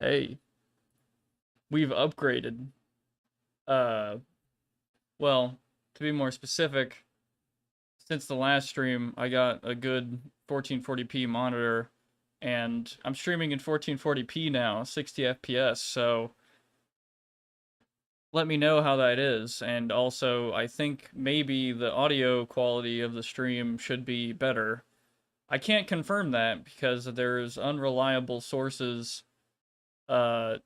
Hey, we've upgraded. Uh, well, to be more specific, since the last stream, I got a good 1440p monitor, and I'm streaming in 1440p now, 60 FPS, so let me know how that is. And also, I think maybe the audio quality of the stream should be better. I can't confirm that because there's unreliable sources uh,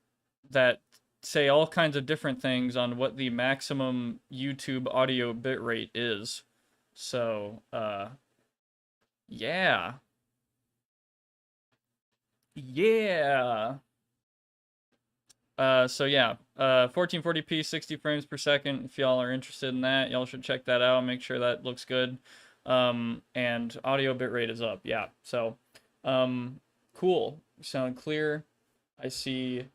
that say all kinds of different things on what the maximum YouTube audio bitrate is. So, yeah. Yeah. So yeah, 1440p, 60 frames per second. If y'all are interested in that, y'all should check that out. Make sure that looks good. And audio bitrate is up. Yeah. So, cool. Sound clear. I see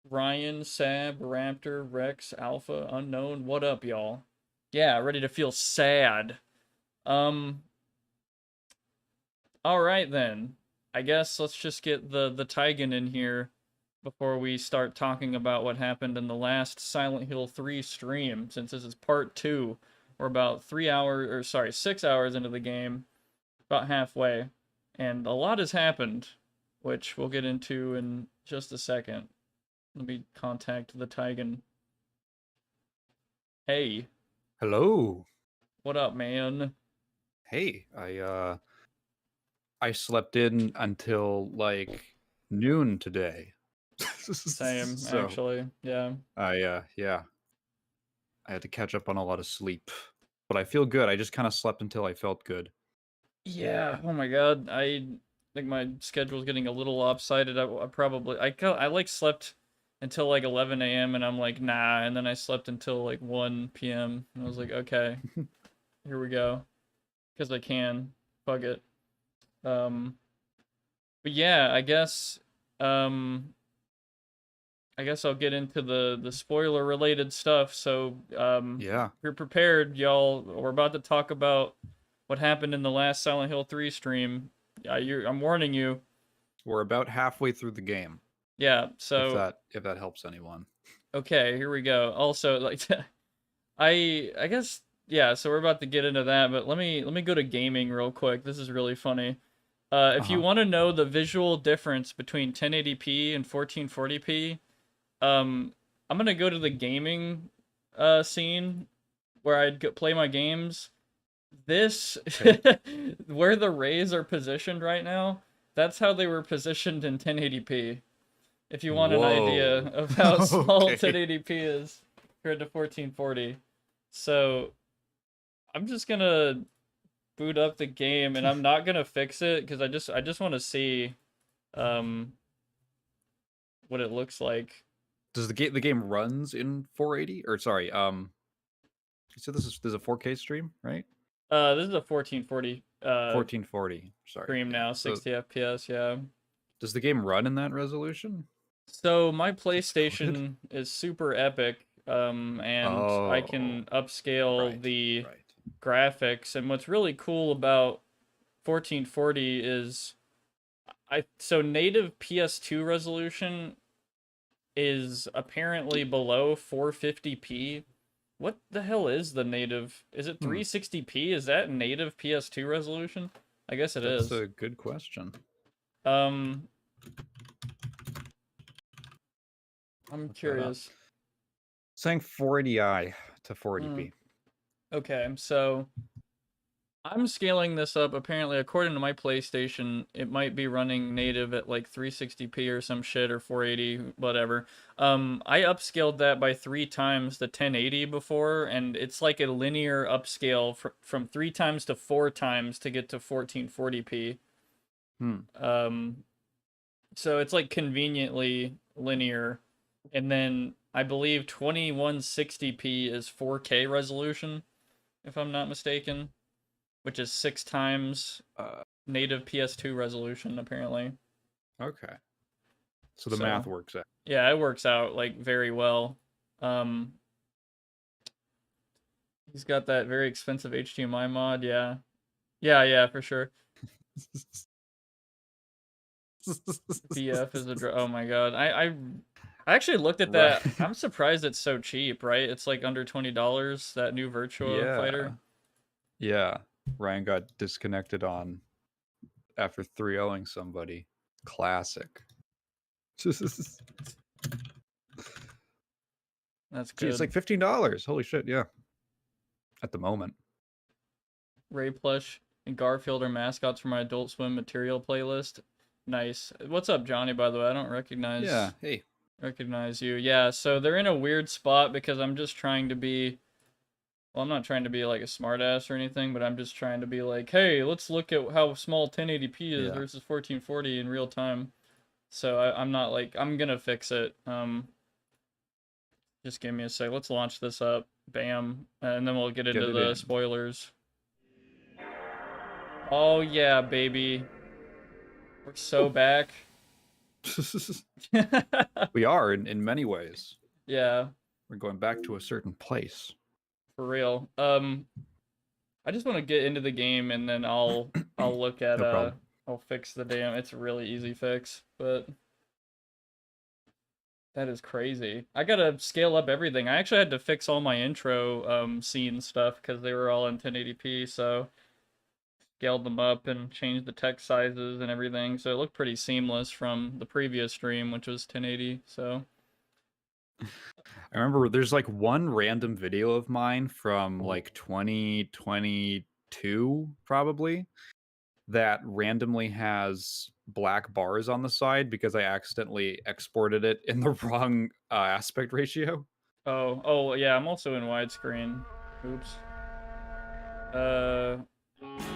Ryan, Sab, Raptor, Rex, Alpha, Unknown. What up, y'all? Yeah, ready to feel sad. Um, all right then. I guess let's just get the Tigan in here before we start talking about what happened in the last Silent Hill 3 stream, since this is part 2. We're about 6 hours into the game, about halfway, and a lot has happened, which we'll get into in just a second. Let me contact the Tigan. Hey, Hello. what up, man? Hey, I slept in until like noon today. Same, So, actually. Yeah. yeah, I had to catch up on a lot of sleep. But I feel good. I just kind of slept until I felt good. Yeah. Oh my god. I think my schedule's getting a little lopsided. I like slept until like 11 a.m. and I'm like, nah. And then I slept until like 1 p.m. and I was like, okay, here we go. Because I can. Fuck it. Um, but yeah, um, I guess I'll get into the spoiler related stuff. So, Yeah, if you're prepared, y'all. We're about to talk about what happened in the last Silent Hill 3 stream. I'm warning you. we're about halfway through the game. Yeah. If So, that helps anyone. okay, here we go. Also, like, I guess yeah. So we're about to get into that, but let me go to gaming real quick. This is really funny. If you Uh-huh. want to know the visual difference between 1080p and 1440p, um, I'm gonna go to the gaming scene where play my games. This Okay. where the rays are positioned right now, that's how they were positioned in 1080p. If you want an idea Whoa. of how small Okay. 1080p is compared to 1440. So, I'm just gonna boot up the game and I'm not gonna fix it because I just want to see um what it looks like. Does the game runs in 480 or sorry, you said this is a 4K stream, right? This is a 1440 1440. Sorry. stream Yeah. now, So 60 FPS, yeah. does the game run in that resolution? So my Is it supported? PlayStation is super epic, and I can Oh, upscale right, the right. graphics. And what's really cool about 1440 is so native PS2 resolution is apparently below 450p. What the hell is the native? Is it Hmm, 360p? Is that native PS2 resolution? I guess it that's is. a good question. Um, I'm Look that up. curious. Saying 480i to Hmm. 480p. Okay, so I'm scaling this up. Apparently, according to my PlayStation, it might be running native at like 360p or some shit or 480, whatever. I upscaled that by 3 times the 1080 before, and it's like a linear upscale from 3 times to 4 times to get to 1440p. Hmm. Um, so it's like conveniently linear, and then I believe 2160p is 4K resolution, if I'm not mistaken, which is 6 times Uh, native PS2 resolution apparently. okay. So the math So works out. yeah, it works out like very well. Um, he's got that very expensive HDMI mod. Yeah, yeah, for sure. BF is a oh my god. I actually looked at Right. that. I'm surprised it's so cheap, right? It's like under $20, that new Virtua Yeah. fighter. Yeah. Ryan got disconnected on after 3-0ing somebody. Classic. That's Gee, it's good. like $15. Holy shit, yeah. At the moment. Ray Plush and Garfield are mascots for my Adult Swim material playlist. Nice. What's up, Johnny, by the way? I don't Yeah, hey. recognize you. Yeah, so they're in a weird spot because I'm just trying to be, well, I'm not trying to be like a smartass or anything, but I'm just trying to be like, hey, let's look at how small 1080p is Yeah. versus 1440 in real time. So I'm not like, I'm gonna fix it. Just give me a sec. Let's launch this up. Bam. And then we'll get into the spoilers. Oh yeah, baby. We're so back. We are in many ways. Yeah, We're going back to a certain place. for real. I just want to get into the game and then I'll look at No problem. I'll fix the damn. It's a really easy fix, but that is crazy. I gotta scale up everything. I actually had to fix all my intro scene stuff because they were all in 1080p, so scaled them up and changed the text sizes and everything. So it looked pretty seamless from the previous stream, which was 1080. So I remember there's like one random video of mine from like 2022 probably that randomly has black bars on the side because I accidentally exported it in the wrong aspect ratio. oh yeah, I'm also in widescreen. Oops. How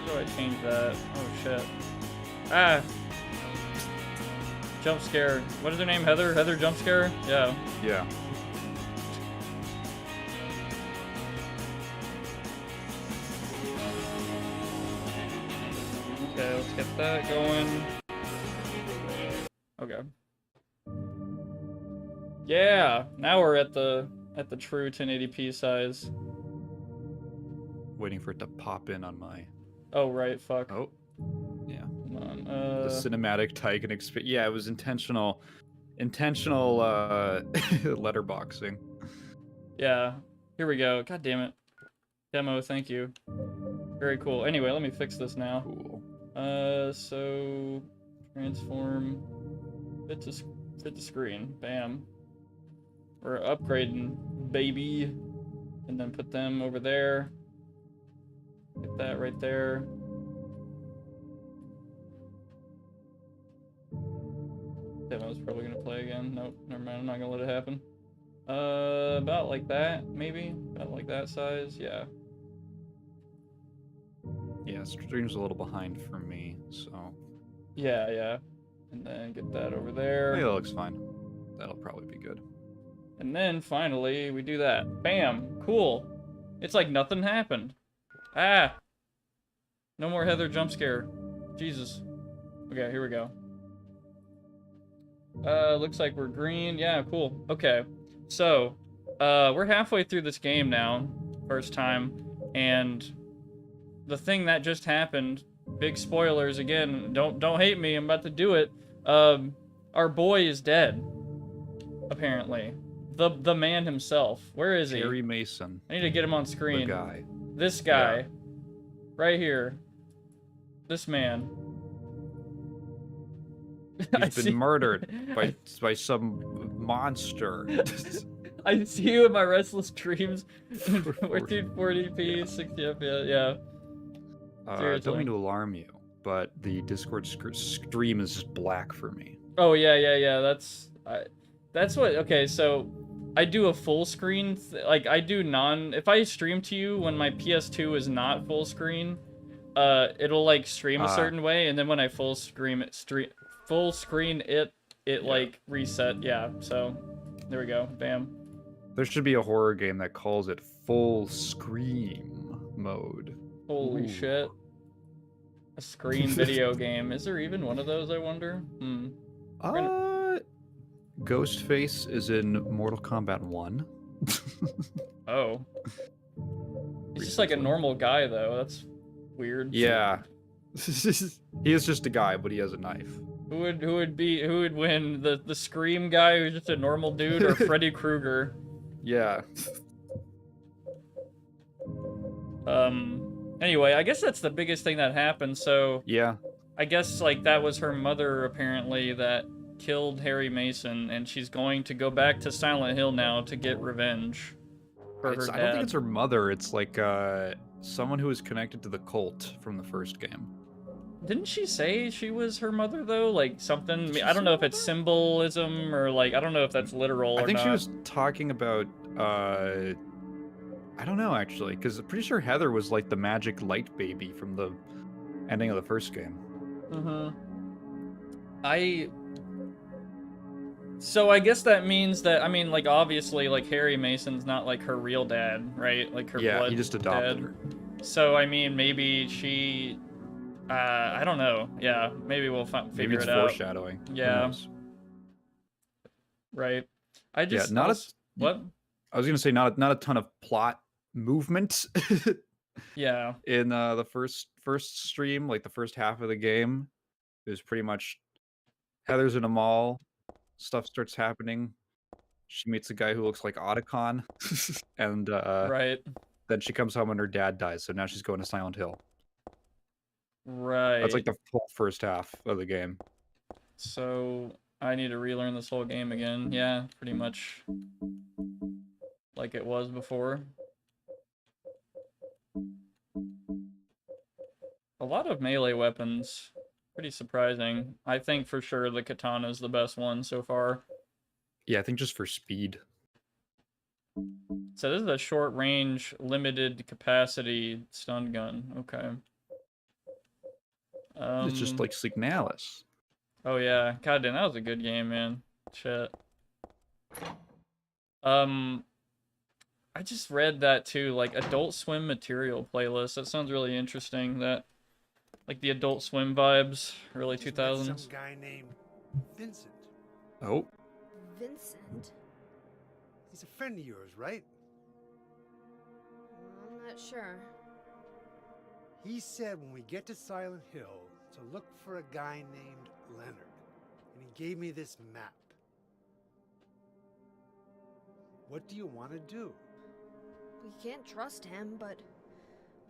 do I change that? Oh shit. Ah! Jump scare. What is her name? Heather? Heather jump scare? Yeah. Yeah. Okay, let's get that going. Okay. Yeah! Now we're at the true 1080p size. Waiting for it to pop in on my. Oh right, fuck. Oh. Yeah. Hold on. The cinematic Titan experience. Yeah, it was intentional letterboxing. Yeah. Here we go. God damn it. Demo, thank you. Very cool. Anyway, let me fix this now. Cool. So transform fit the screen. Bam. We're upgrading, baby. And then put them over there. Get that right there. Demo's probably gonna play again. Nope, never mind. I'm not gonna let it happen. About like that, maybe. About like that size. Yeah. Yeah, stream's a little behind for me, so. Yeah. And then get that over there. Yeah, that looks fine. That'll probably be good. And then finally we do that. Bam! Cool. It's like nothing happened. Ah! No more Heather jump scare. Jesus. Okay, here we go. Looks like we're green. Yeah, cool. Okay. So, we're halfway through this game now. First time. And the thing that just happened, big spoilers again, don't hate me, I'm about to do it. Our boy is dead. Apparently. The man himself. Where is he? Harry Mason. I need to get him on screen. The guy. This guy. Yeah. Right here. This man. He's been murdered by some monster. I see you in my restless dreams. 1440p, 60 FPS, yeah. I don't mean to alarm you, but the Discord stream is just black for me. Oh yeah. That's what. Okay, so I do a full screen. Like I do if I stream to you when my PS2 is not full screen, it'll like stream a certain way, and then when I full screen it like reset. Yeah. So there we go. Bam. There should be a horror game that calls it full scream mode. Holy shit. A screen video game. Is there even one of those, I wonder? Ghostface is in Mortal Kombat 1. Oh. He's just like a normal guy, though. That's weird. Yeah. He is just a guy, but he has a knife. Who would win? The Scream guy who's just a normal dude, or Freddy Krueger? Yeah. Anyway, I guess that's the biggest thing that happened. So Yeah. I guess like that was her mother apparently that killed Harry Mason, and she's going to go back to Silent Hill now to get revenge for her dad. I don't think it's her mother. It's like someone who is connected to the cult from the first game. Didn't she say she was her mother though? Like something. I don't know if it's symbolism or like I don't know if that's literal or not. I think she was talking about. I don't know actually, because I'm pretty sure Heather was like the magic light baby from the ending of the first game. So I guess that means that, I mean, like, obviously, like, Harry Mason's not, like, her real dad, right? Like, her blood he just adopted dad. her. So, I mean, maybe she... I don't know. Yeah, maybe we'll figure it out. Foreshadowing. Yeah. Right. I just... Yeah, what? I was going to say not a ton of plot movement. Yeah. In the first stream, like the first half of the game, it was pretty much Heather's in a mall. Stuff starts happening. She meets a guy who looks like Iconian, and right. Then she comes home and her dad dies. So now she's going to Silent Hill. Right. That's like the whole first half of the game. So I need to relearn this whole game again. Yeah, pretty much like it was before. A lot of melee weapons. Pretty surprising. I think for sure the katana is the best one so far. Yeah, I think just for speed. So this is a short range, limited capacity stun gun. Okay. It's just like Signalis. Oh yeah, god damn, that was a good game, man. Shit. I just read that too, like Adult Swim material playlist. That sounds really interesting. That, like the Adult Swim vibes, early 2000s. Some guy named Vincent. Oh. Vincent? He's a friend of yours, right? I'm not sure. He said when we get to Silent Hill to look for a guy named Leonard. And he gave me this map. What do you want to do? We can't trust him, but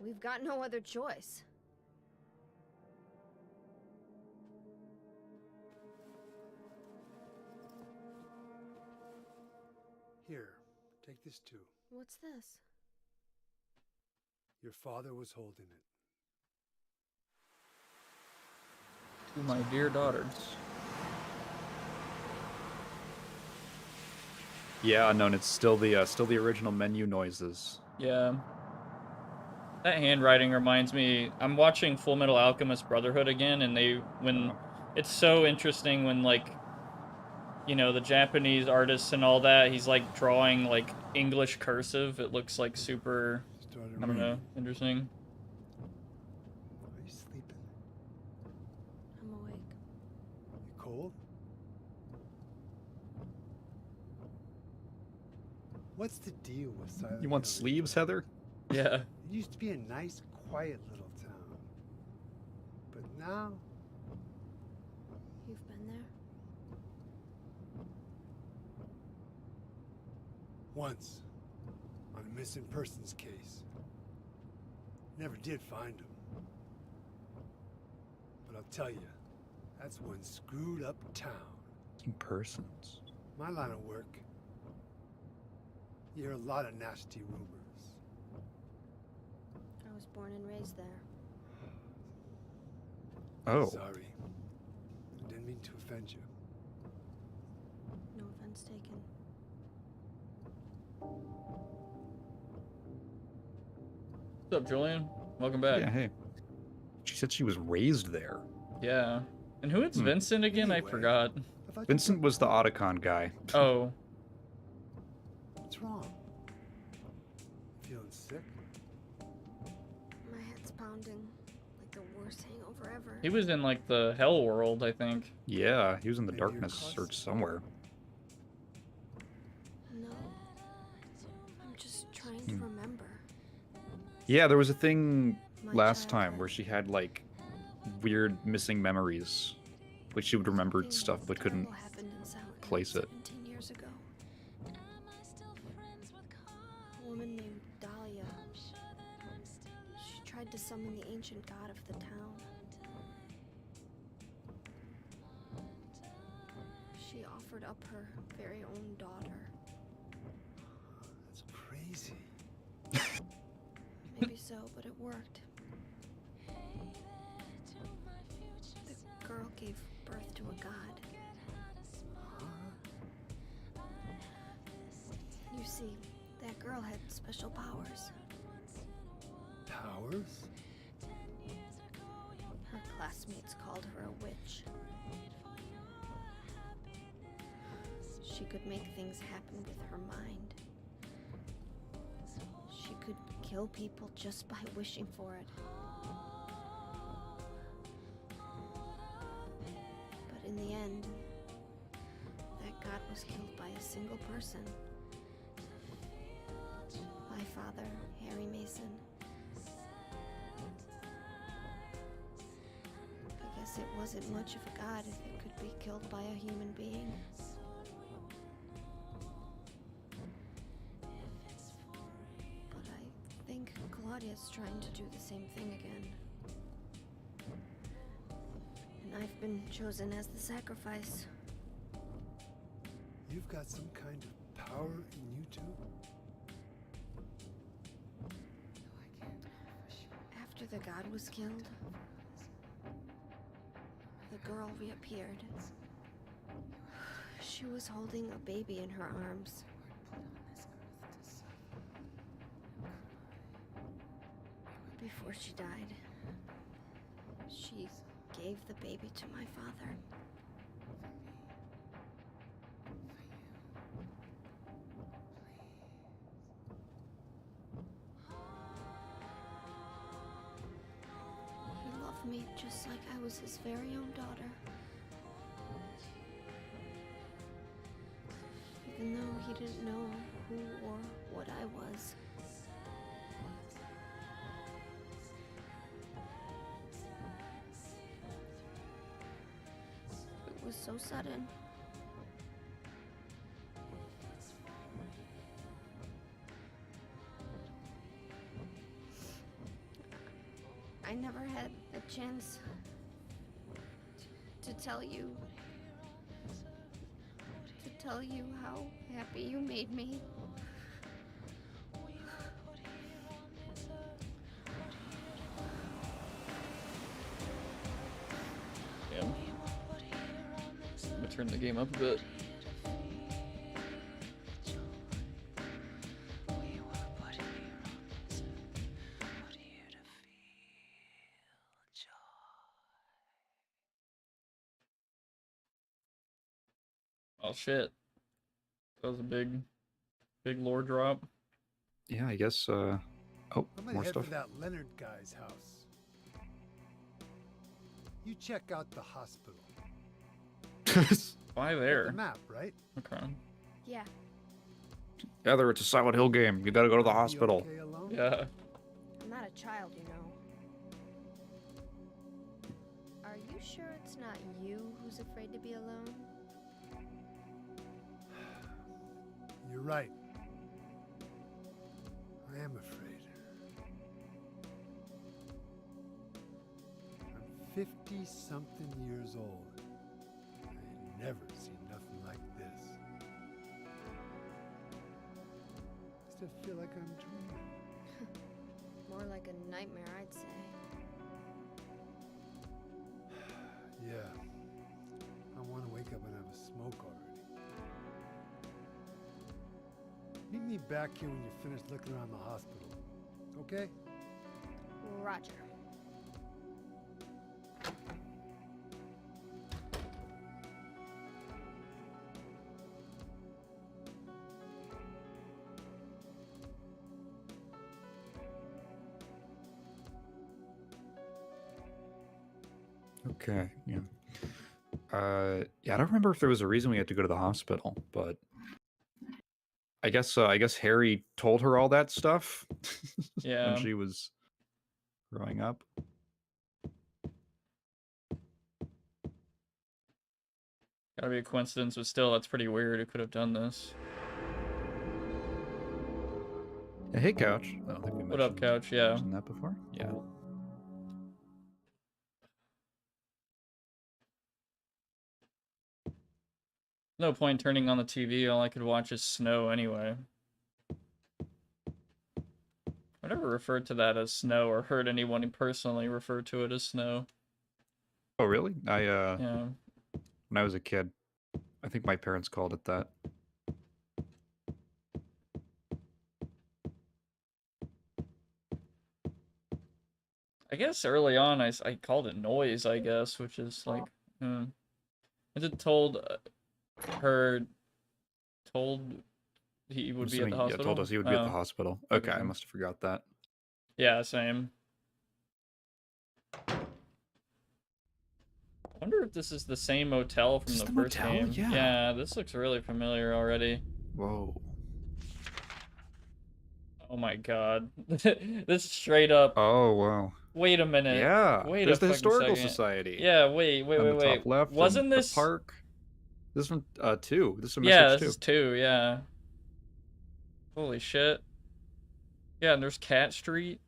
we've got no other choice. Here, take this too. What's this? Your father was holding it. To my dear daughters. Yeah, unknown. It's still the original menu noises. Yeah. That handwriting reminds me. I'm watching Full Metal Alchemist Brotherhood again, and it's so interesting when like, you know, the Japanese artists and all that. He's like drawing like English cursive. It looks like super. I don't know. Interesting. Are you sleeping? I'm awake. You cold? What's the deal with Silent You want Hill? sleeves, Heather? Yeah. It used to be a nice, quiet little town. But now, You've been there? once, on a missing persons case. Never did find him. But I'll tell you, that's one screwed up town. In persons. My line of work, you hear a lot of nasty rumors. I was born and raised there. Oh. Sorry. I didn't mean to offend you. No offense taken. What's up, Julian? Welcome back. Yeah, hey. She said she was raised there. Yeah. And who is Vincent again? Anyway, I forgot. I thought you Vincent took- was the Otacon guy. Oh. What's wrong? Feeling sick? My head's pounding like the worst hangover ever. He was in like the hell world, I think. Yeah, he was in the Maybe you're darkness or causing- somewhere. No. I'm just trying to remember. Yeah, there was a thing My last time childhood. where she had like weird missing memories. Like she would remember Something stuff but couldn't terrible happened in Silent Hill place it. 17 years ago. A woman named Dahlia. She tried to summon the ancient god of the town. She offered up her very own daughter. That's crazy. Maybe so, but it worked. The girl gave birth to a god. You see, that girl had special powers. Powers? Her classmates called her a witch. She could make things happen with her mind. She could kill people just by wishing for it. But in the end, that god was killed by a single person. My father, Harry Mason. I guess it wasn't much of a god if it could be killed by a human being. But I think Claudia's trying to do the same thing again. And I've been chosen as the sacrifice. You've got some kind of power in you too? After the god was killed, the girl reappeared. She was holding a baby in her arms. Before she died, she gave the baby to my father. He loved me just like I was his very own daughter. Even though he didn't know who or what I was. It was so sudden. I never had a chance to tell you how happy you made me. Damn. I'm gonna turn the game up a bit. Oh shit. That was a big lore drop. Yeah, I guess. Oh, I'm gonna more head stuff. for that Leonard guy's house. You check out the hospital. Why Got there? the map, right? Okay. Yeah, Heather, it's a Silent Hill game. You gotta go to the Be hospital. okay alone? Yeah. I'm not a child, you know. Are you sure it's not you who's afraid to be alone? You're right. I am afraid. I'm 50-something years old. I never seen nothing like this. I still feel like I'm dreaming. More like a nightmare, I'd say. Yeah. I want to wake up and have a smoke already. Meet me back here when you're finished looking around the hospital. Okay? Roger. Okay, yeah. Yeah, I don't remember if there was a reason we had to go to the hospital, but I guess Harry told her all that stuff Yeah. when she was growing up. Gotta be a coincidence, but still, that's pretty weird. Who could have done this? Hey, Couch. I don't think we What up, mentioned, Couch? Yeah. mentioned that before. Yeah. No point turning on the TV. All I could watch is snow anyway. I never referred to that as snow or heard anyone personally refer to it as snow. Oh, really? Yeah. When I was a kid, I think my parents called it that. I guess early on I called it noise, I guess, which is like, I just told he would be at the hospital. Yeah, told us he would be at the hospital. Okay, I must have forgot that. Yeah, same. I wonder if this is the same motel from the first game. Yeah, this looks really familiar already. Whoa. Oh my god. This straight up. Oh, wow. Wait a minute. Yeah. Wait There's a the fucking Historical second. Society. Yeah, wait. Top left, Wasn't the this park? This is from 2. This is from Yeah, SH2. this is 2, yeah. Holy shit. Yeah, and there's Cat Street.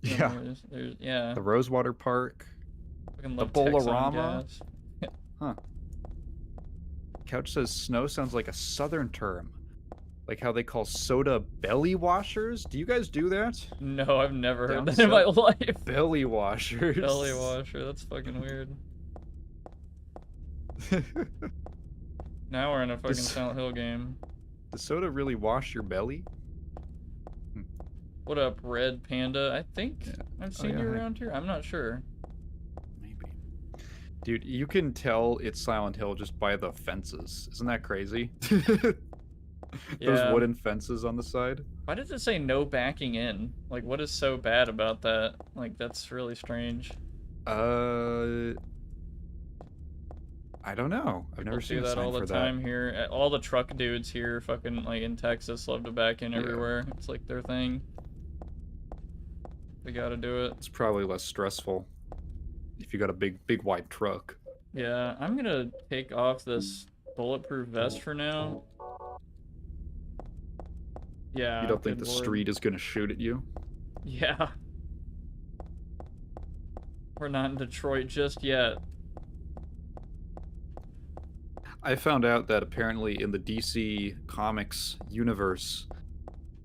Yeah. There's yeah. The Rosewater Park. Fucking The love Texan Bolorama. gas. Huh. Couch says snow sounds like a southern term. Like how they call soda belly washers? Do you guys do that? No, I've never heard Down that in my life. Belly washers. Belly washer, that's fucking weird. Now we're in a fucking Silent Hill game. Does soda really wash your belly? What up, Red Panda? I think I've seen you hi. around here. I'm not sure. Maybe. Dude, you can tell it's Silent Hill just by the fences. Isn't that crazy? Those wooden fences on the side. Why does it say no backing in? Like, what is so bad about that? Like, that's really strange. I don't know. I've never seen do that a sign all the for time here. All the truck dudes here, fucking like in Texas, love to back in everywhere. It's like their thing. We gotta do it. It's probably less stressful if you got a big wide truck. Yeah, I'm gonna take off this bulletproof vest for now. Yeah. You don't think good the lord. street is gonna shoot at you? Yeah. We're not in Detroit just yet. I found out that apparently in the DC Comics universe,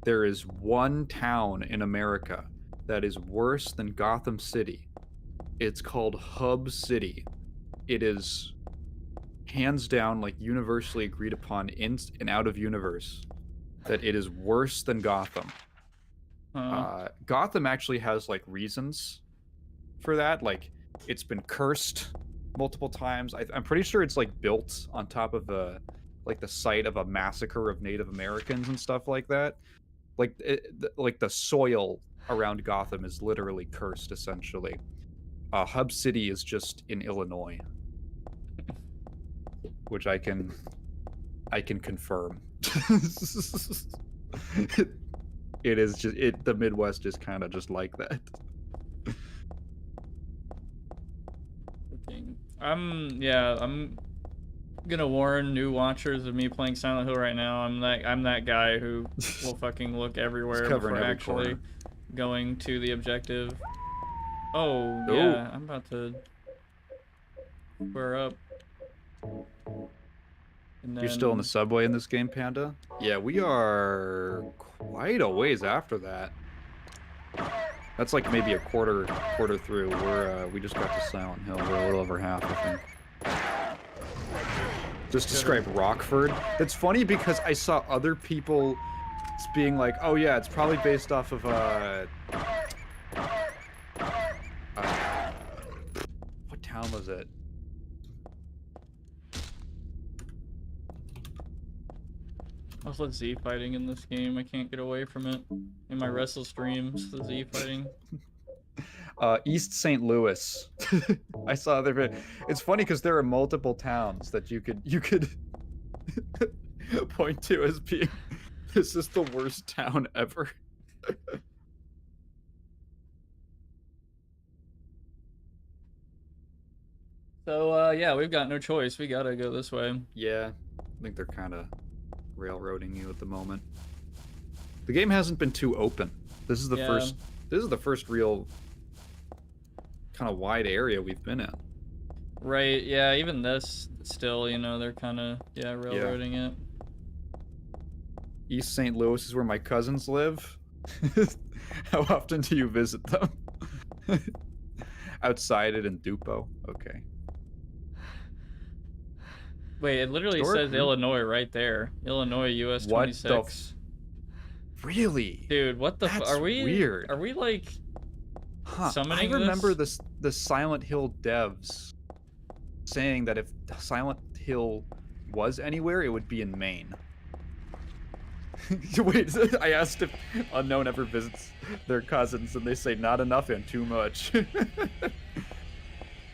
there is one town in America that is worse than Gotham City. It's called Hub City. It is hands down, like, universally agreed upon in and out of universe that it is worse than Gotham. Gotham actually has, like, reasons for that. Like, it's been cursed multiple times. I'm pretty sure it's, like, built on top of the site of a massacre of Native Americans and stuff like that. Like, the soil around Gotham is literally cursed, essentially. Hub City is just in Illinois, which I can confirm. It is just the Midwest is kind of just like that. I'm gonna warn new watchers of me playing Silent Hill right now. I'm that guy who will fucking look everywhere before actually going to the objective. Oh yeah, I'm about to square up. And then... You're still in the subway in this game, Panda? Yeah, we are quite a ways after that. That's like maybe a quarter through. We just got to Silent Hill. We're a little over half, I think. Just describe Rockford. That's funny because I saw other people being like, "Oh yeah, it's probably based off of what town was it?" Also, Z fighting in this game. I can't get away from it. In my wrestle streams, the Z fighting. East St. Louis. I saw there. It's funny because there are multiple towns that you could point to as being. This is the worst town ever. So yeah, we've got no choice. We gotta go this way. Yeah, I think they're kind of railroading you at the moment. The game hasn't been too open. This is the Yeah. first. This is the first real kind of wide area we've been in. Right, yeah, even this still, you know, they're kind of, yeah, railroading it. East St. Louis is where my cousins live. How often do you visit them? Outside it in Dupo. Okay. Wait, it literally Historic says route? Illinois right there. Illinois, US What the 26. Really? Dude, what the That's are we weird. Are we like Huh. summoning I remember this? the Silent Hill devs saying that if Silent Hill was anywhere, it would be in Maine. Wait, I asked if Unknown ever visits their cousins, and they say not enough and too much.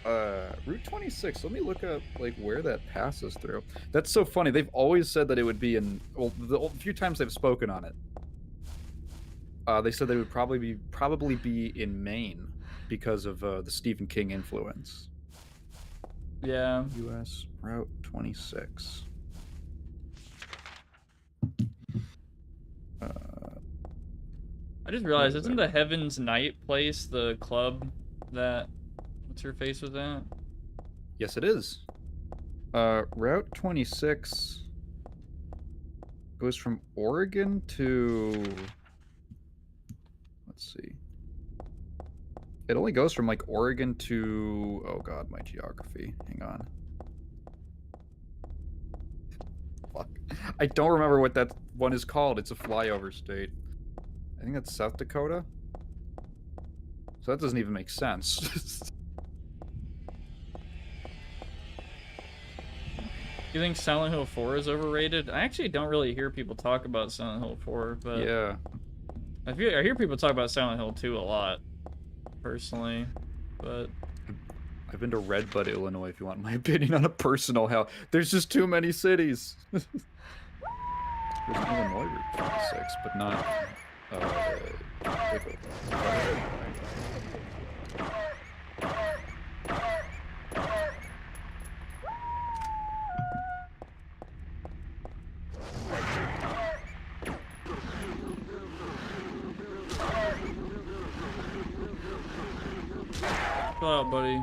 Route 26. Let me look up like where that passes through. That's so funny. They've always said that it would be in. Well, the few times they've spoken on it, they said they would probably be in Maine because of the Stephen King influence. Yeah. U.S. Route 26. I just realized, is isn't that? the Heaven's Night place the club that what's her face was at? Yes, it is. Route 26 goes from Oregon to. Let's see. It only goes from like Oregon to. Oh god, my geography. Hang on. Fuck. I don't remember what that one is called. It's a flyover state. I think that's South Dakota. So that doesn't even make sense. You think Silent Hill 4 is overrated? I actually don't really hear people talk about Silent Hill 4, but Yeah. I hear people talk about Silent Hill 2 a lot, personally, but I've been to Redbud, Illinois, if you want my opinion on a personal hell. There's just too many cities. There's an Illinois Route 26, but not... Pickle. chill out, buddy.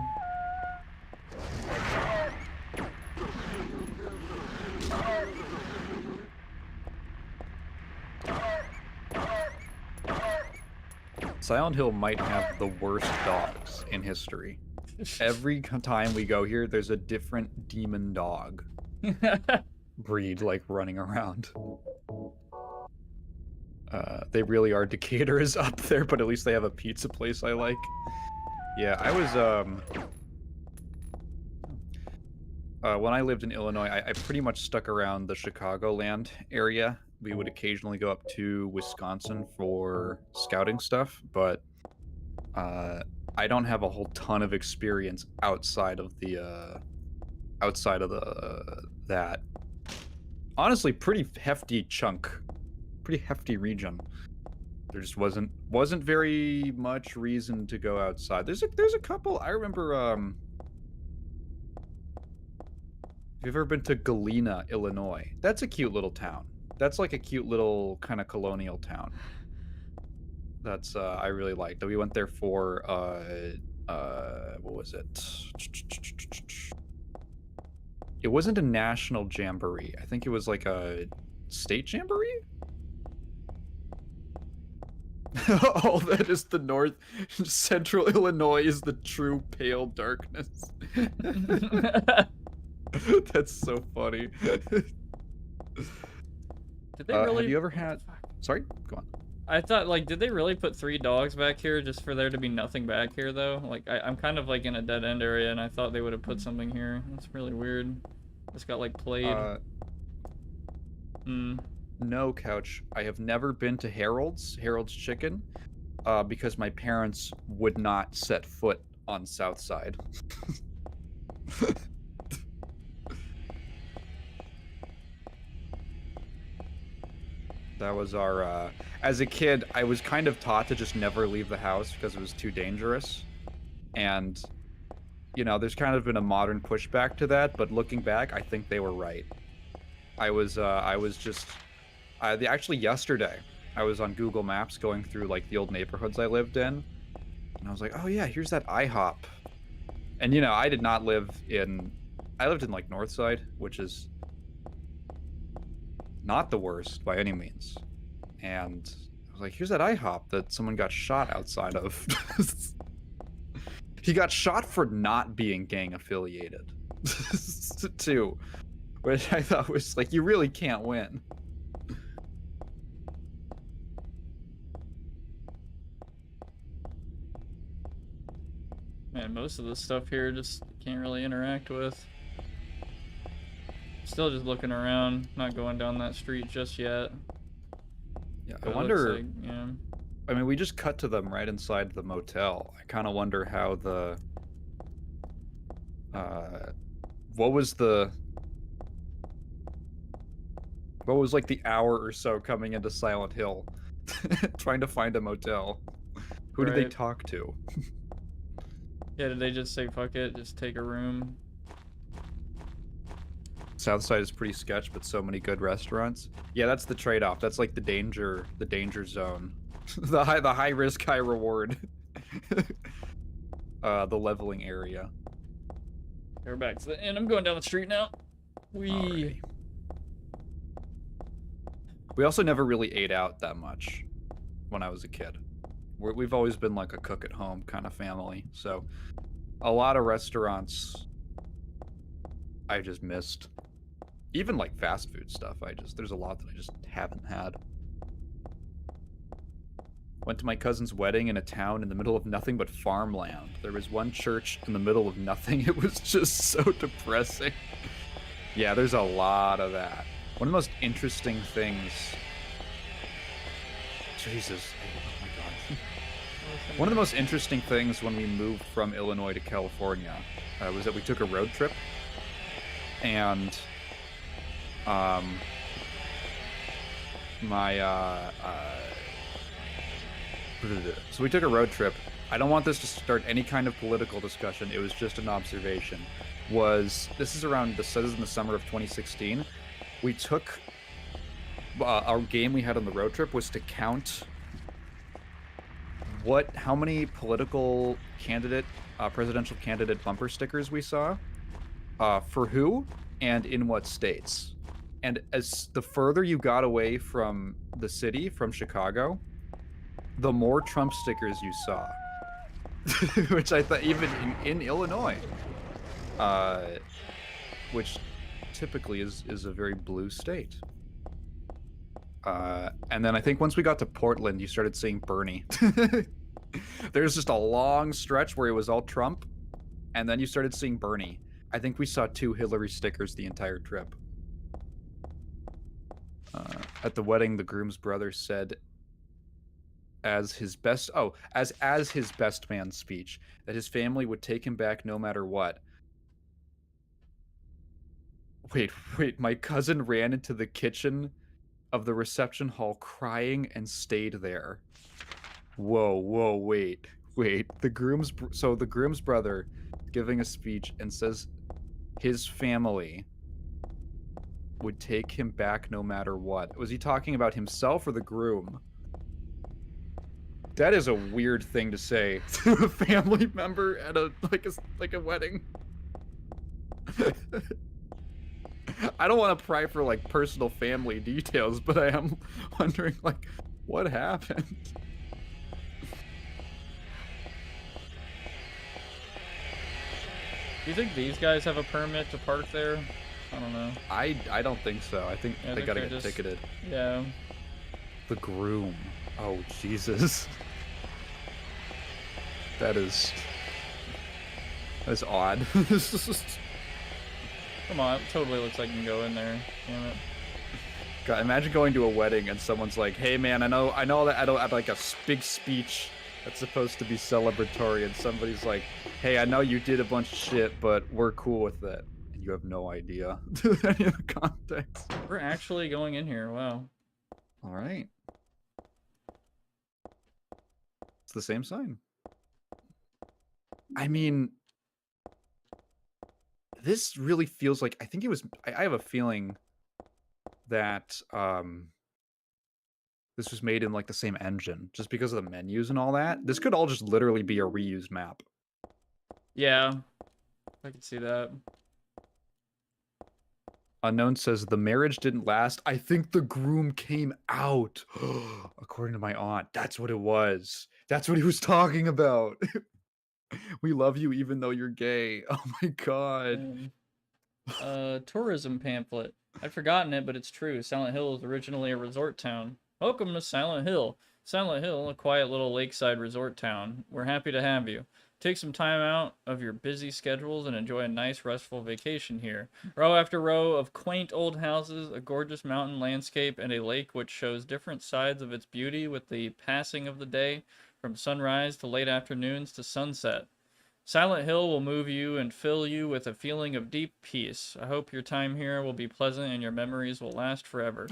Silent Hill might have the worst dogs in history. Every time we go here, there's a different demon dog breed, like, running around. They really are. Decatur is up there, but at least they have a pizza place I like. Yeah, I was, when I lived in Illinois, I pretty much stuck around the Chicagoland area. We would occasionally go up to Wisconsin for scouting stuff, but I don't have a whole ton of experience outside of the that. Honestly, pretty hefty chunk, pretty hefty region. There just wasn't very much reason to go outside. There's a couple. I remember. Have you ever been to Galena, Illinois? That's a cute little town. That's like a cute little kind of colonial town. That's I really liked. We went there for what was it? It wasn't a national jamboree. I think it was like a state jamboree. All that is the north. Central Illinois is the true pale darkness. That's so funny. Did they really? Have you ever had? Sorry, go on. I thought, like, did they really put 3 dogs back here just for there to be nothing back here, though? Like, I'm kind of, like, in a dead-end area, and I thought they would have put something here. That's really weird. It's got, like, played. No, Couch. I have never been to Harold's Chicken, because my parents would not set foot on South Side. That was our, as a kid, I was kind of taught to just never leave the house because it was too dangerous. And, you know, there's kind of been a modern pushback to that, but looking back, I think they were right. Actually yesterday, I was on Google Maps going through like the old neighborhoods I lived in, and I was like, oh yeah, here's that IHOP. And you know, I lived in like Northside, which is not the worst by any means. And I was like, here's that IHOP that someone got shot outside of. He got shot for not being gang affiliated. Too. Which I thought was like, you really can't win. Man, most of the stuff here just can't really interact with. Still just looking around, not going down that street just yet. Yeah, But I it wonder. looks like, yeah. I mean, we just cut to them right inside the motel. I kind of wonder how the. What was like the hour or so coming into Silent Hill, trying to find a motel? Who did they Right. talk to? Yeah, did they just say fuck it, just take a room? Southside is pretty sketch, but so many good restaurants. Yeah, that's the trade-off. That's like the danger zone. the high risk, high reward. The leveling area. We're back to the end. I'm going down the street now. Alrighty. We also never really ate out that much when I was a kid. We've always been like a cook at home kind of family, so a lot of restaurants I just missed. Even like fast food stuff, there's a lot that I just haven't had. Went to my cousin's wedding in a town in the middle of nothing but farmland. There was one church in the middle of nothing. It was just so depressing. Yeah, there's a lot of that. One of the most interesting things... Jesus. Oh my god. One of the most interesting things when we moved from Illinois to California was that we took a road trip. And... So we took a road trip. I don't want this to start any kind of political discussion. It was just an observation. This is in the summer of 2016. We took our game we had on the road trip was to count how many political presidential candidate bumper stickers we saw, for who and in what states. And as the further you got away from the city, from Chicago, the more Trump stickers you saw. Which I thought, even in Illinois, which typically is a very blue state. And then I think once we got to Portland, you started seeing Bernie. There's just a long stretch where it was all Trump, and then you started seeing Bernie. I think we saw 2 Hillary stickers the entire trip. At the wedding, the groom's brother said, as his best man speech, that his family would take him back no matter what. Wait, my cousin ran into the kitchen of the reception hall crying and stayed there. Whoa, wait. The groom's brother giving a speech and says his family would take him back no matter what. Was he talking about himself or the groom? That is a weird thing to say to a family member at a wedding. I don't want to pry for like personal family details, but I am wondering like what happened. Do you think these guys have a permit to park there? I don't know. I don't think so. I think they gotta get ticketed. Yeah. The groom. Oh, Jesus. That's odd. Come on, it totally looks like you can go in there. Damn it. God, imagine going to a wedding and someone's like, "Hey man, I know that I don't have like a big speech that's supposed to be celebratory," and somebody's like, "Hey, I know you did a bunch of shit, but we're cool with it." And you have no idea any of the context. We're actually going in here. Wow. All right. It's the same sign. I mean, This really feels like, I think it was, I have a feeling that this was made in like the same engine, just because of the menus and all that. This could all just literally be a reused map. Yeah, I can see that. Unknown says the marriage didn't last. I think the groom came out. According to my aunt, that's what it was. That's what he was talking about. We love you even though you're gay. Oh my god. Tourism pamphlet. I'd forgotten it, but it's true. Silent Hill was originally a resort town. Welcome to Silent Hill. Silent Hill, a quiet little lakeside resort town. We're happy to have you. Take some time out of your busy schedules and enjoy a nice, restful vacation here. Row after row of quaint old houses, a gorgeous mountain landscape, and a lake which shows different sides of its beauty with the passing of the day, from sunrise to late afternoons to sunset. Silent Hill will move you and fill you with a feeling of deep peace. I hope your time here will be pleasant and your memories will last forever.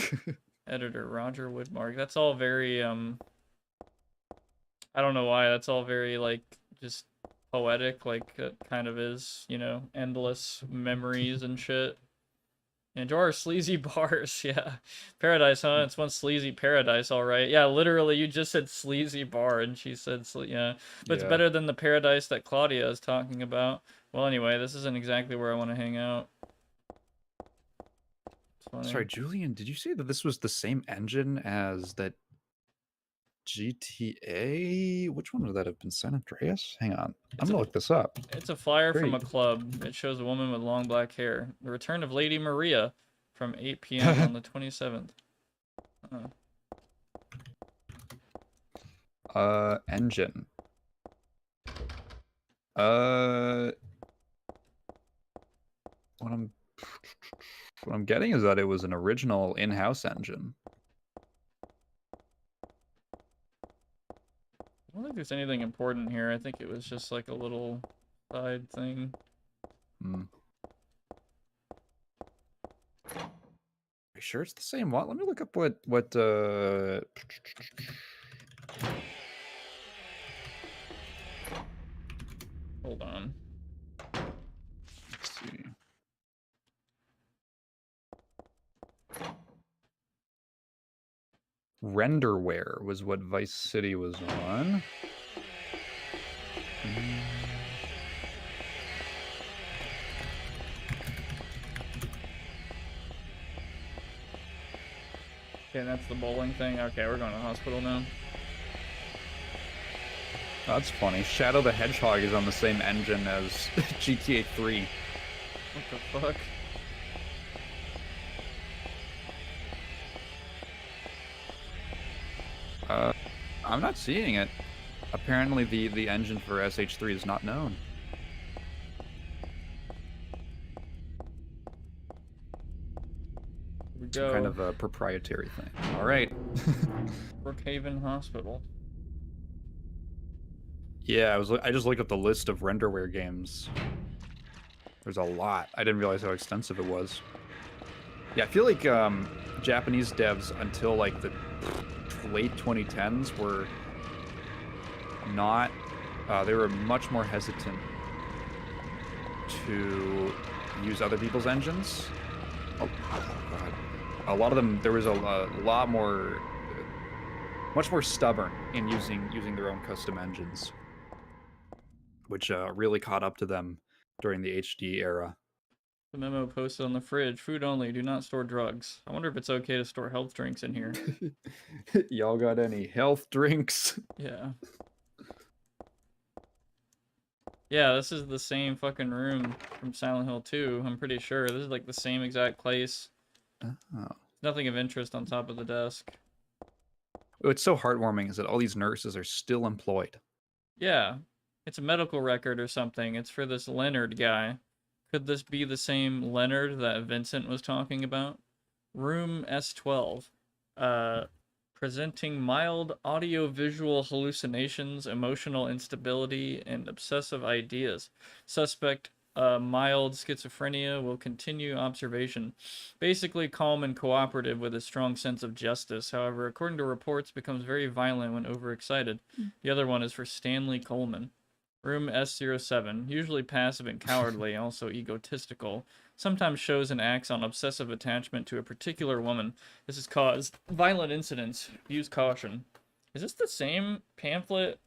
Editor Roger Woodmark. That's all very, I don't know why, that's all very, like, just poetic, like it kind of is, you know, endless memories and shit. Enjoy our sleazy bars, yeah. Paradise, huh? It's one sleazy paradise, all right. Yeah, literally, you just said sleazy bar, and she said, yeah. But it's better than the paradise that Claudia is talking about. Well, anyway, this isn't exactly where I want to hang out. Sorry, Julian, did you say that this was the same engine as that GTA? Which one would that have been? San Andreas? Hang on. I'm gonna look this up. It's a flyer from a club. It shows a woman with long black hair. The return of Lady Maria from 8 p.m. on the 27th. Engine. What I'm getting is that it was an original in-house engine. I don't think there's anything important here. I think it was just like a little side thing. Are you sure it's the same one? Let me look up what Hold on. Let's see. Renderware was what Vice City was on. Okay, that's the bowling thing. Okay, we're going to the hospital now. That's funny. Shadow the Hedgehog is on the same engine as GTA 3. What the fuck? I'm not seeing it. Apparently the engine for SH3 is not known. Here we It's go. kind of a proprietary thing. All right. Brookhaven Hospital. Yeah, I just looked up the list of Renderware games. There's a lot. I didn't realize how extensive it was. Yeah, I feel like Japanese devs until like the late 2010s were not, they were much more hesitant to use other people's engines. Oh god. A lot of them, there was a lot more, much more stubborn in using their own custom engines, which really caught up to them during the HD era. The memo posted on the fridge. Food only. Do not store drugs. I wonder if it's okay to store health drinks in here. Y'all got any health drinks? Yeah. Yeah, this is the same fucking room from Silent Hill 2. I'm pretty sure. This is like the same exact place. Oh. Nothing of interest on top of the desk. What's so heartwarming is that all these nurses are still employed. Yeah. It's a medical record or something. It's for this Leonard guy. Could this be the same Leonard that Vincent was talking about? Room S12. Presenting mild audio-visual hallucinations, emotional instability, and obsessive ideas. Suspect mild schizophrenia will continue observation. Basically calm and cooperative with a strong sense of justice. However, according to reports, becomes very violent when overexcited. The other one is for Stanley Coleman. Room S07, usually passive and cowardly, also egotistical. Sometimes shows and acts on obsessive attachment to a particular woman. This has caused violent incidents. Use caution. Is this the same pamphlet?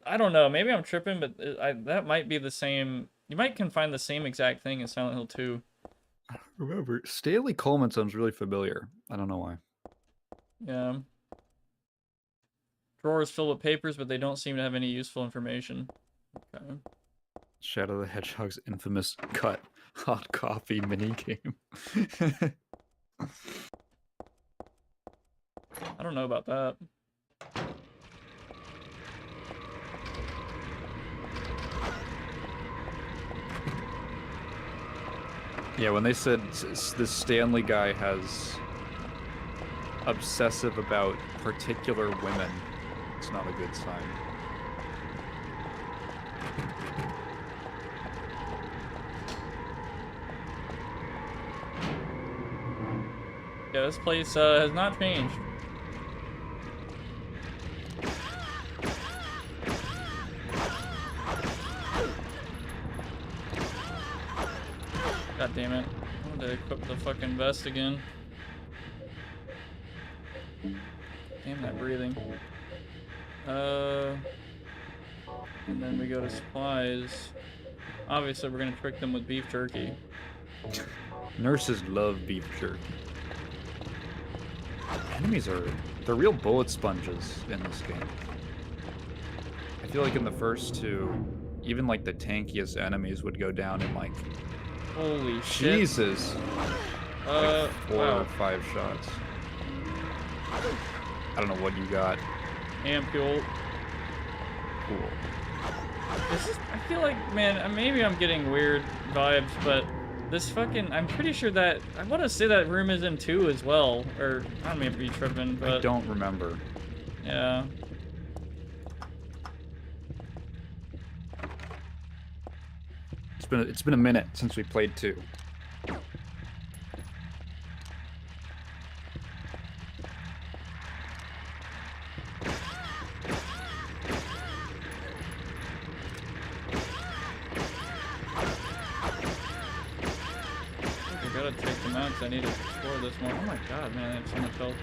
I don't know, maybe I'm tripping, but that might be the same. You might can find the same exact thing in Silent Hill 2. Remember, Stanley Coleman sounds really familiar. I don't know why. Yeah. Drawers filled with papers, but they don't seem to have any useful information. Okay. Shadow the Hedgehog's infamous cut hot coffee minigame. I don't know about that. Yeah, when they said this Stanley guy has obsessive about particular women, it's not a good sign. Yeah, this place has not changed. God damn it. I wanted to equip the fucking vest again. Damn that breathing. And then we go to supplies. Obviously, we're gonna trick them with beef jerky. Nurses love beef jerky. Enemies they're real bullet sponges in this game. I feel like in the first two, even like the tankiest enemies would go down in like, Holy shit. Jesus, like 4 wow. or 5 shots. I don't know what you got. Ampule. Cool. I feel like, man, maybe I'm getting weird vibes, but this fucking, I'm pretty sure that, I want to say that room is in 2 as well, or, I don't mean to be tripping, but... I don't remember. Yeah. It's been a minute since we played 2. I gotta take them out because I need to explore this one. Oh my god, man, I have so much health.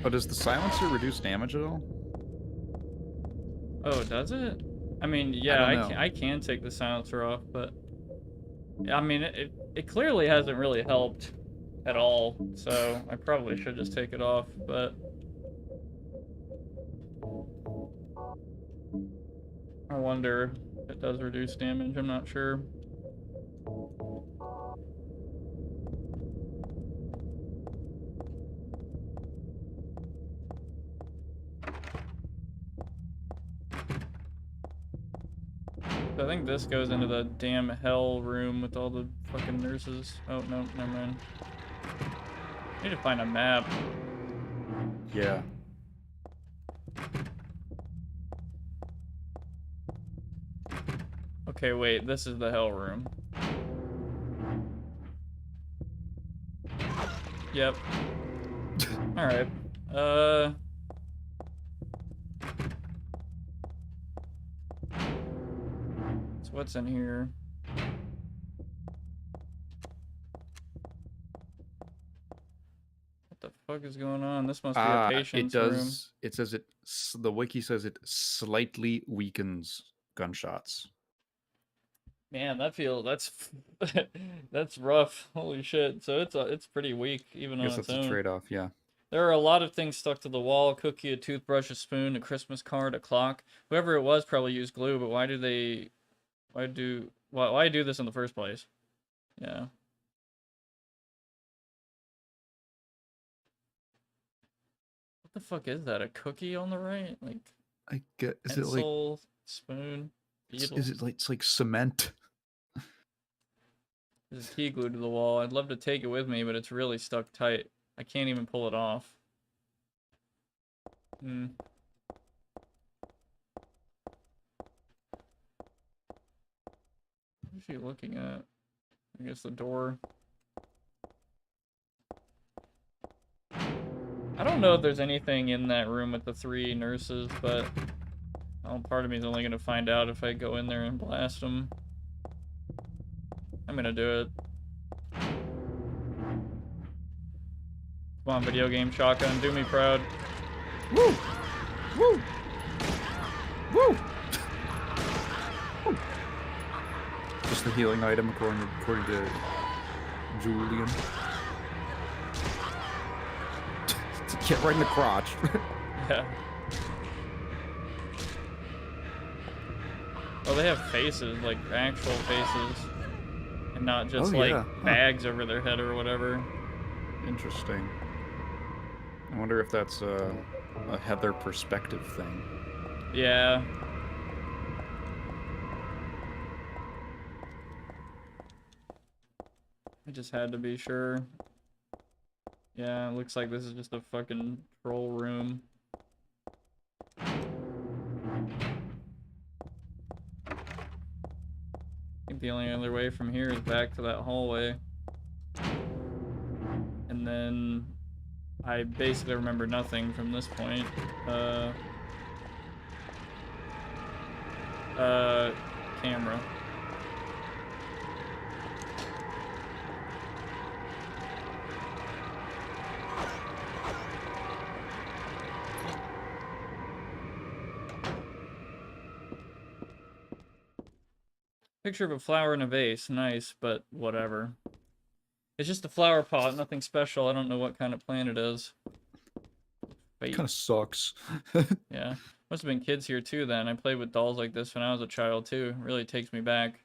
Oh, does the silencer reduce damage at all? Oh, does it? I mean, yeah, don't know. I can take the silencer off, but... I mean, it clearly hasn't really helped at all, so I probably should just take it off, but... I wonder if it does reduce damage, I'm not sure. I think this goes into the damn hell room with all the fucking nurses. Oh, no, never mind. I need to find a map. Yeah. Okay, wait, this is the hell room. Yep. Alright. So what's in here? What the fuck is going on? This must be a patient's room. It says the wiki says it slightly weakens gunshots. Man, that's rough. Holy shit. So it's pretty weak even I on guess its that's own. a trade-off, yeah. There are a lot of things stuck to the wall: a cookie, a toothbrush, a spoon, a Christmas card, a clock. Whoever it was probably used glue, but why do this in the first place? Yeah. What the fuck is that? A cookie on the right? Like I get is pencil, it like spoon, beetle? is it like it's like cement? There's a key glued to the wall. I'd love to take it with me, but it's really stuck tight. I can't even pull it off. Hmm. What is she looking at? I guess the door. don't know if there's anything in that room with the 3 nurses, but part of me is only gonna find out if I go in there and blast them. I'm gonna do it. Come on, video game shotgun, do me proud. Woo! Woo! Woo! Just the healing item according to Julian. Get right in the crotch. Yeah. Oh, they have faces, like actual faces. And not just like bags over their head or whatever. Interesting. I wonder if that's a Heather perspective thing. Yeah. I just had to be sure. Yeah, it looks like this is just a fucking troll room. I think the only other way from here is back to that hallway. And then I basically remember nothing from this point. Camera. Picture of a flower in a vase. Nice, but whatever. It's just a flower pot, nothing special. I don't know what kind of plant it is. It kind of sucks. Yeah. Must have been kids here too then. I played with dolls like this when I was a child too. It really takes me back.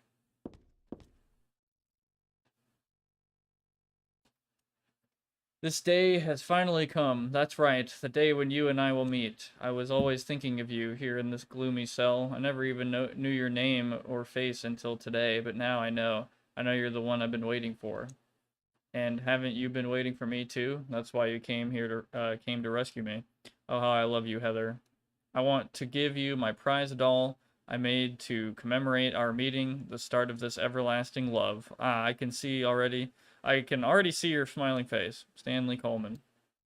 This day has finally come. That's right, the day when you and I will meet. I was always thinking of you here in this gloomy cell. I never even knew your name or face until today, but now I know. I know you're the one I've been waiting for. And haven't you been waiting for me too? That's why you came here to came to rescue me. Oh, how I love you, Heather. I want to give you my prize doll I made to commemorate our meeting, the start of this everlasting love. Ah, I can already see your smiling face. Stanley Coleman.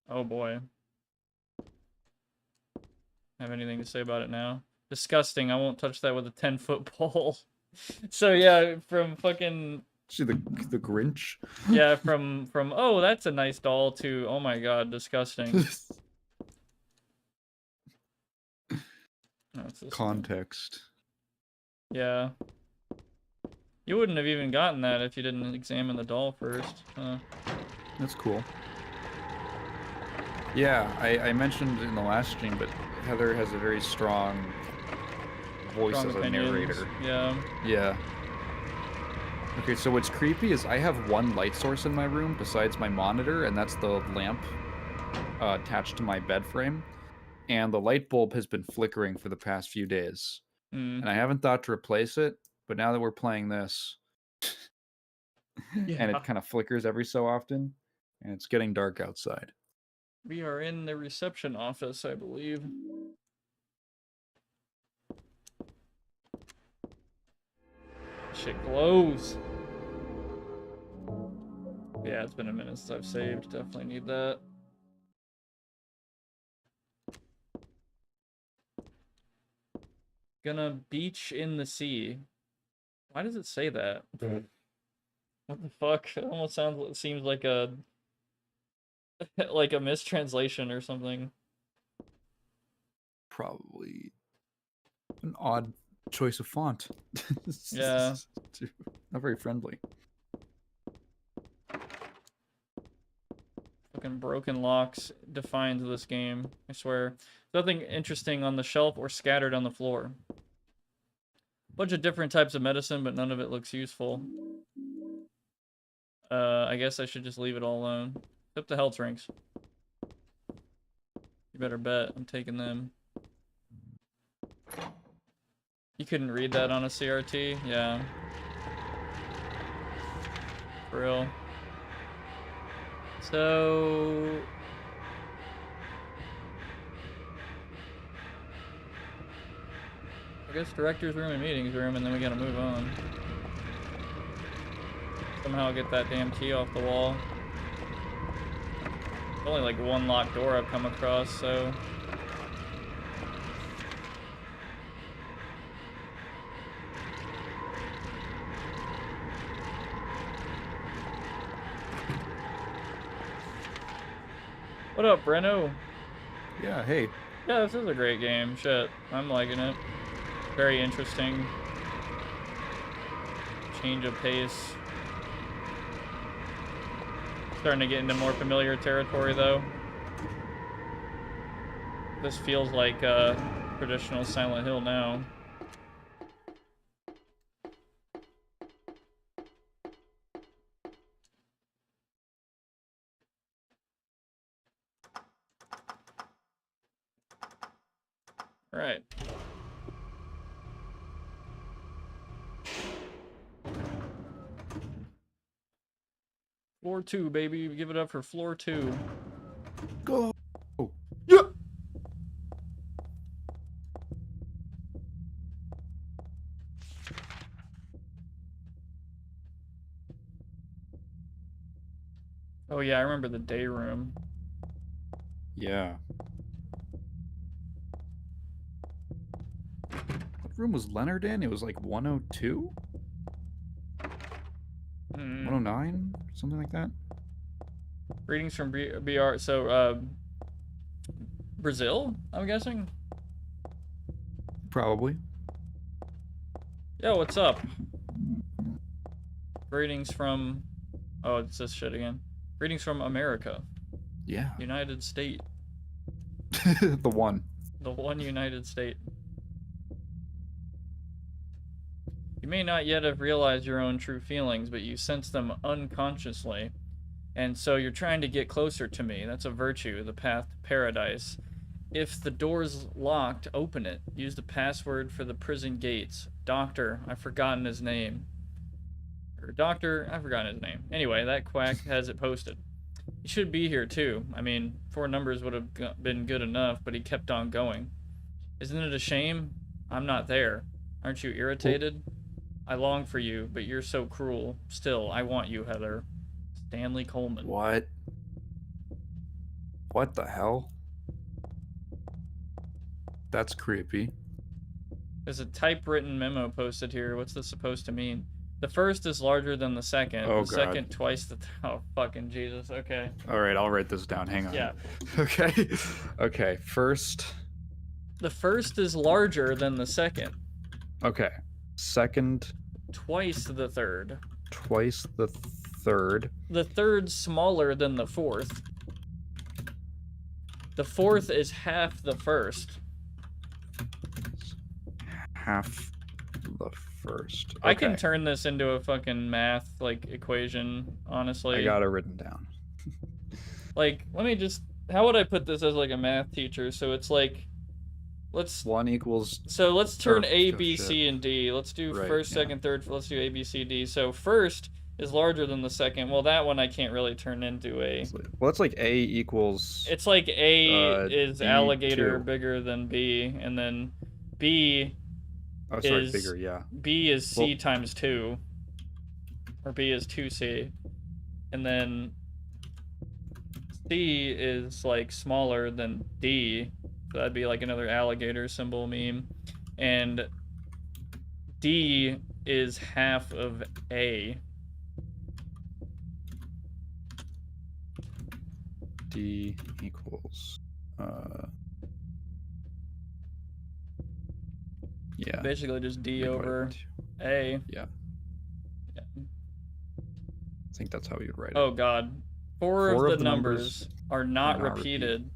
Oh boy. Have anything to say about it now? Disgusting. I won't touch that with a 10-foot pole. So yeah, from fucking... See the Grinch? Yeah, from oh, that's a nice doll to oh my god, disgusting. Context. Yeah. You wouldn't have even gotten that if you didn't examine the doll first. That's cool. Yeah, I mentioned in the last stream, but Heather has a very strong voice as a narrator. Yeah. Yeah. Okay, so what's creepy is I have one light source in my room besides my monitor, and that's the lamp attached to my bed frame. And the light bulb has been flickering for the past few days. And I haven't thought to replace it, but now that we're playing this, and it kind of flickers every so often, and it's getting dark outside. We are in the reception office, I believe. Shit glows. Yeah, it's been a minute since I've saved. Definitely need that. Gonna beach in the sea. Why does it say that? What the fuck? It almost seems like a like a mistranslation or something. Probably an odd choice of font. Yeah. Not very friendly. Fucking broken locks defines this game, I swear. Nothing interesting on the shelf or scattered on the floor. Bunch of different types of medicine, but none of it looks useful. I guess I should just leave it all alone. Except the health drinks. You better bet I'm taking them. You couldn't read that on a CRT? Yeah. For real. So... I guess director's room and meetings room, and then we gotta move on. Somehow get that damn key off the wall. Only like one locked door I've come across, so. What up, Breno? Yeah, hey. Yeah, this is a great game. Shit, I'm liking it. Very interesting. Change of pace. Starting to get into more familiar territory, though. This feels like traditional Silent Hill now. All right. Floor 2, baby. Give it up for floor 2. Go. Yeah. Oh yeah, I remember the day room. Yeah. What room was Leonard in? It was like 102? 109? Something like that? Greetings from BR. So, Brazil, I'm guessing? Probably. Yo, what's up? Greetings from... Oh, it's this shit again. Greetings from America. Yeah. United State. The one. The one United State. You may not yet have realized your own true feelings, but you sense them unconsciously. And so you're trying to get closer to me. That's a virtue, the path to paradise. If the door's locked, open it. Use the password for the prison gates. Doctor, I've forgotten his name. Or Doctor, I've forgotten his name. Anyway, that quack has it posted. He should be here too. I mean, 4 numbers would have been good enough, but he kept on going. Isn't it a shame? I'm not there. Aren't you irritated? I long for you, but you're so cruel. Still, I want you, Heather. Stanley Coleman. What? What the hell? That's creepy. There's a typewritten memo posted here. What's this supposed to mean? The first is larger than the second. Oh, the God. second twice the... Oh, fucking Jesus. Okay. All right, I'll write this down. Hang on. Yeah. Okay. Okay, first. The first is larger than the second. Okay. Second. Twice the third. Twice the third. The third's smaller than the fourth. The fourth is half the first. Half the first. Okay. I can turn this into a fucking math, like, equation, honestly. I got it written down. Like, let me just... How would I put this as, like, a math teacher? So it's like... Let's... 1 equals... So let's turn or- A, oh, B, shit. C, and D. Let's do Right, first, yeah. second, third. Let's do A, B, C, D. So first is larger than the second. Well, that one I can't really turn into a... Well, it's like A equals... It's like A is B, alligator 2. bigger than B, and then B Oh, sorry, is... bigger, yeah. B is C Well- times 2. Or B is 2C. And then C is like smaller than D. So that'd be like another alligator symbol meme. And D is half of A. D equals... yeah. Basically just D divided over by 2. A. Yeah. Yeah. I think that's how you'd write it. Oh god. Four of the numbers are not are not repeated.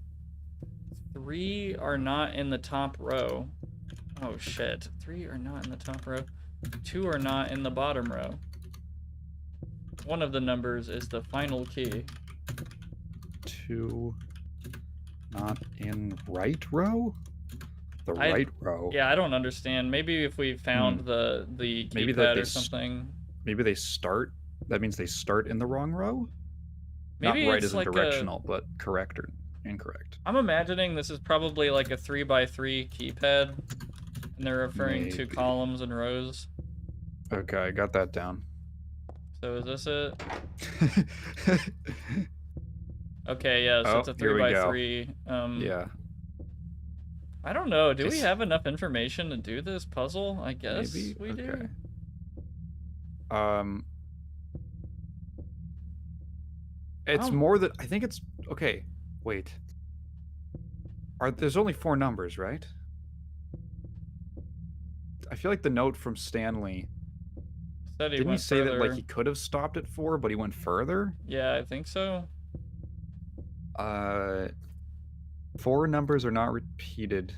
3 are not in the top row. Oh shit. 3 are not in the top row. 2 are not in the bottom row. One of the numbers is the final key. 2 not in right row? The right row. Yeah, I don't understand. Maybe if we found the Maybe that keypad they or something. Maybe they start... That means they start in the wrong row? Maybe Not right it's isn't like directional, but correct or incorrect. I'm imagining this is probably like a 3x3 keypad, and they're referring to Maybe. columns and rows. Okay, I got that down. So is this it? Okay, yeah, so Oh, it's a here we go. 3x3. Yeah. I don't know. Do we It's- have enough information to do this puzzle? I guess Maybe? we do. Okay. It's Oh. more that I think it's okay. Wait. There's only 4 numbers, right? I feel like the note from Stanley. Said he Didn't he went say that like further. he could have stopped at 4, but he went further? Yeah, I think so. 4 numbers are not repeated.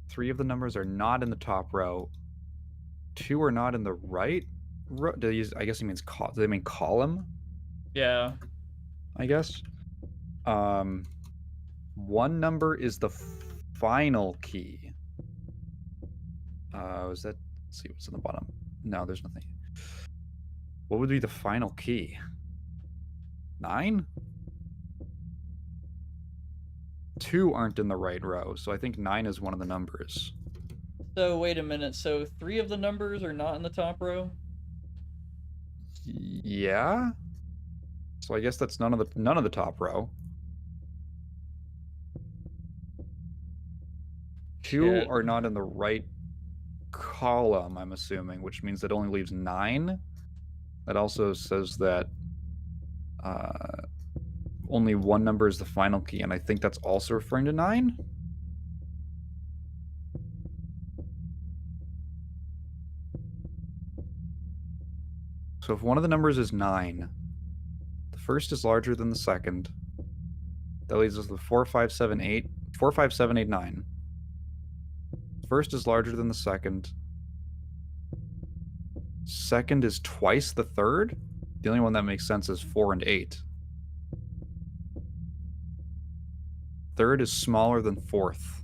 3 of the numbers are not in the top row. 2 are not in the right row. I guess he means do they mean column? Yeah. I guess. 1 number is the final key. Let's see what's in the bottom. No, there's nothing. What would be the final key? 9? 2 aren't in the right row, so I think 9 is one of the numbers. So wait a minute. So 3 of the numbers are not in the top row? Yeah. So I guess that's none of the top row. 2 Shit. are not in the right column, I'm assuming, which means that only leaves 9. That also says that only 1 number is the final key, and I think that's also referring to 9. So if one of the numbers is 9, the first is larger than the second. That leaves us with 4, 5, 7, 8. 4, 5, 7, 8, 9. First is larger than the second. Second is twice the third. The only one that makes sense is 4 and 8. Third is smaller than fourth.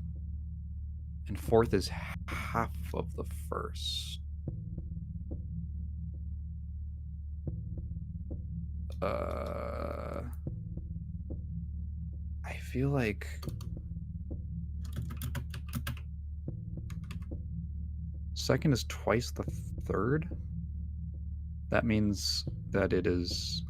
And fourth is half of the first. I feel like second is twice the third. That means that it is.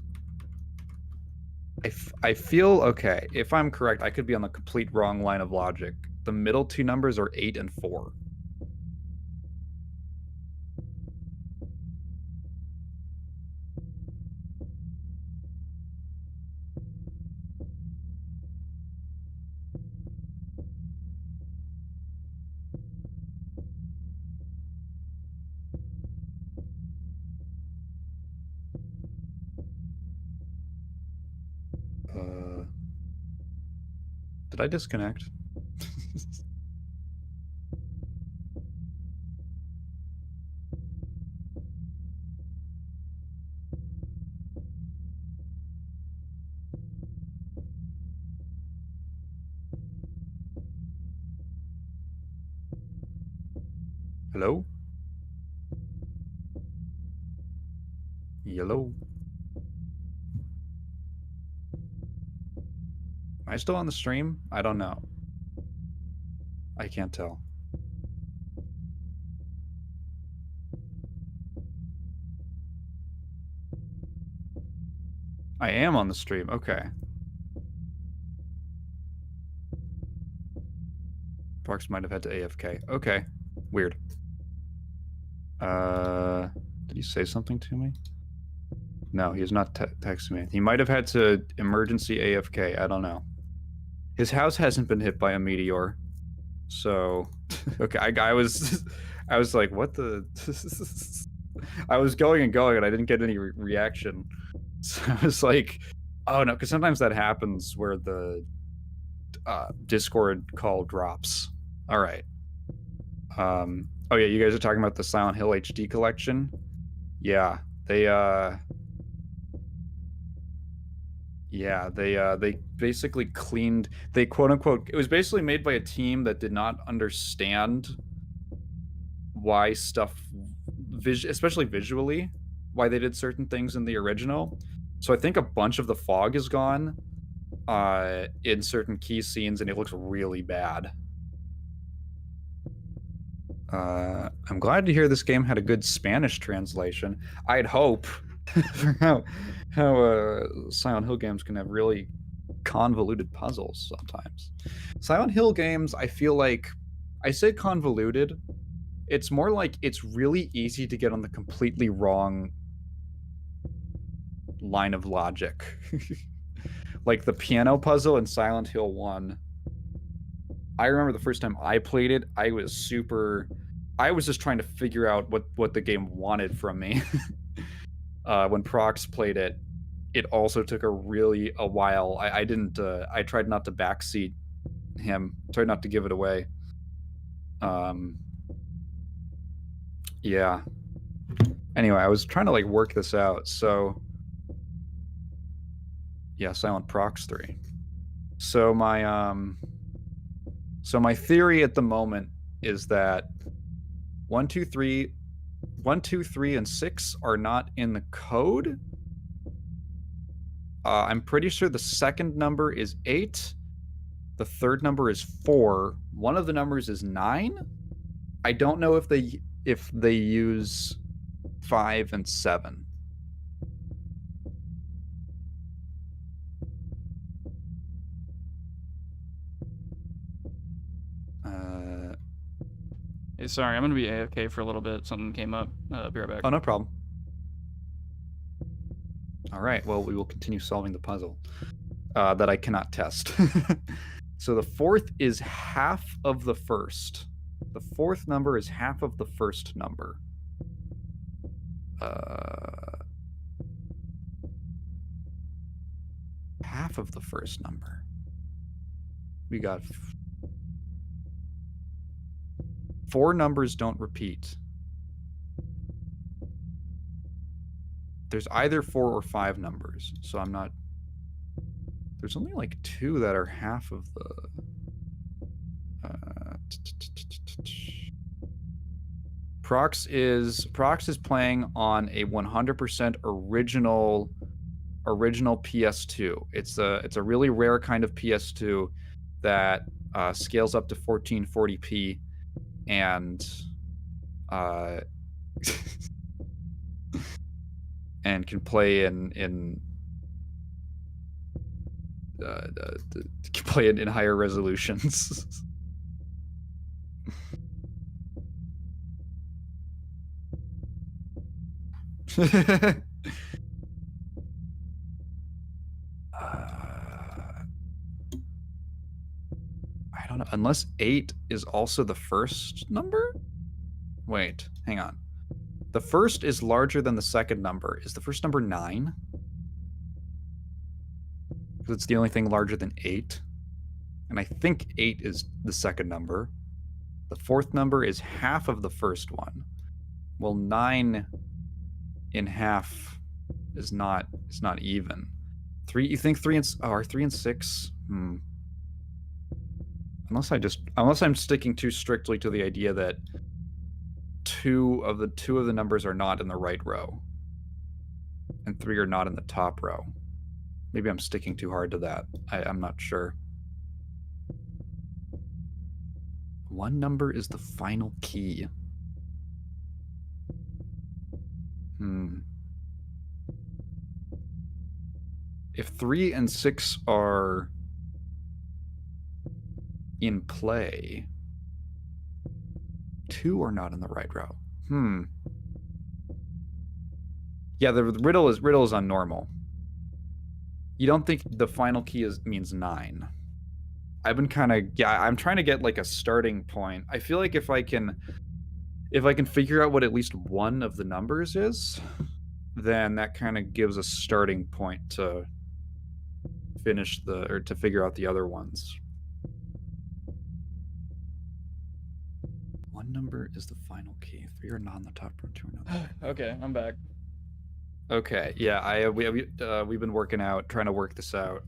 I feel okay. If I'm correct, I could be on the complete wrong line of logic. The middle 2 numbers are 8 and 4. Did I disconnect? Hello? Hello? Am I still on the stream? I don't know. I can't tell. I am on the stream. Okay. Parks might have had to AFK. Okay. Weird. Did he say something to me? No, he's not texting me. He might have had to emergency AFK. I don't know. His house hasn't been hit by a meteor. So, okay, I was like, what the? I was going and going, and I didn't get any reaction. So I was like, oh no, because sometimes that happens where the Discord call drops. All right. Oh yeah, you guys are talking about the Silent Hill HD collection. Yeah, they basically cleaned. They quote unquote. It was basically made by a team that did not understand why stuff, especially visually, why they did certain things in the original. So I think a bunch of the fog is gone in certain key scenes, and it looks really bad. I'm glad to hear this game had a good Spanish translation. I'd hope for how Silent Hill games can have really convoluted puzzles sometimes. Silent Hill games, I feel like, I say convoluted, it's more like it's really easy to get on the completely wrong line of logic. Like the piano puzzle in Silent Hill 1. I remember the first time I played it, I was just trying to figure out what the game wanted from me. When Prox played it, it also took a while. I didn't, I tried not to backseat him, tried not to give it away. Yeah. Anyway, I was trying to like work this out, so yeah, Silent Prox 3. So my theory at the moment is that 1, 2, 3, and 6 are not in the code. I'm pretty sure the second number is 8. The third number is 4. One of the numbers is 9. I don't know if they use 5 and 7. Hey, sorry, I'm gonna be AFK for a little bit. Something came up. Be right back. Oh, no problem. All right, well, we will continue solving the puzzle that I cannot test. So the fourth is half of the first. The fourth number is half of the first number. Half of the first number. We got 4 numbers don't repeat. There's either 4 or 5 numbers, so I'm not... There's only like 2 that are half of the... Prox is playing on a 100% original PS2. It's a really rare kind of PS2 that scales up to 1440p and and can play in higher resolutions. I don't know, unless 8 is also the first number? Wait, hang on. The first is larger than the second number. Is the first number 9? Because it's the only thing larger than 8. And I think 8 is the second number. The fourth number is half of the first one. Well, 9 in half is not even. 3, you think 3 and are 3 and 6? Unless I'm sticking too strictly to the idea that two of the numbers are not in the right row and 3 are not in the top row. Maybe I'm sticking too hard to that. I'm not sure. 1 number is the final key. If 3 and 6 are in play, 2 are not in the right row. Yeah, the riddle is unnormal. You don't think the final key means 9? I've been I'm trying to get like a starting point. I feel like if I can figure out what at least one of the numbers is, then that kind of gives a starting point to to figure out the other ones. 1 number is the final key. 3 are not in the top row, 2 are not. Okay, I'm back. Okay, yeah, we've been working out, trying to work this out,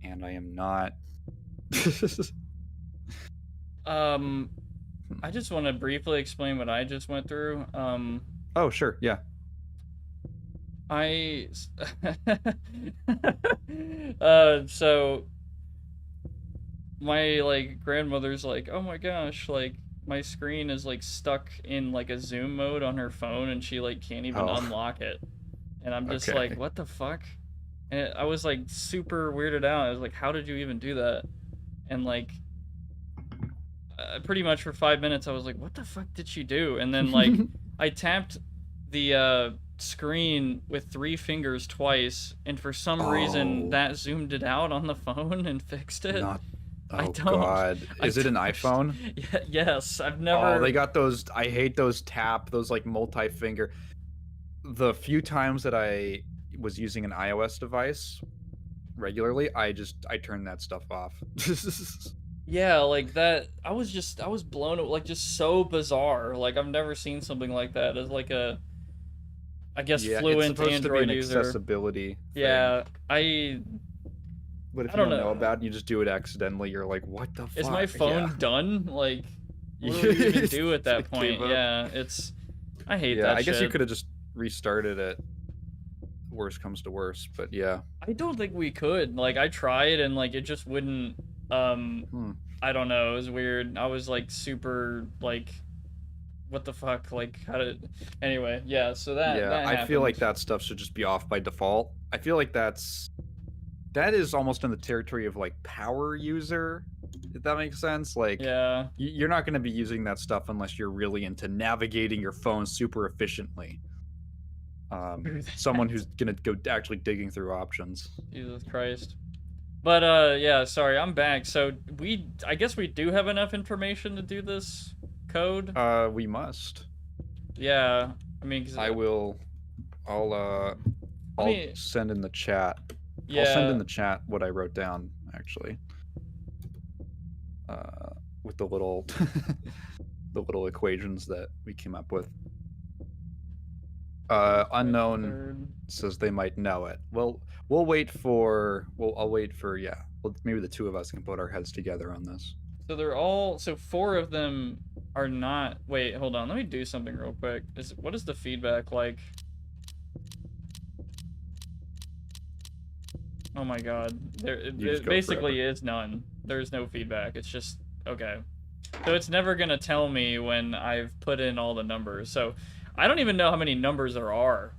and I am not. I just want to briefly explain what I just went through. Oh, sure, yeah. So my like grandmother's like, oh my gosh, like my screen is like stuck in like a zoom mode on her phone and she like can't even unlock it. And I'm just like, what the fuck? And I was like super weirded out. I was like, how did you even do that? And like, pretty much for 5 minutes, I was like, what the fuck did she do? And then like, I tapped the screen with 3 fingers twice, and for some reason Oh. that zoomed it out on the phone and fixed it. Not. I Oh don't. God. I Is it an don't iPhone? Yeah, yes, I've never. Oh, they got those. I hate those those like multi-finger. The few times that I was using an iOS device regularly, I turned that stuff off. Yeah, like that. I was blown away, like just so bizarre. Like I've never seen something like that as like a, I guess, Yeah, it's fluent supposed to be Android an user. accessibility thing. Yeah, But if I you don't don't know know. about it, you just do it accidentally, you're like, what the fuck? Is my phone done? Like, what do we even do at that point? Yeah, I hate that I guess you shit. could have just restarted it. Worst comes to worst, but yeah. I don't think we could. Like, I tried and like it just wouldn't. I don't know. It was weird. I was like super like, what the fuck? Like, how did? Anyway, yeah. So that. Yeah, that I feel like happened. that stuff should just be off by default. I feel like that is almost in the territory of like power user, if that makes sense. Like, Yeah. you're not going to be using that stuff unless you're really into navigating your phone super efficiently. Someone who's gonna go actually digging through options. Jesus Christ. But yeah, sorry, I'm back. So I guess we do have enough information to do this code. We must. Yeah, I mean, 'cause, I'll send in the chat. Yeah. I'll send in the chat what I wrote down actually. With the little the little equations that we came up with. Unknown says they might know it. Well, I'll wait for yeah. Well, maybe the two of us can put our heads together on this. So 4 of them are not. Wait, hold on. Let me do something real quick. What is the feedback like? Oh my god. There basically is none. There's no feedback. It's just okay. So it's never gonna tell me when I've put in all the numbers. So I don't even know how many numbers there are.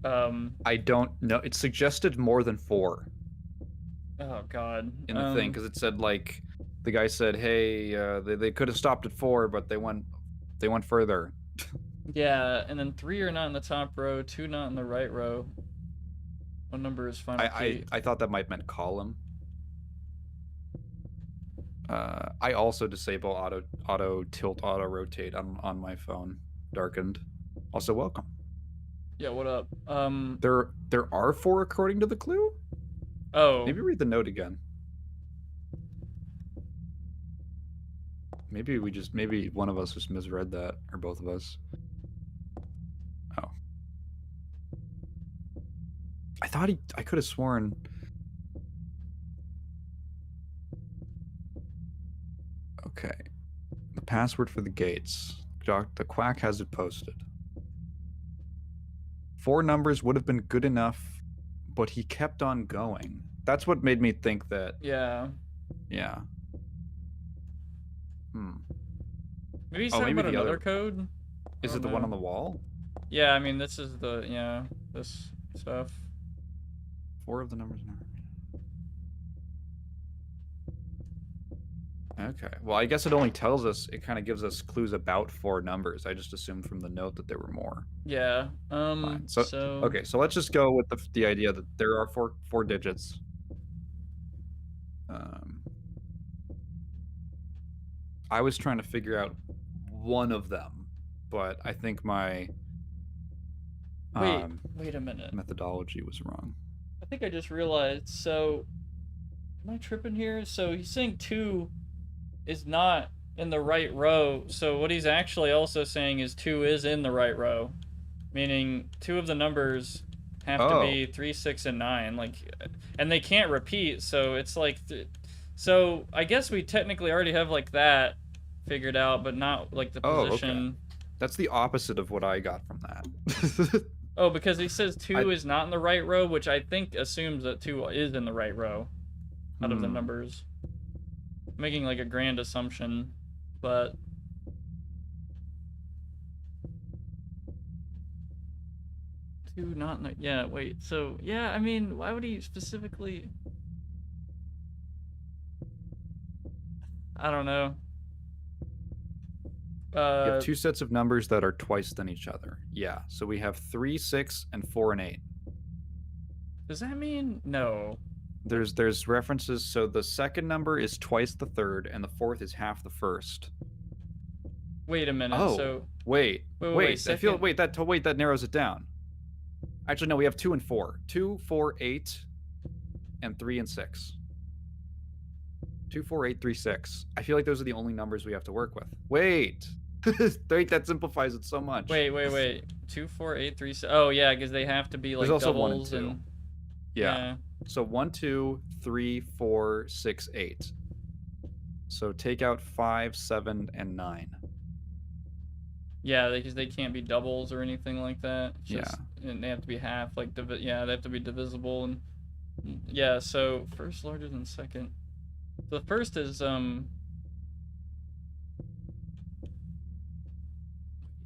I don't know. It suggested more than 4. Oh god. In the thing, because it said like, the guy said, "Hey, they could have stopped at 4, but they went further." Yeah, and then 3 are not in the top row, 2 not in the right row. What number is final key? I thought that might meant column. I also disable auto tilt, auto rotate on my phone. Darkened. Also, welcome. Yeah, what up? There are 4 according to the clue? Oh. Maybe read the note again. Maybe one of us just misread that, or both of us. Oh. I could have sworn. Okay. The password for the gates. The quack has it posted. 4 numbers would have been good enough, but he kept on going. That's what made me think that. Yeah. Yeah. Maybe he's talking about another code? Is it the one on the wall? Yeah, I mean, this is this stuff. 4 of the numbers. Okay. Well, I guess it only tells us, it kind of gives us clues about 4 numbers. I just assumed from the note that there were more. Yeah. Fine. So okay, so let's just go with the idea that there are four digits. I was trying to figure out one of them, but I think my wait a minute. methodology was wrong. I think I just realized. So, am I tripping here? So he's saying 2 is not in the right row. So what he's actually also saying is 2 is in the right row, meaning 2 of the numbers have to be 3, 6, and 9. Like, and they can't repeat. So it's like, so I guess we technically already have like that figured out, but not like the position. Okay. That's the opposite of what I got from that. Oh, because he says 2 is not in the right row, which I think assumes that 2 is in the right row out of the numbers. Making like a grand assumption, but 2 not in the, yeah, wait. So, yeah, I mean, why would he specifically? I don't know. You have 2 sets of numbers that are twice than each other. Yeah. So we have 3, 6, and 4 and 8. Does that mean no? There's references. So the second number is twice the third, and the fourth is half the first. Wait a minute. Oh, So wait. I feel second... that narrows it down. Actually, no, we have 2 and 4. 2, 4, 8, and 3 and 6. 2, 4, 8, 3, 6. I feel like those are the only numbers we have to work with. Wait. Wait, that simplifies it so much. Wait. 2, 4, 8, 3, 6. Oh yeah, because they have to be like There's also doubles 1 and 2. and Yeah. So 1, 2, 3, 4, 6, 8. So take out 5, 7, and 9. Yeah, because they can't be doubles or anything like that. It's just, and they have to be half, like yeah, they have to be divisible, and yeah. So first larger than second. The first is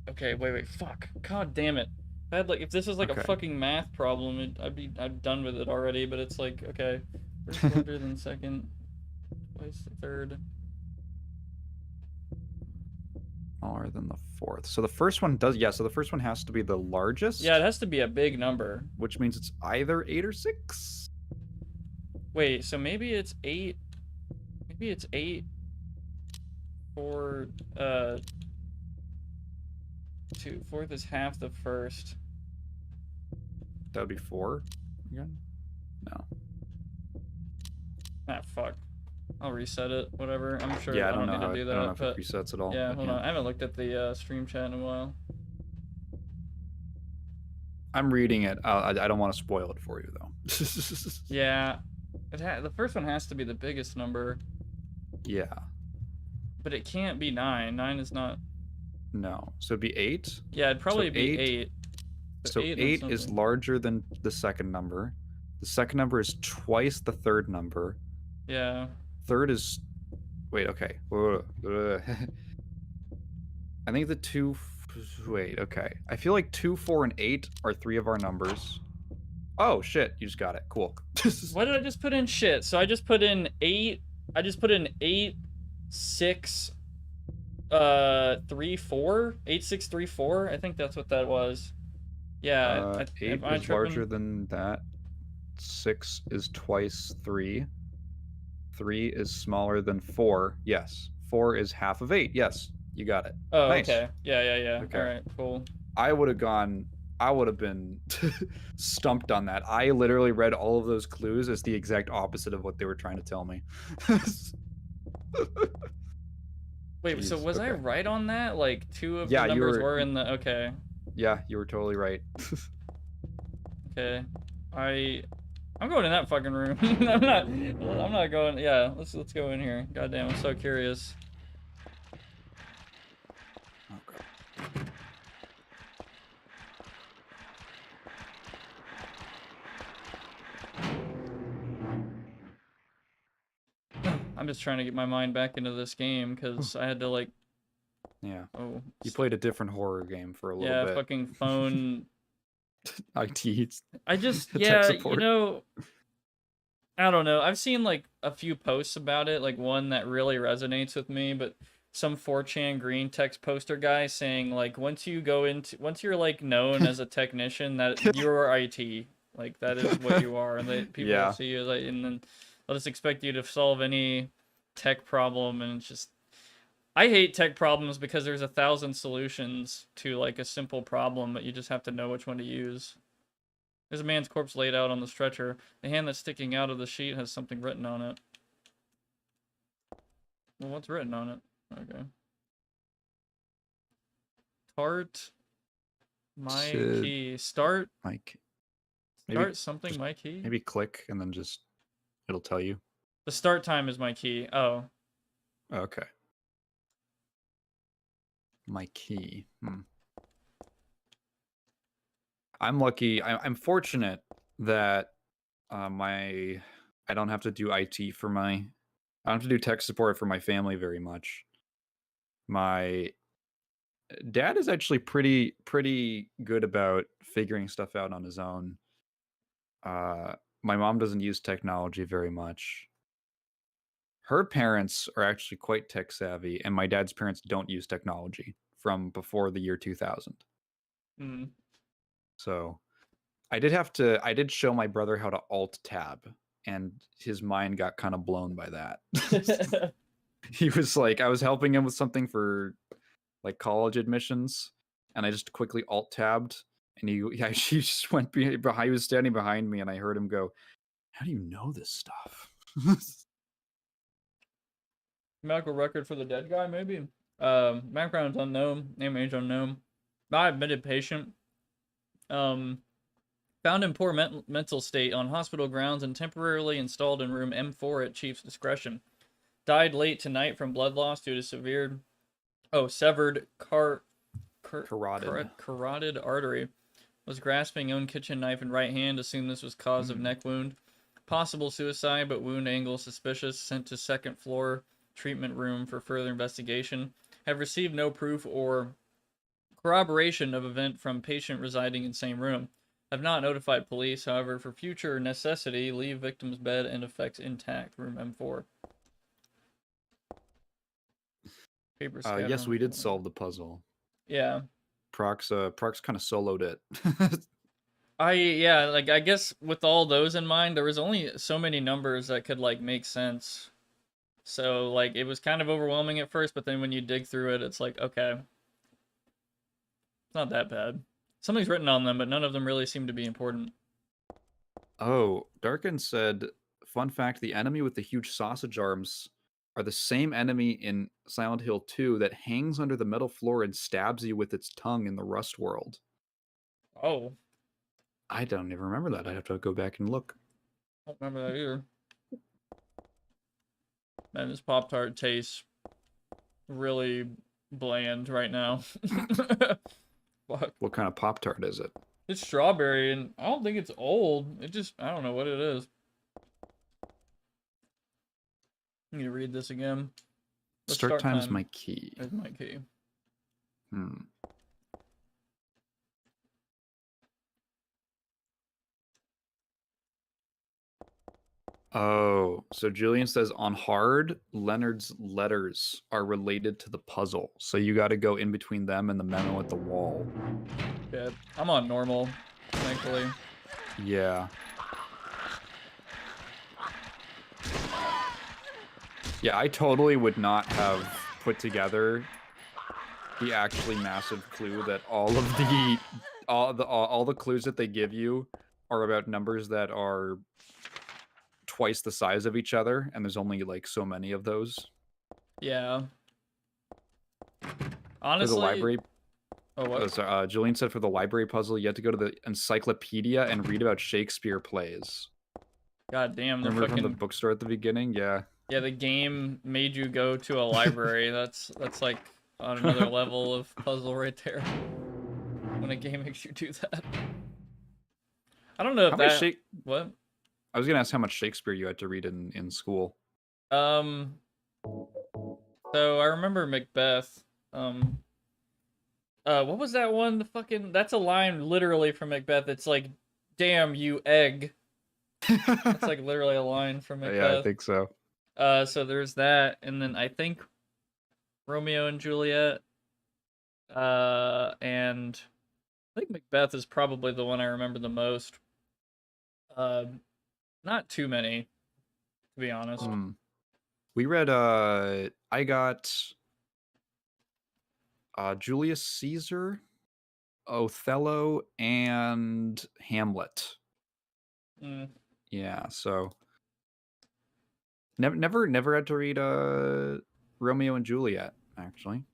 Okay, wait, fuck. God damn it. If I had like, if this was like a fucking math problem, I'd done with it already. But it's like, okay, first larger than second, twice the third. Smaller than the fourth. So the first one does, yeah, so the first one has to be the largest. Yeah, it has to be a big number. Which means it's either 8 or 6. Wait, so maybe it's 8. Maybe it's 8 for, 2. Fourth is half the first. That would be 4 again? No. Ah, fuck. I'll reset it, whatever. I'm sure Yeah, I don't know need how to do I that. don't know if but it resets at all. yeah, hold on. I haven't looked at the stream chat in a while. I'm reading it. I don't want to spoil it for you, though. Yeah. The first one has to be the biggest number. Yeah. But it can't be 9. 9 is not... No. So it'd be 8? Yeah, it'd probably be 8. So 8 is larger than the second number. The second number is twice the third number. Yeah. Third is... Wait, okay. I think the 2... Wait, okay. I feel like 2, 4, and 8 are 3 of our numbers. Oh, shit. You just got it. Cool. What did I just put in? Shit. So I just put in 8... I just put in 8, 6... 3, 4? 8, 6, 3, 4? I think that's what that was. Yeah. 8 is larger than that. 6 is twice 3. 3 is smaller than 4. Yes. 4 is half of 8. Yes. You got it. Oh, nice. Okay. Yeah. Okay. All right, cool. I would have been stumped on that. I literally read all of those clues as the exact opposite of what they were trying to tell me. Wait, Jeez, so was I right on that? Like, 2 of the you numbers were in the... Okay. Yeah, you were totally right. Okay. I'm going in that fucking room. I'm not going... Yeah, let's go in here. Goddamn, I'm so curious. I'm just trying to get my mind back into this game because I had to like... Yeah. Oh. You played a different horror game for a little bit. Yeah, fucking phone... IT. I just... Yeah, you know... I don't know. I've seen like a few posts about it, like one that really resonates with me, but some 4chan green text poster guy saying like once you're like known as a technician, that you're IT. Like that is what you are, and people will see you like, and then they'll just expect you to solve any tech problem, and it's just... I hate tech problems because there's 1,000 solutions to like a simple problem, but you just have to know which one to use. There's a man's corpse laid out on the stretcher. The hand that's sticking out of the sheet has something written on it. Well, what's written on it? Okay. Start my key. Start my key. Start something my key? Maybe click and then just... It'll tell you. The start time is my key. Oh. Okay. My key. I'm lucky. I'm fortunate that I don't have to do IT for my... I don't have to do tech support for my family very much. My Dad is actually pretty good about figuring stuff out on his own. My mom doesn't use technology very much. Her parents are actually quite tech savvy, and my dad's parents don't use technology from before the year 2000. Mm. So I did show my brother how to alt tab, and his mind got kind of blown by that. He was like, I was helping him with something for like college admissions, and I just quickly alt tabbed, and she just went behind. He was standing behind me, and I heard him go, "How do you know this stuff?" Medical record for the dead guy, maybe. Background is unknown. Name, age unknown. Not admitted patient. Found in poor mental state on hospital grounds and temporarily installed in room M4 at chief's discretion. Died late tonight from blood loss due to severed carotid artery. Was grasping own kitchen knife in right hand. Assumed this was cause of neck wound. Possible suicide, but wound angle suspicious. Sent to second floor treatment room for further investigation. Have received no proof or corroboration of event from patient residing in same room. Have not notified police, however, for future necessity, leave victim's bed and effects intact. Room M4. Paper Yes, we did solve the puzzle. Yeah. Prox kind of soloed it. I guess with all those in mind, there was only so many numbers that could like make sense. So like it was kind of overwhelming at first, but then when you dig through it, it's like, okay. It's not that bad. Something's written on them, but none of them really seem to be important. Oh, Darkin said, fun fact, the enemy with the huge sausage arms are the same enemy in Silent Hill 2 that hangs under the metal floor and stabs you with its tongue in the Rust world. Oh. I don't even remember that. I'd have to go back and look. I don't remember that either. Man, this Pop-Tart tastes really bland right now. Fuck. What kind of Pop-Tart is it? It's strawberry, and I don't think it's old. I don't know what it is. I need to read this again. Start time is my key. Is my key. Oh, so Julian says on hard, Leonard's letters are related to the puzzle. So you got to go in between them and the memo at the wall. Yeah, I'm on normal, thankfully. Yeah. Yeah, I totally would not have put together the actually massive clue that all the clues that they give you are about numbers that are twice the size of each other, and there's only like so many of those. Yeah. Honestly, for the library. Oh, what? So, Julian said for the library puzzle, you had to go to the encyclopedia and read about Shakespeare plays. God damn, remember from the bookstore at the beginning? Yeah. Yeah, the game made you go to a library. that's like on another level of puzzle right there. When a game makes you do that. I don't know if what? I was gonna ask how much Shakespeare you had to read in school. So I remember Macbeth. What was that one? That's a line literally from Macbeth. It's like, damn you egg. That's like literally a line from Macbeth. Yeah, I think so. So there's that, and then I think Romeo and Juliet. And I think Macbeth is probably the one I remember the most. Not too many, to be honest. We read I got Julius Caesar, Othello, and Hamlet. Yeah, so never had to read Romeo and Juliet, actually.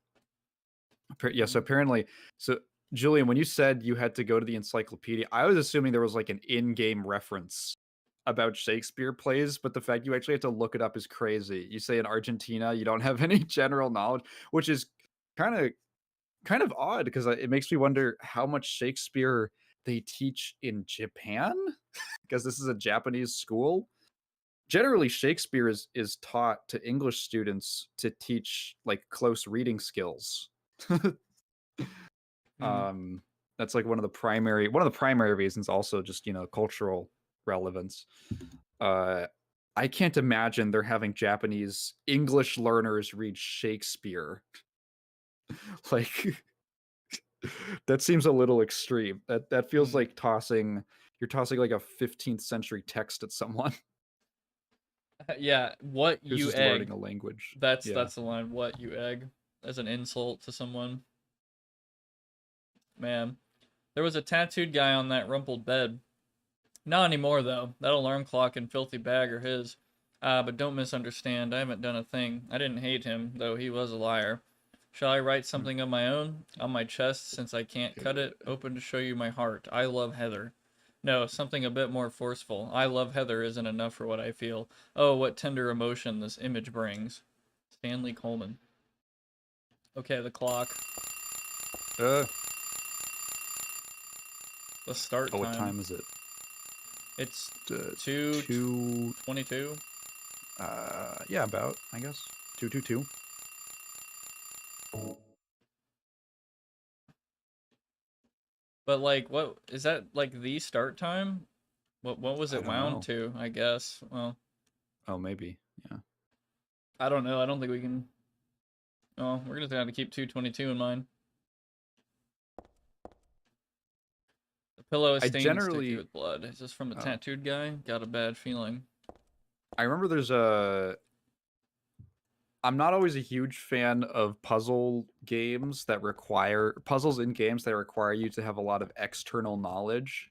Yes, apparently. So Julian, when you said you had to go to the encyclopedia, I was assuming there was like an in-game reference about Shakespeare plays, but the fact you actually had to look it up is crazy. You say in Argentina you don't have any general knowledge, which is kind of odd because it makes me wonder how much Shakespeare they teach in Japan, because this is a Japanese school. Generally, Shakespeare is taught to English students to teach like close reading skills. Mhm. That's like one of the primary reasons. Also, just cultural relevance. Uh, I can't imagine they're having Japanese English learners read Shakespeare. Like that seems a little extreme. That feels Mm. like you're tossing like a 15th century text at someone Yeah, what who's you just learning egg. a language. That's Yeah. the line. What you egg as an insult to someone. Man, there was a tattooed guy on that rumpled bed. Not anymore though. That alarm clock and filthy bag are his. But don't misunderstand. I haven't done a thing. I didn't hate him, though he was a liar. Shall I write something of my own on my chest since I can't cut it? Open to show you my heart. I love Heather. No, something a bit more forceful. I love Heather isn't enough for what I feel. Oh, what tender emotion this image brings. Stanley Coleman. Okay, the clock. Uh, The start what time. time is it? It's Uh, 2:22. Yeah, about, I guess. 222. But like, what is that like the start time? What was I it don't wound know. to? I guess. Well, Oh, maybe. Yeah. I don't know. I don't think we can. Oh, we're gonna have to keep 222 in mind. The pillow is I stained sticky generally with blood. Is this from a Oh. tattooed guy? Got a bad feeling. I remember I'm not always a huge fan of puzzles in games that require you to have a lot of external knowledge.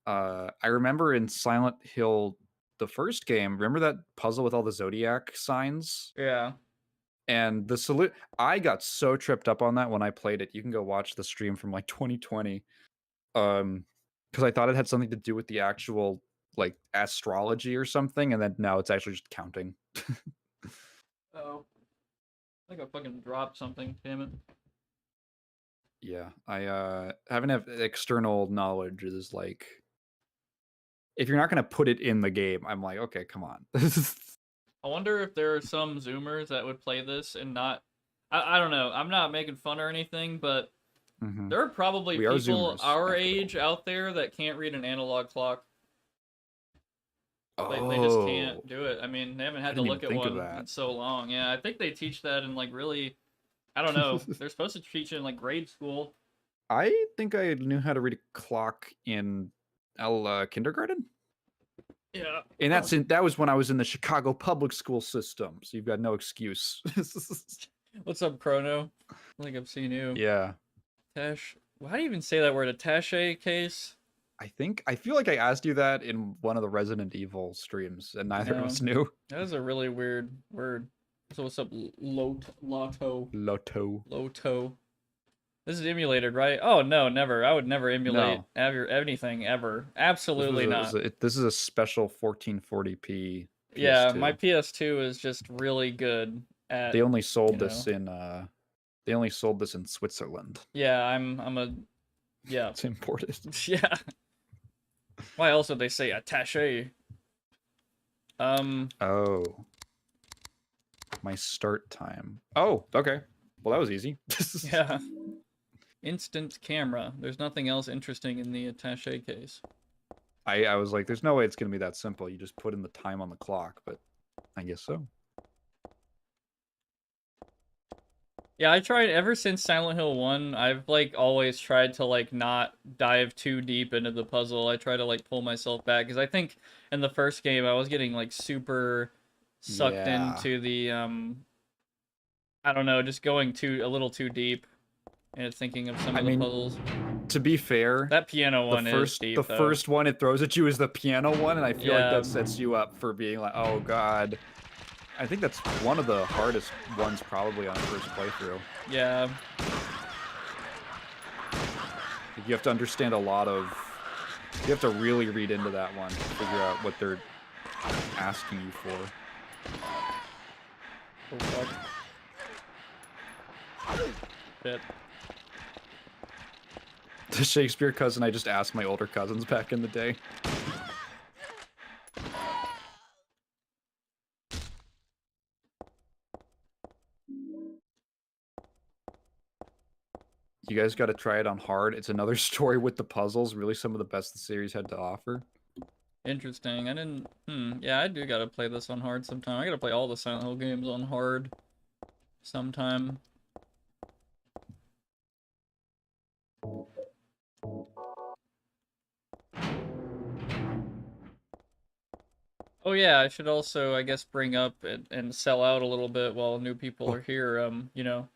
I remember in Silent Hill, the first game, remember that puzzle with all the zodiac signs? Yeah. And I got so tripped up on that when I played it. You can go watch the stream from like 2020. Because I thought it had something to do with the actual like astrology or something, and then now it's actually just counting. Oh. I think I fucking dropped something. Damn it. Yeah, I having to have external knowledge is like, if you're not gonna put it in the game, I'm like, okay, come on. I wonder if there are some Zoomers that would play this and not. I don't know. I'm not making fun or anything, but Mhm. there are probably We are people Zoomers, our after all. age out there that can't read an analog clock. They just can't Oh, do it. I mean, they haven't I had to didn't even look at think of one in that. so long. Yeah, I think they teach that in like really. I don't know. They're supposed to teach it in like grade school. I think I knew how to read a clock in kindergarten. Yeah. And that was when I was in the Chicago public school system, so you've got no excuse. What's up, Chrono? I think I've seen you. Yeah. Tash. How do you even say that word? Attache case? I feel like I asked you that in one of the Resident Evil streams, and neither of us knew. That is a really weird word. So what's up, Lotto? Lotto. This is emulated, right? Oh no, never. I would never emulate No. anything ever. Absolutely not. This is a special 1440p PS2. Yeah, my PS2 is just really good at. They only sold you this know. in Switzerland. Yeah, I'm a. Yeah. It's imported. Yeah. Why else would they say attaché? Oh. My start time. Oh, okay. Well, that was easy. Yeah. Instant camera. There's nothing else interesting in the attaché case. I was like, there's no way it's gonna be that simple. You just put in the time on the clock, but I guess so. Yeah, I tried ever since Silent Hill 1, I've like always tried to like not dive too deep into the puzzle. I try to like pull myself back because I think in the first game I was getting like super sucked into the I don't know, just going a little too deep and thinking of some of the puzzles. To be fair, that piano one is deep. The first one it throws at you is the piano one, and I feel like that Yeah. sets you up for being like, oh god. I think that's one of the hardest ones probably on a first playthrough. Yeah. You have to understand a lot of... You have to really read into that one to figure out what they're asking you for. Oh, fuck. Shit. The Shakespeare cousin I just asked my older cousins back in the day. You guys got to try it on hard. It's another story with the puzzles. Really, some of the best the series had to offer. Interesting. I didn't. Yeah, I do gotta play this on hard sometime. I gotta play all the Silent Hill games on hard sometime. Oh yeah, I should also, I guess, bring up and sell out a little bit while new people are here. You know,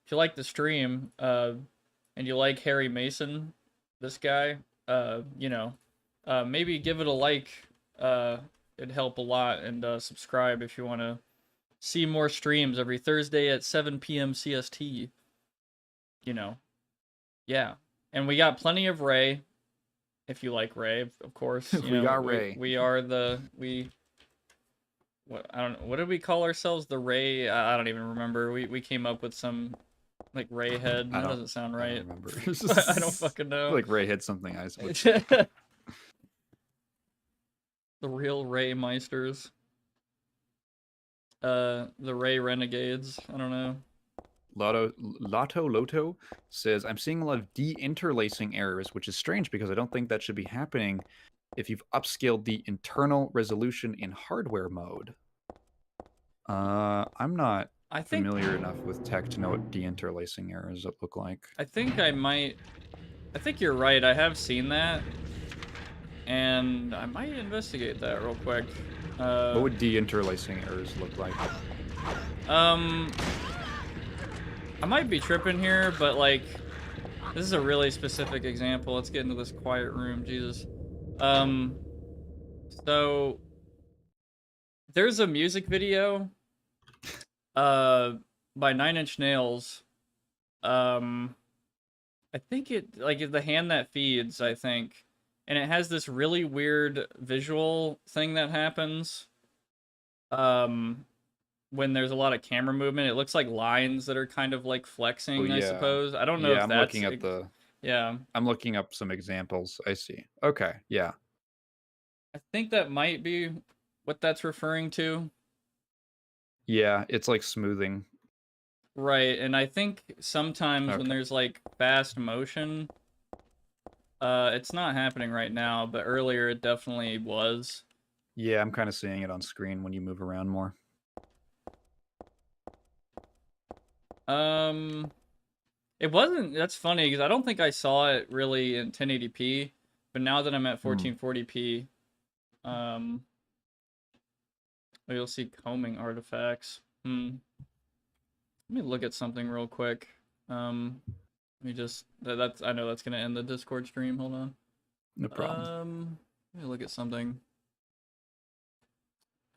if you like the stream, and you like Harry Mason, this guy, you know, maybe give it a like. It'd help a lot, and subscribe if you want to see more streams every Thursday at 7 PM CST. You know, yeah, and we got plenty of Ray. If you like Ray, of course. You know, got Ray. We are what I don't know, what did we call ourselves? The Ray? I don't even remember. We came up with some like Ray head. That doesn't sound right. I don't remember. I don't fucking know. Like Ray had something I would The real Ray Meisters. The Ray Renegades. I don't know. Loto says, I'm seeing a lot of de-interlacing errors, which is strange because I don't think that should be happening if you've upscaled the internal resolution in hardware mode. I'm not familiar enough with tech to know what de-interlacing errors look like. I think you're right. I have seen that. And I might investigate that real quick. What would de-interlacing errors look like? I might be tripping here, but like, this is a really specific example. Let's get into this quiet room, Jesus. So there's a music video, by 9 Inch Nails. I think it, like, The Hand That Feeds, I think. And it has this really weird visual thing that happens. When there's a lot of camera movement, it looks like lines that are kind of like flexing, I suppose. I don't know if I'm that's... looking at the... Yeah. I'm looking up some examples. I see. Okay, yeah. I think that might be what that's referring to. Yeah, it's like smoothing. Right, and I think sometimes when there's like fast motion, it's not happening right now, but earlier it definitely was. Yeah, I'm kind of seeing it on screen when you move around more. It wasn't, that's funny, because I don't think I saw it really in 1080p, but now that I'm at 1440p, you'll see combing artifacts. Let me look at something real quick. Let me just, that's, I know that's going to end the Discord stream, hold on. No problem. Let me look at something.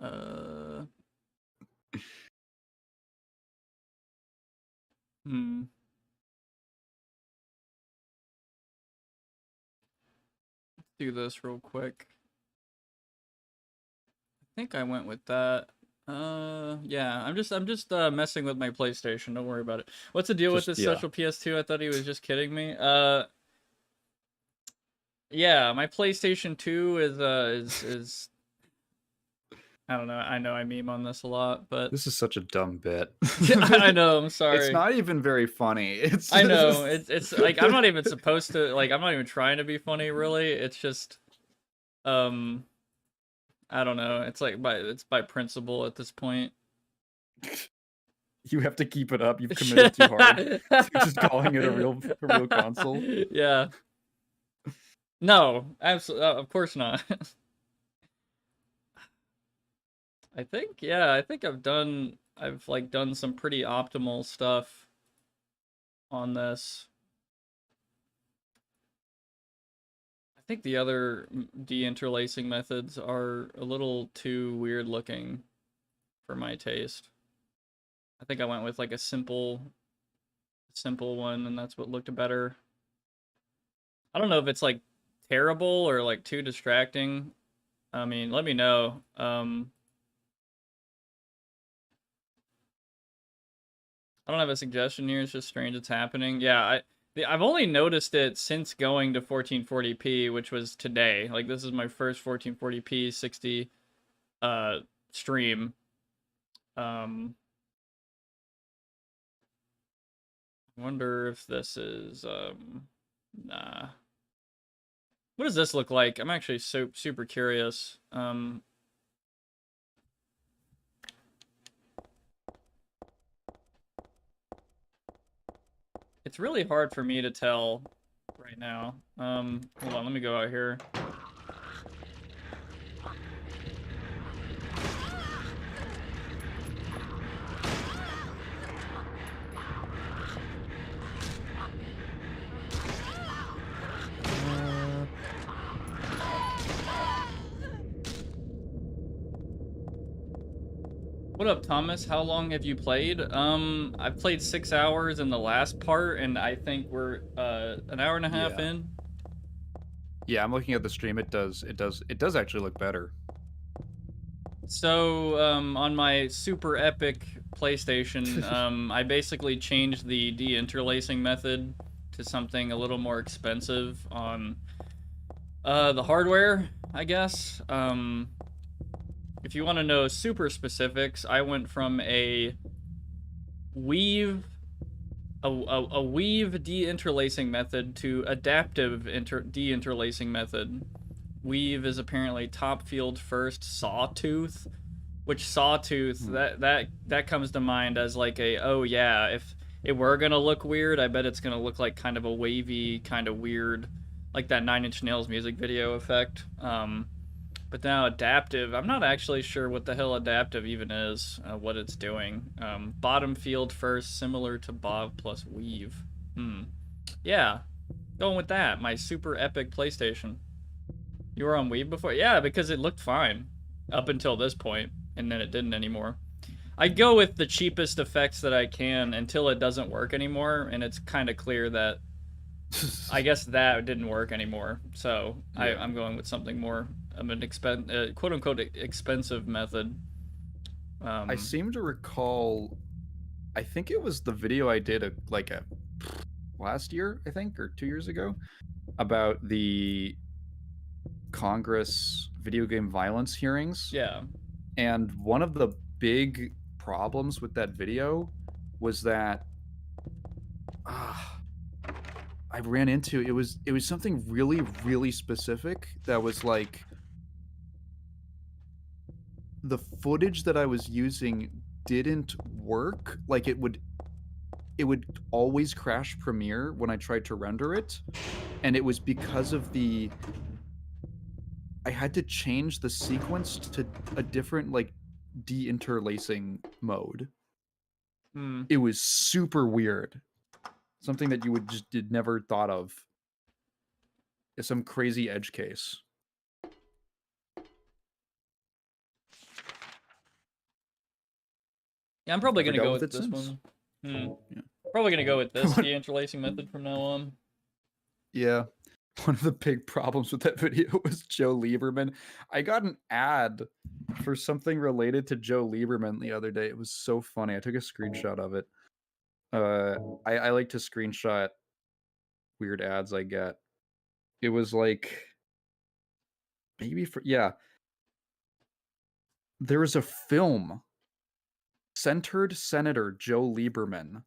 Let's do this real quick. I think I went with that. Yeah, I'm just messing with my PlayStation. Don't worry about it. What's the deal with this social PS2? I thought he was just kidding me. Yeah, my PlayStation 2 is I don't know. I know I meme on this a lot, but this is such a dumb bit. I know. I'm sorry. It's not even very funny. I know. It's like I'm not even supposed to, like, I'm not even trying to be funny. Really, it's just I don't know. It's like by principle at this point. You have to keep it up. You've committed too hard to just calling it a real console. Yeah. No, absolutely. Of course not. I think I've done some pretty optimal stuff on this. I think the other de-interlacing methods are a little too weird looking for my taste. I think I went with like a simple one, and that's what looked better. I don't know if it's like terrible or like too distracting. I mean, let me know. I don't have a suggestion here. It's just strange it's happening. Yeah, I've only noticed it since going to 1440p, which was today. Like, this is my first 1440p 60 stream. I wonder if this is, nah. What does this look like? I'm actually super curious. It's really hard for me to tell right now. Hold on, let me go out here. What up, Thomas? How long have you played? I've played 6 hours in the last part, and I think we're an hour and a half Yeah. in. Yeah, I'm looking at the stream. It does actually look better. So, on my super epic PlayStation, I basically changed the deinterlacing method to something a little more expensive on the hardware, I guess. If you want to know super specifics, I went from a weave deinterlacing method to adaptive deinterlacing method. Weave is apparently top field first sawtooth, which sawtooth that comes to mind as like a, oh yeah, if it were gonna look weird, I bet it's gonna look like kind of a wavy, kind of weird, like that Nine Inch Nails music video effect. But now adaptive, I'm not actually sure what the hell adaptive even is, what it's doing. Bottom field first, similar to Bob plus weave. Yeah, going with that. My super epic PlayStation. You were on weave before? Yeah, because it looked fine up until this point, and then it didn't anymore. I go with the cheapest effects that I can until it doesn't work anymore, and it's kind of clear that I guess that didn't work anymore. So Yeah. I'm going with something more of an quote unquote expensive method. I seem to recall, I think it was the video I did last year, I think, or 2 years ago, about the Congress video game violence hearings. Yeah. And one of the big problems with that video was that I ran into it was something really, really specific that was like the footage that I was using didn't work. Like it would always crash Premiere when I tried to render it, and it was because of I had to change the sequence to a different like deinterlacing mode. It was super weird. Something that you would just did never thought of. It's some crazy edge case. Yeah, I'm probably Never gonna go dealt with with it this since. one. Yeah. Probably gonna go with this deinterlacing method from now on. Yeah. One of the big problems with that video was Joe Lieberman. I got an ad for something related to Joe Lieberman the other day. It was so funny. I took a screenshot of it. I like to screenshot weird ads I get. It was like maybe for there was a film centered Senator Joe Lieberman.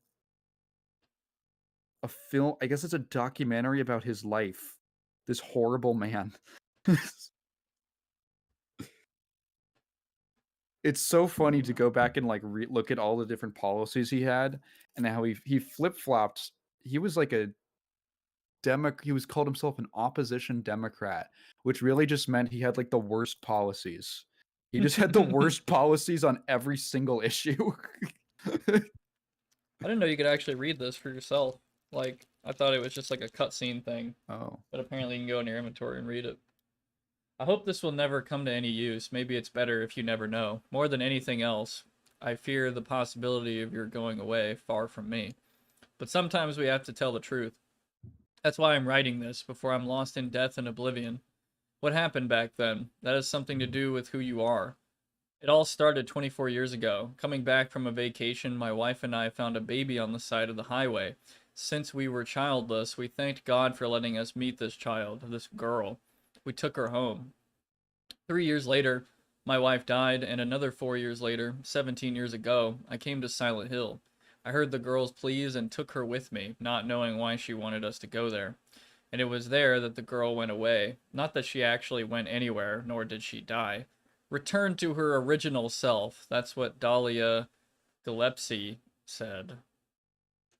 A film, I guess it's a documentary about his life. This horrible man. It's so funny to go back and like look at all the different policies he had and how he flip-flopped. He was like a he was called himself an opposition Democrat, which really just meant he had like the worst policies. He just had the worst policies on every single issue. I didn't know you could actually read this for yourself. Like, I thought it was just like a cutscene thing. Oh. But apparently you can go in your inventory and read it. I hope this will never come to any use. Maybe it's better if you never know. More than anything else, I fear the possibility of your going away far from me. But sometimes we have to tell the truth. That's why I'm writing this, before I'm lost in death and oblivion. What happened back then? That has something to do with who you are. It all started 24 years ago. Coming back from a vacation, my wife and I found a baby on the side of the highway. Since we were childless, we thanked God for letting us meet this child, this girl. We took her home. 3 years later, my wife died, and another 4 years later, 17 years ago, I came to Silent Hill. I heard the girl's pleas and took her with me, not knowing why she wanted us to go there. And it was there that the girl went away. Not that she actually went anywhere, nor did she die. Returned to her original self. That's what Dahlia Gillespie said.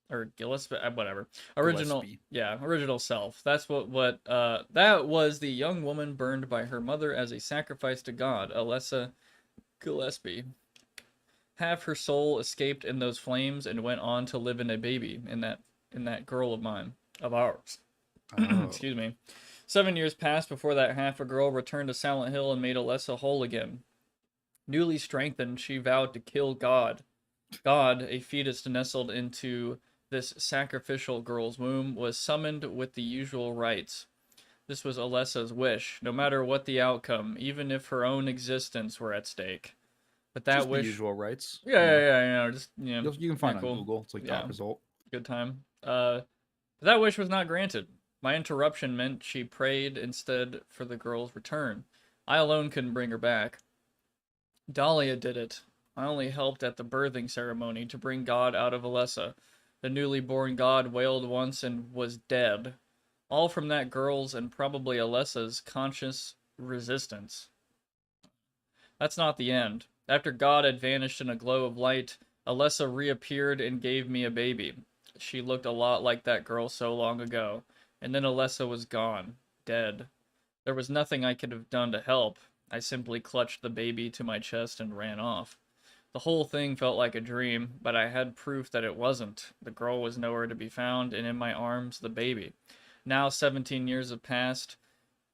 Or Gillespie, whatever. Original, Gillespie. yeah, original self. That's that was the young woman burned by her mother as a sacrifice to God, Alessa Gillespie. Half her soul escaped in those flames and went on to live in a baby, in that girl of mine, of ours. Oh. Excuse me. 7 years passed before that half a girl returned to Silent Hill and made Alessa whole again. Newly strengthened, she vowed to kill God. God, a fetus nestled into this sacrificial girl's womb, was summoned with the usual rites. This was Alessa's wish, no matter what the outcome, even if her own existence were at stake. But that Just wish, the usual rights. yeah, just You can find kinda on cool. Google. It's like Yeah. top result. Good time. That wish was not granted. My interruption meant she prayed instead for the girl's return. I alone couldn't bring her back. Dahlia did it. I only helped at the birthing ceremony to bring God out of Alessa. The newly born God wailed once and was dead. All from that girl's and probably Alessa's conscious resistance. That's not the end. After God had vanished in a glow of light, Alessa reappeared and gave me a baby. She looked a lot like that girl so long ago. And then Alessa was gone. Dead. There was nothing I could have done to help. I simply clutched the baby to my chest and ran off. The whole thing felt like a dream, but I had proof that it wasn't. The girl was nowhere to be found, and in my arms, the baby. Now 17 years have passed.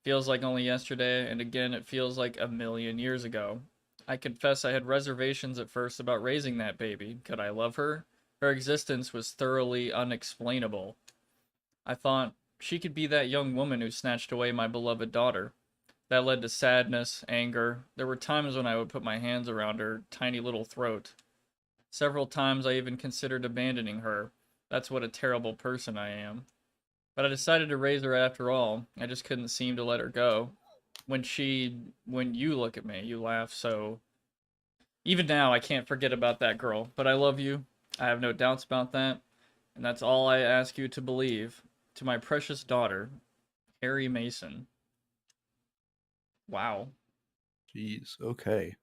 Feels like only yesterday, and again, it feels like a million years ago. I confess I had reservations at first about raising that baby. Could I love her? Her existence was thoroughly unexplainable. I thought she could be that young woman who snatched away my beloved daughter. That led to sadness, anger. There were times when I would put my hands around her tiny little throat. Several times I even considered abandoning her. That's what a terrible person I am. But I decided to raise her after all. I just couldn't seem to let her go. When you look at me, you laugh, so... Even now, I can't forget about that girl. But I love you. I have no doubts about that. And that's all I ask you to believe. To my precious daughter, Harry Mason. Wow. Jeez. Okay.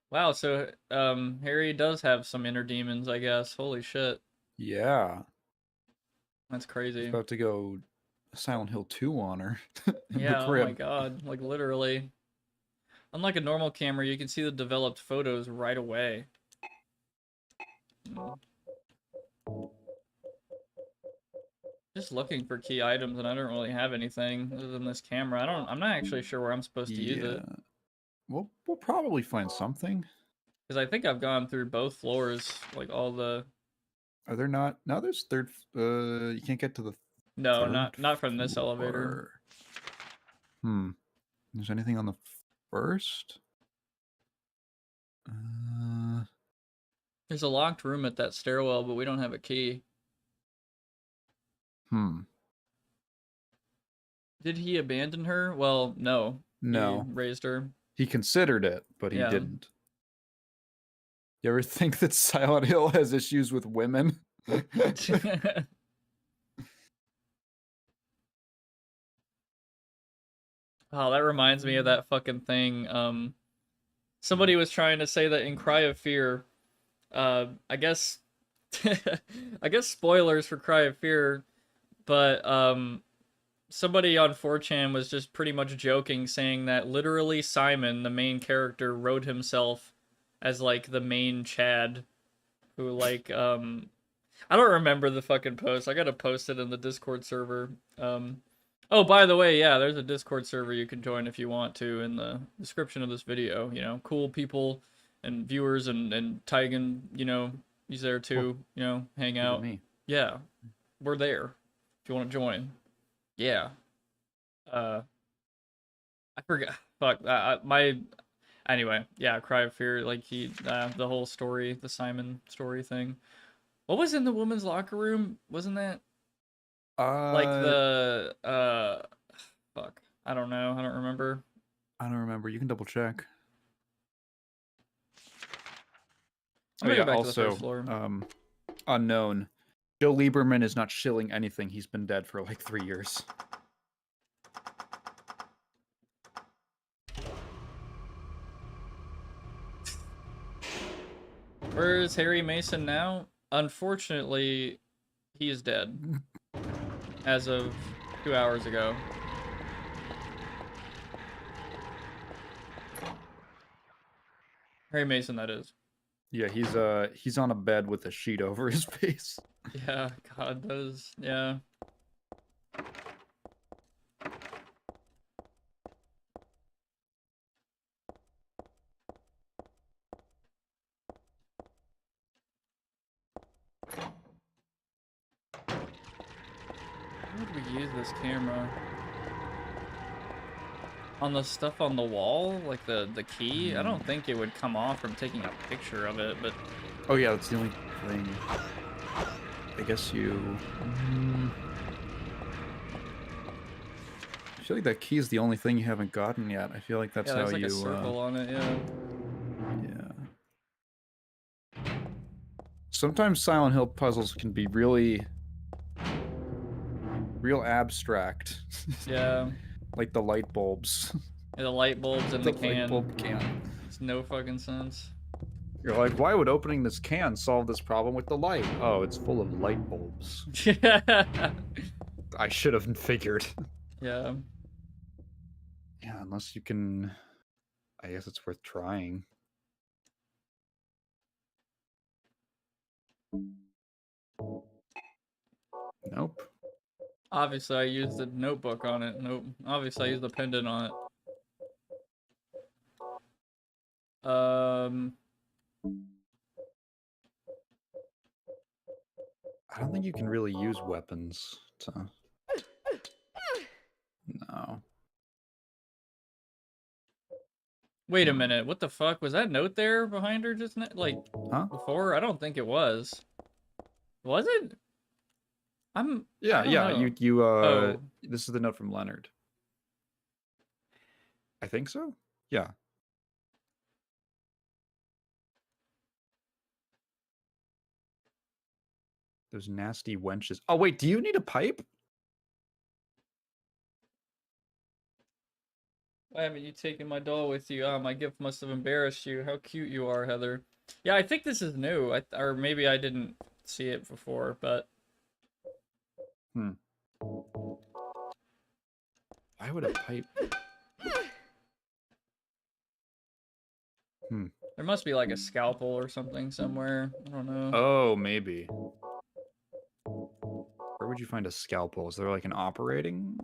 Wow, so Harry does have some inner demons, I guess. Holy shit. Yeah. That's He's crazy. about to go Silent Hill 2 on her. In Yeah, the oh crib. my god. Like literally. Unlike a normal camera, you can see the developed photos right away. Just looking for key items, and I don't really have anything other than this camera. I'm not actually sure where I'm supposed to use it. We'll probably find something. Because I think I've gone through both floors, like all the... Are there not? No, there's third. You can't get to the No, third not from this elevator. floor. Is there anything on the first? There's a locked room at that stairwell, but we don't have a key. Did he abandon her? Well, no. No. He raised her. He considered it, but he Yeah. didn't. You ever think that Silent Hill has issues with women? Oh, that reminds me of that fucking thing. Somebody was trying to say that in Cry of Fear, I guess, I guess spoilers for Cry of Fear, but somebody on 4chan was just pretty much joking, saying that literally Simon, the main character, wrote himself as like the main Chad, who like I don't remember the fucking post. I gotta post it in the Discord server. Oh, by the way, yeah, there's a Discord server you can join if you want to in the description of this video. You know, cool people and viewers and Tigan, you know, he's there too. You know, hang out. Me. Yeah, we're there if you want to join. Yeah. I forgot. Fuck. Anyway, yeah, Cry of Fear. Like the whole story, the Simon story thing. What was in the woman's locker room? Wasn't that like the fuck? I don't know. I don't remember. I don't remember. You can double check. I'm Oh gonna yeah, go back to the also, first floor. unknown. Joe Lieberman is not shilling anything. He's been dead for like 3 years. Where is Harry Mason now? Unfortunately, he is dead. As of 2 hours ago. Harry Mason, that is. Yeah, he's on a bed with a sheet over his face. Yeah, God, that is, yeah. How would we use this camera? On the stuff on the wall? Like the key? I don't think it would come off from taking a picture of it, but... Oh yeah, that's the only thing. I guess you... I feel like that key is the only thing you haven't gotten yet. I feel like that's yeah, how there's like you... a circle on it, yeah. Yeah. Sometimes Silent Hill puzzles can be really... real abstract. Yeah. Like the light bulbs. Yeah, the light bulbs in the can. light bulb can. It's no fucking sense. You're like, why would opening this can solve this problem with the light? Oh, it's full of light bulbs. Yeah. I should have figured. Yeah. Yeah, unless you can... I guess it's worth trying. Nope. Obviously, I used the notebook on it. Nope. Obviously, I used the pendant on it. I don't think you can really use weapons to... No. Wait a minute. What the fuck? Was that note there behind her just like Huh? before? I don't think it was. Was it? Yeah, yeah. know. You this is the note from Leonard. I think so. Yeah. Those nasty wenches. Oh wait, do you need a pipe? Why haven't you taken my doll with you? Ah, my gift must have embarrassed you. How cute you are, Heather. Yeah, I think this is new. Or maybe I didn't see it before, but... Why would a pipe... There must be like a scalpel or something somewhere. I don't know. Oh, maybe. Where would you find a scalpel? Is there like an operating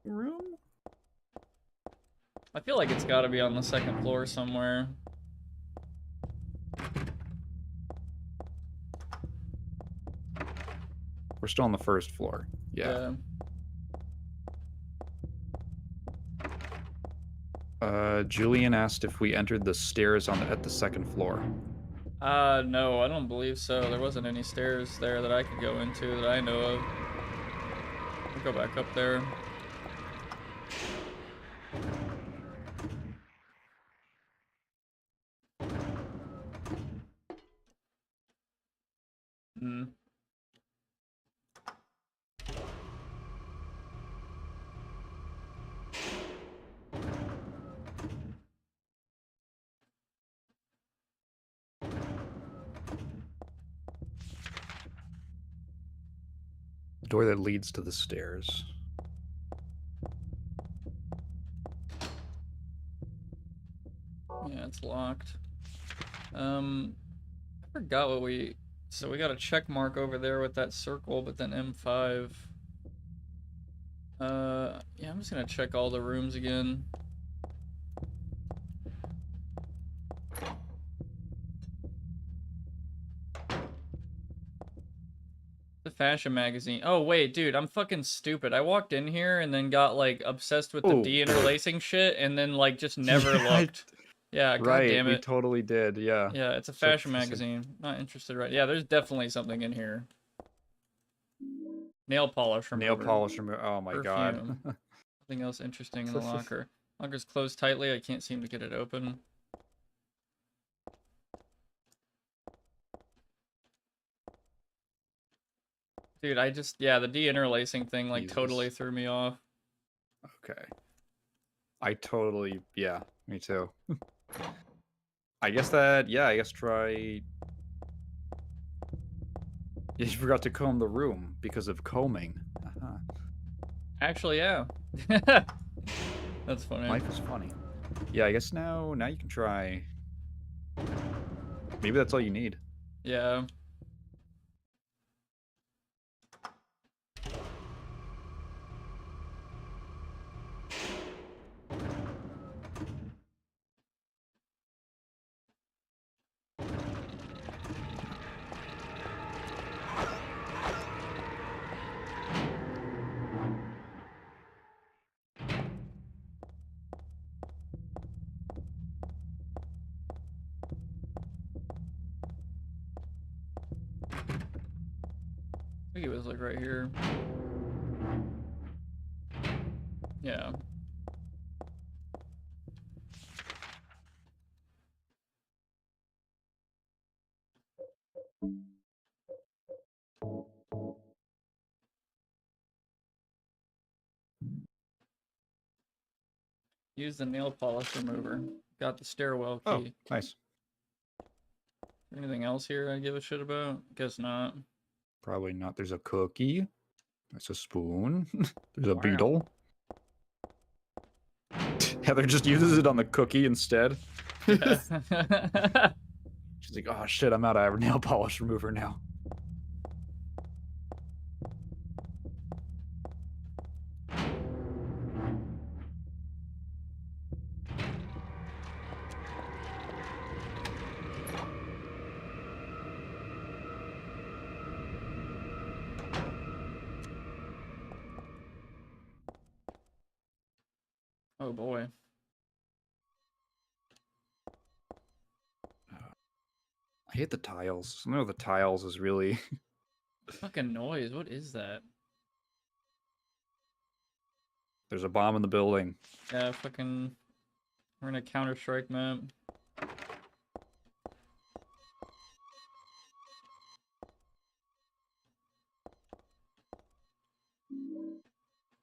room? I feel like it's gotta be on the second floor somewhere. We're still on the first floor. Yeah. Julian asked if we entered the stairs at the second floor. No, I don't believe so. There wasn't any stairs there that I could go into that I know of. I'll go back up there. Door that leads to the stairs. Yeah, it's locked. I forgot what we... So we got a check mark over there with that circle, but then M5. Yeah, I'm just gonna check all the rooms again. The fashion magazine. Oh, wait, dude, I'm fucking stupid. I walked in here and then got, like, obsessed with the de-interlacing shit and then, like, just never looked. Yeah, right, god damn it. we totally did, yeah. Yeah, it's a fashion magazine. Not interested right. Yeah, there's definitely something in here. Nail polish remover. Nail polish remover. Oh my god. Something else interesting in the locker. Locker's closed tightly. I can't seem to get it open. Dude, yeah, the de-interlacing thing like Jesus. totally threw me off. Okay. Yeah, me too. I guess try. You forgot to comb the room because of combing. Uh-huh. Actually, yeah. That's funny. Life is funny. Yeah, I guess now you can try. Maybe that's all you need. Yeah. I think it was like right here. Yeah. Use the nail polish remover. Got the stairwell key. Oh, nice. Anything else here I give a shit about? Guess not. Probably not. There's a cookie. There's a spoon. There's a Wow. beetle. Heather just uses it on the cookie instead. Yeah. She's like, oh shit, I'm out of nail polish remover now. Oh boy. I hate the tiles. Something with the tiles is really... Fucking noise. What is that? There's a bomb in the building. Yeah, fucking... We're in a Counter-Strike map.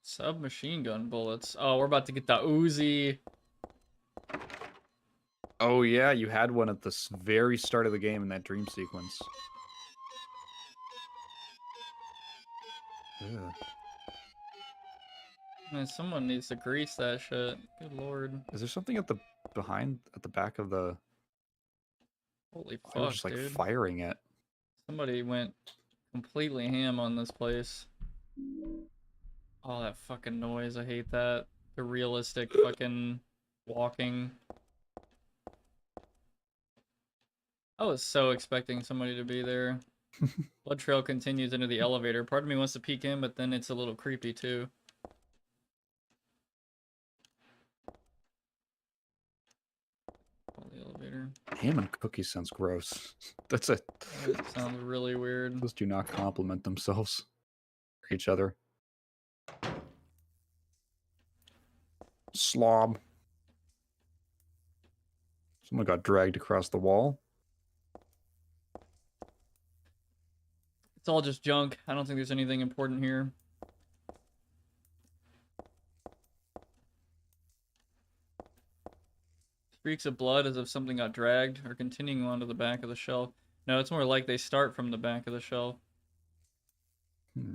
Submachine gun bullets. Oh, we're about to get the Uzi. Oh yeah, you had one at the very start of the game in that dream sequence. Ugh. Man, someone needs to grease that shit. Good lord. Is there something at the back of the... Holy I was fuck, just like dude. firing it. Somebody went completely ham on this place. Oh, that fucking noise. I hate that. The realistic fucking walking. I was so expecting somebody to be there. Blood trail continues into the elevator. Part of me wants to peek in, but then it's a little creepy too. Oh, the elevator. Ham and cookie sounds gross. That's a... That sounds really weird. Those do not complement themselves or each other. Slob. Someone got dragged across the wall. It's all just junk. I don't think there's anything important here. Streaks of blood as if something got dragged or continuing onto the back of the shelf. No, it's more like they start from the back of the shelf. Hmm.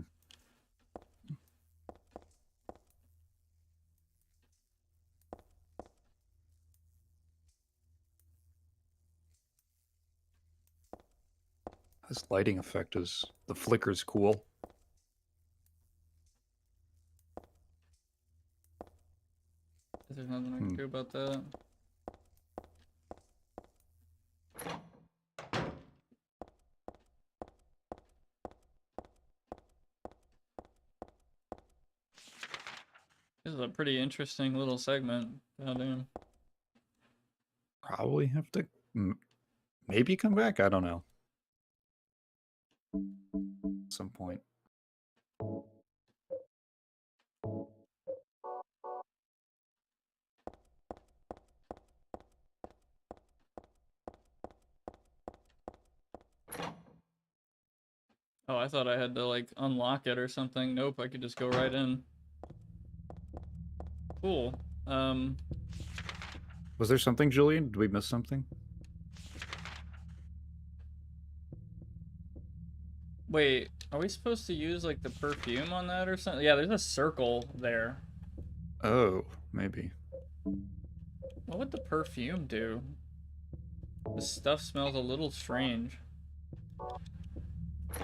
This lighting effect is... The flicker's cool. There's nothing I can do about that. This is a pretty interesting little segment. Goddamn. Probably have to... Maybe come back? I don't know. At some point. Oh, I thought I had to like unlock it or something. Nope, I could just go right in. Cool. Was there something, Julian? Did we miss something? Wait, are we supposed to use like the perfume on that or something? Yeah, there's a circle there. Oh, maybe. What would the perfume do? This stuff smells a little strange.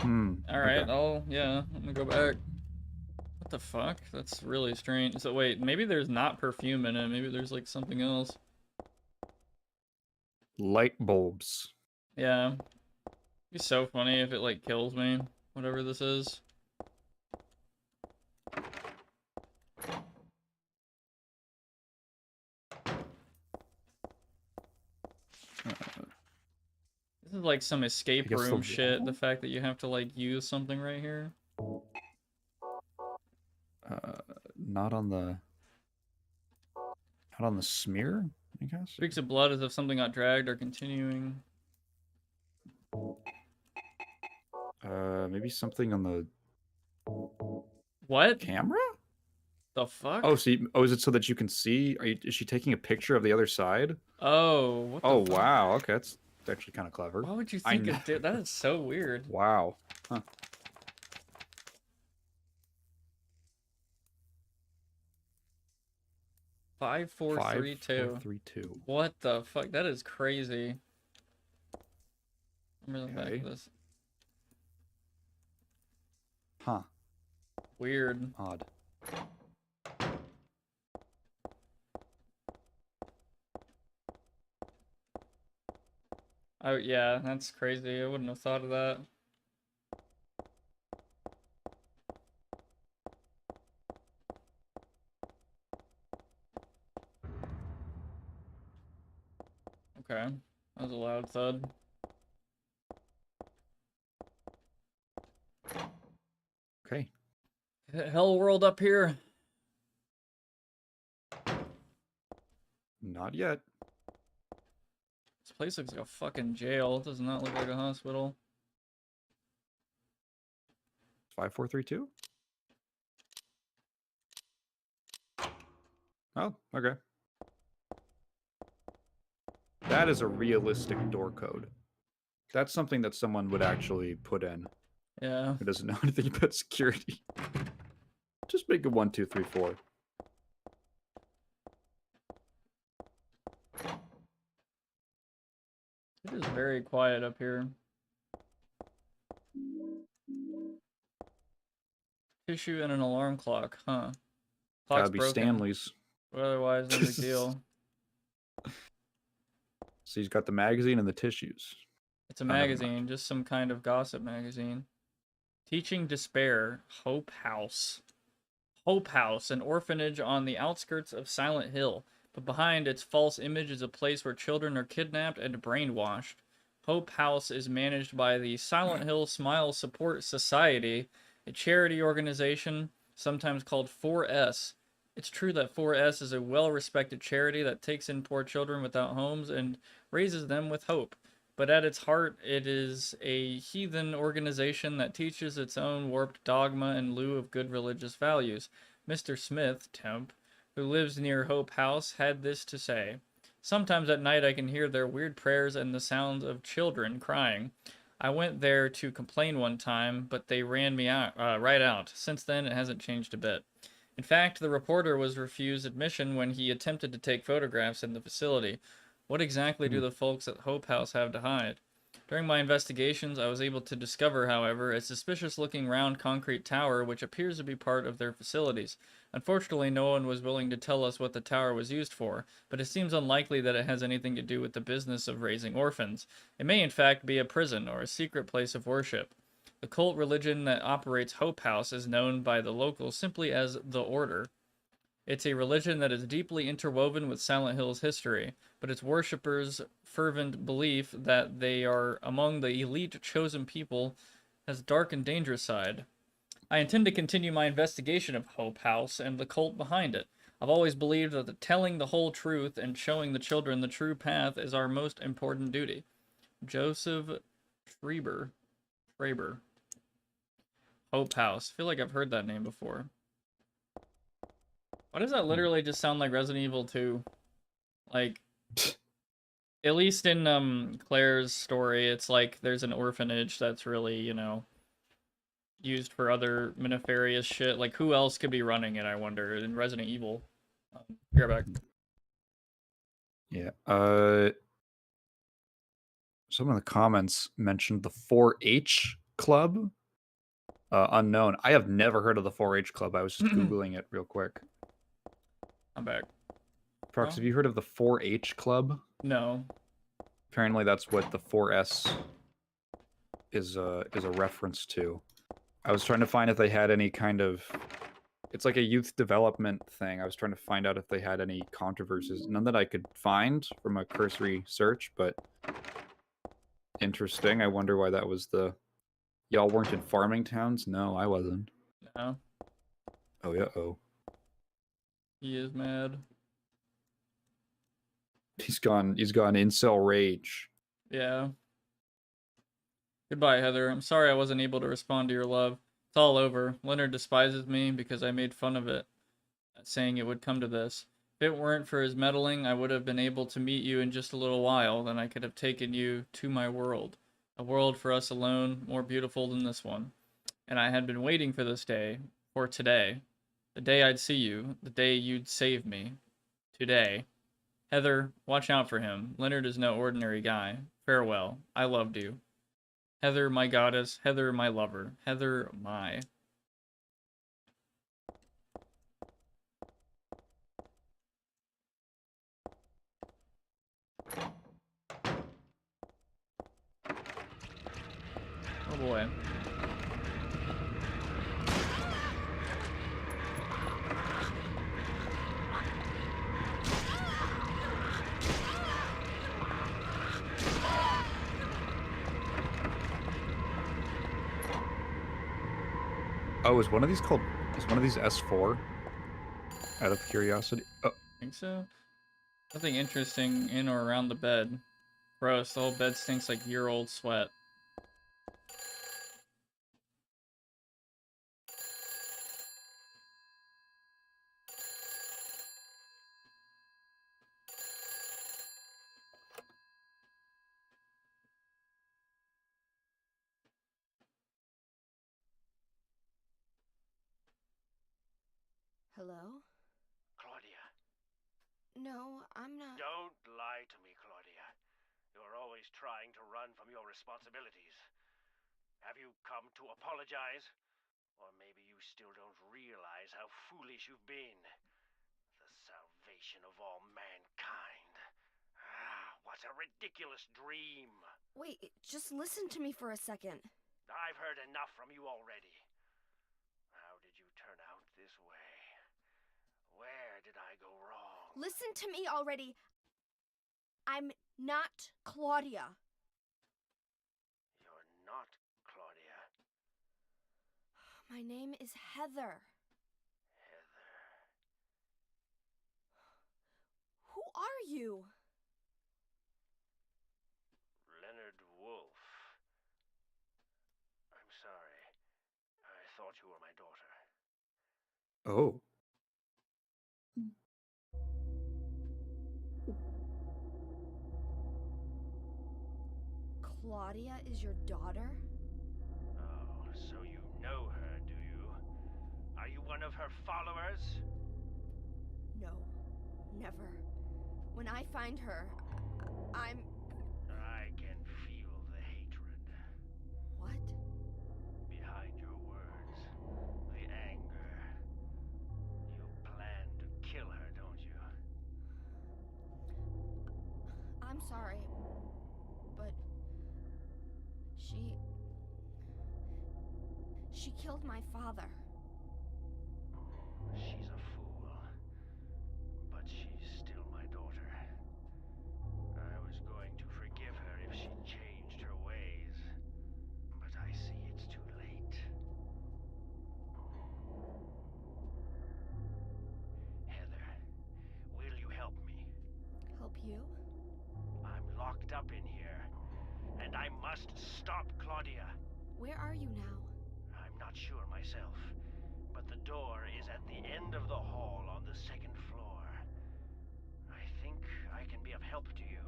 Alright, Okay. yeah, I'm gonna go back. What the fuck? That's really strange. So wait, maybe there's not perfume in it. Maybe there's like something else. Light bulbs. Yeah. It'd be so funny if it like kills me. Whatever this is. This is like some escape room shit. The fact that you have to like use something right here. Not on the smear, I guess. Streaks of blood as if something got dragged or continuing. Maybe something on the What? camera? The fuck? Oh, see, is it so that you can see? Is she taking a picture of the other side? Oh, what the Oh, fuck? wow. Okay, that's actually kind of clever. Why would you think it did? That is so weird. Wow. Huh. Five, four, three, two. 5-4-3-2. What the fuck? That is crazy. I'm really back to this. Huh. Weird. Odd. Oh yeah, that's crazy. I wouldn't have thought of that. Okay, that was a loud thud. Okay. Hell world up here. Not yet. This place looks like a fucking jail. It does not look like a hospital. 5-4-3-2. Oh, okay. That is a realistic door code. That's something that someone would actually put in. Yeah. Who doesn't know anything about security. Just make it 1, 2, 3, 4. It is very quiet up here. Tissue and an alarm clock, huh? Clock's Gotta be broken. Stanley's. But otherwise, no big deal. So he's got the magazine and the tissues. It's a magazine, just some kind of gossip magazine. Teaching Despair, Hope House. Hope House, an orphanage on the outskirts of Silent Hill, but behind its false image is a place where children are kidnapped and brainwashed. Hope House is managed by the Silent Hill Smile Support Society, a charity organization, sometimes called 4S. It's true that 4S is a well-respected charity that takes in poor children without homes and raises them with hope. But at its heart, it is a heathen organization that teaches its own warped dogma in lieu of good religious values. Mr. Smith, temp, who lives near Hope House, had this to say. Sometimes at night I can hear their weird prayers and the sounds of children crying. I went there to complain one time, but they ran me out, right out. Since then, it hasn't changed a bit. In fact, the reporter was refused admission when he attempted to take photographs in the facility. What exactly do the folks at Hope House have to hide? During my investigations, I was able to discover, however, a suspicious-looking round concrete tower which appears to be part of their facilities. Unfortunately, no one was willing to tell us what the tower was used for, but it seems unlikely that it has anything to do with the business of raising orphans. It may in fact be a prison or a secret place of worship. The cult religion that operates Hope House is known by the locals simply as the Order. It's a religion that is deeply interwoven with Silent Hill's history, but its worshippers' fervent belief that they are among the elite chosen people has a dark and dangerous side. I intend to continue my investigation of Hope House and the cult behind it. I've always believed that telling the whole truth and showing the children the true path is our most important duty. Joseph Schreiber. Hope House. I feel like I've heard that name before. Why does that literally just sound like Resident Evil 2? Like, at least in Claire's story, it's like there's an orphanage that's really, you know, used for other nefarious shit. Like, who else could be running it, I wonder, in Resident Evil? Be right back. Yeah. Some of the comments mentioned the 4-H Club. Unknown. I have never heard of the 4-H Club. I was just Googling it real quick. I'm back. Prox, have you heard of the 4-H Club? No. Apparently that's what the 4S is a reference to. I was trying to find if they had any kind of... It's like a youth development thing. I was trying to find out if they had any controversies. None that I could find from a cursory search, but... Interesting. I wonder why that was the... Y'all weren't in farming towns? No, I wasn't. No. Oh, yeah, oh. He is mad. He's gone incel rage. Yeah. Goodbye, Heather. I'm sorry I wasn't able to respond to your love. It's all over. Leonard despises me because I made fun of it, saying it would come to this. If it weren't for his meddling, I would have been able to meet you in just a little while, then I could have taken you to my world. A world for us alone, more beautiful than this one. And I had been waiting for this day, for today. The day I'd see you, the day you'd save me. Today. Heather, watch out for him. Leonard is no ordinary guy. Farewell. I loved you. Heather, my goddess. Heather, my lover. Heather, my... Oh boy. Oh, is one of these S4? Out of curiosity. Oh. Think so? Nothing interesting in or around the bed. Gross, the whole bed stinks like year-old sweat. Hello? Claudia. No, I'm not. Don't lie to me, Claudia. You're always trying to run from your responsibilities. Have you come to apologize? Or maybe you still don't realize how foolish you've been. The salvation of all mankind. Ah, what a ridiculous dream. Wait, just listen to me for a second. I've heard enough from you already. How did you turn out this way? Where did I go wrong? Listen to me already. I'm not Claudia. You're not Claudia. My name is Heather. Heather. Who are you? Leonard Wolf. I'm sorry. I thought you were my daughter. Oh. Claudia is your daughter? Oh, so you know her, do you? Are you one of her followers? No, never. When I find her, I'm... I can feel the hatred. What? Behind your words. The anger. You plan to kill her, don't you? I'm sorry, but she killed my father. She's a fool. But she's still my daughter. I was going to forgive her if she changed her ways. But I see it's too late. Heather, will you help me? Help you? I'm locked up in here, and I must stop Claudia. Where are you now? I'm not not sure myself, but the door is at the end of the hall on the second floor. I think I can be of help to you.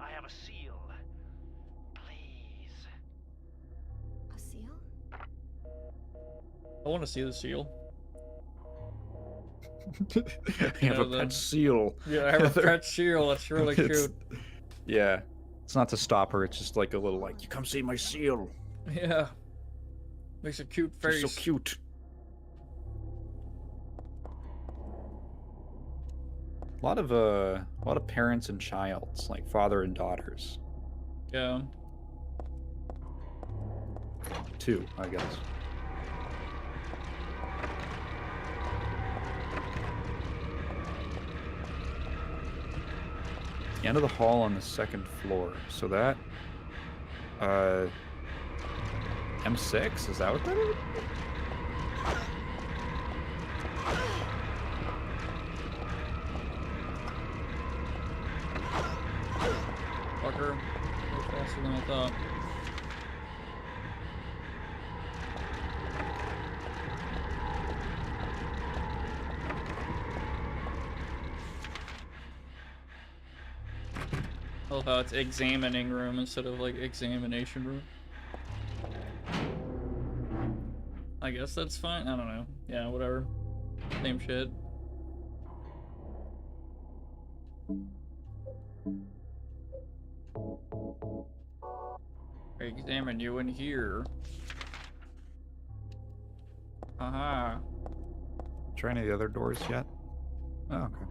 I have a seal. Please. A seal? I want to see the seal. You have Yeah, a pet seal. Yeah, I have a pet seal. It's really It's- cute. Yeah. It's not to stop her, it's just like a little like, you come see my seal. Yeah. Makes a cute face. She's so cute. A lot of parents and childs, like father and daughters. Yeah. Two, I guess. End of the hall on the second floor. So that M6, is that what that is? Fucker. Way faster than I thought. I love how it's examining room instead of like examination room. I guess that's fine. I don't know. Yeah, whatever. Same shit. I examine you in here. Haha. Try any of the other doors yet? Oh, okay.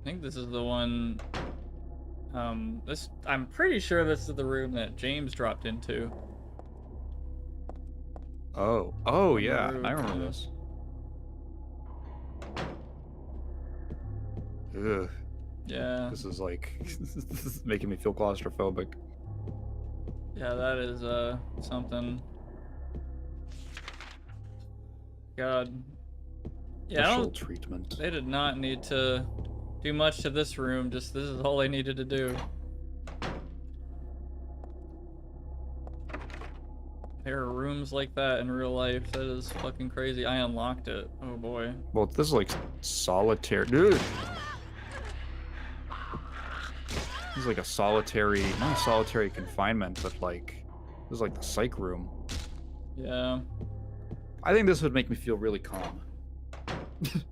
I think this is the one. I'm pretty sure this is the room that James dropped into. Oh, On the yeah, roof, I remember yeah. this. Ugh, Yeah. this is like, this is making me feel claustrophobic. Yeah, that is something. God. Yeah, I Special don't, treatment. they did not need to do much to this room. Just this is all they needed to do. There are rooms like that in real life. That is fucking crazy. I unlocked it. Oh boy. Well, this is like solitary. Dude! This is like a solitary, not a solitary confinement, but like, this is like the psych room. Yeah. I think this would make me feel really calm.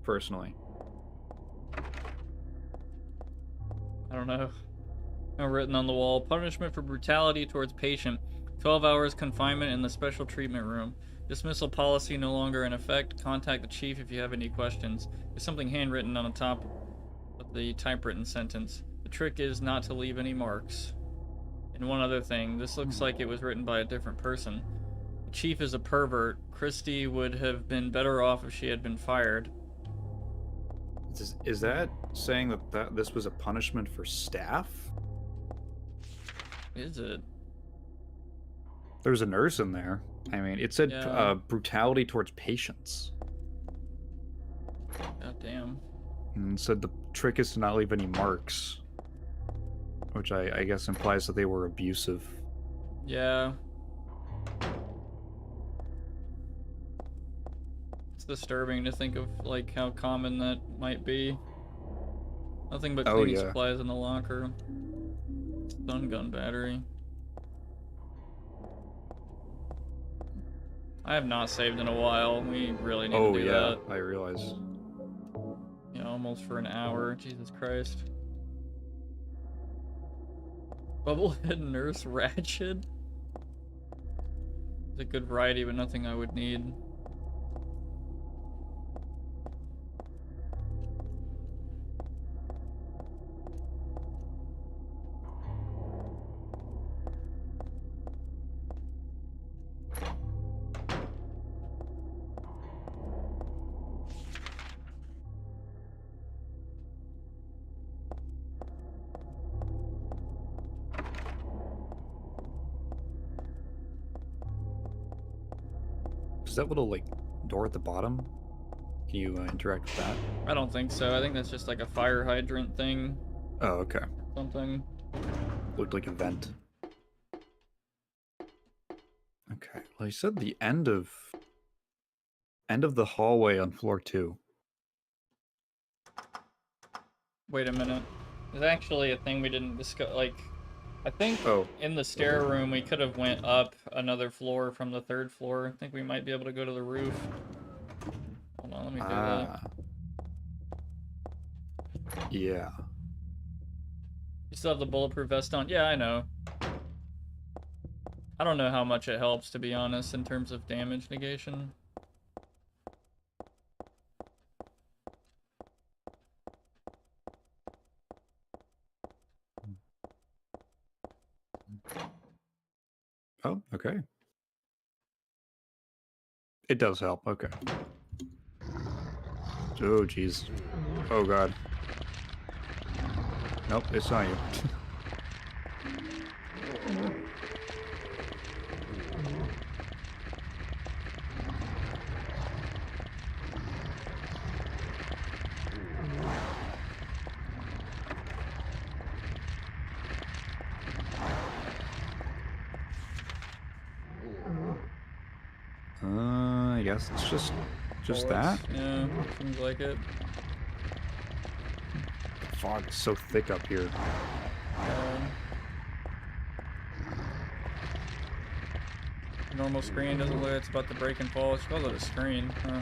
Personally. I don't know. Written on the wall, punishment for brutality towards patient. 12 hours confinement in the special treatment room. Dismissal policy no longer in effect. Contact the chief if you have any questions. There's something handwritten on the top of the typewritten sentence. The trick is not to leave any marks. And one other thing, this looks like it was written by a different person. The chief is a pervert. Christy would have been better off if she had been fired. Is that saying that this was a punishment for staff? Is it? There's a nurse in there. I mean, it said Yeah. brutality towards patients. God damn. And it said the trick is to not leave any marks. Which I guess implies that they were abusive. Yeah. It's disturbing to think of like how common that might be. Nothing but Oh, cleaning yeah. supplies in the locker. Stun gun battery. I have not saved in a while. We really need Oh to do yeah, that. I realize. You know, almost for an hour. Jesus Christ. Bubblehead Nurse Ratchet. It's a good variety, but nothing I would need. Is that little like door at the bottom? Can you interact with that? I don't think so. I think that's just like a fire hydrant thing. Oh, okay. Something. Looked like a vent. Okay. Well, he said the end of the hallway on floor 2. Wait a minute. There's actually a thing we didn't discuss. Like, I think Oh. in the stair room we could have went up another floor from the 3rd floor. I think we might be able to go to the roof. Hold on, let me do that. Yeah. You still have the bulletproof vest on? Yeah, I know. I don't know how much it helps, to be honest, in terms of damage negation. Oh, okay. It does help. Okay. Oh, jeez. Oh, God. Nope, it's not you. I guess it's just Bullets. that. Yeah, seems like it. The fog is so thick up here. Normal screen doesn't look like it's about to break and fall. It's called it a screen. Huh.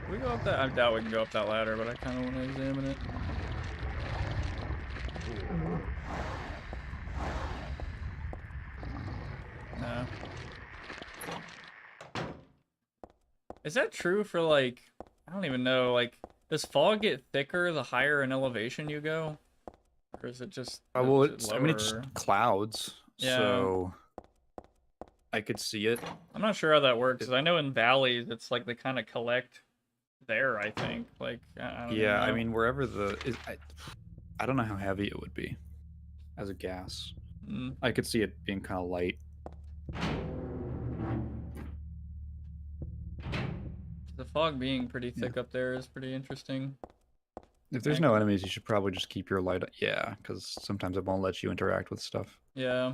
Can we go up that? I doubt we can go up that ladder, but I kind of want to examine it. No. Is that true for, like, I don't even know, like, does fog get thicker the higher in elevation you go? Or is it just Well, is it it's, I mean, it's lower? clouds, Yeah. so I could see it. I'm not sure how that works, because I know in valleys it's like they kind of collect there, I think. Like, I don't even Yeah, I know. mean, wherever I don't know how heavy it would be as a gas. Mm. I could see it being kind of light. The fog being pretty thick up there is pretty interesting. If there's no enemies, you should probably just keep your light. Yeah, because sometimes it won't let you interact with stuff. Yeah.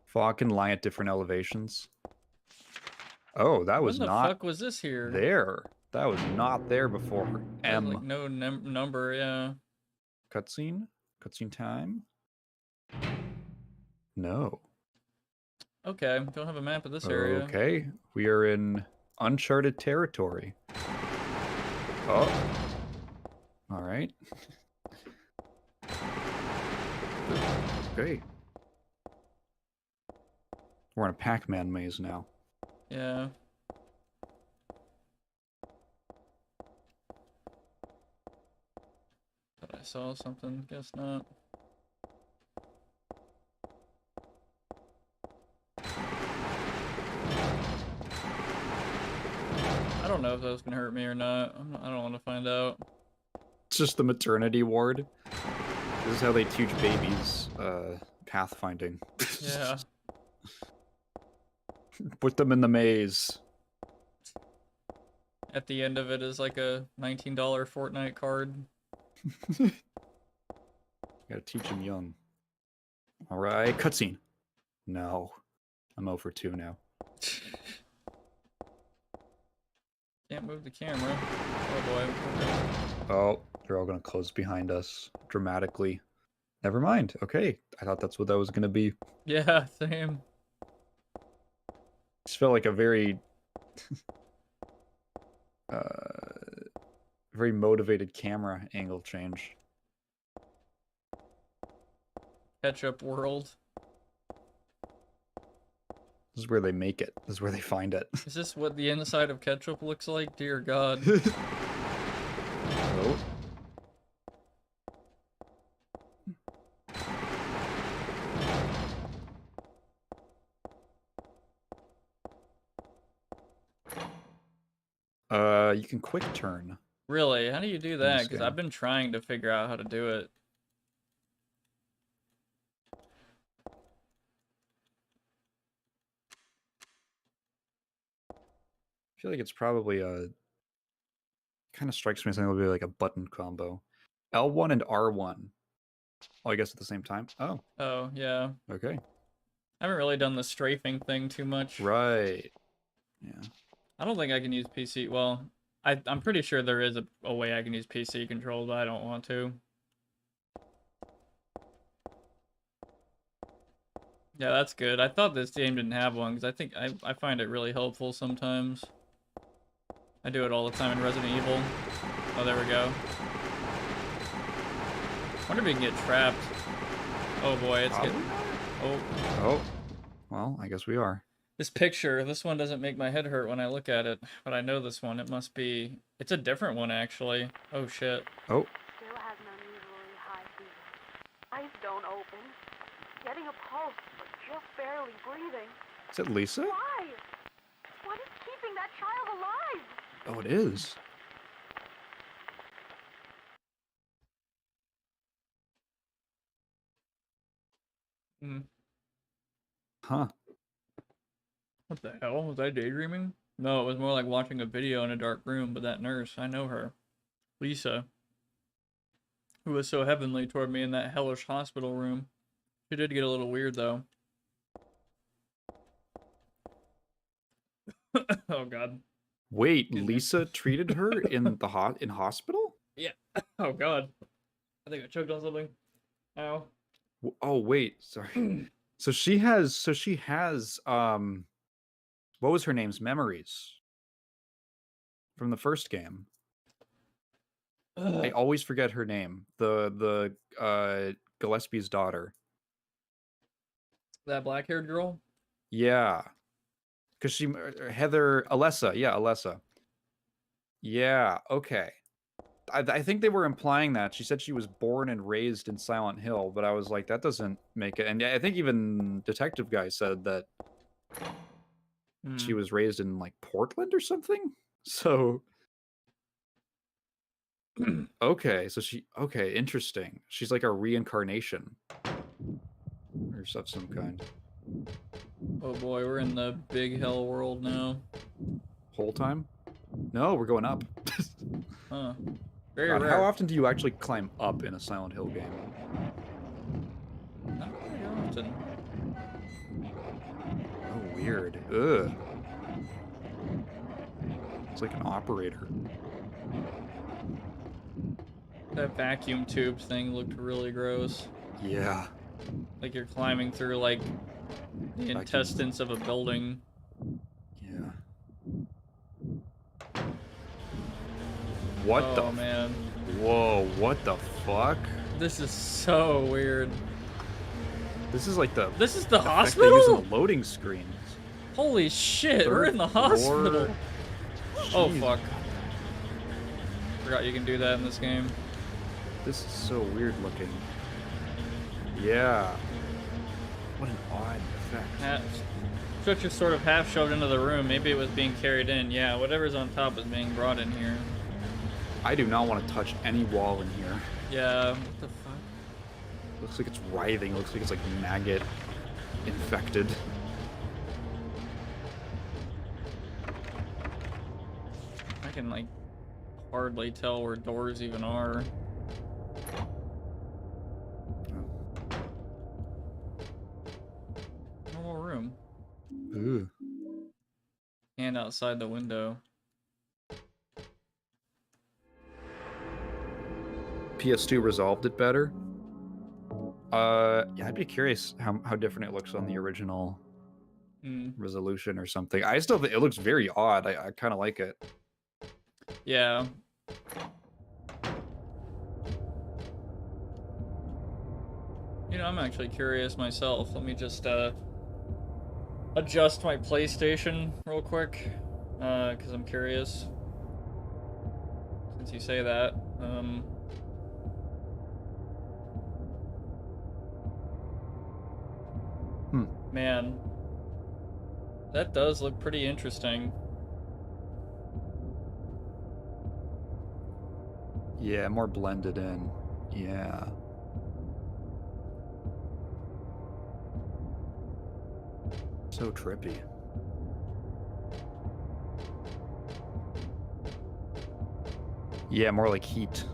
Fog can lie at different elevations. Oh, that was When the not fuck was this here? there. That was not there before. There's like no number, yeah. Cutscene? Cutscene time? No. Okay, don't have a map of this area. Okay, we are in uncharted territory. Oh. All right. Great. We're in a Pac-Man maze now. Yeah. Thought I saw something, guess not. I don't know if that was gonna hurt me or not. I don't want to find out. It's just the maternity ward. This is how they teach babies pathfinding. Yeah. Put them in the maze. At the end of it is like a $19 Fortnite card. Gotta teach them young. Alright, cutscene. No. I'm 0 for 2 now. Can't move the camera. Oh boy. Okay. Oh, they're all gonna close behind us dramatically. Never mind. Okay. I thought that's what that was gonna be. Yeah, same. Just felt like a very very motivated camera angle change. Ketchup world. This is where they make it. This is where they find it. Is this what the inside of ketchup looks like? Dear God. Oh. You can quick turn. Really? How do you do that? this Because game. I've been trying to figure out how to do it. I feel like it's probably a... kind of strikes me as something that would be like a button combo. L1 and R1 Oh, I guess at the same time. Oh, Oh, yeah. okay. I haven't really done the strafing thing too much. Right. Yeah. I don't think I can use PC. Well, I'm pretty sure there is a way I can use PC controls, but I don't want to. Yeah, that's good. I thought this game didn't have one, because I think I find it really helpful sometimes. I do it all the time in Resident Evil. Oh, there we go. Wonder if we can get trapped. Oh boy, it's Probably getting... not. Oh. Oh. Well, I guess we are. This picture, this one doesn't make my head hurt when I look at it, but I know this one. It must be... It's a different one, actually. Oh, shit. Oh. Still has an unusually high fever. Eyes don't open. Getting a pulse, but just barely breathing. Is it Lisa? Why? What is keeping that child alive? Oh, it is. Hmm. Huh. What the hell? Was I daydreaming? No, it was more like watching a video in a dark room, but that nurse, I know her. Lisa. Who was so heavenly toward me in that hellish hospital room. She did get a little weird, though. Oh, God. Wait, Excuse me. Lisa treated her in the in hospital? Yeah. Oh, God. I think I choked on something. Ow. Oh, wait. Sorry. So she has what was her name's memories from the first game. I always forget her name. The Gillespie's daughter. That black-haired girl? Yeah. Cuz she Alessa. Yeah, Alessa. Yeah, okay. I think they were implying that. She said she was born and raised in Silent Hill, but I was like, that doesn't make it. And I think even Detective Guy said that she was raised in like Portland or something. So okay, so okay, interesting. She's like a reincarnation or of some kind. Oh boy, we're in the big hell world now. Whole time? No, we're going up. Huh. Very God, rare. how often do you actually climb up in a Silent Hill game? Not very often. Oh, weird. Ugh. It's like an operator. That vacuum tube thing looked really gross. Yeah. Like you're climbing through, like, the intestines of a building. Yeah. What Oh, the? man. Whoa, what the fuck? This is so weird. This is like the This is the effect they use hospital? in the loading screens. Holy shit, we're in the Third hospital. floor. Oh, Jeez. fuck. Forgot you can do that in this game. This is so weird looking. Yeah. What an odd effect. Such a sort of half shoved into the room. Maybe it was being carried in. Yeah, whatever's on top is being brought in here. I do not want to touch any wall in here. Yeah, what the fuck? Looks like it's writhing. Looks like it's like maggot infected. I can, like, hardly tell where doors even are. Normal room. Ooh. And outside the window. PS2 resolved it better. Yeah, I'd be curious how different it looks on the original resolution or something. I still think it looks very odd. I kind of like it. Yeah. You know, I'm actually curious myself. Let me just adjust my PlayStation real quick, because I'm curious. Since you say that, man, that does look pretty interesting. Yeah, more blended in. Yeah. So trippy. Yeah, more like heat.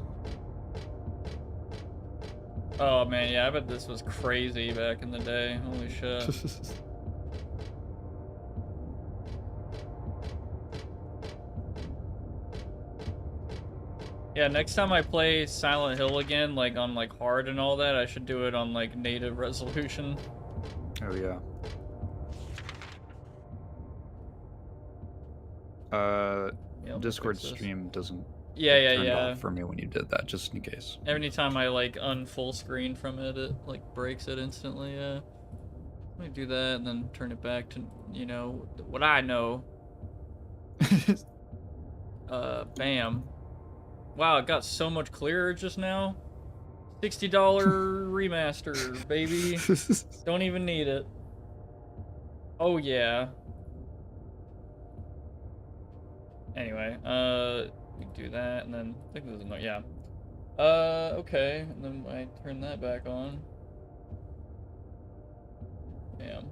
Oh man, yeah, I bet this was crazy back in the day. Holy shit. Yeah, next time I play Silent Hill again, like on like hard and all that, I should do it on like native resolution. Oh yeah. Yeah, let me Discord fix this. stream doesn't Yeah, get turned yeah. off for me when you did that, just in case. Every time I like unfull screen from it, it like breaks it instantly. Yeah. Let me do that and then turn it back to, you know, what I know. Bam. Wow, it got so much clearer just now. $60 remaster, baby. Don't even need it. Oh yeah. Anyway, we do that and then I think there's no, yeah. Okay, and then I turn that back on. Bam.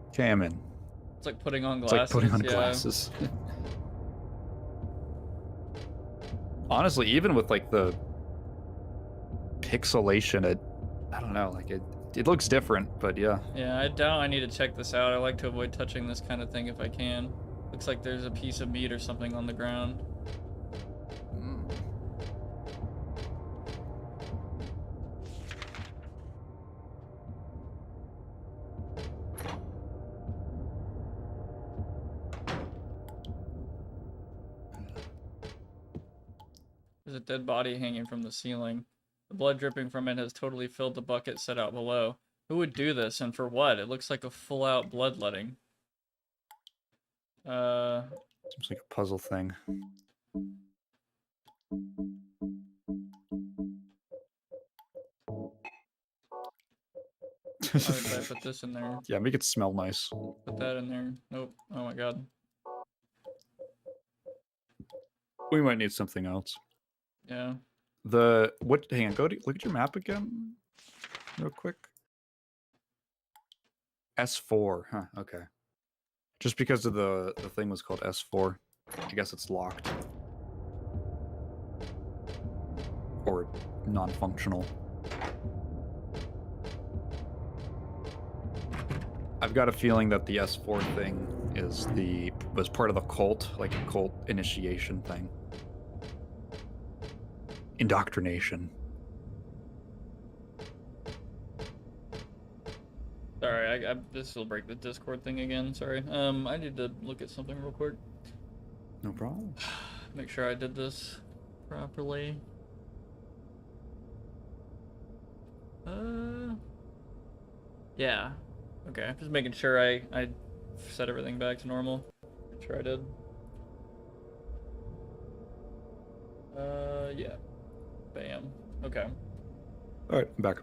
Okay, I'm in. It's like putting on It's glasses. like putting on yeah. glasses. Honestly, even with like the pixelation, I don't know, like it looks different, but yeah. Yeah, I doubt I need to check this out. I like to avoid touching this kind of thing if I can. Looks like there's a piece of meat or something on the ground. There's a dead body hanging from the ceiling. The blood dripping from it has totally filled the bucket set out below. Who would do this and for what? It looks like a full-out bloodletting. Seems like a puzzle thing. Why did I put this in there? Yeah, make it smell nice. Put that in there. Nope. Oh my god. We might need something else. Yeah. Hang on, look at your map again real quick. S4, huh, okay. Just because of the thing was called S4. I guess it's locked. Or non-functional. I've got a feeling that the S4 thing was part of the cult, like a cult initiation thing. Indoctrination. Sorry, this will break the Discord thing again. Sorry. I need to look at something real quick. No problem. Make sure I did this properly. Yeah. Okay, just making sure I set everything back to normal. Make sure I did. Yeah. Bam. Okay. All right, I'm back.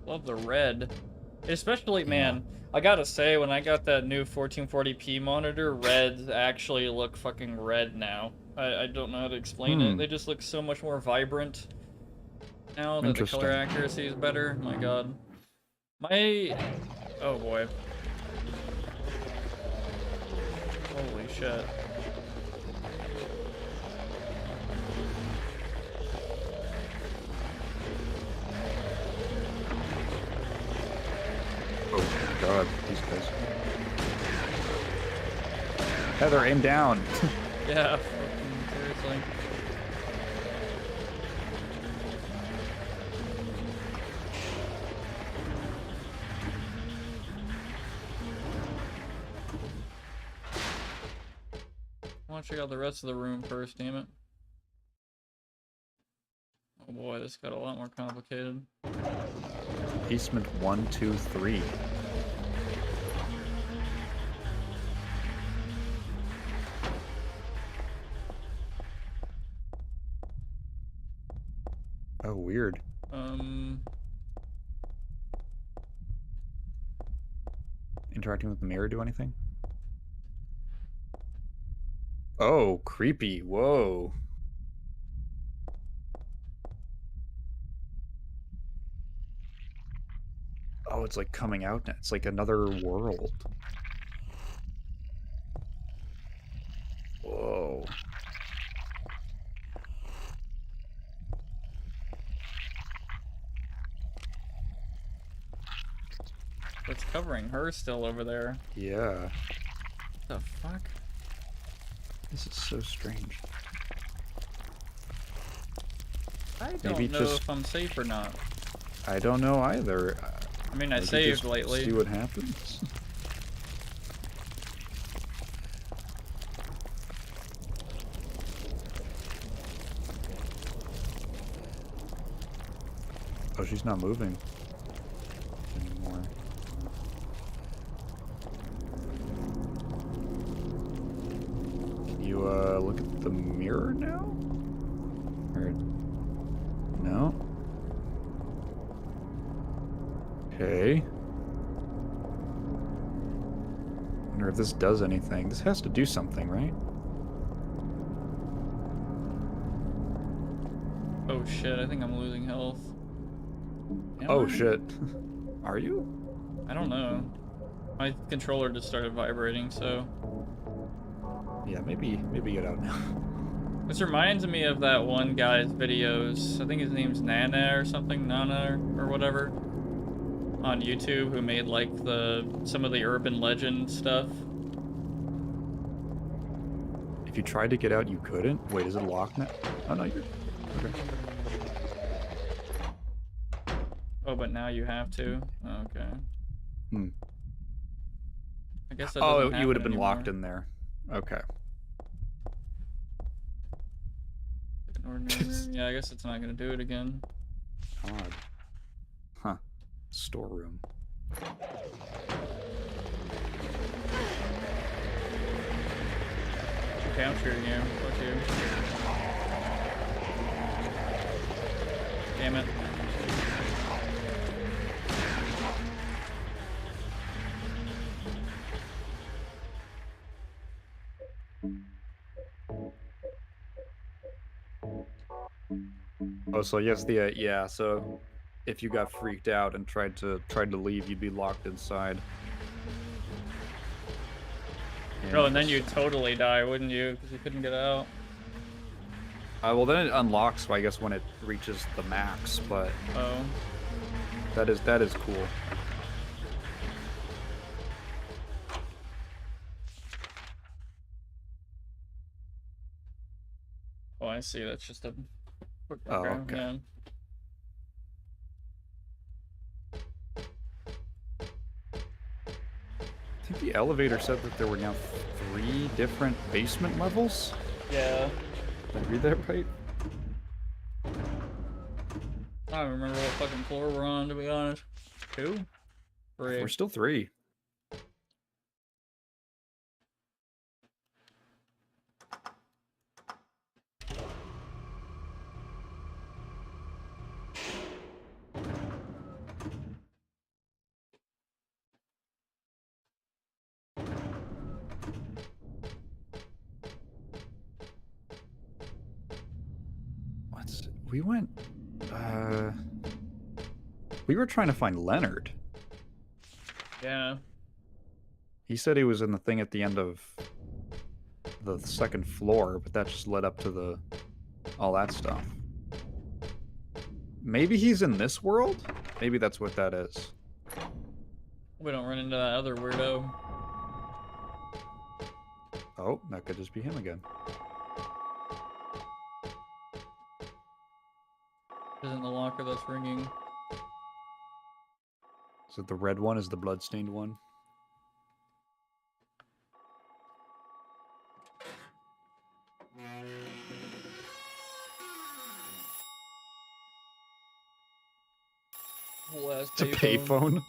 Love the red. Especially, man, I gotta say, when I got that new 1440p monitor, reds actually look fucking red now. I don't know how to explain it. They just look so much more vibrant now that the color accuracy is better. My god. Oh boy. Holy shit. Oh god, these guys. Heather, aim down. Yeah, seriously. I want to check out the rest of the room first, damn it. Oh boy, this got a lot more complicated. Basement 1, 2, 3. Oh, weird. Interacting with the mirror do anything? Oh, creepy. Whoa. Oh, it's like coming out now. It's like another world. Whoa. It's covering her still over there. Yeah. What the fuck? This is so strange. I Maybe don't know just- if I'm safe or not. I don't know either. I mean, I Maybe saved just lately. See what happens. Oh, she's not moving anymore. Can you look at the mirror now? Or no? Okay. Wonder if this does anything. This has to do something, right? Oh shit, I think I'm losing health. Am Oh I? shit. Are you? I don't know. My controller just started vibrating, so... Yeah, maybe get out now. This reminds me of that one guy's videos. I think his name's Nana or something, Nana or whatever, on YouTube, who made like some of the urban legend stuff. If you tried to get out, you couldn't? Wait, is it locked now? Oh no, you're... Okay. Oh, but now you have to? Okay. Hmm. I guess that Oh, doesn't you would have happen been locked anymore. in there. Okay. An ordinary room? Yeah, I guess it's not gonna do it again. Odd. Huh. Storeroom. Okay, I'm shooting you. Fuck you. Damn it. Oh, so yes, the yeah. So if you got freaked out and tried to leave, you'd be locked inside. Oh, and then you'd totally die, wouldn't you? Because you couldn't get out. Well, then it unlocks, I guess, when it reaches the max. But Oh. that is cool. Oh, I see. That's just a... Oh, okay. Yeah. I think the elevator said that there were now 3 different basement levels. Yeah. Did I read that right? I don't remember what fucking floor we're on, to be honest. 2? 3. We're still 3. We went, we were trying to find Leonard. Yeah. He said he was in the thing at the end of the 2nd floor, but that just led up to all that stuff. Maybe he's in this world? Maybe that's what that is. We don't run into that other weirdo. Oh, that could just be him again. Isn't the locker that's ringing? Is it the red one? Is the bloodstained one? Whole ass It's a payphone.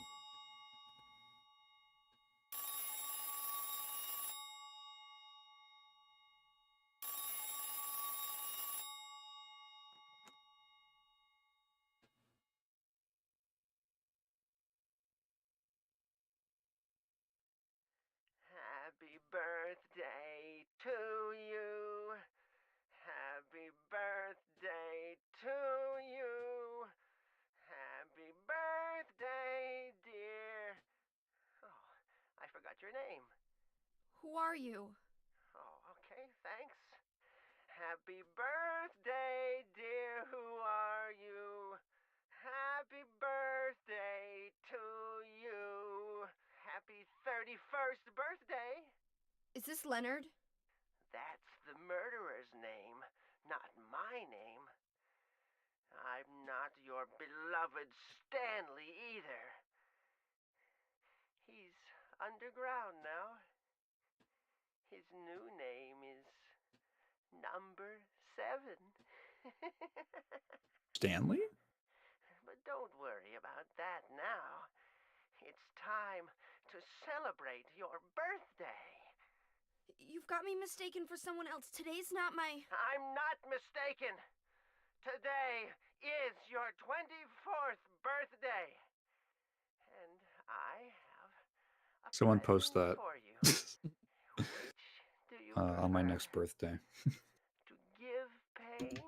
Happy birthday to you. Happy birthday to you. Happy birthday, dear are you? Oh, okay, thanks. Happy birthday, dear, who are you? Happy birthday to you. Happy 31st birthday. Is this Leonard? That's the murderer's name, not my name. I'm not your beloved Stanley either. He's underground now. His new name is Number 7. Stanley? But don't worry about that now. It's time to celebrate your birthday. You've got me mistaken for someone else. Today's not my... I'm not mistaken. Today is your 24th birthday. And I have a Someone post present that for you. Which do you on my prefer? next birthday. To give pain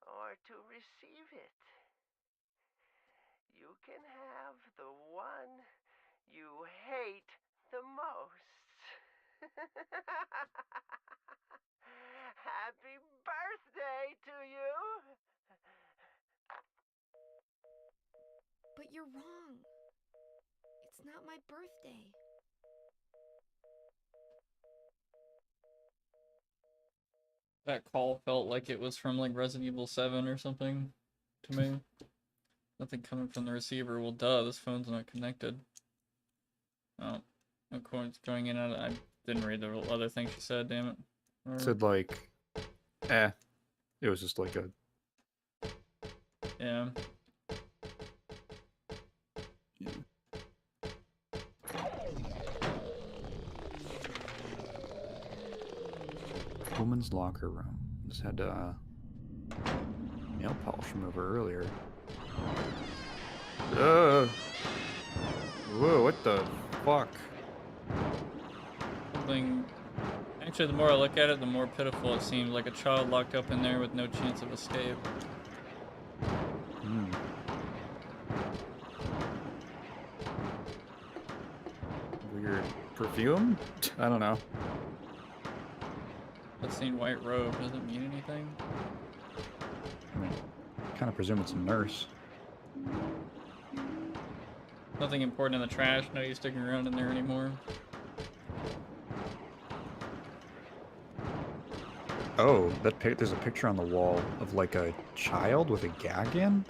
or to receive it? You can have the one you hate the most. Happy birthday to you! But you're wrong. It's not my birthday. That call felt like it was from like Resident Evil 7 or something to me. Nothing coming from the receiver. Well, duh, this phone's not connected. Oh, of course, it's going in and out. I didn't read the other thing she said, damn it. It said like, it was just like a... Yeah. Yeah. Woman's locker room. Just had nail polish remover earlier. Whoa, what the fuck? Something. Actually, the more I look at it, the more pitiful it seems. Like a child locked up in there with no chance of escape. Hmm. Weird perfume? I don't know. Let's see, white robe doesn't mean anything. I mean, kind of presume it's a nurse. Nothing important in the trash. No use sticking around in there anymore. Oh, there's a picture on the wall of like a child with a gag in?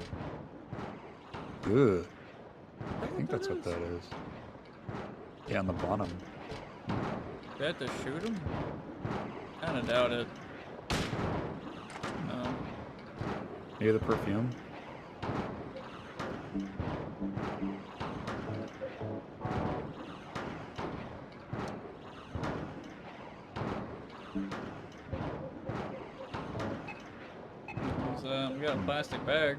Ugh. I think that's what that is. Yeah, on the bottom. They had to shoot him? Kinda doubt it. No. Maybe the perfume? We got a plastic bag.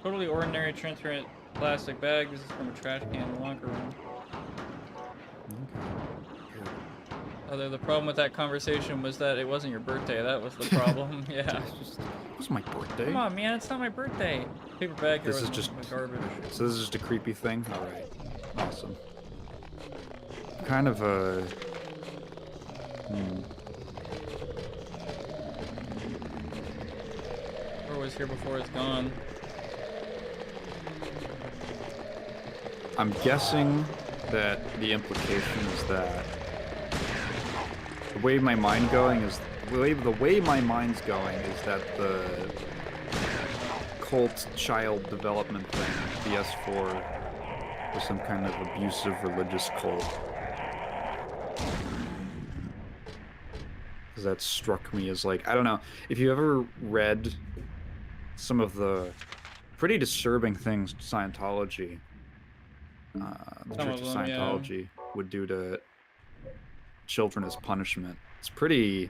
Totally ordinary transparent plastic bag. This is from a trash can in the locker room. The problem with that conversation was that it wasn't your birthday. That was the problem. Yeah. It was my birthday. Come on, man. It's not my birthday. Paper bag here This is was just garbage. So this is just a creepy thing? Alright. Awesome. Kind of a... Or was here before it's gone. I'm guessing that the implication is that the way my mind's going is that the cult child development thing, the S4, was some kind of abusive religious cult. Because that struck me as like, I don't know, if you ever read some of the pretty disturbing things Scientology, the Church of Scientology would do to children as punishment. It's pretty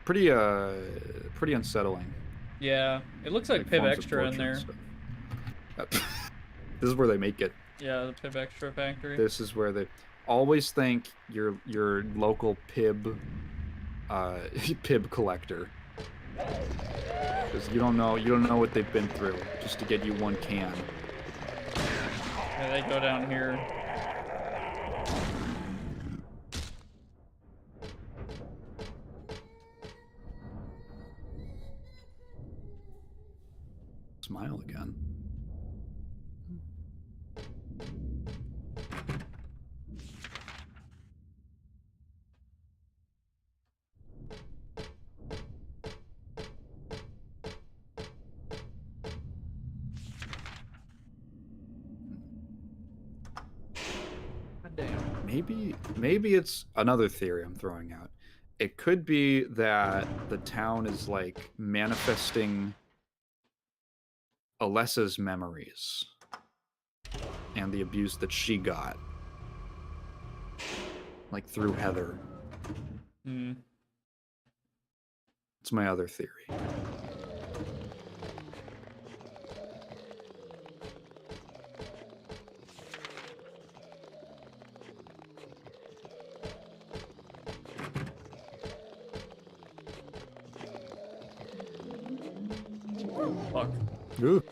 unsettling. Yeah, it looks like Pib forms of Extra in torture and there. stuff. This is where they make it. Yeah, the Pib Extra factory. This is where they always think your local Pib collector, because you don't know what they've been through just to get you one can. Yeah, they go down here. Smile again. God damn. Maybe it's another theory I'm throwing out. It could be that the town is like manifesting Alessa's memories and the abuse that she got, like through Heather. Hmm. It's my other theory. Fuck. Ooh.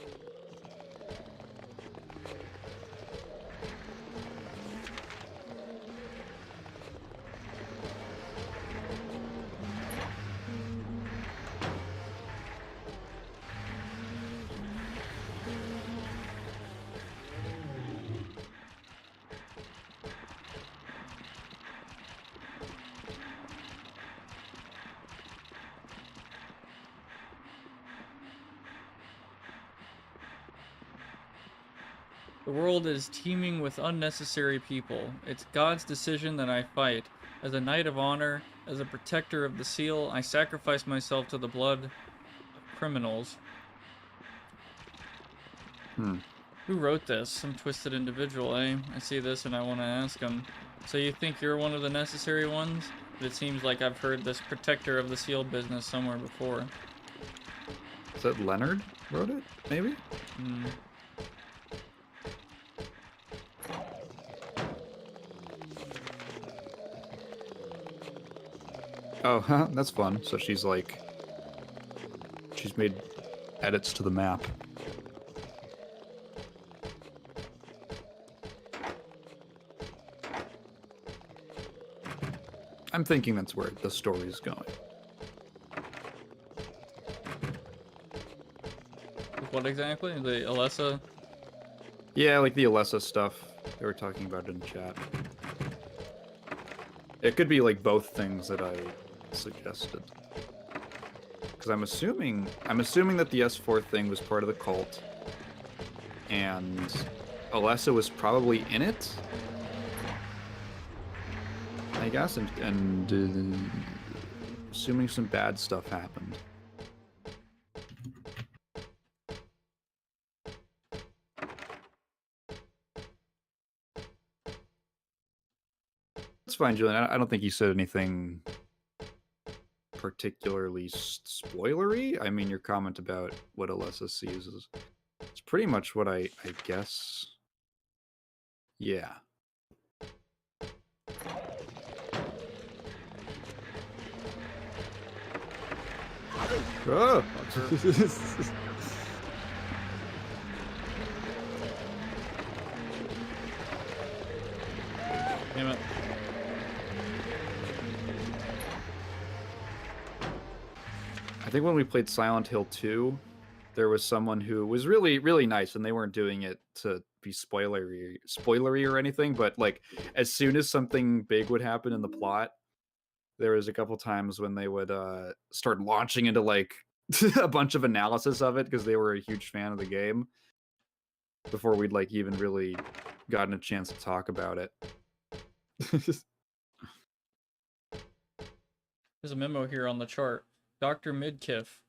The world is teeming with unnecessary people. It's God's decision that I fight. As a knight of honor, as a protector of the seal, I sacrifice myself to the blood of criminals. Who wrote this? Some twisted individual, eh? I see this and I want to ask him. So you think you're one of the necessary ones? But it seems like I've heard this protector of the seal business somewhere before. Is that Leonard wrote it? Maybe? Hmm. Oh, huh, that's fun. So she's like, she's made edits to the map. I'm thinking that's where the story's going. What exactly? The Alessa? Yeah, like the Alessa stuff. They were talking about it in chat. It could be like both things that I suggested. Because I'm assuming that the S4 thing was part of the cult, and Alessa was probably in it, I guess, and assuming some bad stuff happened. It's fine, Julian. I don't think you said anything particularly spoilery. I mean, your comment about what Alessa sees is it's pretty much what I guess. Yeah. Oh. Damn it. I think when we played Silent Hill 2, there was someone who was really, really nice, and they weren't doing it to be spoilery or anything, but like as soon as something big would happen in the plot, there was a couple times when they would start launching into like a bunch of analysis of it because they were a huge fan of the game before we'd like even really gotten a chance to talk about it. There's a memo here on the chart. Dr. Midkiff,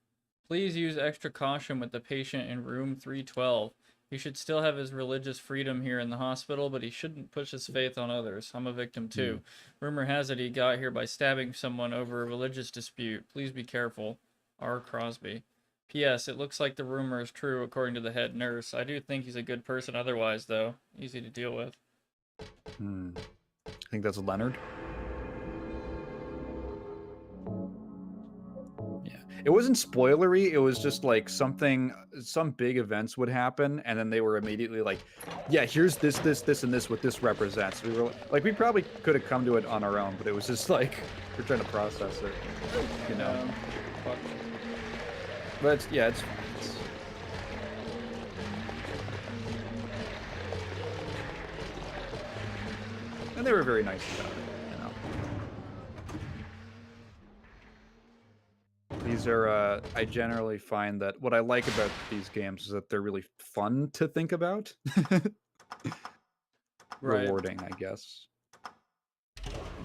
please use extra caution with the patient in room 312. He should still have his religious freedom here in the hospital, but he shouldn't push his faith on others. I'm a victim too. Rumor has it he got here by stabbing someone over a religious dispute. Please be careful. R. Crosby. P.S. It looks like the rumor is true according to the head nurse. I do think he's a good person otherwise, though. Easy to deal with. I think that's Leonard. It wasn't spoilery, it was just like some big events would happen, and then they were immediately like, yeah, here's this, and this, what this represents. We were like, we probably could have come to it on our own, but it was just like, we're trying to process it, you know? Fuck. But it's they were very nice about it, you know. These are, I generally find that what I like about these games is that they're really fun to think about. Right. Rewarding, I guess.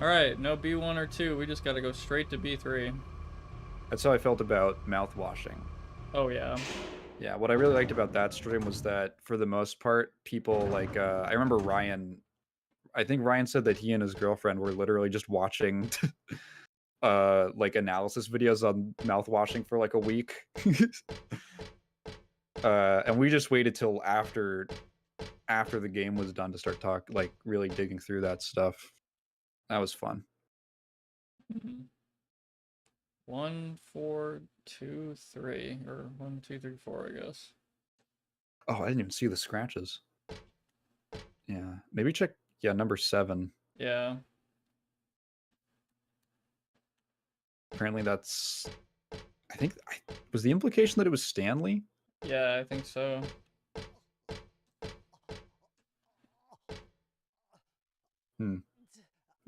All right, no B1 or 2. We just got to go straight to B3. That's how I felt about mouthwashing. Oh, yeah. Yeah, what I really liked about that stream was that, for the most part, people like, I remember Ryan, I think Ryan said that he and his girlfriend were literally just watching, like, analysis videos on mouthwashing for, like, a week. And we just waited till after the game was done to start really digging through that stuff. That was fun. 1, 4, 2, 3, or 1, 2, 3, 4, I guess. Oh, I didn't even see the scratches. Yeah, maybe check. Yeah, number 7. Yeah. Apparently, that's. I think was the implication that it was Stanley. Yeah, I think so.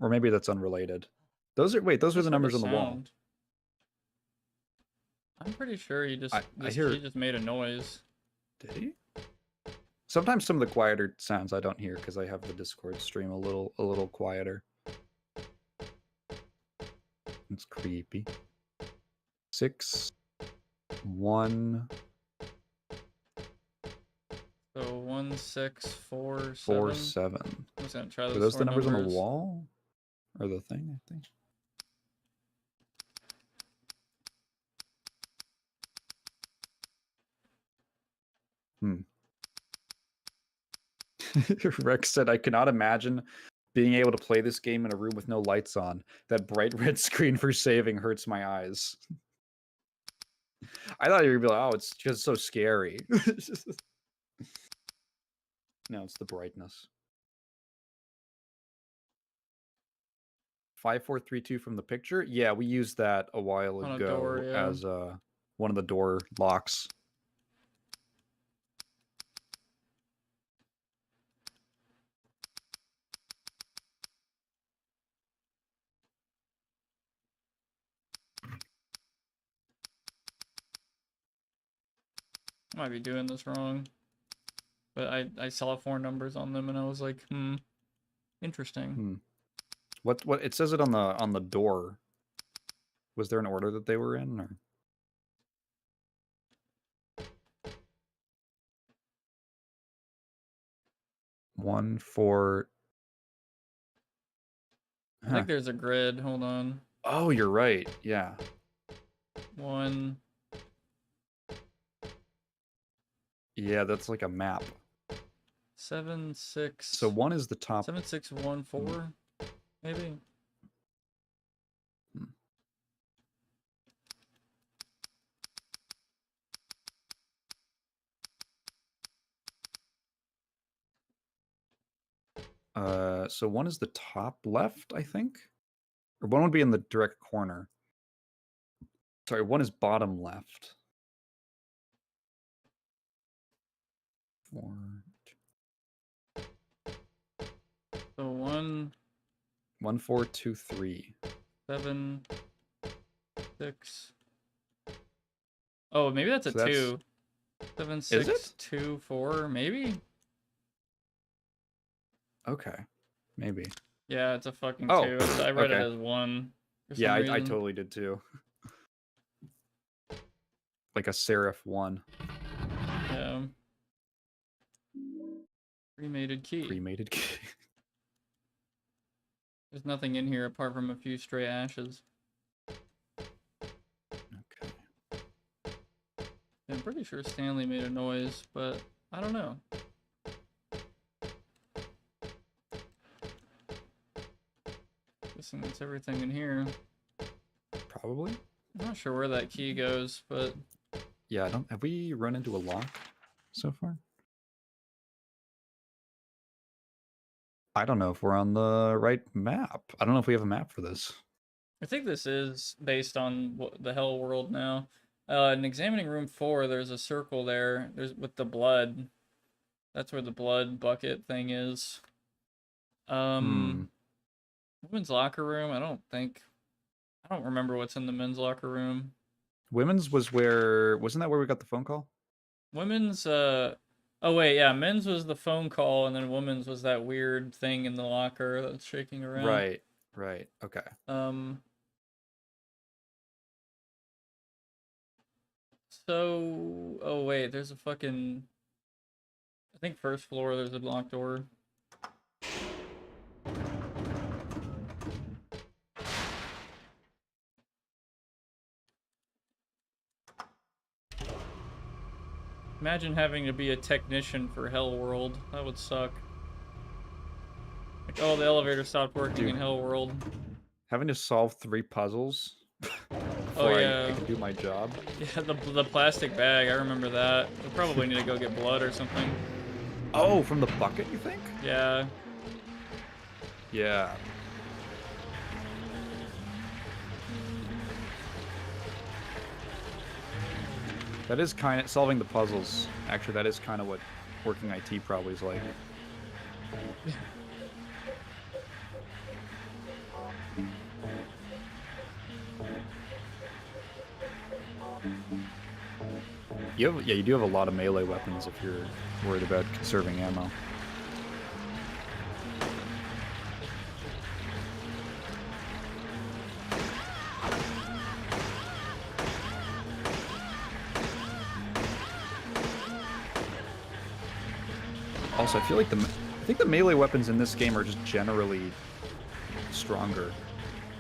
Or maybe that's unrelated. Those are those are the numbers on the wall. I'm pretty sure he just I hear. he just made a noise. Did he? Sometimes some of the quieter sounds I don't hear because I have the Discord stream a little quieter. It's creepy. 6, 1. So 1, 6, 4, 7. 4, 7. I'm just gonna try those. Are those the numbers on the wall? Or the thing, I think. Rex said, I cannot imagine being able to play this game in a room with no lights on. That bright red screen for saving hurts my eyes. I thought you were gonna be like, oh, it's just so scary. No, it's the brightness. 5432 from the picture? Yeah, we used that a while On ago a door, yeah. as one of the door locks. I might be doing this wrong. But I saw 4 numbers on them and I was like, interesting. What it says it on the door. Was there an order that they were in, or? One, 4. I think there's a grid. Hold on. Oh, you're right. Yeah. 1. Yeah, that's like a map. 7, 6. So 1 is the top. 7, 6, 1, 4. Maybe. So 1 is the top left, I think? Or 1 would be in the direct corner. Sorry, 1 is bottom left. 4. So 1. 1, 4, 2, 3. 7, 6. Oh, maybe that's a So 2. 7, 6, it? 2, 4, maybe? Okay. Maybe. Yeah, it's a fucking Oh, 2. I read it okay. as 1. Yeah, I totally did too. Like a serif 1. Yeah. Cremated key. Cremated key. There's nothing in here apart from a few stray ashes. Okay. I'm pretty sure Stanley made a noise, but I don't know. Guessing that's everything in here. Probably. I'm not sure where that key goes, but Yeah, have we run into a lock so far? I don't know if we're on the right map. I don't know if we have a map for this. I think this is based on the Hell World now. In examining room 4, there's a circle there. There's with the blood. That's where the blood bucket thing is. Women's locker room. I don't remember what's in the men's locker room. Women's was where, wasn't that where we got the phone call? Women's. Oh wait, yeah. Men's was the phone call, and then women's was that weird thing in the locker that's shaking around. Right. Right. Okay. So, oh wait, there's a fucking. I think first floor. There's a locked door. Imagine having to be a technician for Hell World. That would suck. Like, oh, the elevator stopped working in Hell World. Having to solve 3 puzzles Oh before yeah. I can do my job. Yeah, the plastic bag. I remember that. We probably need to go get blood or something. Oh, from the bucket, you think? Yeah. Yeah. That is kind of solving the puzzles. Actually, that is kind of what working IT probably is like. You do have a lot of melee weapons if you're worried about conserving ammo. Also, I feel like I think the melee weapons in this game are just generally stronger.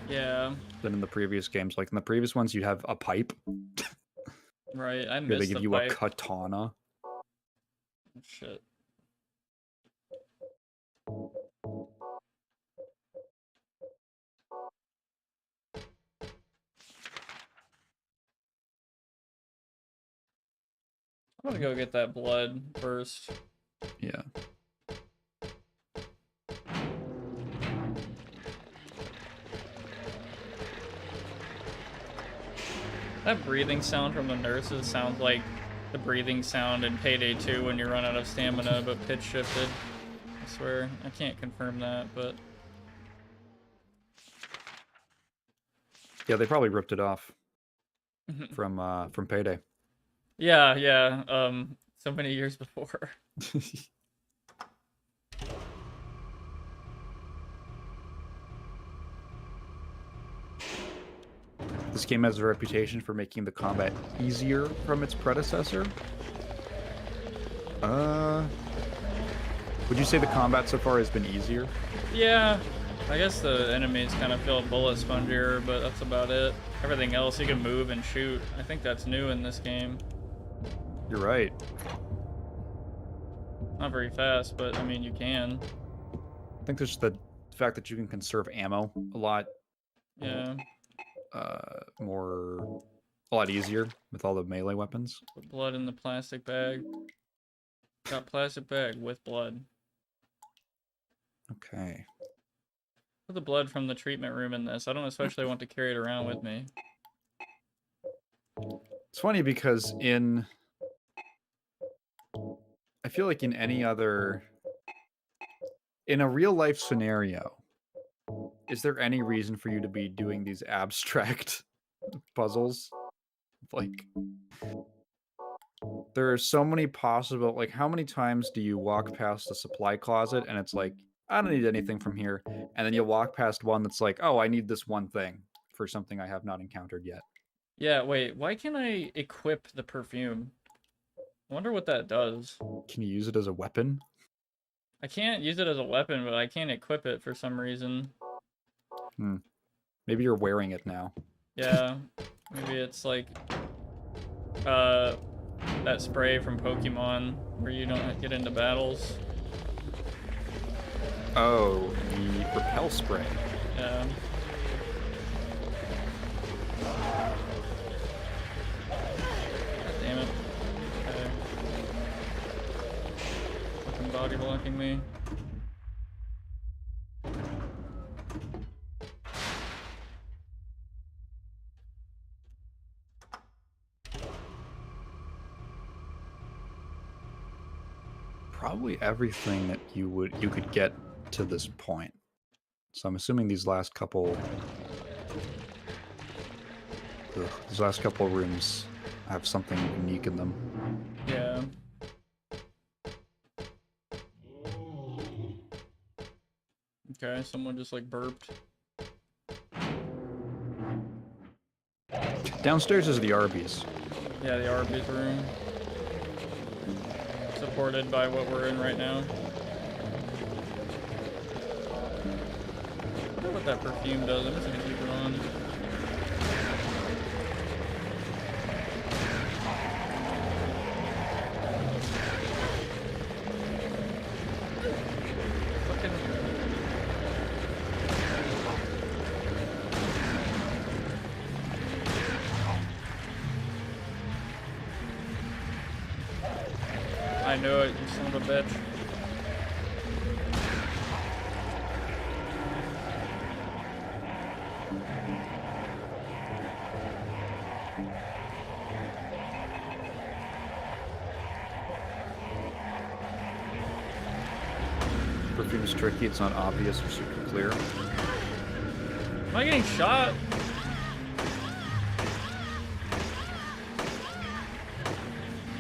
Yeah. Than in the previous games. Like in the previous ones, you'd have a pipe. Right. I Here missed they give the you pipe. a katana. Shit. I'm gonna go get that blood first. Yeah. That breathing sound from the nurses sounds like the breathing sound in Payday 2 when you run out of stamina, but pitch shifted. I swear. I can't confirm that, but... Yeah, they probably ripped it off from Payday. Yeah, yeah. So many years before. This game has a reputation for making the combat easier from its predecessor. Would you say the combat so far has been easier? Yeah. I guess the enemies kind of feel bullet spongier, but that's about it. Everything else, you can move and shoot. I think that's new in this game. You're right. Not very fast, but I mean, you can. I think there's the fact that you can conserve ammo a lot. Yeah. A lot easier with all the melee weapons. Put blood in the plastic bag. Got plastic bag with blood. Okay. Put the blood from the treatment room in this. I don't especially want to carry it around with me. It's funny because I feel like in any other... In a real life scenario, is there any reason for you to be doing these abstract puzzles? Like, there are so many possible... Like, how many times do you walk past a supply closet and it's like, I don't need anything from here. And then you walk past one that's like, oh, I need this one thing for something I have not encountered yet. Yeah, wait. Why can't I equip the perfume? I wonder what that does. Can you use it as a weapon? I can't use it as a weapon, but I can't equip it for some reason. Maybe you're wearing it now. Yeah. Maybe it's like... that spray from Pokemon where you don't get into battles. Oh, the repel spray. Yeah. God damn it. Okay. Fucking body blocking me. Probably everything that you could get to this point. So I'm assuming these last couple... these last couple rooms have something unique in them. Yeah. Okay, someone just like burped. Downstairs is the Arby's. Yeah, the Arby's room. Supported by what we're in right now. I wonder what that perfume does. I'm just gonna keep it on. I knew it, you son of a bitch. Perfume is tricky, it's not obvious or super clear. Am I getting shot?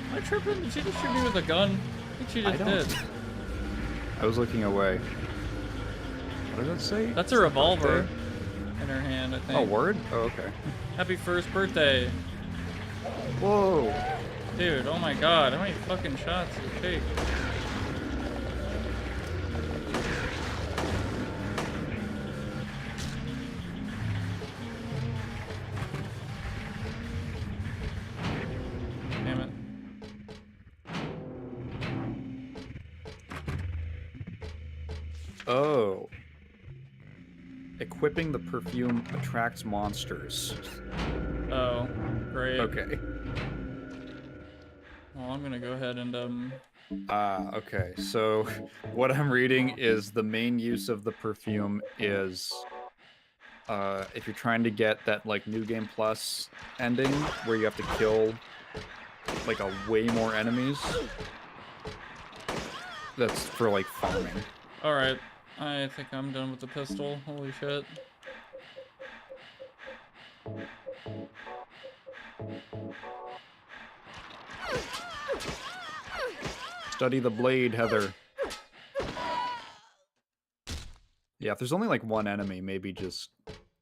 Am I tripping? Did she just shoot me with a gun? I think she just did. I was looking away. What does that say? That's a revolver in her hand, I think. Oh, word? Oh, okay. Happy first birthday. Whoa! Dude, oh my god, how many fucking shots did you take? Damn it. Oh. Equipping the perfume attracts monsters. Oh, great. Okay. Well, I'm gonna go ahead and, Okay. So, what I'm reading is the main use of the perfume is, if you're trying to get that, like, New Game Plus ending, where you have to kill, like, way more enemies. That's for, like, farming. alright. I think I'm done with the pistol. Holy shit. Study the blade, Heather. Yeah, if there's only, like, one enemy, maybe just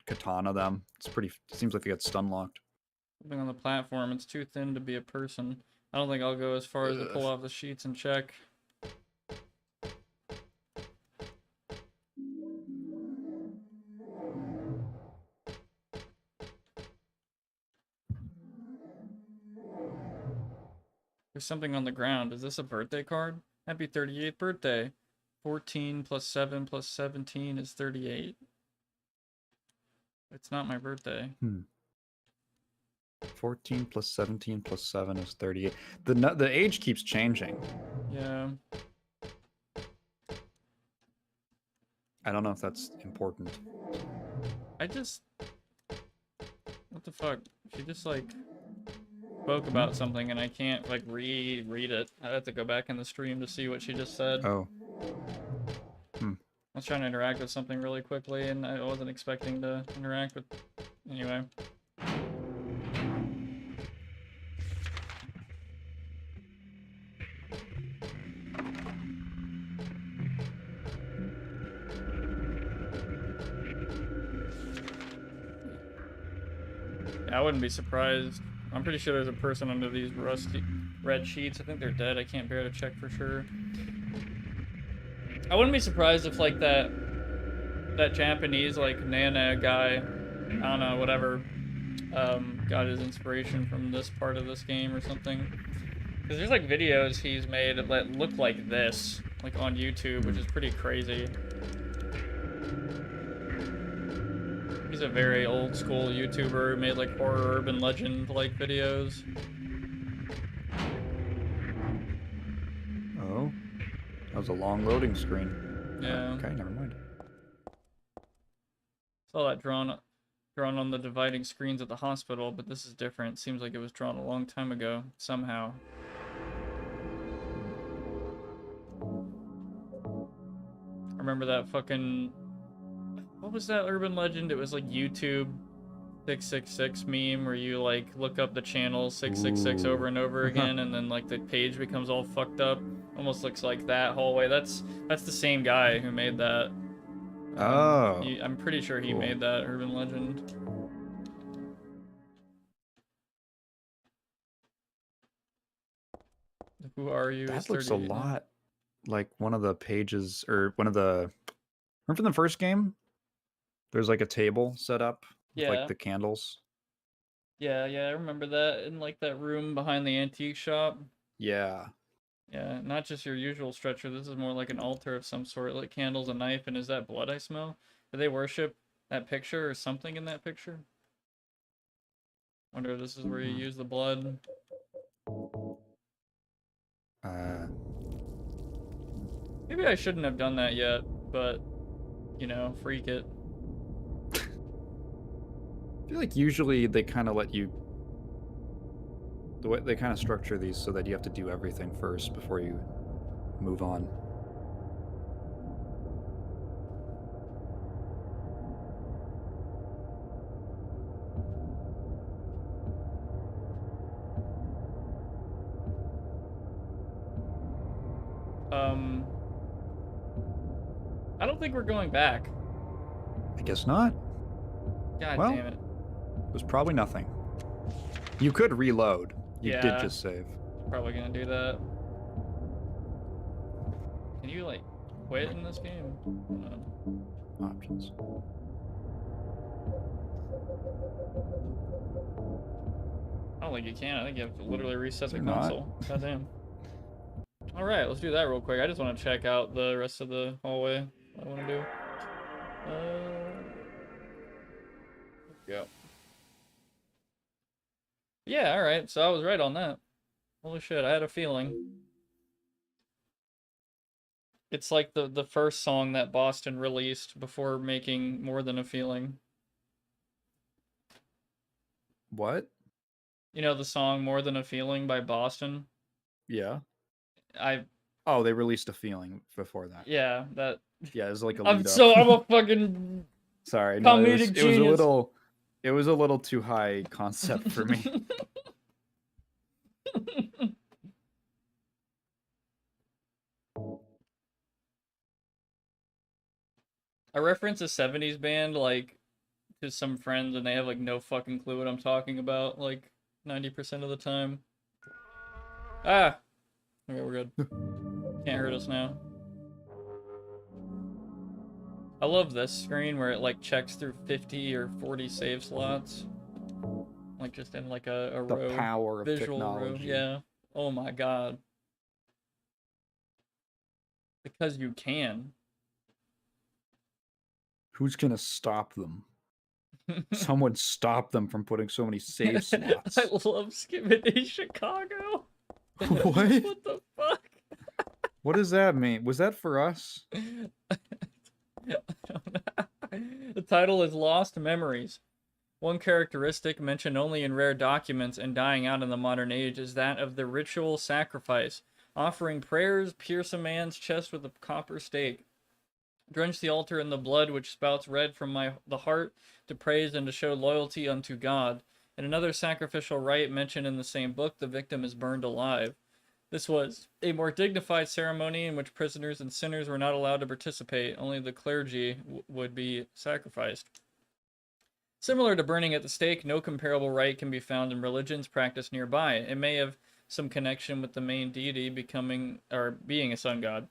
katana them. It's pretty... seems like they get stun locked. Something on the platform. It's too thin to be a person. I don't think I'll go as far as to pull off the sheets and check. There's something on the ground. Is this a birthday card? Happy 38th birthday. 14 plus 7 plus 17 is 38. It's not my birthday. 14 plus 17 plus 7 is 38. The age keeps changing. Yeah. I don't know if that's important. I just... What the fuck? She just, like, spoke about something and I can't, like, read it. I have to go back in the stream to see what she just said. Oh. I was trying to interact with something really quickly and I wasn't expecting to interact with... Anyway. Yeah, I wouldn't be surprised. I'm pretty sure there's a person under these rusty red sheets. I think they're dead. I can't bear to check for sure. I wouldn't be surprised if, like, that Japanese, like, Nana guy, I don't know, whatever, got his inspiration from this part of this game or something. Because there's, like, videos he's made that look like this, like, on YouTube, which is pretty crazy. He's a very old school YouTuber who made, like, horror urban legend, like, videos. Oh. That was a long loading screen. Yeah. Okay, never mind. Saw that drawn on the dividing screens at the hospital, but this is different. Seems like it was drawn a long time ago, somehow. I remember that fucking what was that urban legend? It was like YouTube 666 meme where you like look up the channel 666 over and over again, and then like the page becomes all fucked up. Almost looks like that hallway. That's the same guy who made that. Oh, I'm pretty sure he cool. made that urban legend. Who are you? That is looks a 38 now. lot like one of the pages, or one of the... Remember from the first game? There's like a table set up with Yeah. like the candles. Yeah, I remember that in like that room behind the antique shop. Yeah. Yeah, not just your usual stretcher. This is more like an altar of some sort, like candles, a knife, and is that blood I smell? Do they worship that picture or something in that picture? Wonder if this is where you use the blood. Maybe I shouldn't have done that yet, but you know, freak it. I feel like usually they kind of let you... The way they kind of structure these so that you have to do everything first before you move on. I don't think we're going back. I guess not. God Well, damn it. It was probably nothing. You could reload. You did Yeah. just save. Probably gonna do that. Can you like quit in this game? Options. I don't think you can. I think you have to literally reset the They're not. console. Goddamn. Alright, let's do that real quick. I just want to check out the rest of the hallway. What I want to do. Go. Yeah, alright. So I was right on that. Holy shit, I had a feeling. It's like the first song that Boston released before making More Than a Feeling. What? You know the song More Than a Feeling by Boston? Yeah. I Oh, they released a feeling before that. yeah, that Yeah, it was like a I'm lead up. so I'm a fucking Sorry, no, comedic it was genius. it was a little too high concept for me. I reference a 70s band like to some friends and they have like no fucking clue what I'm talking about like 90% of the time. Ah. Okay, we're good. Can't hurt us now. I love this screen where it like checks through 50 or 40 save slots. Like just in like a row. The power of visual technology. row. Yeah. Oh my god. Because you can. Who's gonna stop them? Someone stop them from putting so many save slots. I love Skibidi Chicago. What? What the fuck? What does that mean? Was that for us? The title is Lost Memories. One characteristic mentioned only in rare documents and dying out in the modern age is that of the ritual sacrifice. Offering prayers, pierce a man's chest with a copper stake. Drench the altar in the blood which spouts red from the heart to praise and to show loyalty unto God. In another sacrificial rite mentioned in the same book, the victim is burned alive. This was a more dignified ceremony in which prisoners and sinners were not allowed to participate. Only the clergy would be sacrificed. Similar to burning at the stake, no comparable rite can be found in religions practiced nearby. It may have some connection with the main deity being a sun god.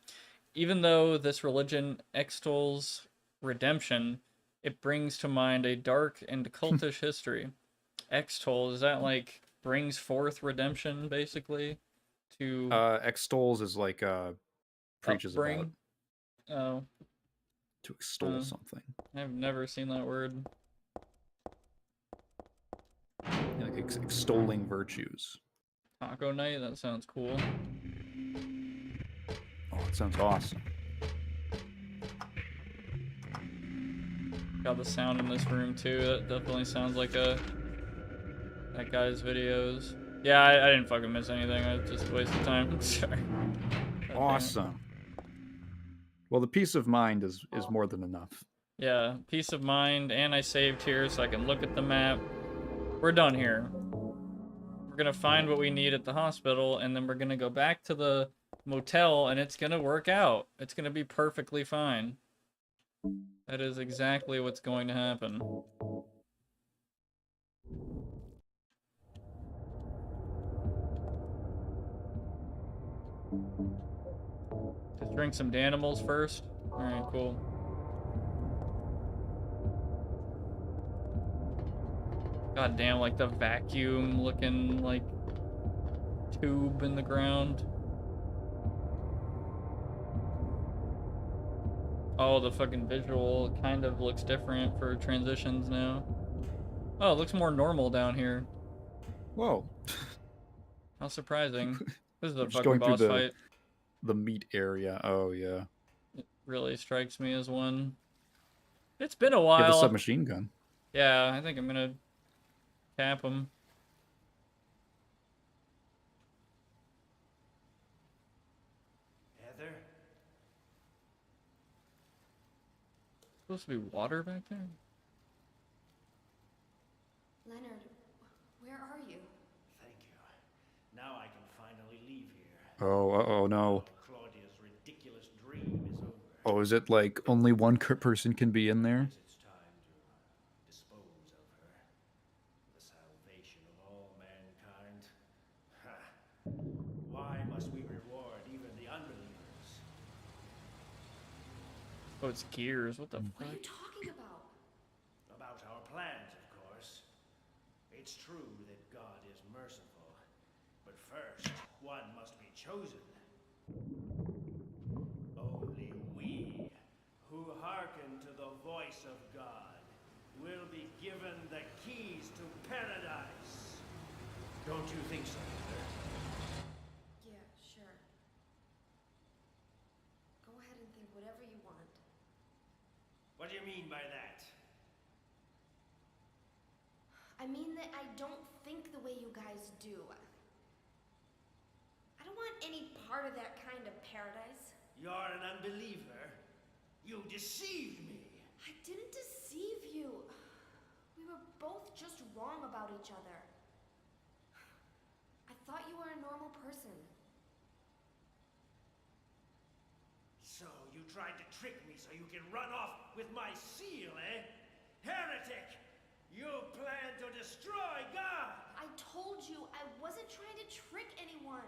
Even though this religion extols redemption, it brings to mind a dark and cultish history. Extol, is that like brings forth redemption, basically? To Extols is like preaches upbring? about Oh, to extol something. I've never seen that word. Yeah, like extolling virtues. Taco night? That sounds cool. Oh, it sounds awesome. Got the sound in this room too. That definitely sounds like that guy's videos. Yeah, I didn't fucking miss anything. I just wasted time. Sorry. Awesome. Well, the peace of mind is more than enough. Yeah, peace of mind, and I saved here so I can look at the map. We're done here. We're gonna find what we need at the hospital, and then we're gonna go back to the motel, and it's gonna work out. It's gonna be perfectly fine. That is exactly what's going to happen. Just drink some Danimals first. Alright, cool. God damn, like the vacuum looking like tube in the ground. Oh, the fucking visual kind of looks different for transitions now. Oh, it looks more normal down here. Whoa. How surprising. This is a Just fucking going through boss fight. the meat area. Oh, yeah. Really strikes me as one. It's been a You have the while. submachine gun. Yeah, I think I'm gonna tap him. Heather? Supposed to be water back there? Leonard, where are you? Thank you. Now I can finally leave here. Oh no. Claudia's ridiculous dream is over. Oh, is it like only one person can be in there? It's time to dispose of her. The salvation of all mankind. Ha! Why must we reward even the unbelievers? Oh, it's gears. What the What are fuck? you talking about? About our plans, of course. It's true that God is merciful, but first, one must be chosen. Only we, who hearken to the voice of God, will be given the keys to paradise. Don't you think so, Heather? Yeah, sure. Go ahead and think whatever you want. What do you mean by that? I mean that I don't think the way you guys do. I don't want any part of that kind of paradise. You're an unbeliever. You deceived me. I didn't deceive you. We were both just wrong about each other. I thought you were a normal person. So you tried to trick me so you can run off with my seal, eh? Heretic! You plan to destroy God! I told you I wasn't trying to trick anyone.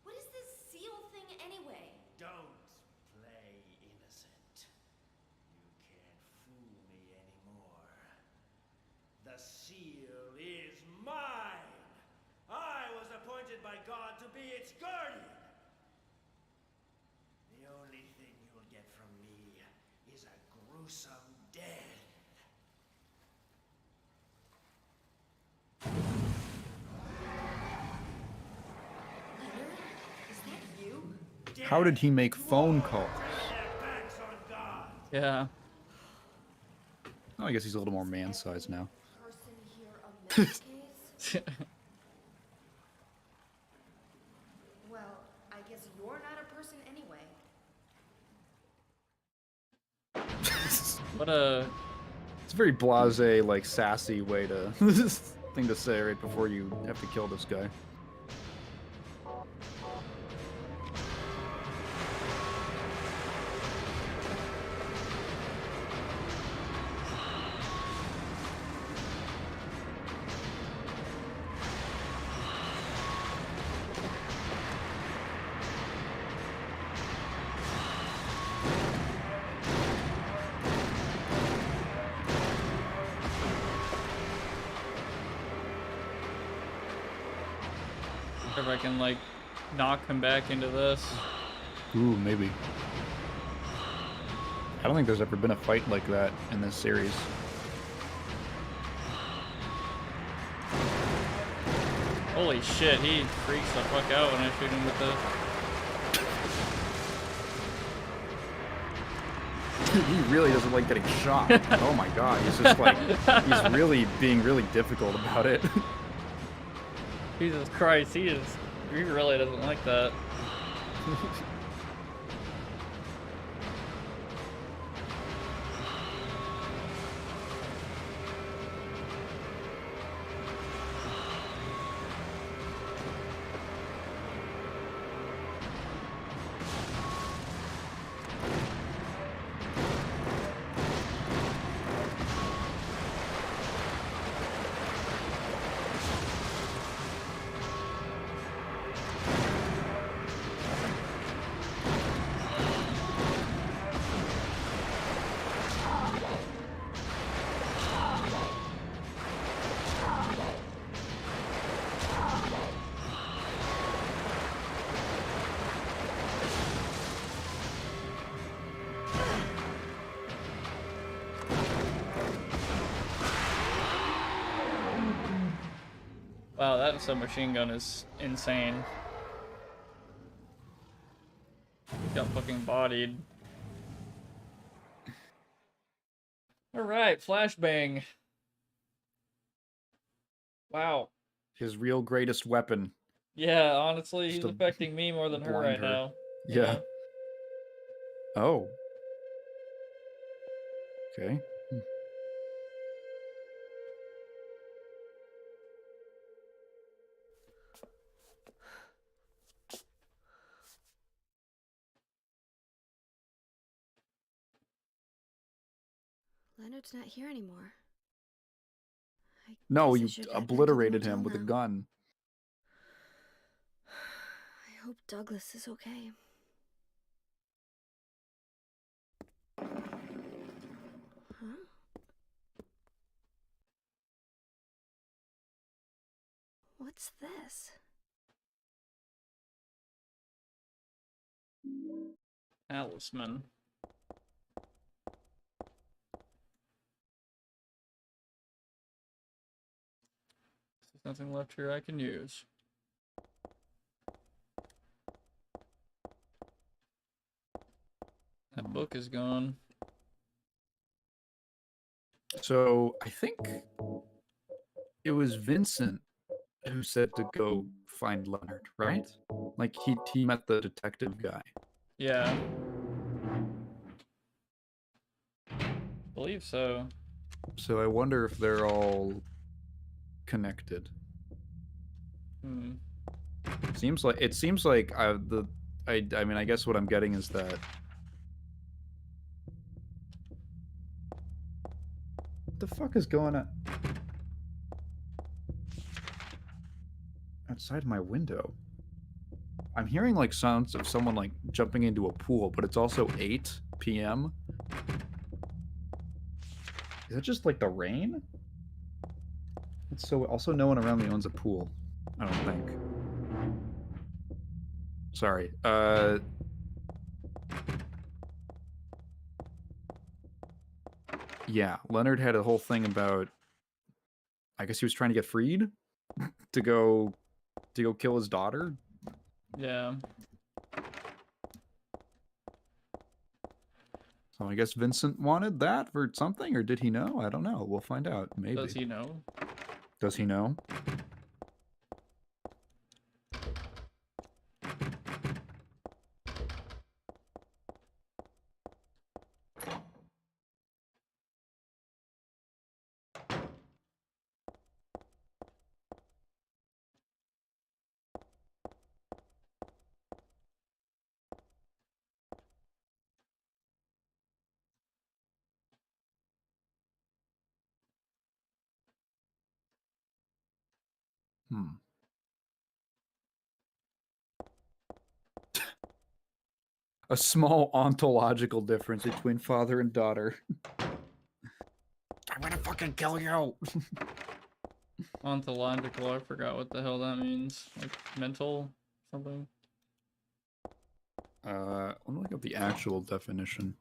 What is this seal thing anyway? Don't play innocent. You can't fool me anymore. The seal is mine! I was appointed by God to be its guardian! The only thing you'll get from me is a gruesome death. Leonard, is that you? How did he make phone calls? Their backs on God! Yeah. Oh, I guess he's a little more man-sized now. Person here a men's case? Well, I guess you're not a person anyway. What a... It's a very blasé, like sassy way to thing to say right before you have to kill this guy. If I can, like, knock him back into this. Ooh, maybe. I don't think there's ever been a fight like that in this series. Holy shit, he freaks the fuck out when I shoot him with this. He really doesn't like getting shot. Oh my god, he's just like, he's really being really difficult about it. Jesus Christ, he really doesn't like that. Wow, that submachine gun is insane. Got fucking bodied. Alright, flashbang. Wow. His real greatest weapon. Yeah, honestly, Just he's to affecting me more than her blind right her. now. Yeah. Oh. Okay. Leonard's not here anymore. No, Guess I you should head back to the obliterated motel him with a now. gun. I hope Douglas is okay. Huh? What's this? Talisman. There's nothing left here I can use. That book is gone. So I think it was Vincent who said to go find Leonard, right? Like he met the detective guy. Yeah. Believe so. So I wonder if they're all connected. Hmm. Seems like I mean I guess what I'm getting is that what the fuck is going on outside my window? I'm hearing like sounds of someone like jumping into a pool, but it's also 8 p.m. Is that just like the rain? It's so also no one around me owns a pool. I don't think. Sorry. Yeah, Leonard had a whole thing about I guess he was trying to get freed to go kill his daughter. Yeah. So I guess Vincent wanted that for something, or did he know? I don't know. We'll find out. Maybe. Does he know? Does he know? Hmm. A small ontological difference between father and daughter. I'm gonna fucking kill you. Ontological, I forgot what the hell that means. Like mental something? Let me look up the actual definition.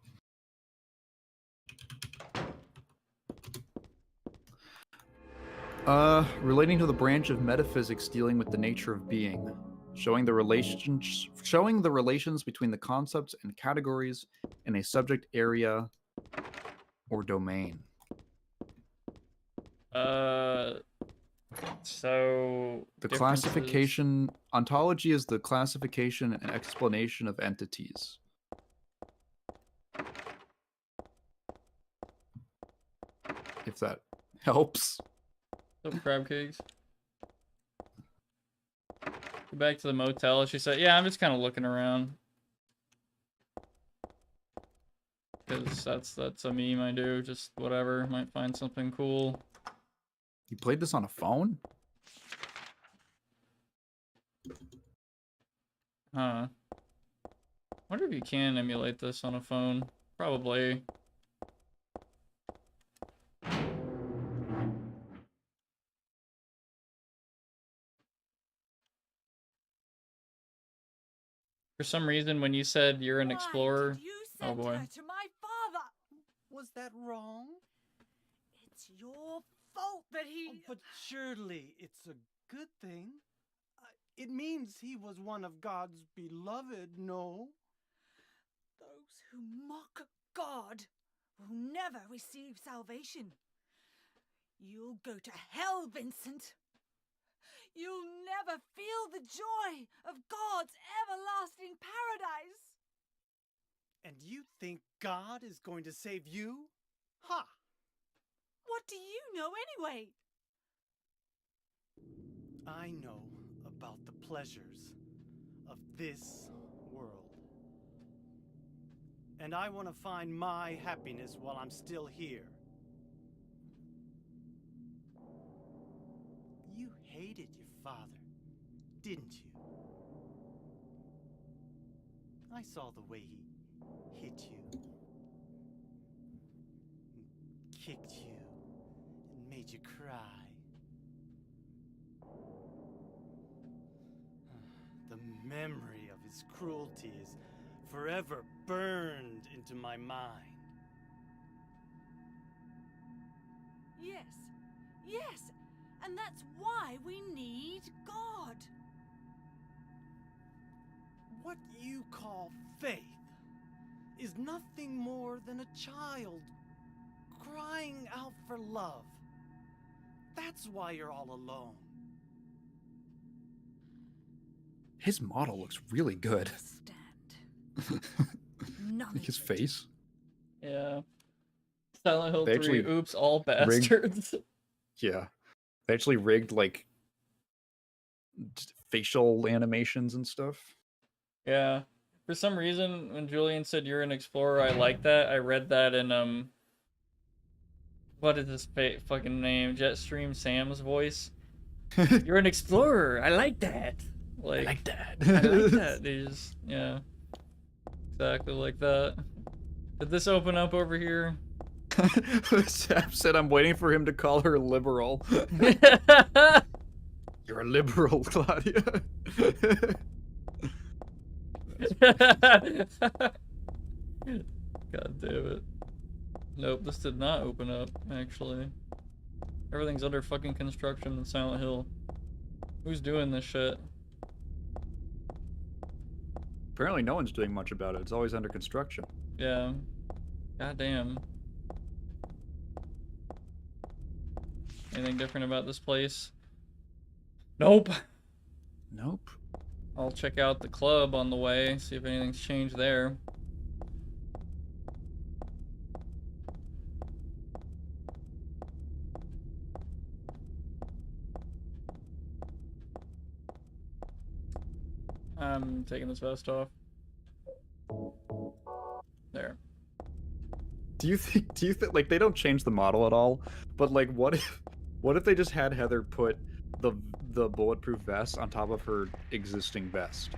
Relating to the branch of metaphysics dealing with the nature of being, showing the relations between the concepts and categories in a subject area or domain. So The differences- classification ontology is the classification and explanation of entities. If that helps. So crab cakes. Go back to the motel. She said, "Yeah, I'm just kind of looking around." Because that's a meme I do. Just whatever. Might find something cool. You played this on a phone? Huh. Wonder if you can emulate this on a phone. Probably. For some reason, when you said you're an explorer, Why did you oh send boy, her to my father? Was that wrong? It's your fault that he... Oh, but surely it's a good thing. It means he was one of God's beloved, no? Those who mock God will never receive salvation. You'll go to hell, Vincent. You'll never feel the joy of God's everlasting paradise. And you think God is going to save you? Ha! What do you know anyway? I know about the pleasures of this world. And I want to find my happiness while I'm still here. You hated your father, didn't you? I saw the way he hit you, and kicked you, and made you cry. The memory of his cruelty is forever burned into my mind. Yes, and that's why we need God. What you call faith is nothing more than a child crying out for love. That's why you're all alone. His model looks really good. None His of it. face. Yeah. Silent Hill They 3, actually oops, all bastards. Yeah. They actually rigged like facial animations and stuff. Yeah. For some reason, when Julian said you're an explorer, I like that. I read that in, what is his fucking name? Jetstream Sam's voice. You're an explorer. I like that. Like, I like that. I like that. They just, yeah. Exactly like that. Did this open up over here? Sam said I'm waiting for him to call her liberal. You're a liberal, Claudia. God damn it. Nope, this did not open up, actually. Everything's under fucking construction in Silent Hill. Who's doing this shit? Apparently no one's doing much about it. It's always under construction. Yeah. God damn. Anything different about this place? Nope. Nope. I'll check out the club on the way, see if anything's changed there. I'm taking this vest off. There. Do you think like they don't change the model at all? But like what if they just had Heather put the bulletproof vest on top of her existing vest?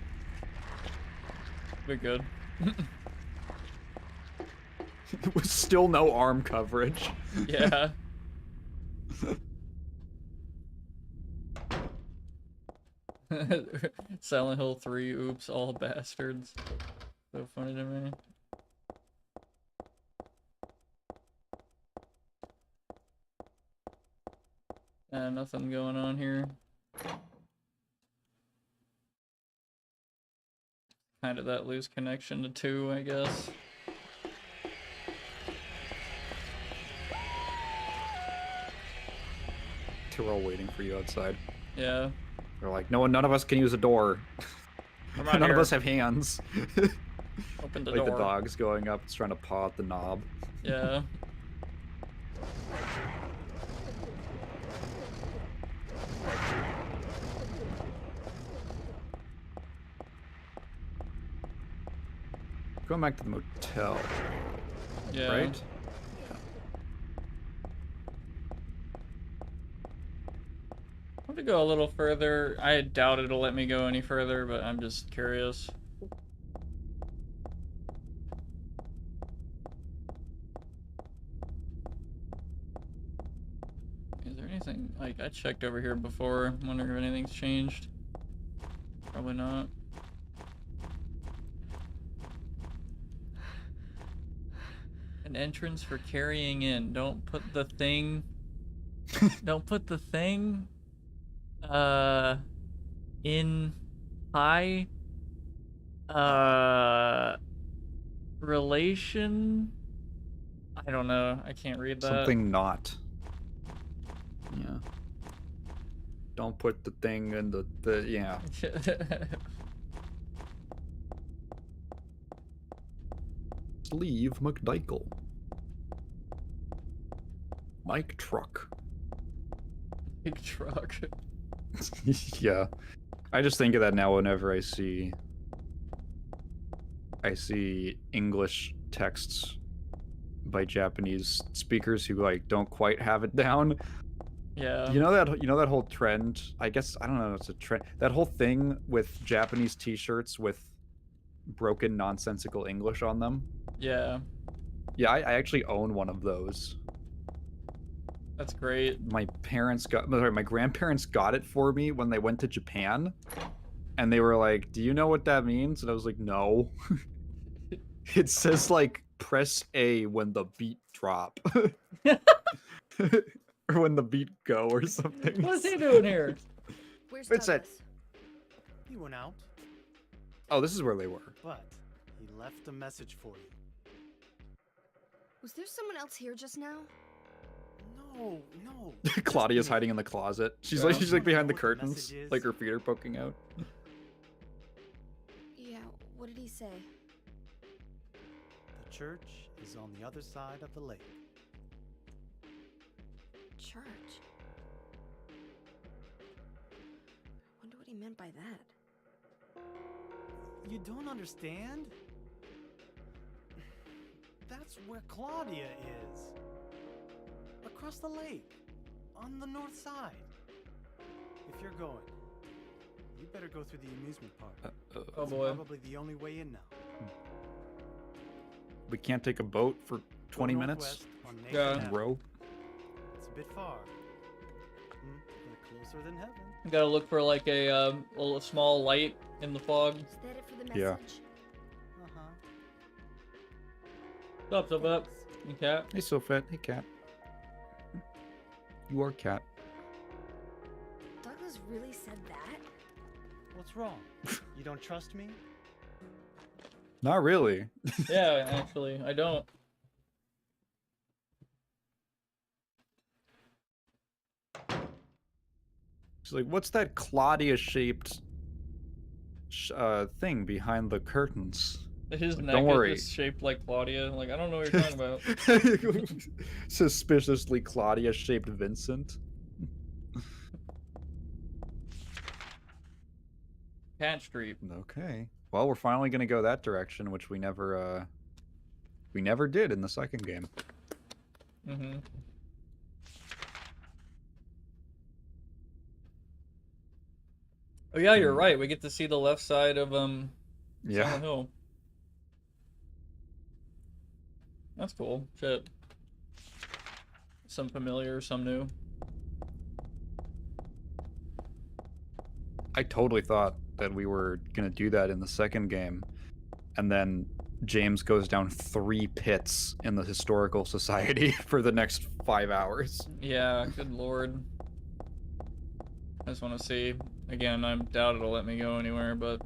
Be good. With still no arm coverage. Yeah. Silent Hill 3, oops, all bastards. So funny to me. Nothing going on here. Kind of that loose connection to 2, I guess. We're all waiting for you outside. Yeah. They're like, none of us can use a door. None of us have hands. Open the like door. the dog's going up, it's trying to paw at the knob. Yeah. Going back to the motel. Yeah. Right? I want to go a little further. I doubt it'll let me go any further, but I'm just curious. Is there anything, like, I checked over here before. I'm wondering if anything's changed. Probably not. An entrance for carrying in. Don't put the thing Don't put the thing in high relation. I don't know. I can't read that. Something not. Yeah. Don't put the thing in the yeah. Sleeve McDykel. Mike Truck. Big truck. Yeah. I just think of that now whenever I see English texts by Japanese speakers who like don't quite have it down. Yeah. You know that whole trend, I guess I don't know if it's a trend. That whole thing with Japanese t-shirts with broken nonsensical English on them. Yeah. Yeah, I actually own one of those. That's great. My grandparents got it for me when they went to Japan. And they were like, "Do you know what that means?" And I was like, "No." It says like press A when the beat drop. Or when the beat go or something. What's he doing here? Where's It's Douglas? He went out, Oh, this is where they were. but he left a message for you. Was there someone else here just now? No, no. Claudia's just me. hiding in the closet. She's Yeah. like behind the Know what the curtains, message is? like her feet are poking out. Yeah, what did he say? The church is on the other side of the lake. Church. Wonder what he meant by that. You don't understand? That's where Claudia is. Across the lake. On the north side. If you're going, you better go through the amusement park. Oh It's boy. probably the only way in now. We can't take a boat for Go 20 minutes northwest on Nathan Yeah. and Avenue. row. It's a bit far. But closer than heaven. You gotta look for like a little small light in the fog. Is that it for the message? Yeah. Uh-huh. What's up, up? You cat? Hey, Sofet. Hey, cat. You are cat. Douglas really said that? What's wrong? You don't trust me? Not really. Yeah, actually, I don't. She's like, "What's that Claudia-shaped thing behind the curtains?" His Like, neck don't worry. is just shaped like Claudia. Like, I don't know what you're talking about. Suspiciously Claudia-shaped Vincent. Cat Street. Okay. Well, we're finally gonna go that direction, which we never did in the second game. Mm-hmm. Oh yeah, you're right. We get to see the left side of Yeah. Silent Hill. That's cool. Shit. Some familiar, some new. I totally thought that we were gonna do that in the second game, and then James goes down 3 pits in the historical society for the next 5 hours. Yeah, good lord. I just want to see. Again, I doubt it'll let me go anywhere, but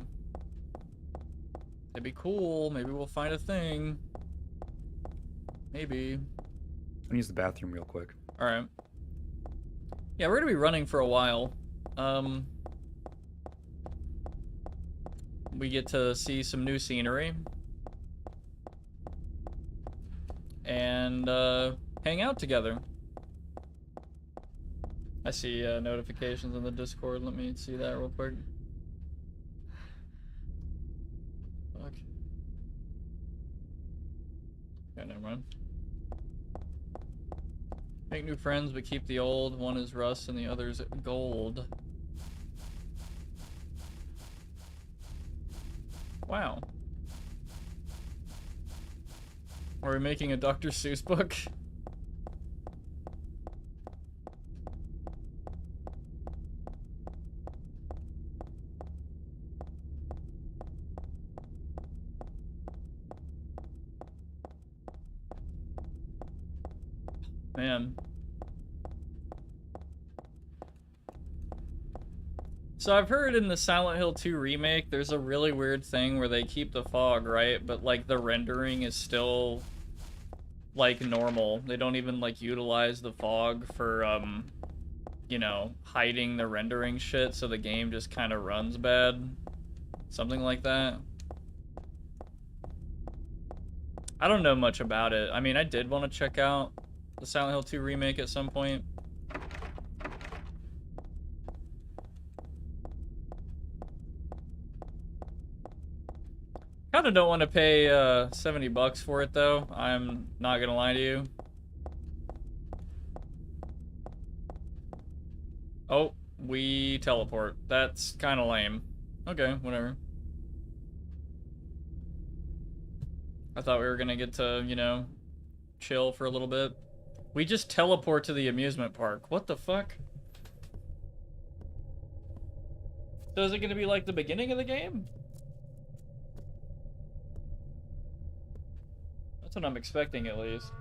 it'd be cool. Maybe we'll find a thing. Maybe. I'm gonna use the bathroom real quick. Alright. Yeah, we're gonna be running for a while. We get to see some new scenery. And, hang out together. I see, notifications in the Discord. Let me see that real quick. Fuck. Okay, never mind. Make new friends, but keep the old. One is rust and the other's gold. Wow. Are we making a Dr. Seuss book? Man. So I've heard in the Silent Hill 2 remake, there's a really weird thing where they keep the fog, right? But like the rendering is still like normal. They don't even like utilize the fog for you know, hiding the rendering shit, so the game just kind of runs bad. Something like that. I don't know much about it. I mean, I did want to check out the Silent Hill 2 remake at some point. Kind of don't want to pay $70 for it though. I'm not gonna lie to you. Oh, we teleport. That's kind of lame. Okay, whatever. I thought we were gonna get to, you know, chill for a little bit. We just teleport to the amusement park. What the fuck? So is it gonna be like the beginning of the game? That's what I'm expecting, at least.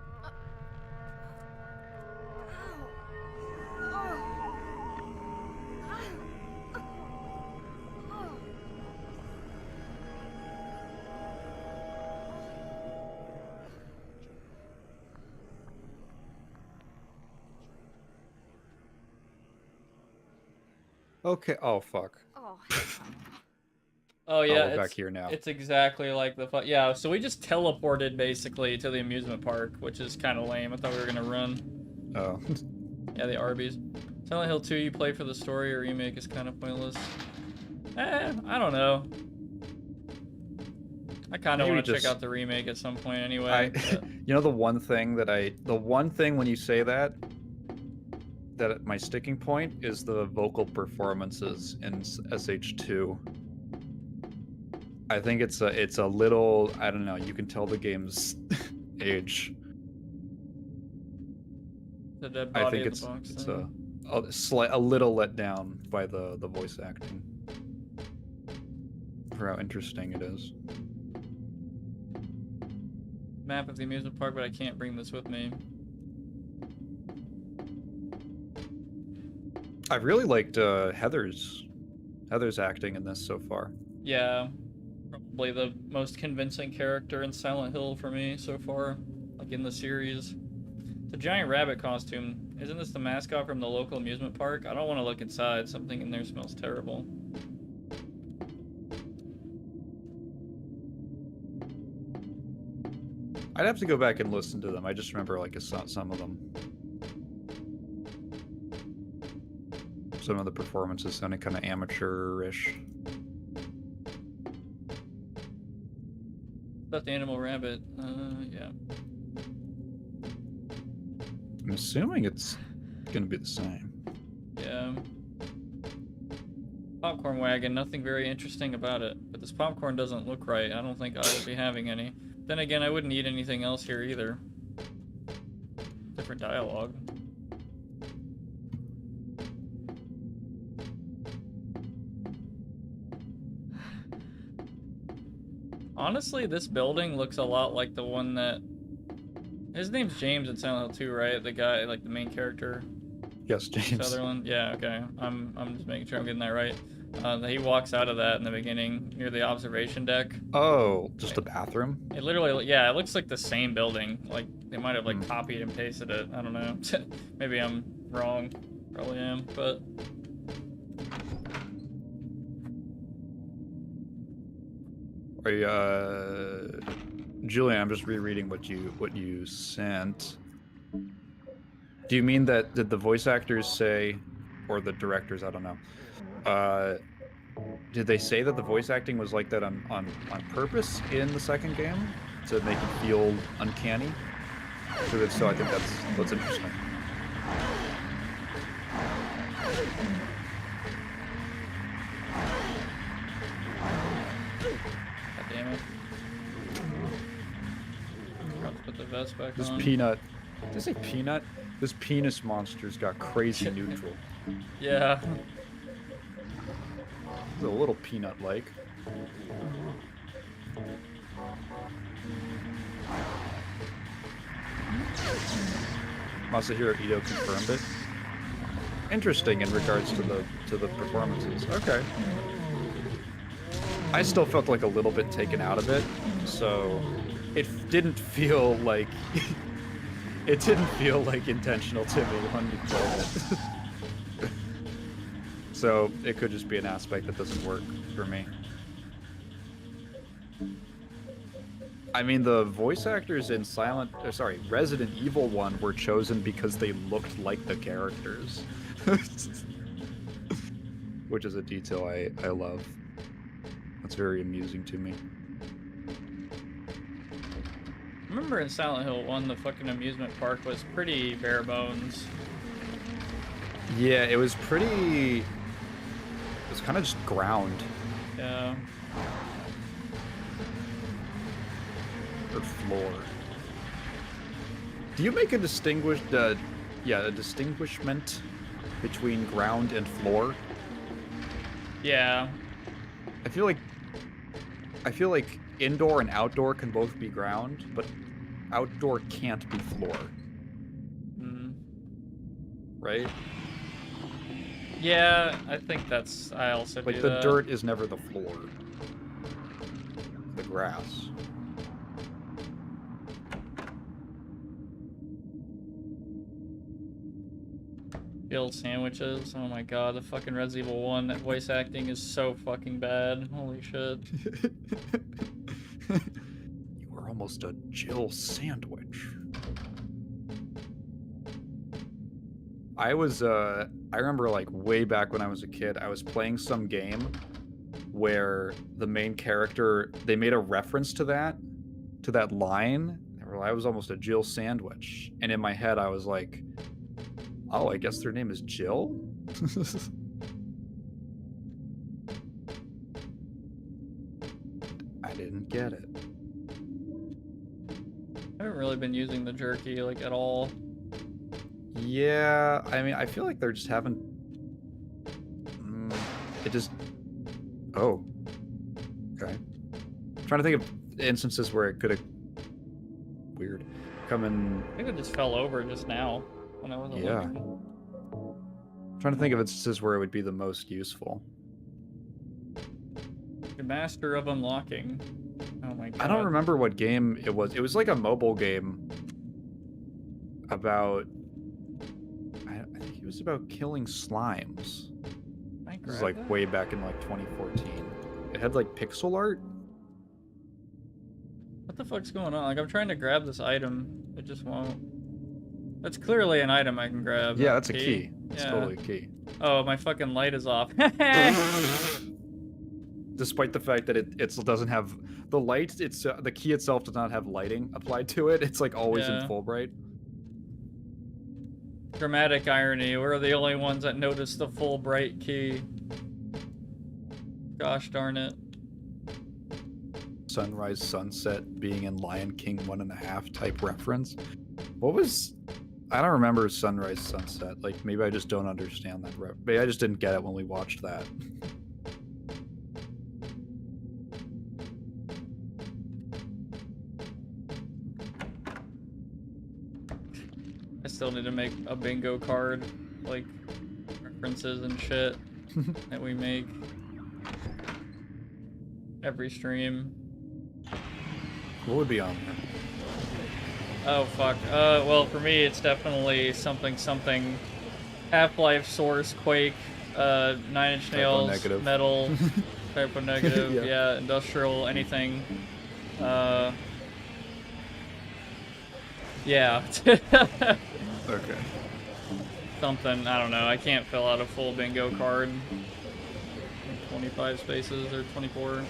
Okay. Oh fuck. Oh, Oh yeah, we're back here now. It's exactly like the yeah. So we just teleported basically to the amusement park, which is kind of lame. I thought we were gonna run. Oh. Yeah, the Arby's. Silent Hill 2, you play for the story, or remake is kind of pointless. I don't know. I kind of want to check out the remake at some point anyway. You know the one thing when you say that my sticking point is the vocal performances in SH2. I think it's a little, I don't know, you can tell the game's age. The dead body I think of it's the box it's thing. a little let down by the voice acting for how interesting it is. Map of the amusement park, but I can't bring this with me. I've really liked Heather's acting in this so far. Yeah, probably the most convincing character in Silent Hill for me so far, like in the series. The giant rabbit costume. Isn't this the mascot from the local amusement park? I don't want to look inside. Something in there smells terrible. I'd have to go back and listen to them. I just remember like some of them. Some of the performances sounded kind of amateurish. About the animal rabbit. Yeah. I'm assuming it's gonna be the same. Yeah. Popcorn wagon, nothing very interesting about it. But this popcorn doesn't look right. I don't think I will be having any. Then again, I wouldn't eat anything else here either. Different dialogue. Honestly, this building looks a lot like the one that... His name's James in Silent Hill 2, right? The guy, like the main character. Yes, James. Sutherland. Yeah, okay. I'm just making sure I'm getting that right. He walks out of that in the beginning near the observation deck. Oh, just a bathroom? It literally, yeah, it looks like the same building. Like they might have like copied and pasted it. I don't know. Maybe I'm wrong. Probably am, but. Are you, Julian, I'm just rereading what you sent. Do you mean that did the voice actors say, or the directors? I don't know. Did they say that the voice acting was like that on purpose in the second game to make it feel uncanny? So if so, I think that's interesting. God damn it. Forgot to put the vest back This on. peanut. Did I say peanut? This penis monster's got crazy neutral. Yeah. It's a little peanut-like. Masahiro Ito confirmed it. interesting in regards to the performances. Okay. I still felt like a little bit taken out of it, so it didn't feel like it didn't feel like intentional to me when we played it. So it could just be an aspect that doesn't work for me. I mean, the voice actors in Resident Evil 1 were chosen because they looked like the characters. Which is a detail I love. That's very amusing to me. Remember in Silent Hill 1, the fucking amusement park was pretty bare bones. Yeah, it was pretty... It was kind of just ground. Yeah. Or floor. Do you make a distinguishment between ground and floor? Yeah. I feel like indoor and outdoor can both be ground, but outdoor can't be floor. Right? Yeah, I think I also like do the that. dirt is never the floor. The grass. Guild sandwiches. Oh my god, the fucking Resident Evil 1 that voice acting is so fucking bad. Holy shit. You were almost a Jill sandwich. I remember like way back when I was a kid, I was playing some game where the main character, they made a reference to that line. I was almost a Jill sandwich. And in my head, I was like, oh, I guess their name is Jill? I didn't get it. I haven't really been using the jerky, like, at all. Yeah, I mean, I feel like they're just haven't... it just... Oh. Okay. I'm trying to think of instances where it could have... Weird. Come in... I think it just fell over just now. When I wasn't Yeah. looking. I'm trying to think of instances where it would be the most useful. The master of unlocking. Oh my god. I don't remember what game it was. It was like a mobile game about... I think it was about killing slimes. This is like way back in like 2014. It had like pixel art. What the fuck's going on? Like, I'm trying to grab this item. It just won't. That's clearly an item I can grab. Yeah, that's a key. It's Yeah. totally a key. Oh, my fucking light is off. Despite the fact that it doesn't have the light, the key itself does not have lighting applied to it. It's like always in Yeah. full bright. Dramatic irony. We're the only ones that notice the full bright key. Gosh darn it. Sunrise, sunset being in Lion King 1.5 type reference. What was... I don't remember sunrise, sunset. Like, maybe I just don't understand that. Maybe I just didn't get it when we watched that. I still need to make a bingo card. Like, references and shit that we make. Every stream. What would be on there? Oh fuck. Well for me it's definitely something. Half-Life, Source, Quake, 9 Inch Nails, negative. Metal, Typo Negative, Yeah. yeah, Industrial, anything. Yeah. Okay. Something, I don't know. I can't fill out a full bingo card. 25 spaces or 24.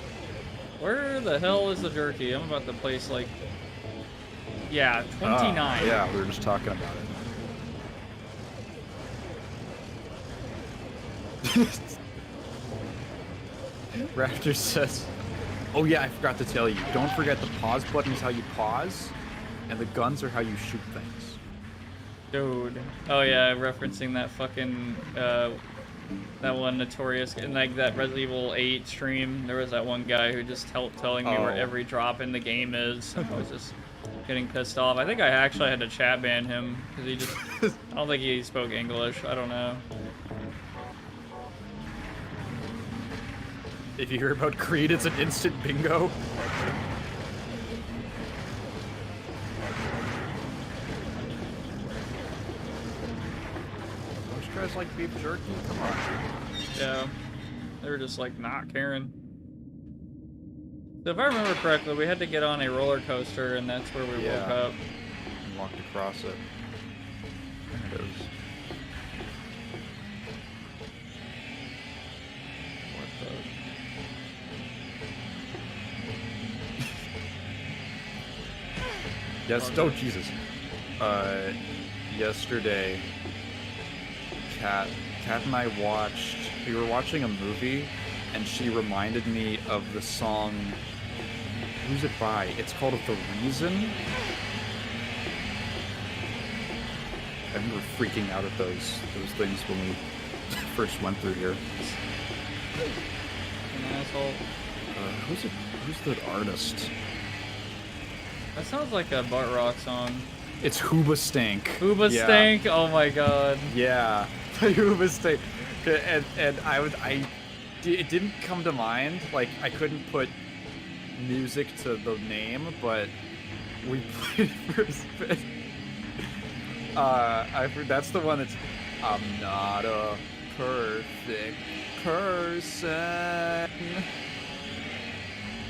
Where the hell is the jerky? I'm about to place like... Yeah, 29. Yeah, we were just talking about it. Raptor says, oh yeah, I forgot to tell you. Don't forget the pause button is how you pause, and the guns are how you shoot things. Dude. Oh yeah, referencing that fucking, that one notorious, in like that Resident Evil 8 stream, there was that one guy who just telling me where every drop in the game is. I was just getting pissed off. I think I actually had to chat ban him, because he just, I don't think he spoke English, I don't know. If you hear about Creed, it's an instant bingo. Those guys like beef jerky? Come on. Yeah. They were just like not caring. So if I remember correctly, we had to get on a roller coaster, and that's where we woke up. And walked across it. There it is. What the? Yes. Oh Jesus. Yesterday, Kat and I watched. We were watching a movie, and she reminded me of the song. Who's it by? It's called "The Reason." I remember freaking out at those things when we first went through here. An asshole. Who's the artist? That sounds like a butt rock song. It's Hoobastank. Hoobastank? Oh my god. Yeah, Hoobastank. And it didn't come to mind. Like I couldn't put music to the name, but we played it for a bit. That's the one that's I'm not a perfect person.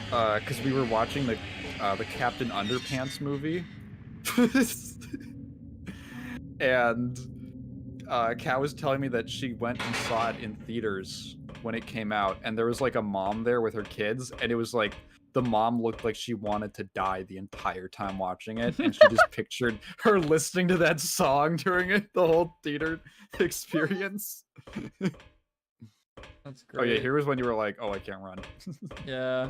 Because we were watching the Captain Underpants movie. And Kat was telling me that she went and saw it in theaters when it came out, and there was like a mom there with her kids, and it was like the mom looked like she wanted to die the entire time watching it, and she just pictured her listening to that song during it, the whole theater experience. That's great. Oh yeah, here was when you were like, "Oh, I can't run." Yeah.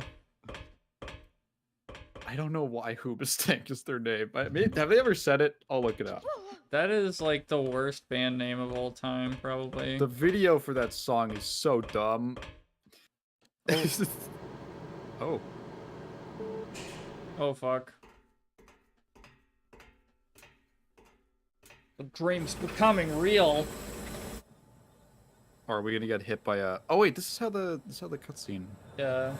I don't know why Hoobastank is their name. Have they ever said it? I'll look it up. That is like the worst band name of all time, probably. The video for that song is so dumb. Oh. Oh fuck. The dream's becoming real. Or are we gonna get hit by a? Oh wait, this is how the cutscene. Yeah.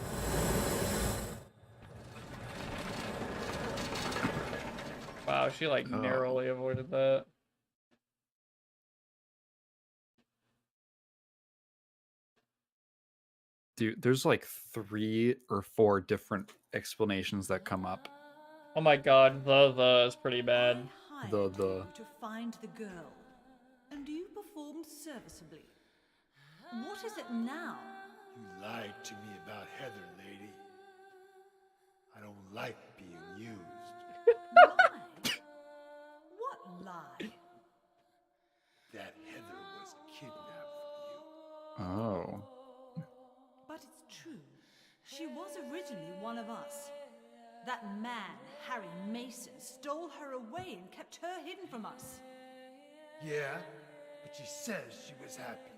Wow, she like narrowly avoided that. Dude, there's like 3 or 4 different explanations that come up. Oh my god, the is pretty bad. I The- hired you to find the girl, and you performed serviceably. What is it now? You lied to me about Heather, lady. I don't like being used. Lie? What lie? That Heather was kidnapped from you. Oh. But it's true. She was originally one of us. That man, Harry Mason, stole her away and kept her hidden from us. Yeah, but she says she was happy.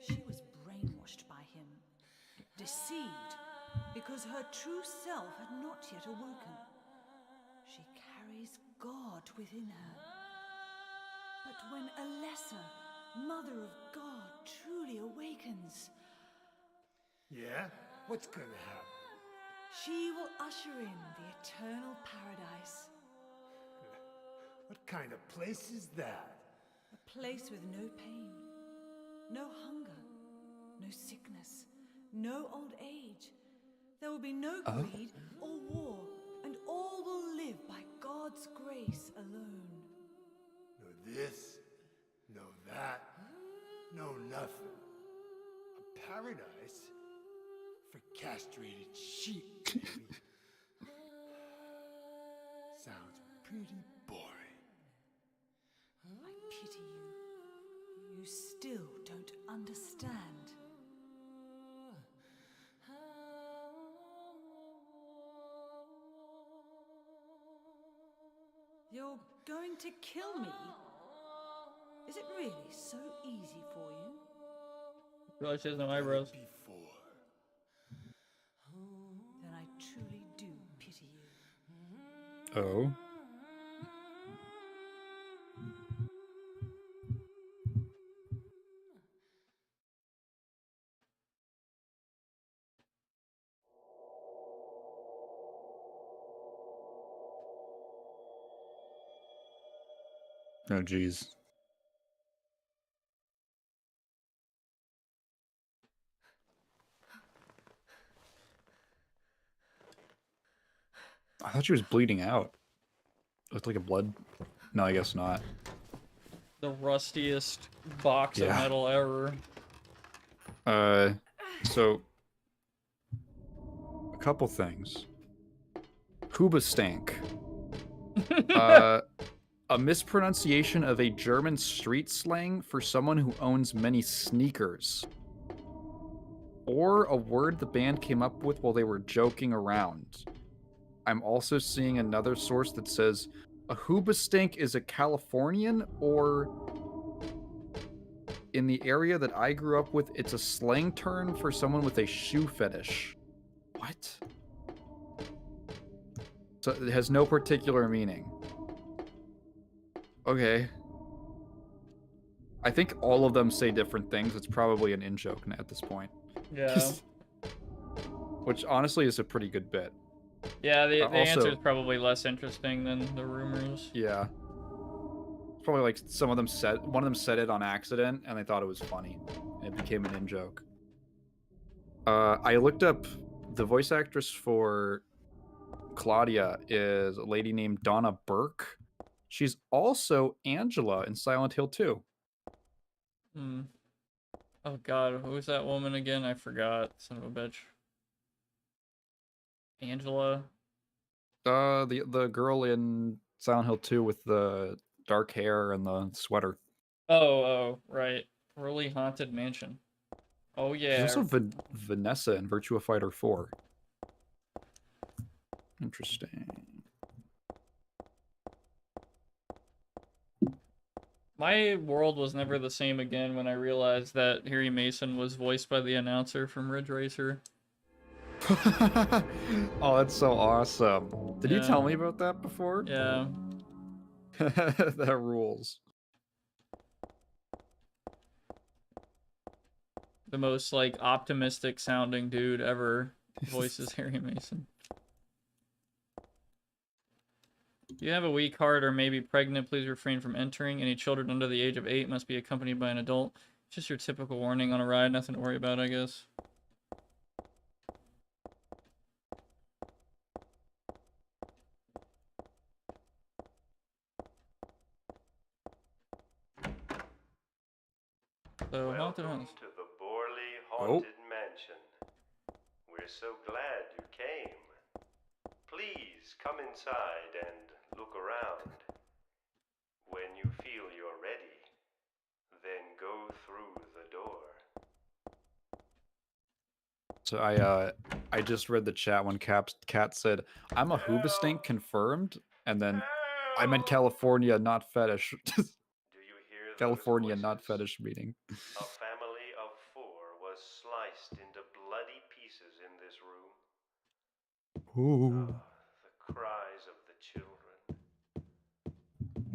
She was brainwashed by him, deceived, because her true self had not yet awoken. She carries God within her. But when a lesser Mother of God truly awakens, Yeah? What's gonna happen? she will usher in the eternal paradise. What kind of place is that? A place with no pain, no hunger, no sickness, no old age. There will be no greed or war, and all will live by God's grace alone. No this, no that, no nothing. A paradise for castrated sheep, maybe. Sounds pretty boring. I pity you. You still don't understand. You're going to kill me? Is it really so easy for you? I realize she has no eyebrows. Before. Then I truly do pity you. Oh. Oh, jeez. I thought she was bleeding out. It looked like a blood. No, I guess not. The rustiest box of Yeah. metal ever. So a couple things. Hoobastank. A mispronunciation of a German street slang for someone who owns many sneakers. Or a word the band came up with while they were joking around. I'm also seeing another source that says a hoobastank is a Californian, or in the area that I grew up with, it's a slang term for someone with a shoe fetish. What? So it has no particular meaning. Okay. I think all of them say different things. It's probably an in-joke at this point. Yeah. Which honestly is a pretty good bit. Yeah, the Also, answer is probably less interesting than the rumors. Yeah. It's probably like one of them said it on accident and they thought it was funny. And it became an in-joke. I looked up the voice actress for Claudia is a lady named Donna Burke. She's also Angela in Silent Hill 2. Hmm. Oh god, who was that woman again? I forgot. Son of a bitch. Angela? The girl in Silent Hill 2 with the dark hair and the sweater. Oh, right. Really Haunted Mansion. Oh yeah. She's also Vanessa in Virtua Fighter 4. Interesting. My world was never the same again when I realized that Harry Mason was voiced by the announcer from Ridge Racer. Oh, that's so awesome. Did you Yeah. tell me about that before? Yeah. That rules. The most, like, optimistic sounding dude ever voices Harry Mason. If you have a weak heart or may be pregnant, please refrain from entering. Any children under the age of 8 must be accompanied by an adult. Just your typical warning on a ride, nothing to worry about, I guess. So, haunted Welcome house. to the Borley Haunted Mansion. We're so glad you came. Please come inside and look around. When you feel you're ready, then go through the door. So I just read the chat when Cat said, "I'm a hoobastank confirmed," and then I meant California, not fetish. Do you hear those California, not voices? fetish meeting. A family of 4 was sliced into bloody pieces in this room. Ooh. Oh, the cries of the children.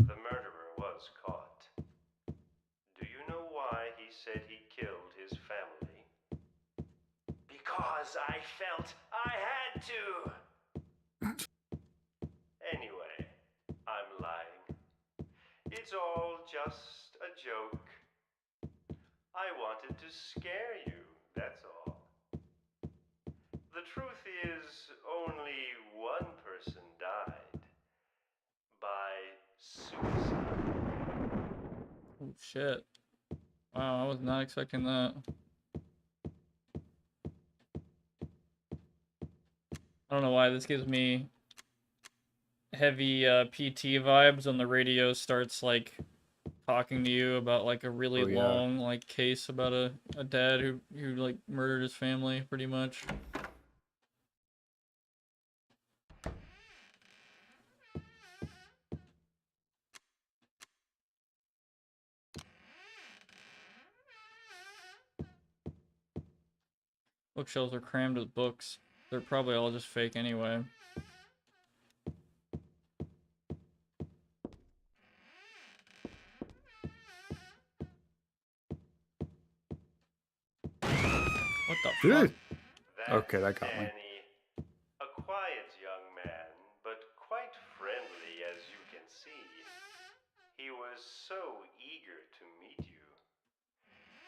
The murderer was caught. Do you know why he said he killed his family? Because I felt I had to! Anyway, I'm lying. It's all just a joke. I wanted to scare you, that's all. The truth is, only one person died. By suicide. Oh, shit. Wow, I was not expecting that. I don't know why this gives me heavy PT vibes when the radio starts, like, talking to you about, like, a really long, like, case about a dad who like, murdered his family, pretty much. Bookshelves are crammed with books. They're probably all just fake anyway. What the fuck? Okay, that got me. Danny, a quiet young man, but quite friendly as you can see. He was was so eager to meet you.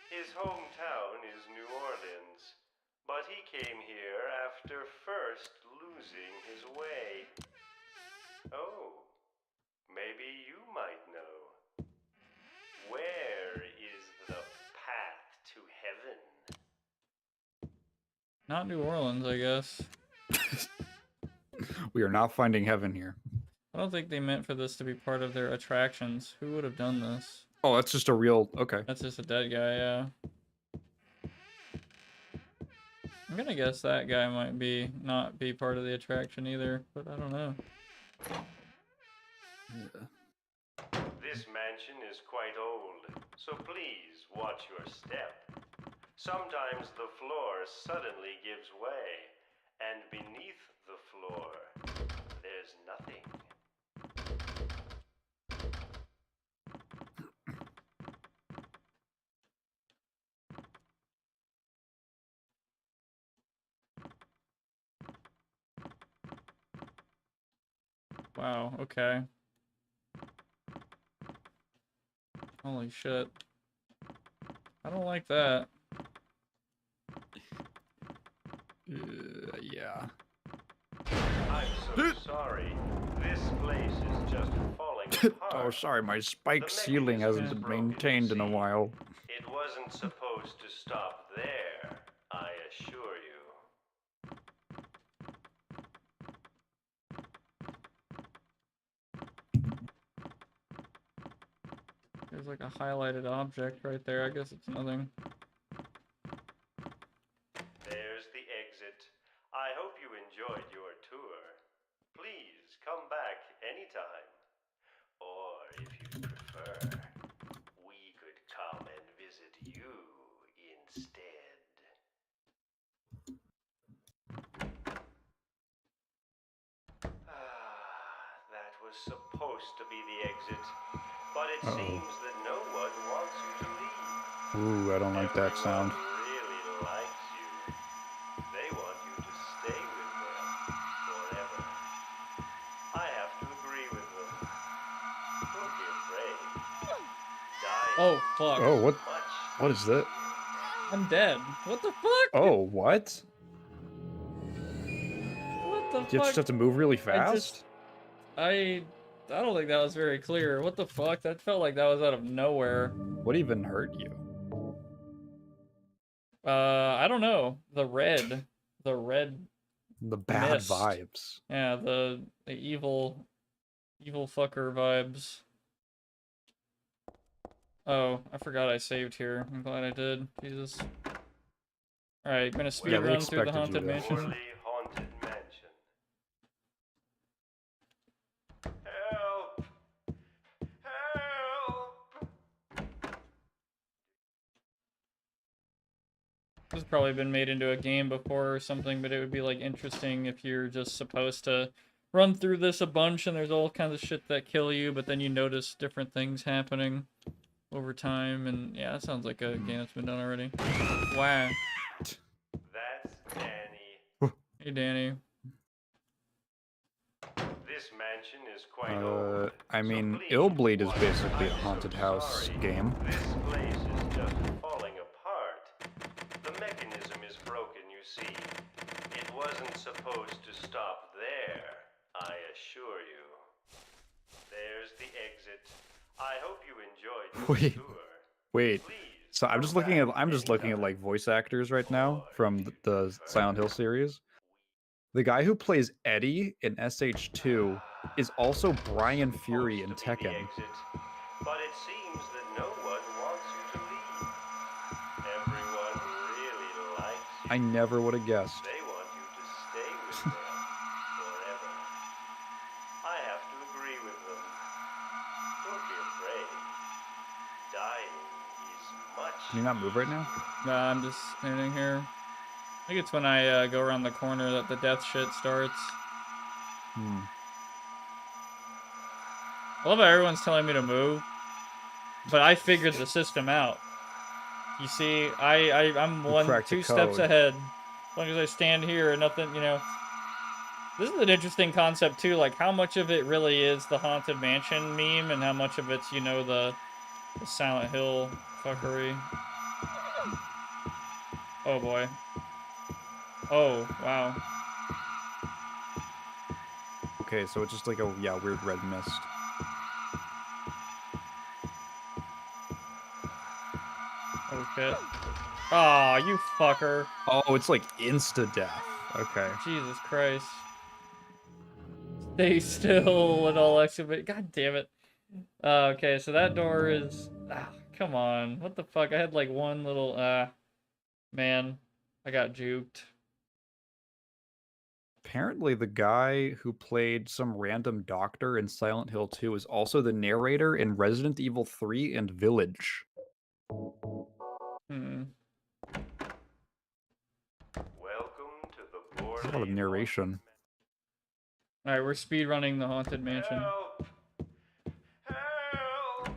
His hometown is New Orleans, but he came here after first losing his way. Oh, maybe you might know. Where is the path to heaven? Not New Orleans, I guess. We are not finding heaven here. I don't think they meant for this to be part of their attractions. Who would have done this? Oh, that's just a real... Okay. That's just a dead guy, yeah. I'm gonna guess that guy might not be part of the attraction either, but I don't know. Yeah. This mansion is quite old, so please watch your step. Sometimes the floor suddenly gives way, and beneath the floor, there's nothing. Wow, okay. Holy shit. I don't like that. Yeah. I'm so sorry. This place is just falling apart. Oh, sorry, my spike The ceiling mechanism hasn't is been broken, maintained in a see? while. It wasn't supposed to stop there, I assure you. There's like a highlighted object right there. I guess it's nothing. There's the exit. I hope you enjoyed your tour. Please come back anytime. Or if you prefer, we could come and visit you instead. That was supposed to be the exit, but it seems that no one wants you to leave. Ooh, I don't like that sound. Everyone really likes you. They want you to stay with them forever. I have to agree with them. Don't be afraid. Dying Oh, fuck. Oh, is what? much What is that? I'm dead. What the fuck? Oh, what? What the You fuck? just have to move really fast? I don't think that was very clear. What the fuck? That felt like that was out of nowhere. What even hurt you? I don't know. The red. The bad Mist. vibes. Yeah, the evil fucker vibes. Oh, I forgot I saved here. I'm glad I did. Jesus. Alright, I'm gonna speed Yeah, we run through the expected you haunted to. mansion. poorly haunted mansion. Help! Help! This has probably been made into a game before or something, but it would be like interesting if you're just supposed to run through this a bunch and there's all kinds of shit that kill you, but then you notice different things happening over time, and yeah, that sounds like a game that's been done already. Wow. That's Danny. Hey, Danny. This mansion is quite old. I so mean, please Illbleed is watch- basically a I'm so haunted house sorry. game. This place is just falling apart. The mechanism is broken, you see. It wasn't supposed to stop there, I assure you. There's the exit. I hope you enjoyed your Wait. tour. Wait. Please So I'm come just looking at back like anytime. voice actors right now from the Silent Hill series. The guy who plays Eddie in SH2 is also Brian Fury in Supposed to be the Tekken. exit, but it seems that no one wants you to leave. Everyone really likes you. I never would have guessed. They want you to stay with them forever. I have to agree with them. Don't be afraid. Dying is much. Can you not move right now? Nah, I'm just standing here. I think it's when I go around the corner that the death shit starts. Hmm. I love how everyone's telling me to move, but I figured the system out. You see, I'm You cracked the two steps code. ahead. As long as I stand here and nothing, you know. This is an interesting concept too, like how much of it really is the Haunted Mansion meme and how much of it's, you know, the Silent Hill fuckery. Oh boy. Oh, wow. Okay, so it's just like a weird red mist. Oh shit. Aw, you fucker. Oh, it's like insta-death. Okay. Jesus Christ. Stay still and all excavate. God damn it. Okay, so that door is... come on. What the fuck? I had like one little... man. I got juked. Apparently the guy who played some random doctor in Silent Hill 2 is also the narrator in Resident Evil 3 and Village. Hmm. Welcome to the There's a lot of narration. Alright, we're speedrunning the Haunted Mansion. Help! Help!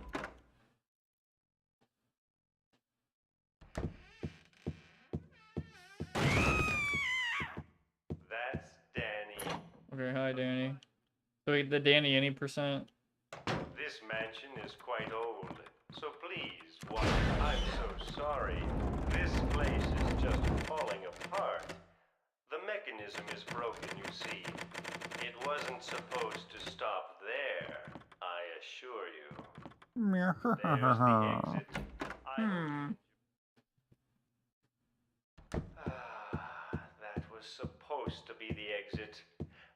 That's Danny. Okay, hi Danny. So the Danny any percent? This mansion is quite old, so please watch. I'm so sorry. This place is just falling apart. The mechanism is broken, you see. It wasn't supposed to stop there, I assure you. There's the exit. That was supposed to be the exit,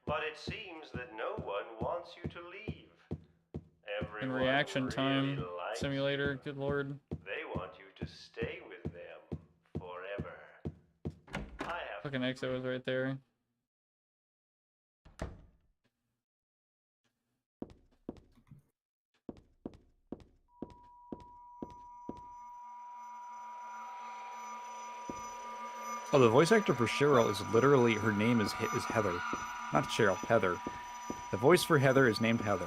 but it seems that no one wants you to leave. And Everyone reaction really time likes simulator, you. good lord. They want you to stay with them forever. I have Fucking exit was right there. Oh, the voice actor for Cheryl is literally, her name is Heather. Not Cheryl, Heather. The voice for Heather is named Heather.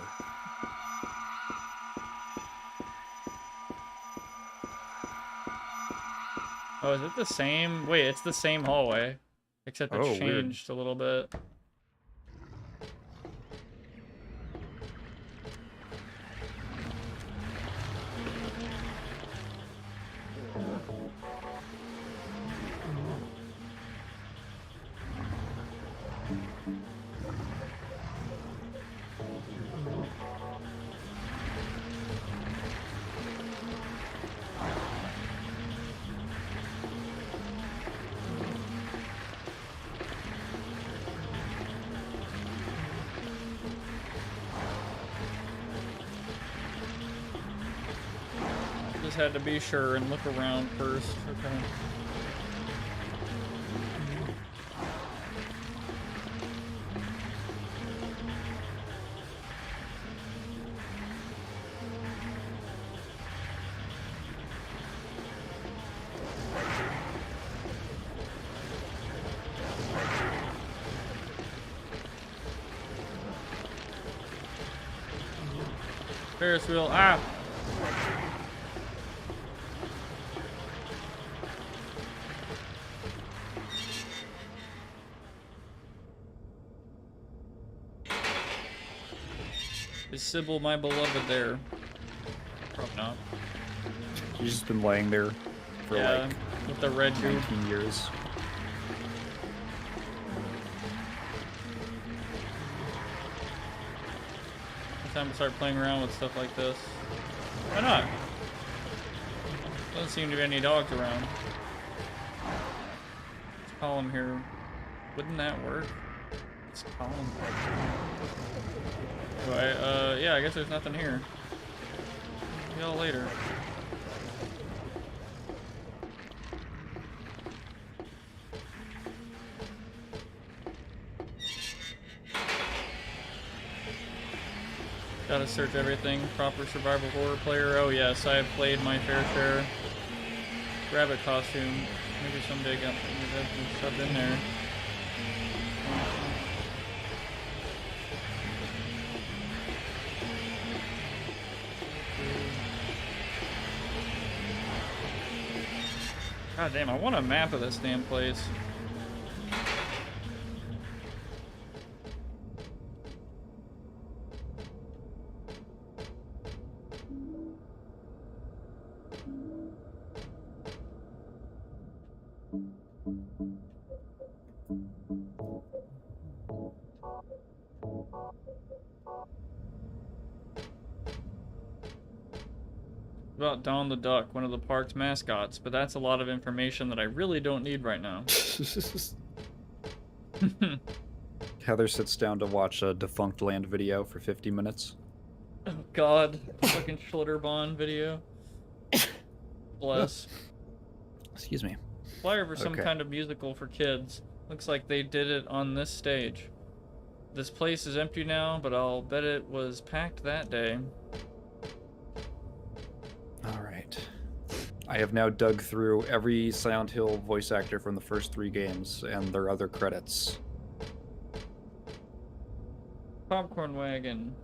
Oh, is it the same? Wait, it's the same hallway. Except it's Oh, weird. changed a little bit. Just had to be sure and look around first. Okay. Ferris wheel. Ah! Is Sybil my beloved there? Probably not. She's just been laying there for Yeah, like with the red goop. 19 years. It's time to start playing around with stuff like this. Why not? Doesn't seem to be any dogs around. Let's call him here. Wouldn't that work? Let's call him. Anyway, yeah, I guess there's nothing here. See y'all later. Gotta search everything. Proper survival horror player. Oh yes, I have played my fair share. Rabbit costume. Maybe someday got shoved in there. God damn, I want a map of this damn place. about Don the Duck, one of the park's mascots, but that's a lot of information that I really don't need right now. Heather sits down to watch a Defunct Land video for 50 minutes. Oh god, fucking Schlitterbahn video. Bless. Excuse me. Flyer for some Okay. kind of musical for kids. Looks like they did it on this stage. This place is empty now, but I'll bet it was packed that day. Alright. I have now dug through every Silent Hill voice actor from the first 3 games and their other credits. Popcorn wagon.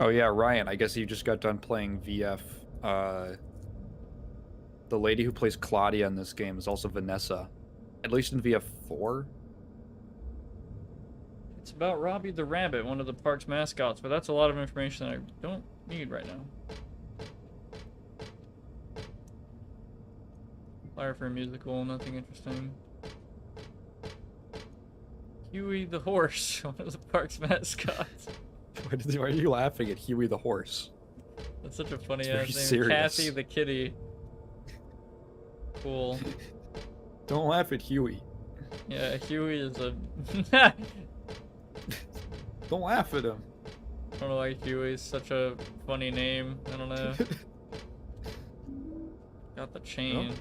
Oh yeah, Ryan, I guess you just got done playing VF. The lady who plays Claudia in this game is also Vanessa. At least in VF4? It's about Robbie the Rabbit, one of the park's mascots, but that's a lot of information that I don't need right now. Flyer for a musical, nothing interesting. Huey the horse, one of the park's mascots. Why are you laughing at Huey the horse? That's such a funny It's ass name. very serious. Kathy the kitty. Cool. Don't laugh at Huey. Yeah, Huey is a... Don't laugh at him. I don't know why Huey's such a funny name. I don't know. Got the chain.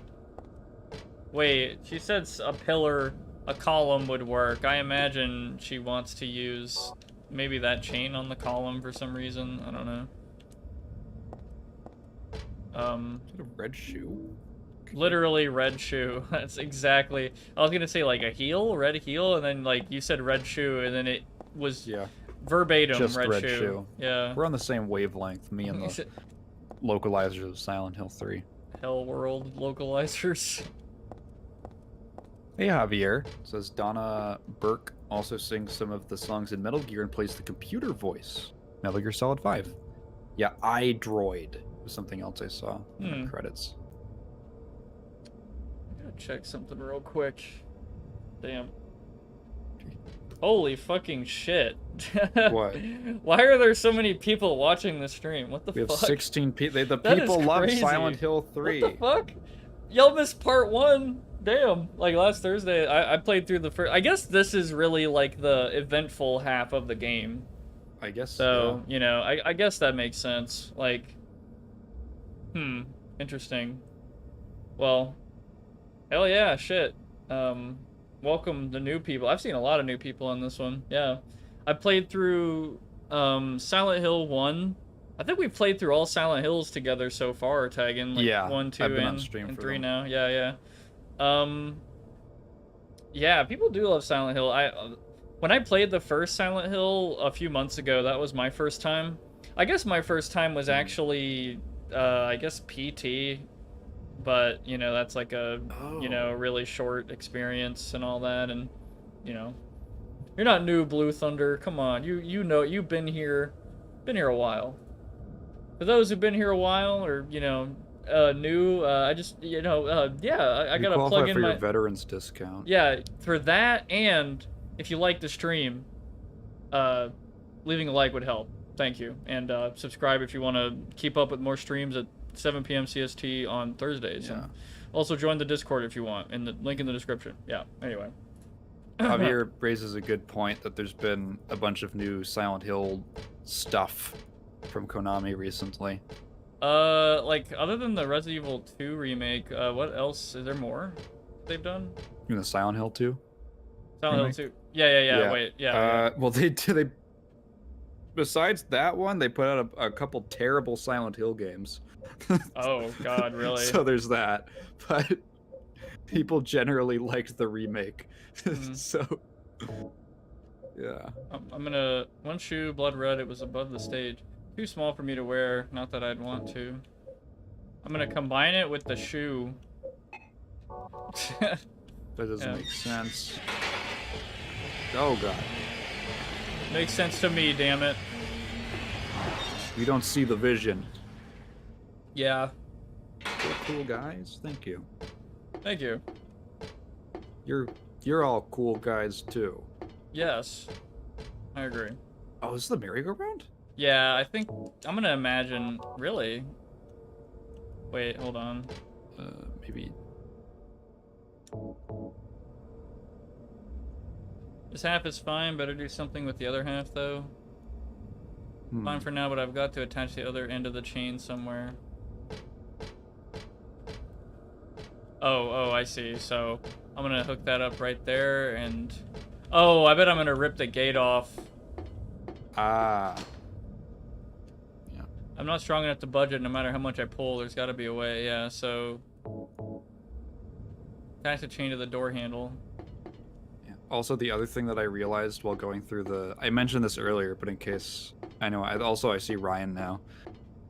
Wait, she said a pillar, a column would work. I imagine she wants to use maybe that chain on the column for some reason. I don't know. Is it a red shoe? Literally red shoe. That's exactly. I was gonna say like a heel, red heel, and then like you said red shoe, and then it was verbatim Just red, red shoe. shoe. Yeah. We're on the same wavelength, me and the localizers of Silent Hill 3. Hell World localizers. Hey Javier, says Donna Burke also sings some of the songs in Metal Gear and plays the computer voice. Metal Gear Solid 5. Yeah, iDroid was something else I saw in the credits. I gotta check something real quick. Damn. Holy fucking shit. What? Why are there so many people watching the stream? What the We have fuck? 16 people. The That is people love crazy. Silent Hill 3. What the fuck? Y'all missed part 1. Damn. Like last Thursday, I played through the first. I guess this is really like the eventful half of the game. I guess so. You know, I guess that makes sense. Like, interesting. Well, hell yeah, shit. Welcome the new people. I've seen a lot of new people on this one. Yeah, I played through Silent Hill 1. I think we played through all Silent Hills together so far, Tegan. Like yeah, 1, 2, I've been on and stream for 3 them. now. Yeah. Yeah, people do love Silent Hill. When I played the first Silent Hill a few months ago, that was my first time. I guess my first time was actually, I guess PT, but you know that's like a you know really short experience and all that, and you know you're not new Blue Thunder. Come on, you know you've been here a while. For those who've been here a while, or you know. New, I just, you know, yeah, I gotta plug in for my your veterans discount. Yeah, for that, and if you like the stream, leaving a like would help. Thank you, and subscribe if you want to keep up with more streams at 7 PM CST on Thursdays. Yeah. And also join the Discord if you want, in the link in the description. Yeah. Anyway. Javier raises a good point that there's been a bunch of new Silent Hill stuff from Konami recently. Like other than the Resident Evil 2 remake, what else is there more they've done? In the Silent Hill 2? Silent Hill 2. Yeah. Wait, yeah. Well, they besides that one, they put out a couple terrible Silent Hill games. Oh God, really? So there's that, but people generally liked the remake. So yeah. I'm gonna one shoe, blood red. It was above the stage. Too small for me to wear. Not that I'd want to. I'm gonna combine it with the shoe. That doesn't make sense. Oh god. Makes sense to me, damn it. You don't see the vision. Yeah. Cool guys. Thank you. Thank you. You're all cool guys too. Yes. I agree. Oh, this is the merry-go-round? Yeah, I think I'm gonna imagine. Really? Wait, hold on. Maybe. This half is fine. Better do something with the other half, though. Fine for now, but I've got to attach the other end of the chain somewhere. Oh, I see. So I'm gonna hook that up right there, and oh, I bet I'm gonna rip the gate off. Ah. Yeah. I'm not strong enough to budget. No matter how much I pull, there's got to be a way. Yeah. So attach the chain to the door handle. Yeah. Also, the other thing that I realized while going through I mentioned this earlier, but in case I know, I see Ryan now.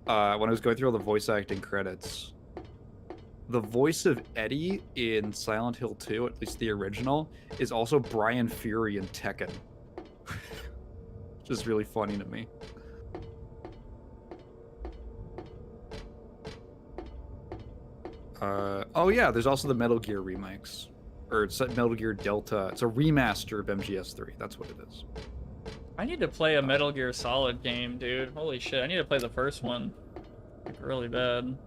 When I was going through all the voice acting credits, the voice of Eddie in Silent Hill 2, at least the original, is also Brian Fury in Tekken. Which is really funny to me. Oh yeah, there's also the Metal Gear remakes. Or it's Metal Gear Delta. It's a remaster of MGS3. That's what it is. I need to play a Metal Gear Solid game, dude. Holy shit, I need to play the first one. Like, really bad.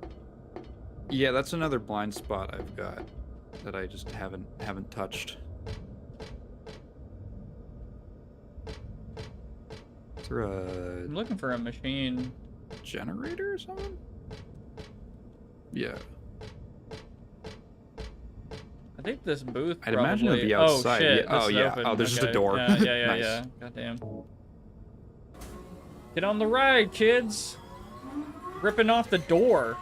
Yeah, that's another blind spot I've got that I just haven't touched. Is there I'm looking for a machine. generator or something? Yeah. I think this booth. I'd imagine it'd be outside. Oh shit! Yeah. Oh this is yeah. open. Oh, there's just a Okay. door. Yeah. Nice. Yeah. Goddamn. Get on the ride, kids. Ripping off the door.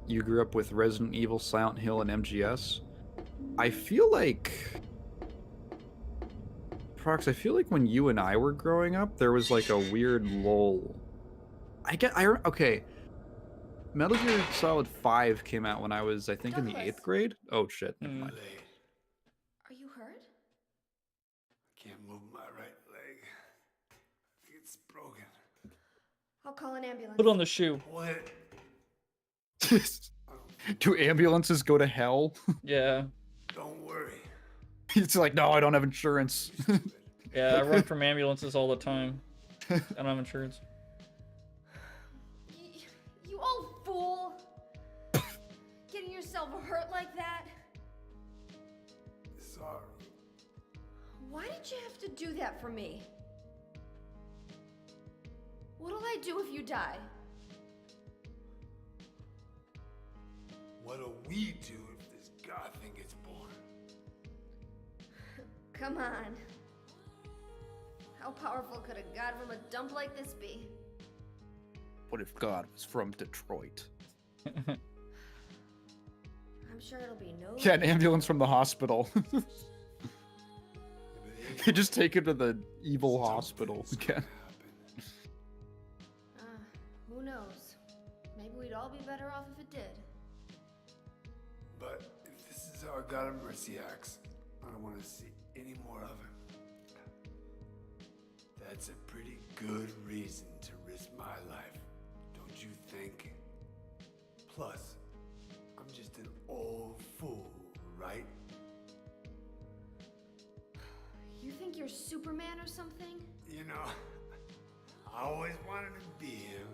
You grew up with Resident Evil, Silent Hill, and MGS. I feel like... Prox, I feel like when you and I were growing up, there was like a weird lull. Okay. Metal Gear Solid 5 came out when I was, I think, in the 8th grade. Oh shit, never mind. Are you hurt? I can't move my right leg. I think it's broken. I'll call an ambulance. Put on the shoe. What? Do ambulances go to hell? Yeah. Don't worry. It's like, no, I don't have insurance. Yeah, I run from ambulances all the time. I don't have insurance. You old fool! Getting yourself hurt like that? Sorry. Why did you have to do that for me? What'll I do if you die? What'll we do if this god thing gets born? Come on. How powerful could a god from a dump like this be? What if God was from Detroit? I'm sure it'll be no. Yeah, an ambulance from the hospital. You just take him to the evil hospital again. Who knows? Maybe we'd all be better off if it did. But if this is how God of Mercy acts, I don't want to see any more of him. That's a pretty good reason to risk my life, don't you think? Plus, I'm just an old fool, right? You think you're Superman or something? You know, I always wanted to be him.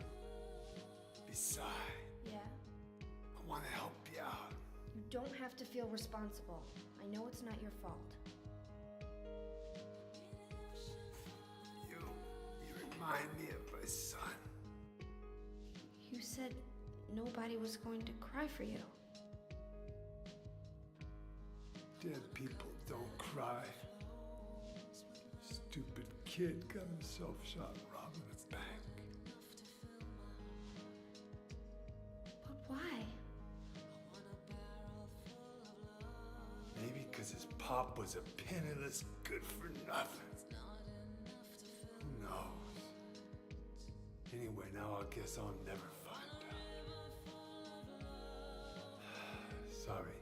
Besides, Yeah. I want to help you out. You don't have to feel responsible. I know it's not your fault. You remind me of my son. You said nobody was going to cry for you. Dead people don't cry. Stupid kid got himself shot robbing a bank. But why? Maybe because his pop was a penniless good-for-nothing. Who knows? Anyway, now I guess I'll never find out. Sorry.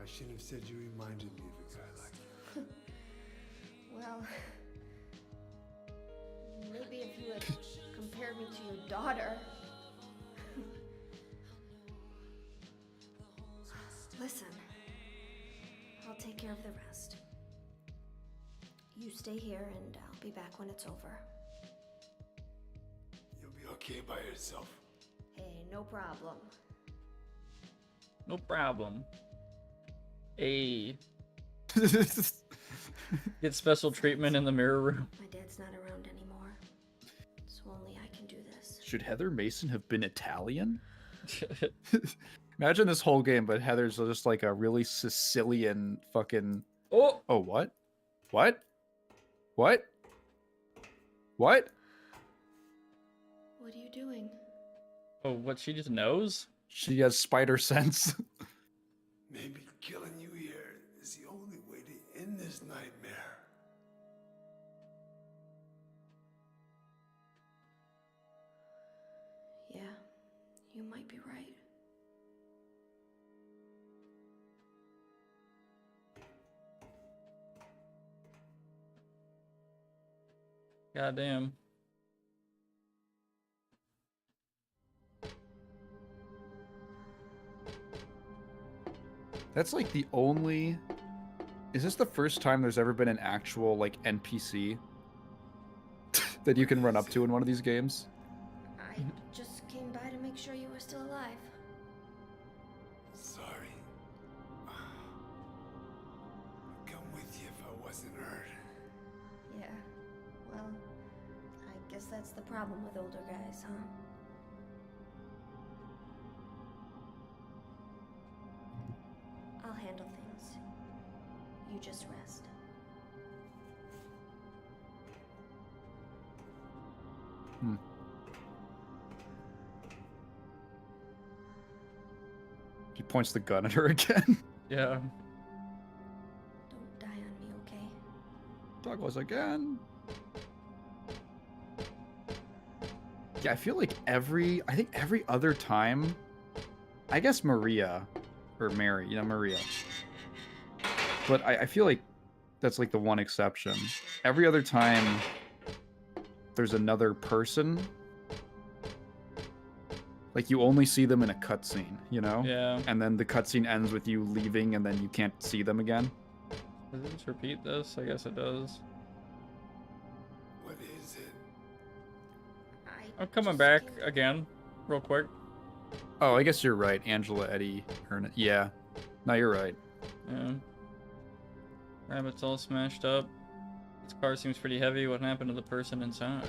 I shouldn't have said you reminded me of a guy like you. Well, maybe if you had compared me to your daughter. Listen, I'll take care of the rest. You stay here and I'll be back when it's over. You'll be okay by yourself. Hey, no problem. No problem. Hey, get special treatment in the mirror room. My dad's not around anymore, so only I can do this. Should Heather Mason have been Italian? Imagine this whole game, but Heather's just like a really Sicilian fucking... Oh! Oh, what? What? What? What? What are you doing? Oh, what, she just knows? She has spider sense. Maybe killing you here is the only way to end this nightmare. Yeah, you might be right. Goddamn. That's like the only... Is this the first time there's ever been an actual, like, NPC that you can run up to in one of these games? I just came by to make sure you were still alive. Sorry. I'd come with you if I wasn't hurt. Yeah, well, I guess that's the problem with older guys, huh? I'll handle things. You just rest. Hmm. He points the gun at her again. Yeah. Don't die on me, okay? Douglas again. Yeah, I feel like I think every other time, I guess Maria, or Mary, Maria. But I feel like that's like the one exception. Every other time there's another person, like you only see them in a cutscene, you know? Yeah. And then the cutscene ends with you leaving and then you can't see them again. Does it just repeat this? I guess it does. What is it? I'm coming just back came- again, real quick. Oh, I guess you're right. Angela, Eddie, Ernest. Yeah. No, you're right. Yeah. Rabbit's all smashed up. This car seems pretty heavy. What happened to the person inside?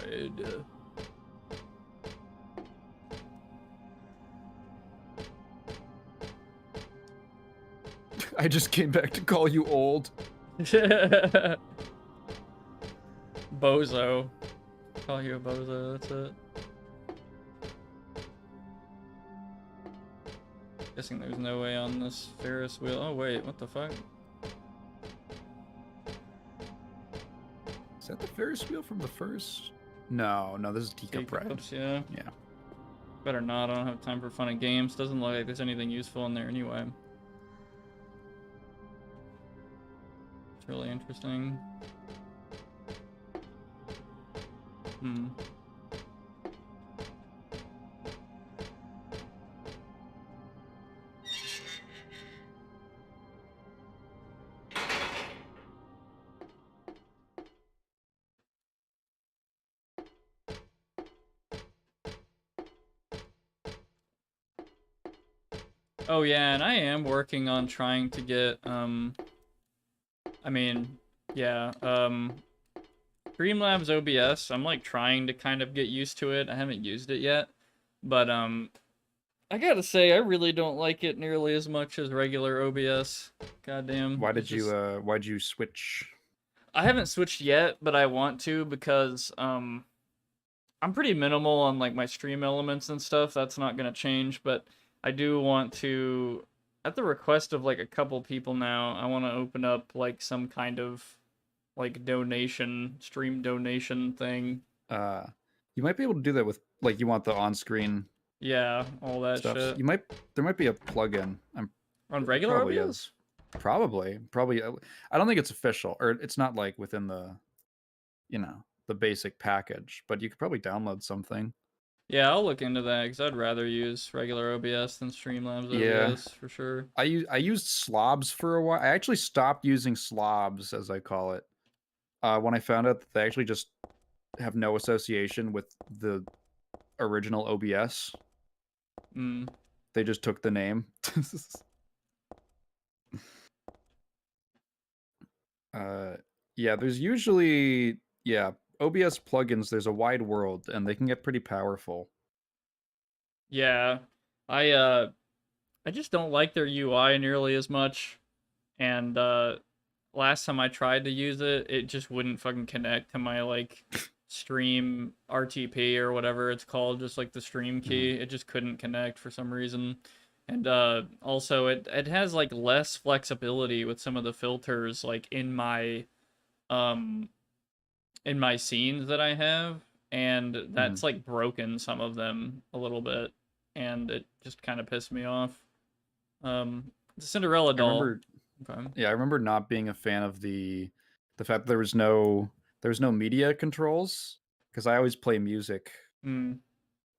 I just came back to call you old. Bozo. Call you a bozo, that's it. Guessing there's no way on this Ferris wheel. Oh wait, what the fuck? Is that the Ferris wheel from the first? No, this is Teacup Ride. Teacups, yeah. Yeah. Better not, I don't have time for fun and games. Doesn't look like there's anything useful in there anyway. It's really interesting. Hmm. Oh yeah, and I am working on trying to get, Streamlabs OBS. I'm like trying to kind of get used to it. I haven't used it yet, but I gotta say I really don't like it nearly as much as regular OBS. Goddamn. Why'd it's just- you switch? I haven't switched yet, but I want to because I'm pretty minimal on like my stream elements and stuff. That's not gonna change, but I do want to, at the request of like a couple people now, I want to open up like some kind of like stream donation thing. You might be able to do that with like you want the on-screen Yeah, all that stuff. shit. There might be a plugin. On regular probably OBS? is. Probably. I don't think it's official, or it's not like within the, the basic package. But you could probably download something. Yeah, I'll look into that because I'd rather use regular OBS than Streamlabs Yeah. OBS for sure. I used slobs for a while. I actually stopped using slobs, as I call it, when I found out that they actually just have no association with the original OBS. Mm. They just took the name. Yeah, there's usually OBS plugins. There's a wide world, and they can get pretty powerful. Yeah, I just don't like their UI nearly as much, and last time I tried to use it, it just wouldn't fucking connect to my like stream RTP or whatever it's called, just like the stream key. It just couldn't connect for some reason. And also it has like less flexibility with some of the filters like um in my scenes that I have, and that's like broken some of them a little bit, and it just kind of pissed me off. The Cinderella doll. I remember not being a fan of the fact that there was no media controls, because I always play music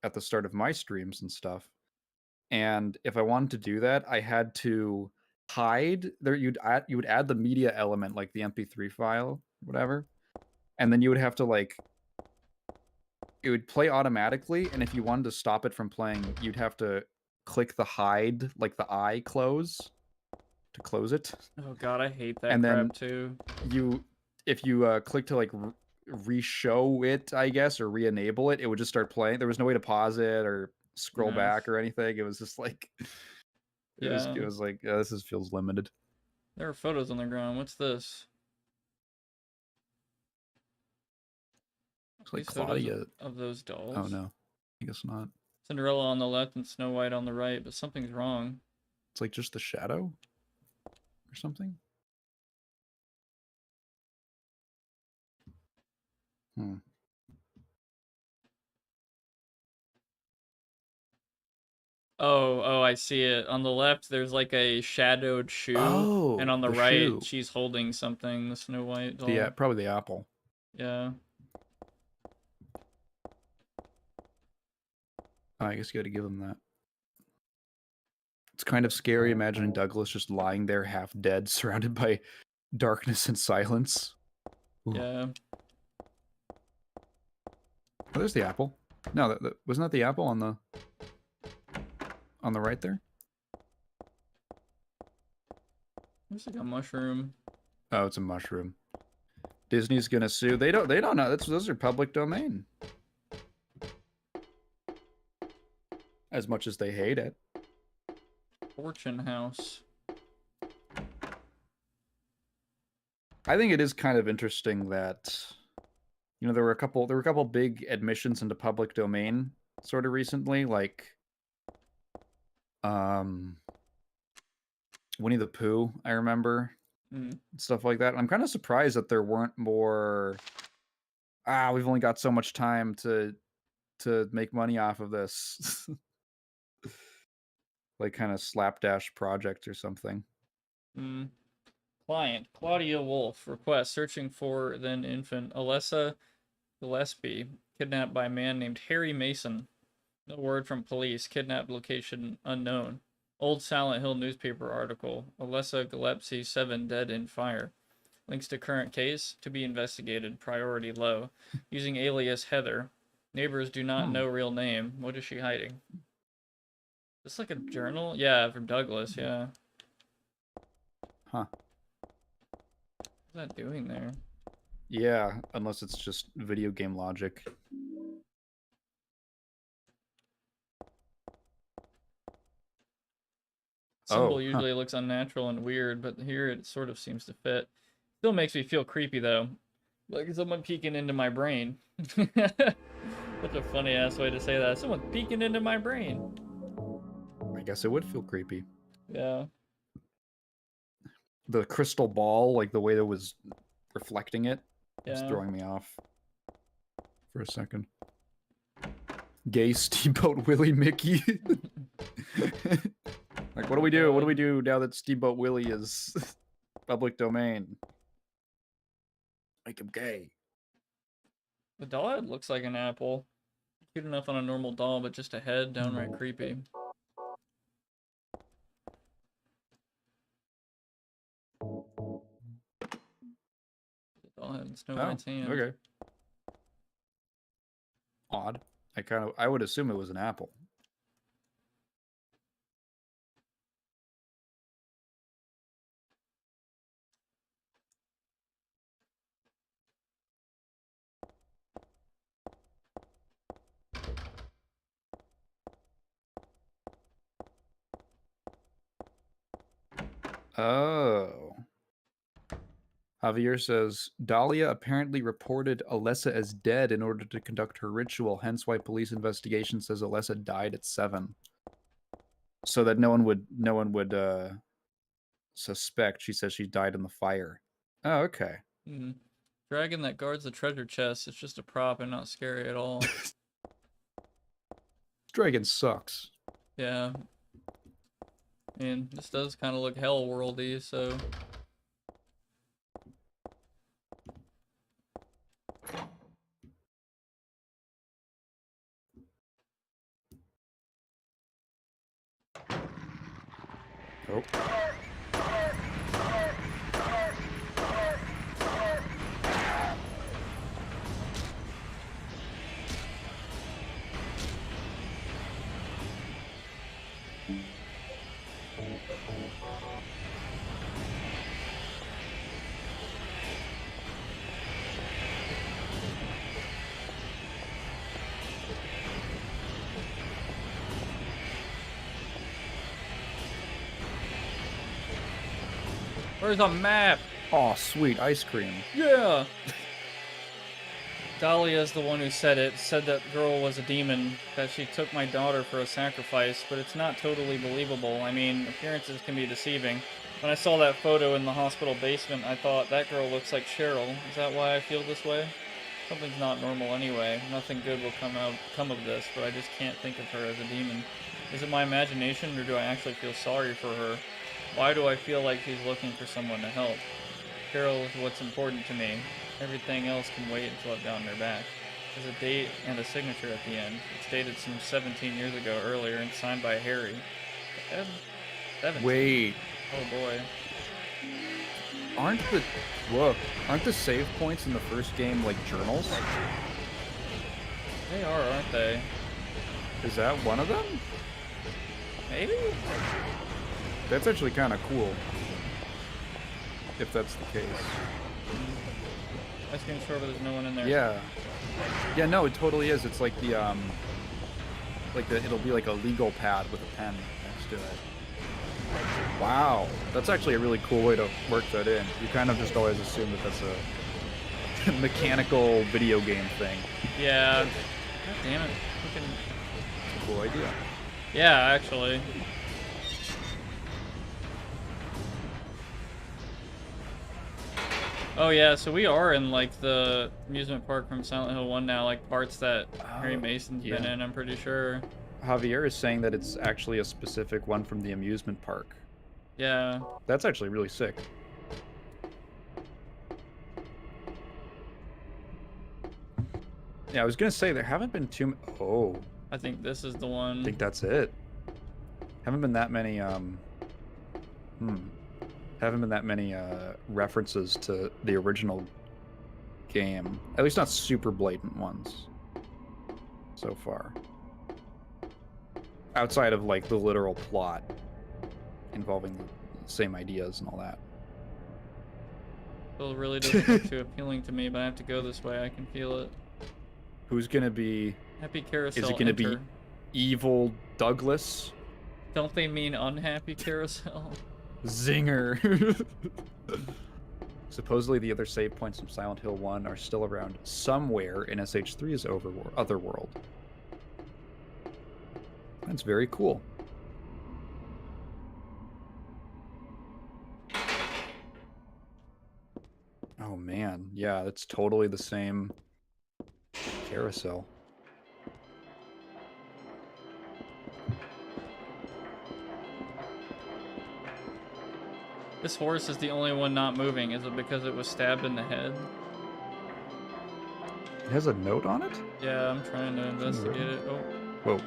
at the start of my streams and stuff. And if I wanted to do that, I had to hide there. You would add the media element, like the MP3 file, whatever, and then you would have to like it would play automatically, and if you wanted to stop it from playing, you'd have to click the hide, like the eye close, to close it. Oh god, I hate that And then crap too. if you click to like re-show it, I guess, or re-enable it, it would just start playing. There was no way to pause it or scroll back or anything. It was just like it was like feels limited. There are photos on the ground. What's this? It's like Claudia of those dolls. Oh no, I guess not. Cinderella on the left and Snow White on the right, but something's wrong. It's like just the shadow or something. Oh, I see it. On the left, there's like a shadowed shoe. Oh, and on the the right, shoe. she's holding something, the Snow White doll. Probably the apple. Yeah. I guess you gotta give them that. It's kind of scary imagining Douglas just lying there half dead, surrounded by darkness and silence. Ooh. Yeah. Oh, there's the apple. No, that wasn't that the apple on the right there? Looks like a mushroom. Oh, it's a mushroom. Disney's gonna sue. They don't know. Those are public domain. As much as they hate it. Fortune House. I think it is kind of interesting that, you know, there were a couple big admissions into public domain sort of recently, like Winnie the Pooh, I remember. Stuff like that. I'm kind of surprised that there weren't more we've only got so much time to make money off of this. Like kind of slapdash project or something. Client Claudia Wolf request searching for then infant Alessa Gillespie kidnapped by a man named Harry Mason. No word from police. Kidnapped location unknown. Old Silent Hill newspaper article. Alessa Gillespie 7 dead in fire. Links to current case to be investigated. Priority low. Using alias Heather. Neighbors do not know real name. What is she hiding? Is this like a journal? Yeah, from Douglas, yeah. Huh. What's that doing there? Yeah, unless it's just video game logic. Symbol usually looks unnatural and weird, but here it sort of seems to fit. Still makes me feel creepy though. Like someone peeking into my brain. Such a funny ass way to say that. Someone's peeking into my brain. I guess it would feel creepy. Yeah. The crystal ball, like the way that was reflecting it, was Yeah. throwing me off for a second. Gay Steamboat Willie Mickey. Like, what do we do? What do we do now that Steamboat Willie is public domain? Make him gay. The doll head looks like an apple. Cute enough on a normal doll, but just a head, downright creepy. The doll had Snow White's hand. Okay. Odd. I would assume it was an apple. Oh. Javier says, Dahlia apparently reported Alessa as dead in order to conduct her ritual, hence why police investigation says Alessa died at 7. So that no one would suspect. She says she died in the fire. Oh, okay. Mm-hmm. Dragon that guards the treasure chest. It's just a prop and not scary at all. Dragon sucks. Yeah. And this does kind of look hell worldy, so. Oh. Where's a map? Oh, sweet ice cream. Yeah. Dahlia's the one who said it. Said that girl was a demon, that she took my daughter for a sacrifice, but it's not totally believable. I mean, appearances can be deceiving. When I saw that photo in the hospital basement, I thought, that girl looks like Cheryl. Is that why I feel this way? Something's not normal anyway. Nothing good will come of this, but I just can't think of her as a demon. Is it my imagination, or do I actually feel sorry for her? Why do I feel like she's looking for someone to help? Cheryl is what's important to me. Everything else can wait until I've gotten her back. There's a date and a signature at the end. It's dated some 17 years ago earlier and signed by Harry. 17? Wait. Oh boy. Aren't the save points in the first game like journals? They are, aren't they? Is that one of them? Maybe? That's actually kind of cool. If that's the case. Ice cream store, but there's no one in there. Yeah. Yeah, no, it totally is. It's like the it'll be like a legal pad with a pen next to it. Wow. That's actually a really cool way to work that in. You kind of just always assume that that's a mechanical video game thing. Yeah. God damn it. It's a cool idea. Yeah, actually. Oh yeah, so we are in like the amusement park from Silent Hill 1 now, like parts that Harry Mason's been in, I'm pretty sure. Javier is saying that it's actually a specific one from the amusement park. Yeah. That's actually really sick. Yeah, I was gonna say there haven't been too. Oh. I think this is the one. I think that's it. Haven't been that many. Haven't been that many references to the original game. At least not super blatant ones. So far. Outside of like the literal plot involving the same ideas and all that. It really doesn't look too appealing to me, but I have to go this way. I can feel it. Who's gonna be? Happy Carousel. Is it gonna enter. be evil Douglas? Don't they mean unhappy Carousel? Zinger. Supposedly the other save points from Silent Hill 1 are still around somewhere in SH3's otherworld. That's very cool. Oh man, yeah, that's totally the same carousel. This horse is the only one not moving. Is it because it was stabbed in the head? It has a note on it? Yeah, I'm trying to investigate it. Oh, Whoa.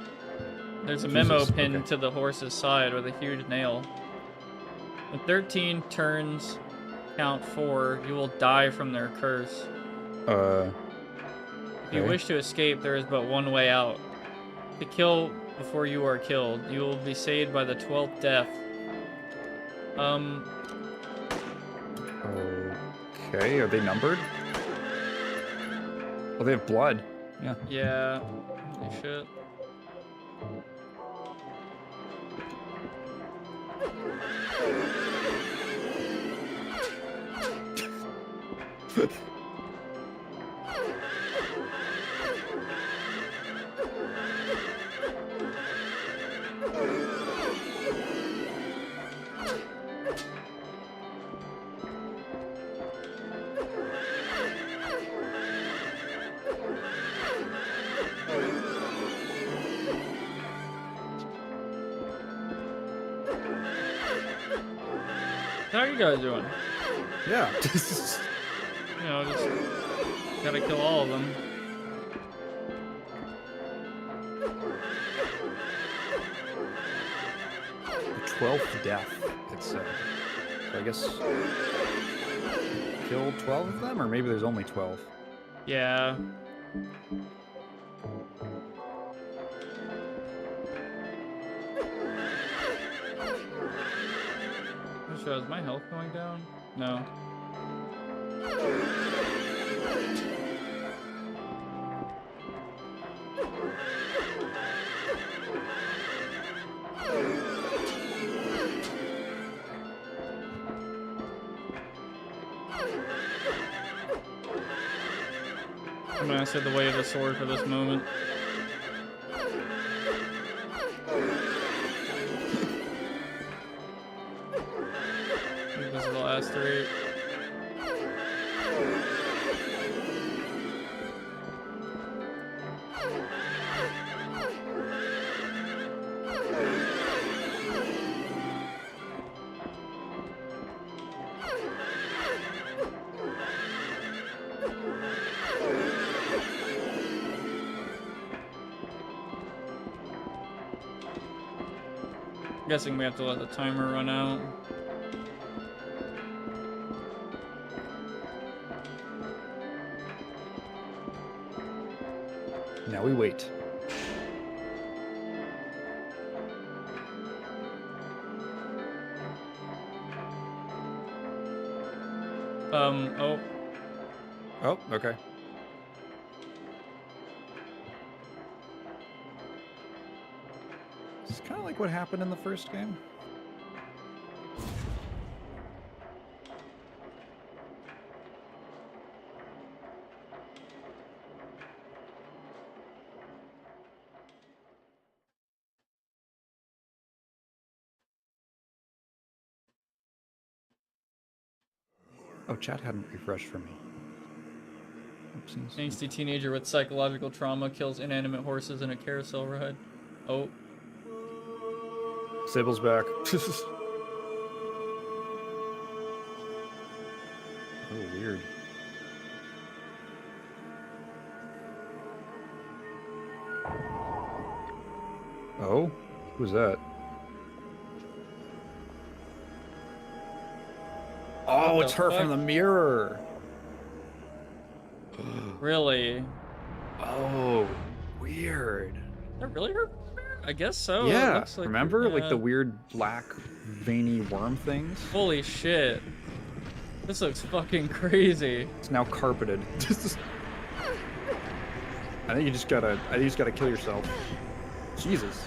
there's a memo Jesus, pinned okay. to the horse's side with a huge nail. When 13 turns count 4, you will die from their curse. If you Okay. wish to escape, there is but one way out. To kill before you are killed, you will be saved by the 12th death. Okay, are they numbered? Oh, they have blood. Yeah. Yeah. Holy shit. How are you guys doing? Yeah. You know, just gotta kill all of them. The 12th death, it said. So I guess kill 12 of them, or maybe there's only 12. Yeah. So is my health going down? No. I'm gonna set the way of the sword for this moment. I think this is the last 3. I'm guessing we have to let the timer run out. Now we wait. Oh. Oh, okay. It's kind of like what happened in the first game. Oh, chat hadn't refreshed for me. Oopsies. Angsty teenager with psychological trauma kills inanimate horses in a carousel ride. Oh. Sybil's back. Oh, weird. Oh? Who's that? Oh, What it's the her fuck? from the mirror. Really? Oh, weird. Is that really her? I guess so. It Yeah, looks like, remember? Like the yeah. weird black veiny worm things? Holy shit. This looks fucking crazy. It's now carpeted. I think you just gotta kill yourself. Jesus.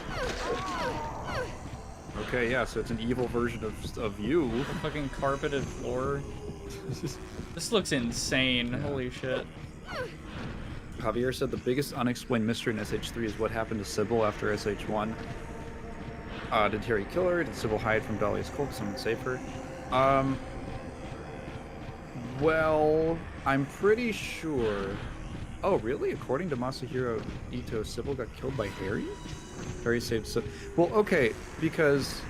Okay, yeah, so it's an evil version of you. The fucking carpeted floor. This looks insane. Yeah. Holy shit. Javier said the biggest unexplained mystery in SH3 is what happened to Sybil after SH1. Did Harry kill her? Did Sybil hide from Dahlia's cult? Did someone save her? Well, I'm pretty sure... Oh, really? According to Masahiro Ito, Sybil got killed by Harry? Harry saved Sybil. Well, okay, because...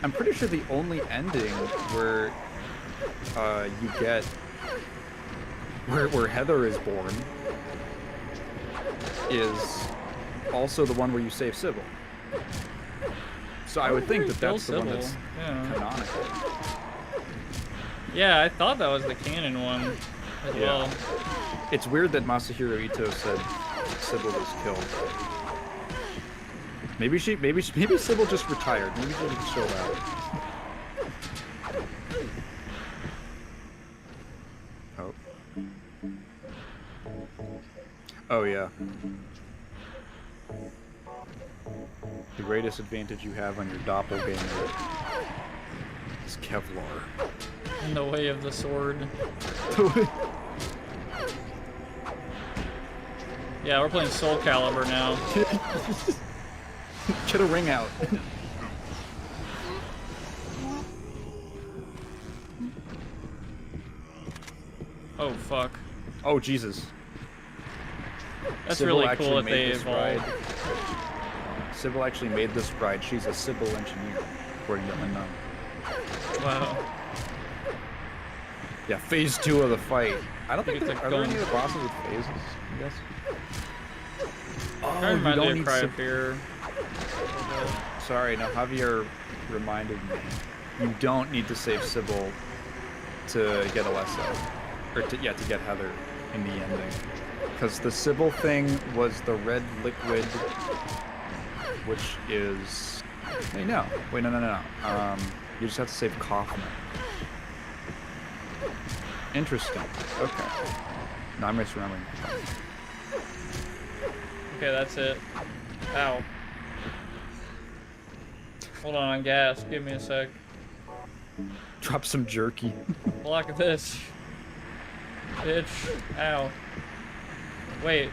I'm pretty sure the only ending where you get where Heather is born is also the one where you save Sybil. So I would think that that's the one that's canonical. Yeah, I thought that was the canon one as well. It's weird that Masahiro Ito said Sybil was killed. Maybe Sybil just retired. Maybe she just chilled out. Oh. Oh yeah. The greatest advantage you have on your doppelganger is Kevlar. In the way of the sword. Yeah, we're playing Soul Calibur now. Get a ring out. Oh fuck. Oh Jesus. That's Sybil really cool that they evolved. Sybil actually made this ride. She's a Sybil engineer, according to Unknown. Wow. Yeah, phase 2 of the fight. I don't think it's are there any other bosses with phases, I guess? That reminds me of Cry of Fear. Sorry, now Javier reminded me. You don't need to save Sybil to get Alessa. Or to get Heather in the ending. Because the Sybil thing was the red liquid, which is... Hey, no. Wait, no. You just have to save Kaufman. Interesting. Okay. No, I'm misremembering. Okay, that's it. Ow. Hold on gas. Give me a sec. Drop some jerky. Block this. Bitch. Ow. Wait.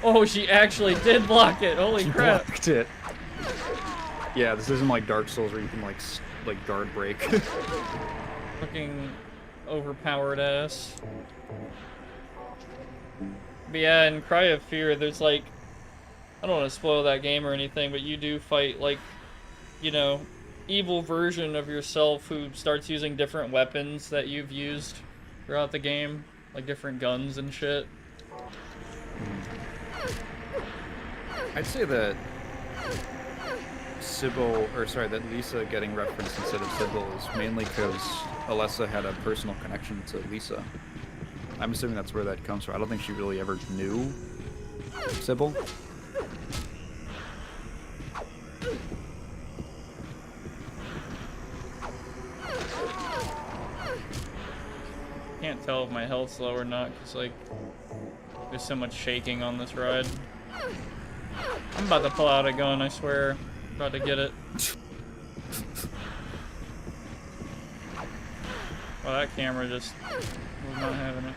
Oh, she actually did block it. Holy crap. She blocked it. Yeah, this isn't like Dark Souls where you can like guard break. Fucking overpowered ass. But yeah, in Cry of Fear, there's like, I don't want to spoil that game or anything, but you do fight like, you know, evil version of yourself who starts using different weapons that you've used throughout the game, like different guns and shit. I'd say that that Lisa getting referenced instead of Sybil is mainly because Alessa had a personal connection to Lisa. I'm assuming that's where that comes from. I don't think she really ever knew Sybil. Can't tell if my health's low or not, because like, there's so much shaking on this ride. I'm about to pull out a gun, I swear. About to get it. Well, that camera just was not having it.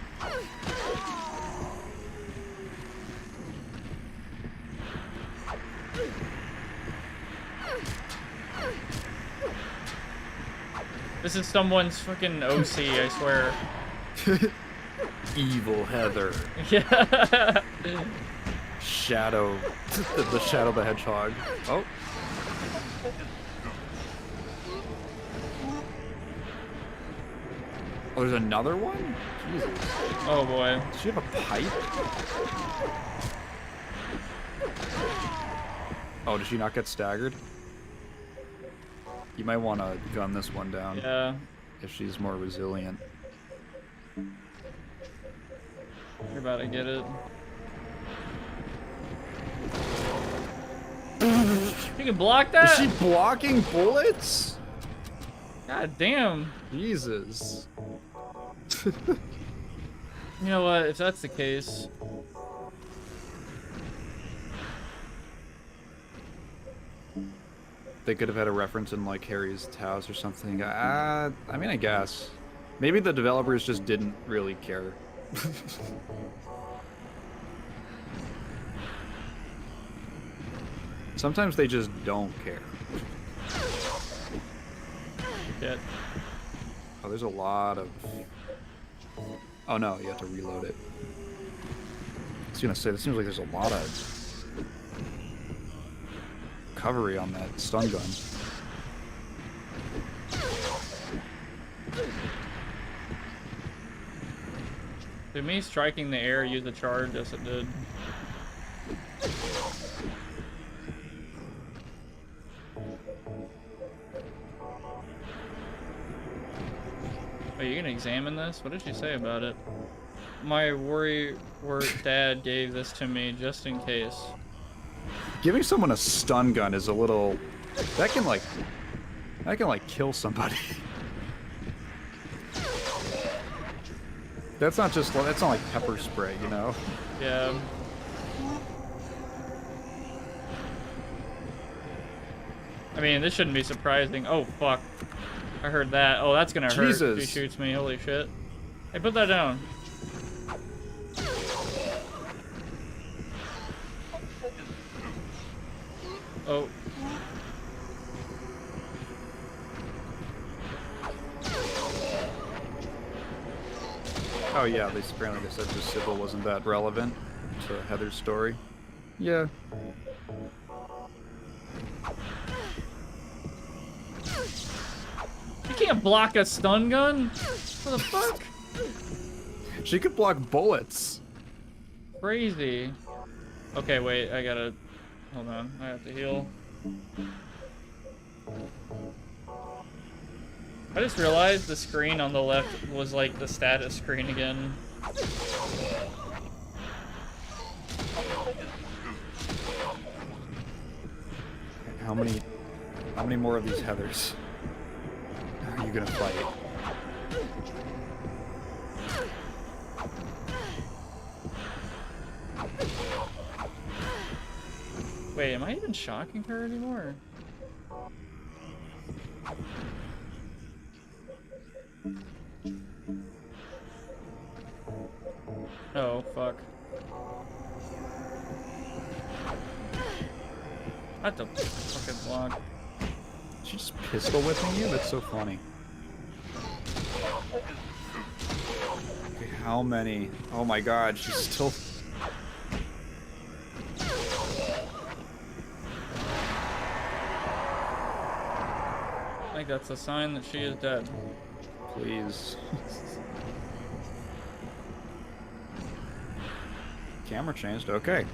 This is someone's fucking OC, I swear. Evil Heather. Yeah. Shadow. The Shadow the Hedgehog. Oh. Oh, there's another one? Jesus. Oh boy. Does she have a pipe? Oh, did she not get staggered? You might want to gun this one down. Yeah. If she's more resilient. You're about to get it. You can block that? Is she blocking bullets? God damn. Jesus. You know what? If that's the case... They could have had a reference in like Harry's house or something. I mean, I guess. Maybe the developers just didn't really care. Sometimes they just don't care. Shit. Oh, there's a lot of... Oh no, you have to reload it. I was gonna say, it seems like there's a lot of recovery on that stun gun. Did me striking the air use a charge? Yes, it did. Wait, you gonna examine this? What did she say about it? My worry dad gave this to me just in case. Giving someone a stun gun is a little... That can like kill somebody. That's not like pepper spray, you know? Yeah. I mean, this shouldn't be surprising. Oh, fuck. I heard that. Oh, that's gonna hurt if he shoots me. Holy shit. Hey, put that down. Oh. Oh yeah, apparently they said the Sybil wasn't that relevant to Heather's story. Yeah. You can't block a stun gun? What the fuck? She could block bullets. Crazy. Okay, wait, I gotta... Hold on, I have to heal. I just realized the screen on the left was like the status screen again. How many more of these Heathers are you gonna fight? Wait, am I even shocking her anymore? Oh, fuck. I have to fucking block. She's just pistol whipping you? That's so funny. Okay, how many? Oh my god, she's still... I think that's a sign that she is dead. Please. Camera changed, okay.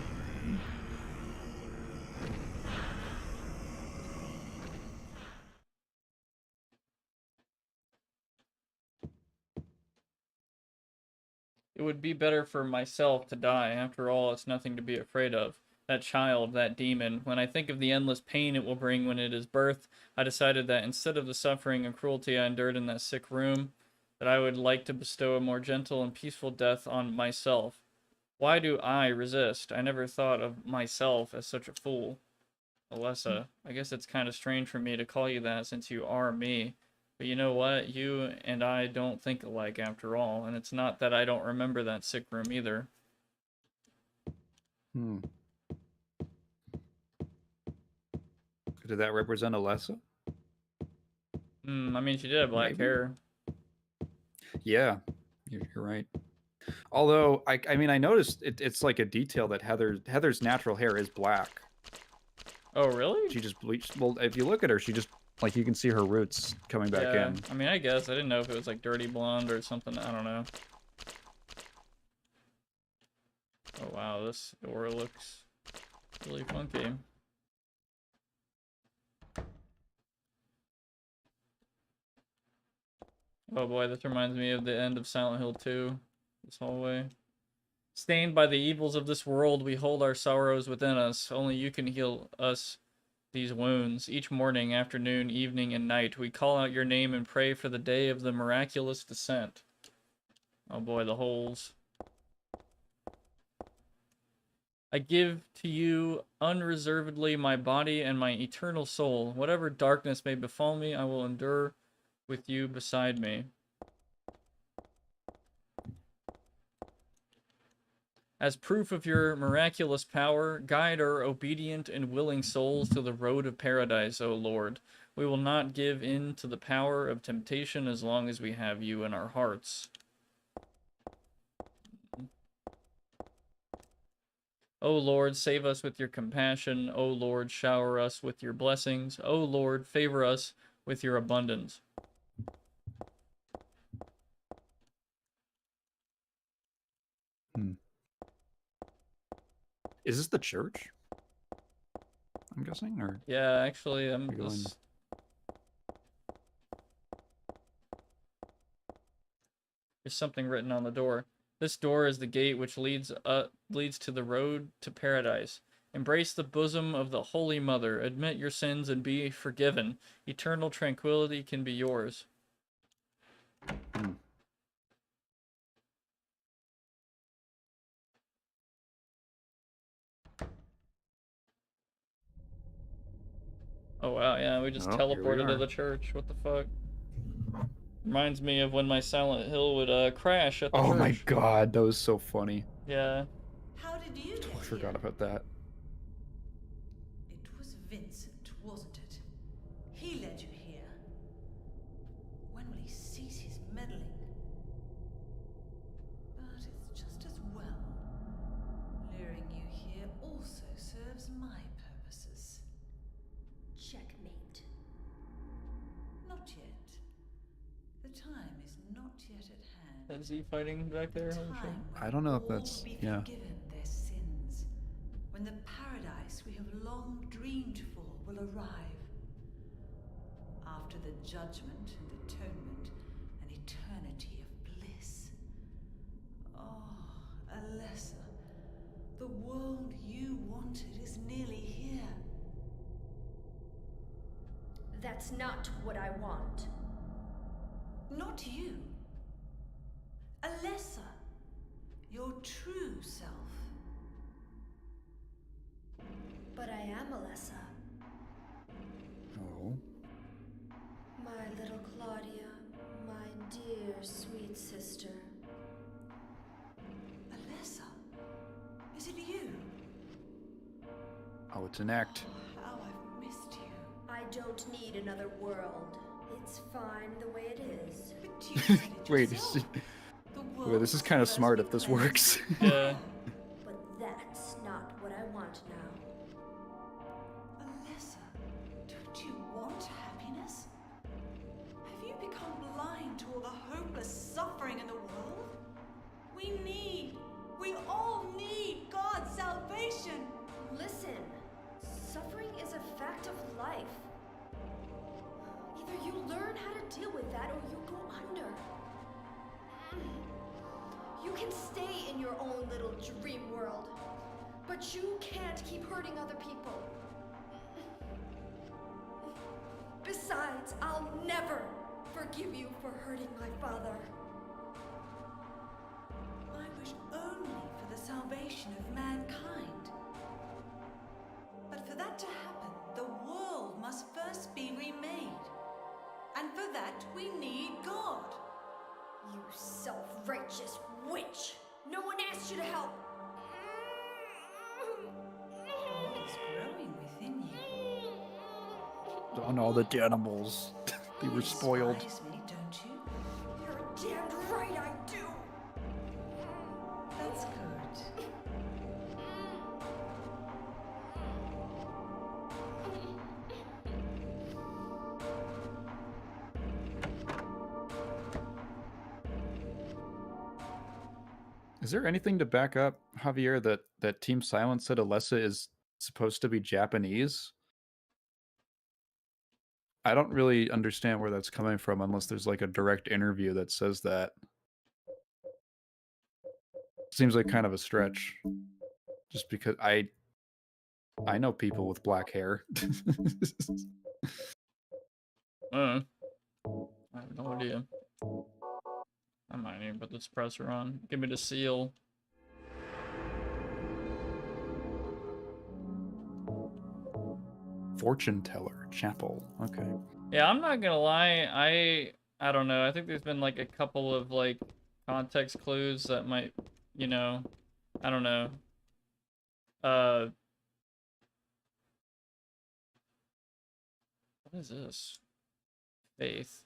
It would be better for myself to die. After all, it's nothing to be afraid of. That child, that demon. When I think of the endless pain it will bring when it is birthed, I decided that instead of the suffering and cruelty I endured in that sick room, that I would like to bestow a more gentle and peaceful death on myself. Why do I resist? I never thought of myself as such a fool. Alessa, I guess it's kind of strange for me to call you that since you are me. But you know what? You and I don't think alike after all, and it's not that I don't remember that sick room either. Hmm. Did that represent Alessa? I mean, she did have black hair. Yeah, you're right. Although, I mean, I noticed it's like a detail that Heather's natural hair is black. Oh, really? She just bleached. Well, if you look at her, she just, like, you can see her roots coming back in. I mean, I guess. I didn't know if it was like dirty blonde or something. I don't know. Oh, wow. This aura looks really funky. Oh boy, this reminds me of the end of Silent Hill 2. This hallway. Stained by the evils of this world, we hold our sorrows within us. Only you can heal us these wounds. Each morning, afternoon, evening, and night, we call out your name and pray for the day of the miraculous descent. Oh boy, the holes. I give to you unreservedly my body and my eternal soul. Whatever darkness may befall me, I will endure with you beside me. As proof of your miraculous power, guide our obedient and willing souls to the road of paradise, O Lord. We will not give in to the power of temptation as long as we have you in our hearts. O Lord, save us with your compassion. O Lord, shower us with your blessings. O Lord, favor us with your abundance. Is this the church? I'm guessing, or Yeah, actually, I'm You're going- this. There's something written on the door. This door is the gate which leads to the road to paradise. Embrace the bosom of the Holy Mother. Admit your sins and be forgiven. Eternal tranquility can be yours. Oh wow, yeah, we just Oh, here we teleported to are. the church. What the fuck? Reminds me of when my Silent Hill would crash at the Oh church. my god, that was so funny. Yeah. How did you Totally get forgot here? about that. It was Vincent, wasn't it? He led you here. When will he cease his meddling? But it's just as well. Luring you here also serves my purposes. Checkmate. Not yet. The time is not yet at hand. Is he fighting back there? The Holy shit. time when I don't know if all that's- will be yeah. forgiven their sins. When the paradise we have long dreamed for will arrive. After the judgment and atonement, an eternity of bliss. Oh, Alessa, the world you wanted is nearly here. That's not what I want. Not you. Alessa, your true self. But I am Alessa. Oh. My little Claudia, my dear sweet sister. Alessa, is it you? Oh, it's an act. Oh, how I've missed you. I don't need another world. It's fine the way it is. But you said it Wait, yourself. The wait, world this is must kind of first smart be if this cleansed. works. Yeah. But that's not what I want now. Alessa, don't you want happiness? Have you become blind to all the hopeless suffering in the world? We all need God's salvation. Listen, suffering is a fact of life. Either you learn how to deal with that or you go under. You can stay in your own little dream world, but you can't keep hurting other people. Besides, I'll never forgive you for hurting my father. I wish only for the salvation of mankind. But for that to happen, the world must first be remade. And for that, we need God. You self-righteous witch! No one asked you to help! God is growing within you. Oh no, the animals. They were You spoiled. despise me, don't you? You're damned right I do! That's good. Is there anything to back up, Javier, that Team Silent said Alessa is supposed to be Japanese? I don't really understand where that's coming from unless there's like a direct interview that says that. Seems like kind of a stretch. Just because I know people with black hair. I have no idea. I might even put the suppressor on. Give me the seal. Fortune teller chapel. Okay. Yeah, I'm not gonna lie. I don't know. I think there's been like a couple of like context clues that might, you know, I don't know. What is this? Faith.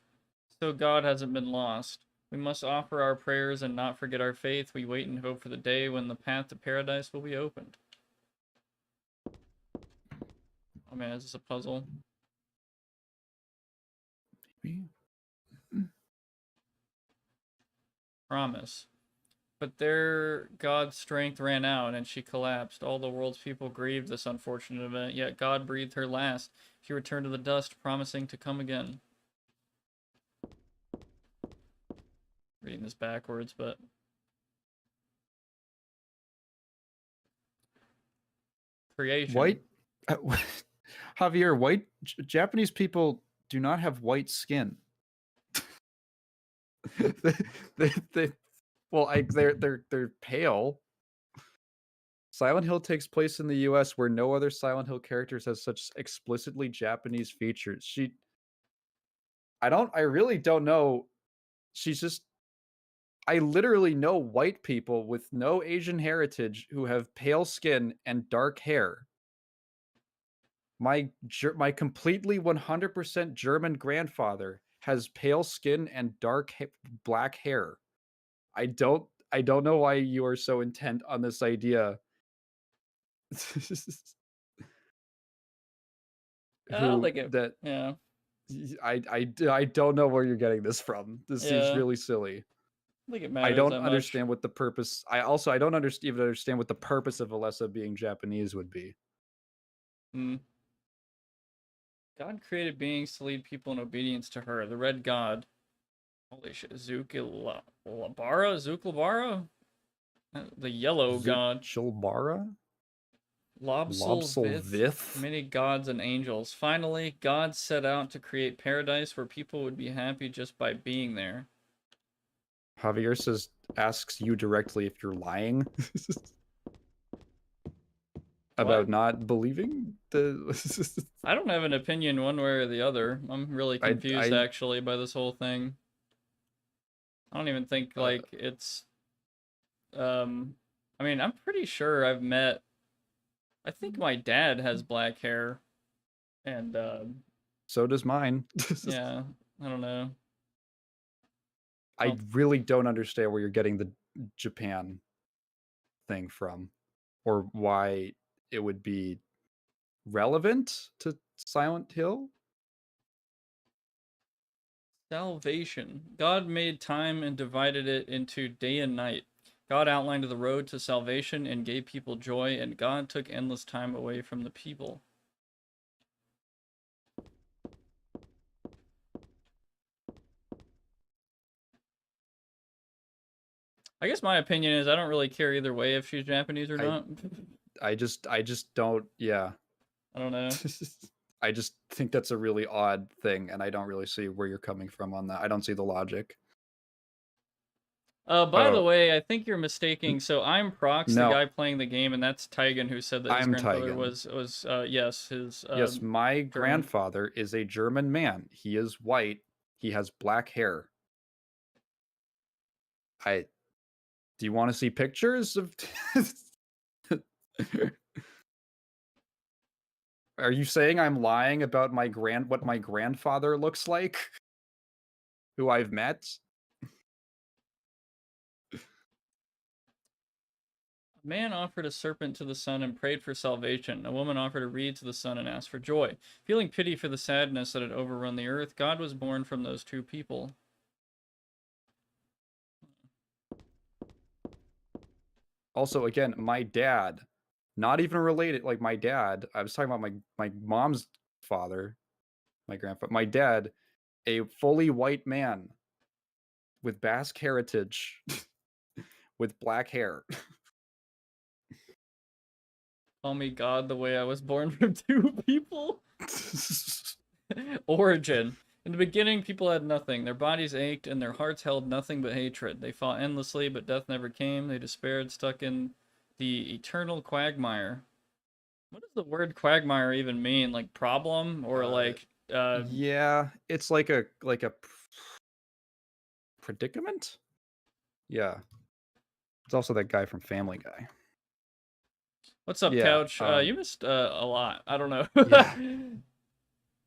So God hasn't been lost. We must offer our prayers and not forget our faith. We wait and hope for the day when the path to paradise will be opened. Oh man, is this a puzzle? Maybe. Promise. But their god's strength ran out, and she collapsed. All the world's people grieved this unfortunate event, yet God breathed her last. She returned to the dust, promising to come again. Reading this backwards, but... Creation. White... Javier, Japanese people do not have white skin. They're pale. Silent Hill takes place in the US where no other Silent Hill characters has such explicitly Japanese features. I really don't know. I literally know white people with no Asian heritage who have pale skin and dark hair. My completely 100% German grandfather has pale skin and black hair. I don't know why you are so intent on this idea. I don't think it. Yeah. I don't know where you're getting this from. This seems really silly. I think it matters. I don't understand what the purpose. I don't even understand what the purpose of Alessa being Japanese would be. God created beings to lead people in obedience to her. The Red God. Holy shit. Zuklabara? The Yellow God. Zuklabara? Lobselvith. Many gods and angels. Finally, God set out to create paradise where people would be happy just by being there. Javier asks you directly if you're lying. About not believing the... I don't have an opinion one way or the other. I'm really confused actually by this whole thing. I don't even think like it's I mean, I'm pretty sure I've met I think my dad has black hair and so does mine. Yeah, I don't know. I really don't understand where you're getting the Japan thing from or why it would be relevant to Silent Hill. Salvation. God made time and divided it into day and night. God outlined the road to salvation and gave people joy, and God took endless time away from the people. I guess my opinion is I don't really care either way if she's Japanese or not. I just don't, yeah. I don't know. I just think that's a really odd thing, and I don't really see where you're coming from on that. I don't see the logic. By the way, I think you're mistaking. So I'm Prox, the guy playing the game, and that's Tigan who said that his grandfather was yes, his yes, my grandfather is a German man. He is white. He has black hair. Do you want to see pictures of Are you saying I'm lying about what my grandfather looks like? Who I've met? A man offered a serpent to the sun and prayed for salvation. A woman offered a reed to the sun and asked for joy. Feeling pity for the sadness that had overrun the earth, God was born from those two people. Also, again, my dad, not even related, like my dad, I was talking about my mom's father, my grandfather, my dad, a fully white man with Basque heritage with black hair. Call me God the way I was born from two people. Origin. In the beginning, people had nothing. Their bodies ached, and their hearts held nothing but hatred. They fought endlessly, but death never came. They despaired, stuck in the eternal quagmire. What does the word quagmire even mean? Like problem or like? Yeah, it's like a predicament. Yeah, it's also that guy from Family Guy. What's up, Couch? You missed a lot. I don't know. Yeah.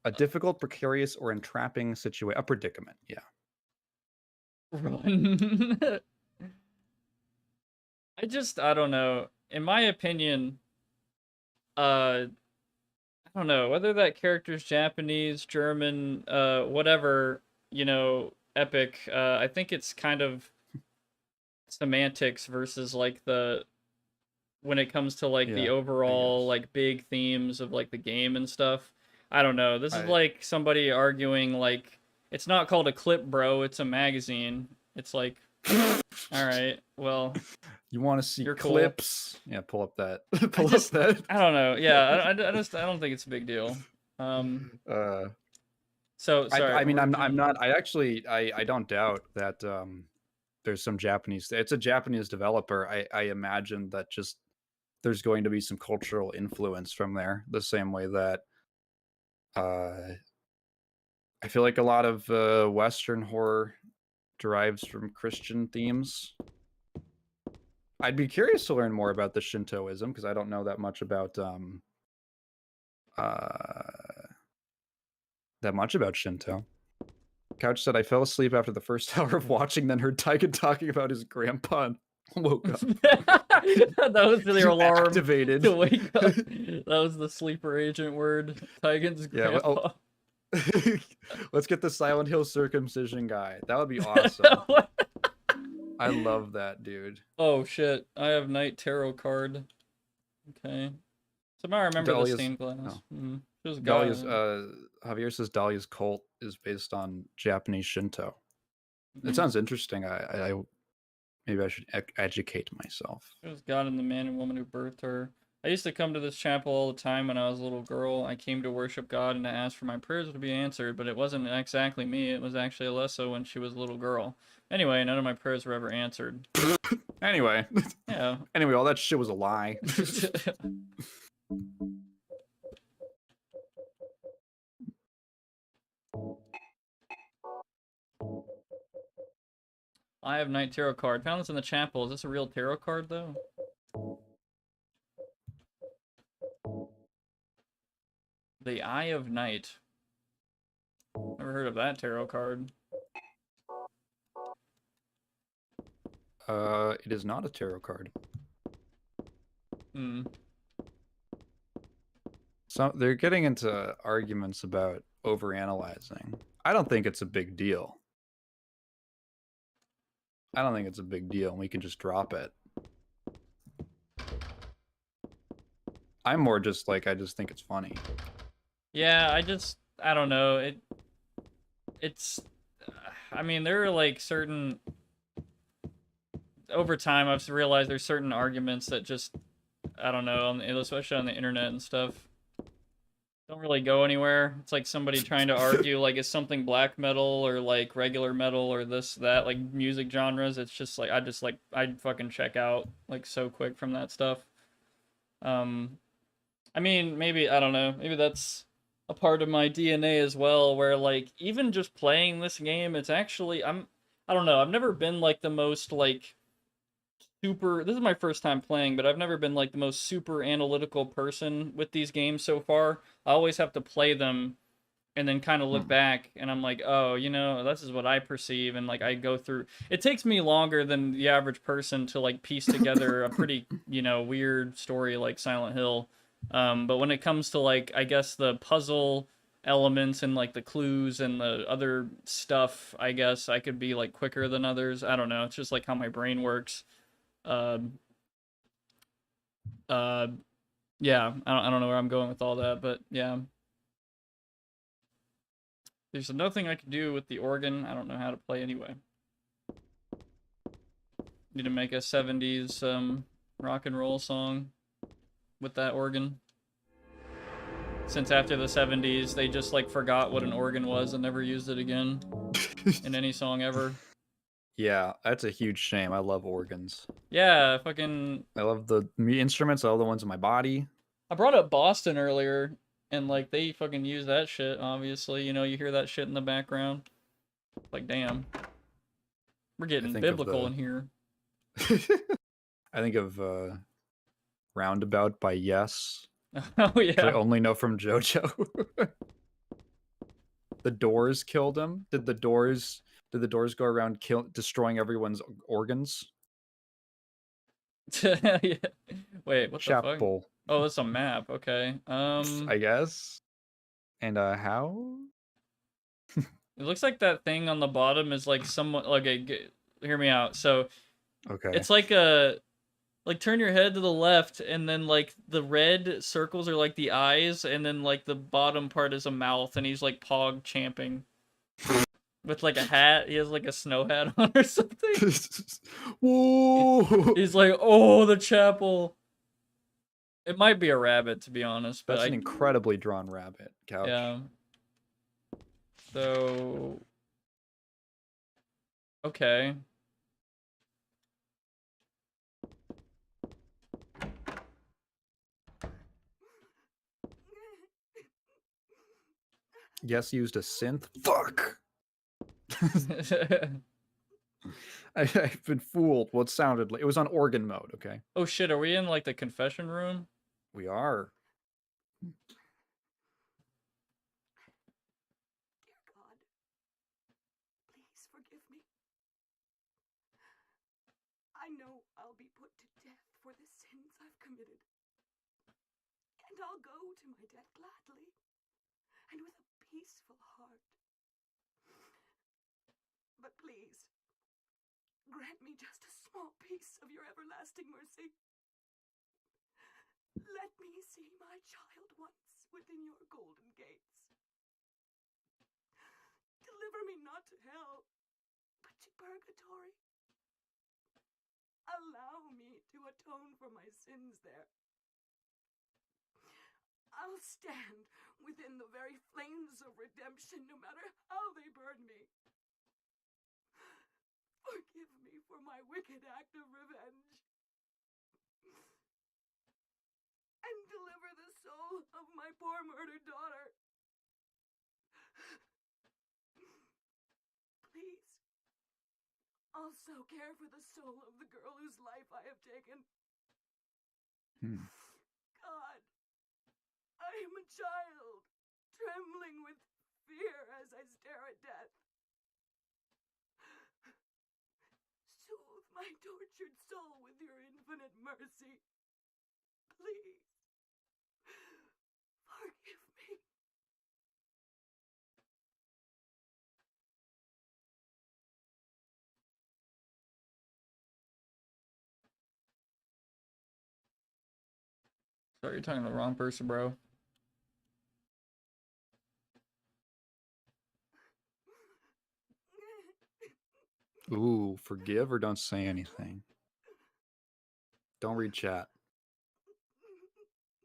A difficult, precarious, or entrapping situation. A predicament, yeah. Run. I don't know. In my opinion, I don't know whether that character's Japanese, German, whatever, you know, epic. I think it's kind of semantics versus like the when it comes to like the Yeah, I overall guess. like big themes of like the game and stuff. I don't know. This is I like somebody arguing like it's not called a clip, bro. It's a magazine. It's like, all right, well, You want to see you're cool. clips? Yeah, pull up that. I pull just, up that. I don't know. Yeah, I don't think it's a big deal. So sorry. I mean, what were I'm you- not. I actually, I don't doubt that there's some Japanese. It's a Japanese developer. I imagine that just there's going to be some cultural influence from there, the same way that I feel like a lot of Western horror derives from Christian themes. I'd be curious to learn more about the Shintoism because I don't know that much about Shinto. Couch said I fell asleep after the first hour of watching, then heard Taiga talking about his grandpa and woke up. That was the alarm Activated. to wake up. That was the sleeper agent word. Tigan's Yeah, grandpa. let's get the Silent Hill circumcision guy. That would be awesome. I love that, dude. Oh shit! I have Night Tarot card. Okay. Somehow I remember the stained glass. Oh. She was Dahlia's, gone. Javier says Dahlia's cult is based on Japanese Shinto. It sounds interesting. I maybe I should educate myself. It was God and the man and woman who birthed her. I used to come to this chapel all the time when I was a little girl. I came to worship God and to ask for my prayers to be answered, but it wasn't exactly me. It was actually Alessa when she was a little girl. Anyway, none of my prayers were ever answered. Anyway. Yeah. Anyway, all that shit was a lie. I have Night Tarot card. Found this in the chapel. Is this a real tarot card, though? The Eye of Night. Never heard of that tarot card. It is not a tarot card. So they're getting into arguments about overanalyzing. I don't think it's a big deal. I don't think it's a big deal, and we can just drop it. I'm more just like, I just think it's funny. Yeah, I don't know. It's, I mean, there are like certain, over time I've realized there's certain arguments that just, I don't know, especially on the internet and stuff, don't really go anywhere. It's like somebody trying to argue, like, is something black metal or, like, regular metal or this, that, like, music genres. It's just, like, I'd fucking check out, like, so quick from that stuff. I mean, maybe, I don't know, maybe that's a part of my DNA as well, where, like, even just playing this game, it's actually, I don't know, I've never been, like, the most, like, this is my first time playing, but I've never been like the most super analytical person with these games so far. I always have to play them and then kind of look back and I'm like, oh, you know, this is what I perceive, and like I go through, it takes me longer than the average person to like piece together a pretty, you know, weird story like Silent Hill. But when it comes to like, I guess the puzzle elements and like the clues and the other stuff, I guess I could be like quicker than others. I don't know. It's just like how my brain works. Yeah, I don't know where I'm going with all that, but yeah. There's nothing I can do with the organ. I don't know how to play anyway. Need to make a 70s rock and roll song with that organ. Since after the 70s, they just like forgot what an organ was and never used it again in any song ever. Yeah, that's a huge shame. I love organs. Yeah, fucking... I love the instruments. I love the ones in my body. I brought up Boston earlier, and like they fucking use that shit, obviously. You know, you hear that shit in the background. Like, damn. We're getting biblical in here. I think of Roundabout by Yes. Oh, yeah. I only know from JoJo. The Doors killed him. Did the Doors go around destroying everyone's organs? Yeah. Wait, what the fuck? Chapel. Oh, that's a map. Okay. I guess. And how? It looks like that thing on the bottom is like somewhat like hear me out. So Okay. It's like a like turn your head to the left, and then like the red circles are like the eyes, and then like the bottom part is a mouth, and he's like pog champing with like a hat. He has like a snow hat on or something. Whoa! He's like, oh, the chapel. It might be a rabbit, to be honest, but That's an incredibly drawn rabbit, Couch. yeah. So okay. Yes, used a synth. Fuck! I've been fooled. What sounded like it was on organ mode, okay? Oh shit, are we in like the confession room? We are. Dear God, please forgive me. I know I'll be put to death for the sins I've committed. And I'll go to my death gladly and with a peaceful heart. But please, grant me just a small piece of your everlasting mercy. Let me see my child once within your golden gates. Deliver me not to hell, but to purgatory. Allow me to atone for my sins there. I'll stand within the very flames of redemption, no matter how they burn me. Forgive me for my wicked act of revenge. And deliver the soul of my poor murdered daughter. Please, also care for the soul of the girl whose life I have taken. God, I am a child, trembling with fear as I stare at death. Soothe my tortured soul with your infinite mercy. Please, forgive me. Sorry, you're talking to the wrong person, bro. Ooh, forgive or don't say anything. Don't read chat.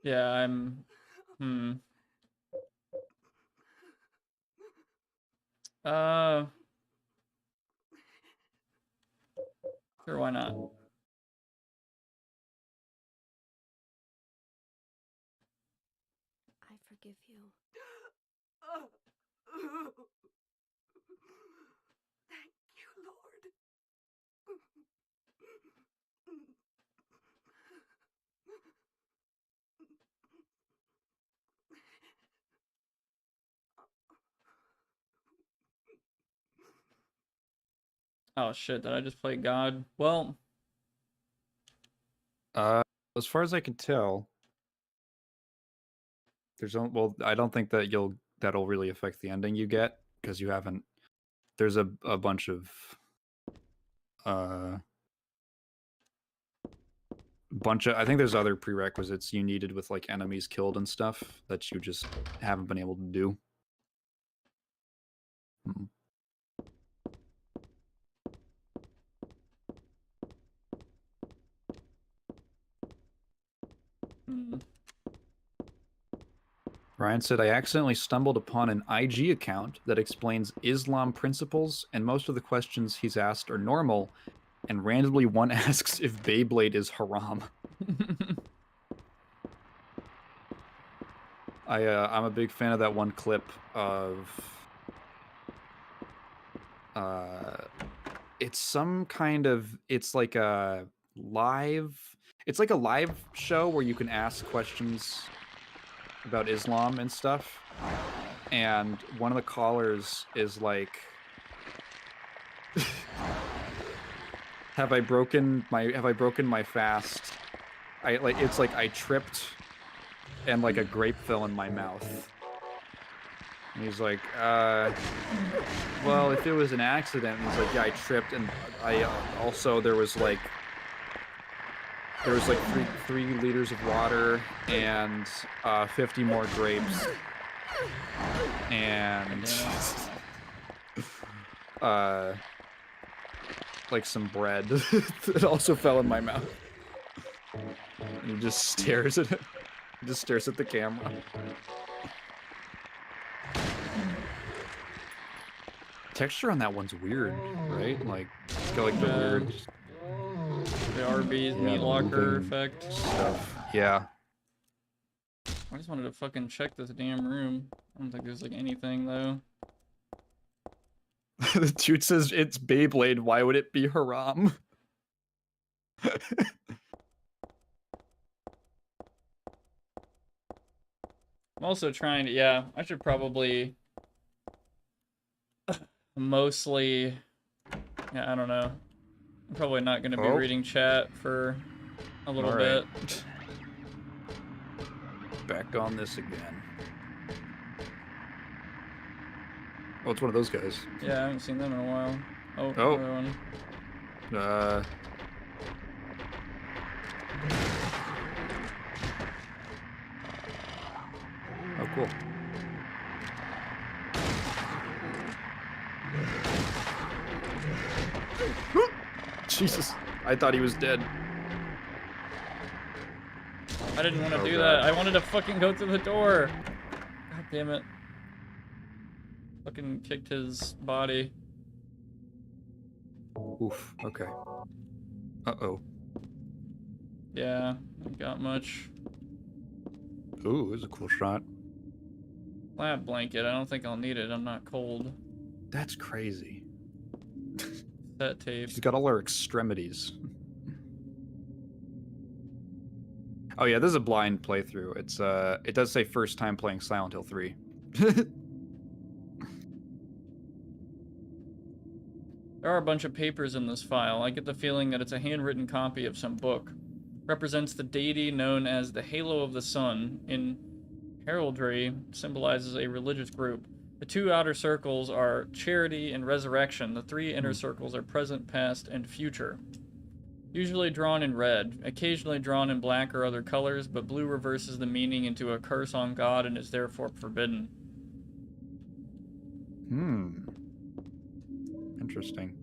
Yeah, I'm sure, why not? I forgive you. Thank you, Lord. Oh shit, did I just play God? Well, As far as I can tell, well, I don't think that that'll really affect the ending you get because you haven't. There's a bunch of I think there's other prerequisites you needed with like enemies killed and stuff that you just haven't been able to do. Ryan said, I accidentally stumbled upon an IG account that explains Islam principles, and most of the questions he's asked are normal, and randomly one asks if Beyblade is haram. I'm a big fan of that one clip of it's some kind of it's like a live show where you can ask questions about Islam and stuff, and one of the callers is like have I broken my fast? It's like I tripped and like a grape fell in my mouth. And he's like, well, if it was an accident, he's like, yeah, I tripped, and I also there was like three liters of water and 50 more grapes and like some bread that also fell in my mouth. And he just stares at it. He just stares at the camera. Texture on that one's weird, right? Like, it's got like the weird the Arby's meat locker effect stuff. Yeah. I just wanted to fucking check this damn room. I don't think there's like anything though. The dude says it's Beyblade. Why would it be haram? I'm also trying to, yeah, I should probably mostly, yeah, I don't know. I'm probably not going to be reading chat for a little bit. Back on this again. Oh, it's one of those guys. Yeah, I haven't seen them in a while. Oh, oh. Another one. Oh, cool. Jesus, I thought he was dead. I didn't want to do that. I wanted to fucking go through the door. God damn it. Fucking kicked his body. Oof, okay. Uh-oh. Yeah, not got much. Ooh, this is a cool shot. Lab blanket, I don't think I'll need it. I'm not cold. That's crazy. That tape. She's got all her extremities. Oh yeah, this is a blind playthrough. It's it does say first time playing Silent Hill 3. There are a bunch of papers in this file. I get the feeling that it's a handwritten copy of some book. Represents the deity known as the Halo of the Sun. In heraldry, symbolizes a religious group. The two outer circles are charity and resurrection. The three inner circles are present, past, and future. Usually drawn in red, occasionally drawn in black or other colors, but blue reverses the meaning into a curse on God and is therefore forbidden. Interesting.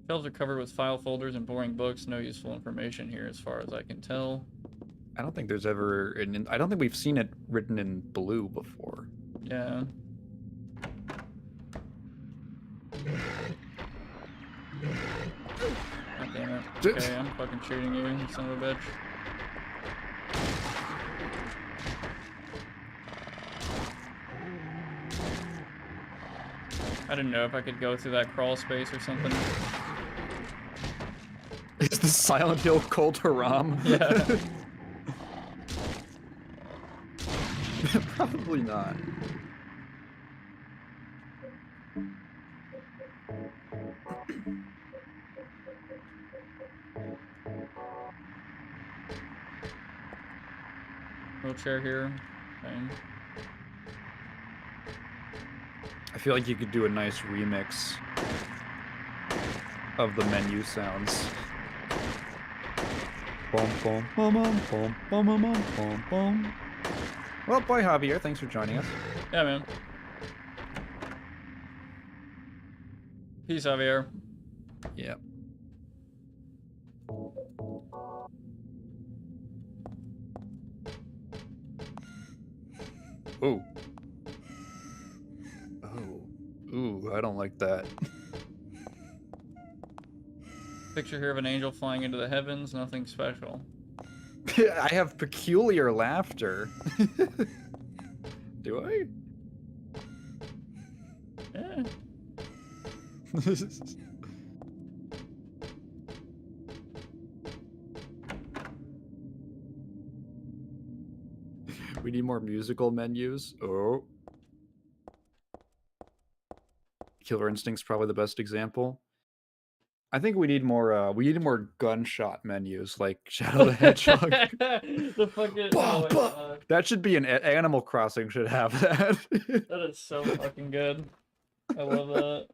Shelves are covered with file folders and boring books. No useful information here as far as I can tell. I don't think there's ever... I don't think we've seen it written in blue before. Yeah. God damn it. Okay, I'm fucking shooting you, you son of a bitch. I didn't know if I could go through that crawl space or something. Is the Silent Hill called haram? Yeah. Probably not. Wheelchair here. Okay. I feel like you could do a nice remix of the menu sounds. Boom, boom, boom, boom, boom, boom, boom, boom, boom. Well, boy, Javier, thanks for joining us. Yeah, man. Peace, Javier. Yep. Ooh. Oh. Ooh, I don't like that. Picture here of an angel flying into the heavens, nothing special. I have peculiar laughter. Do I? Yeah. We need more musical menus. Oh. Killer Instinct's probably the best example. I think we need more gunshot menus like Shadow the Hedgehog. The fucking oh my God. That should be an Animal Crossing should have that. That is so fucking good. I love that.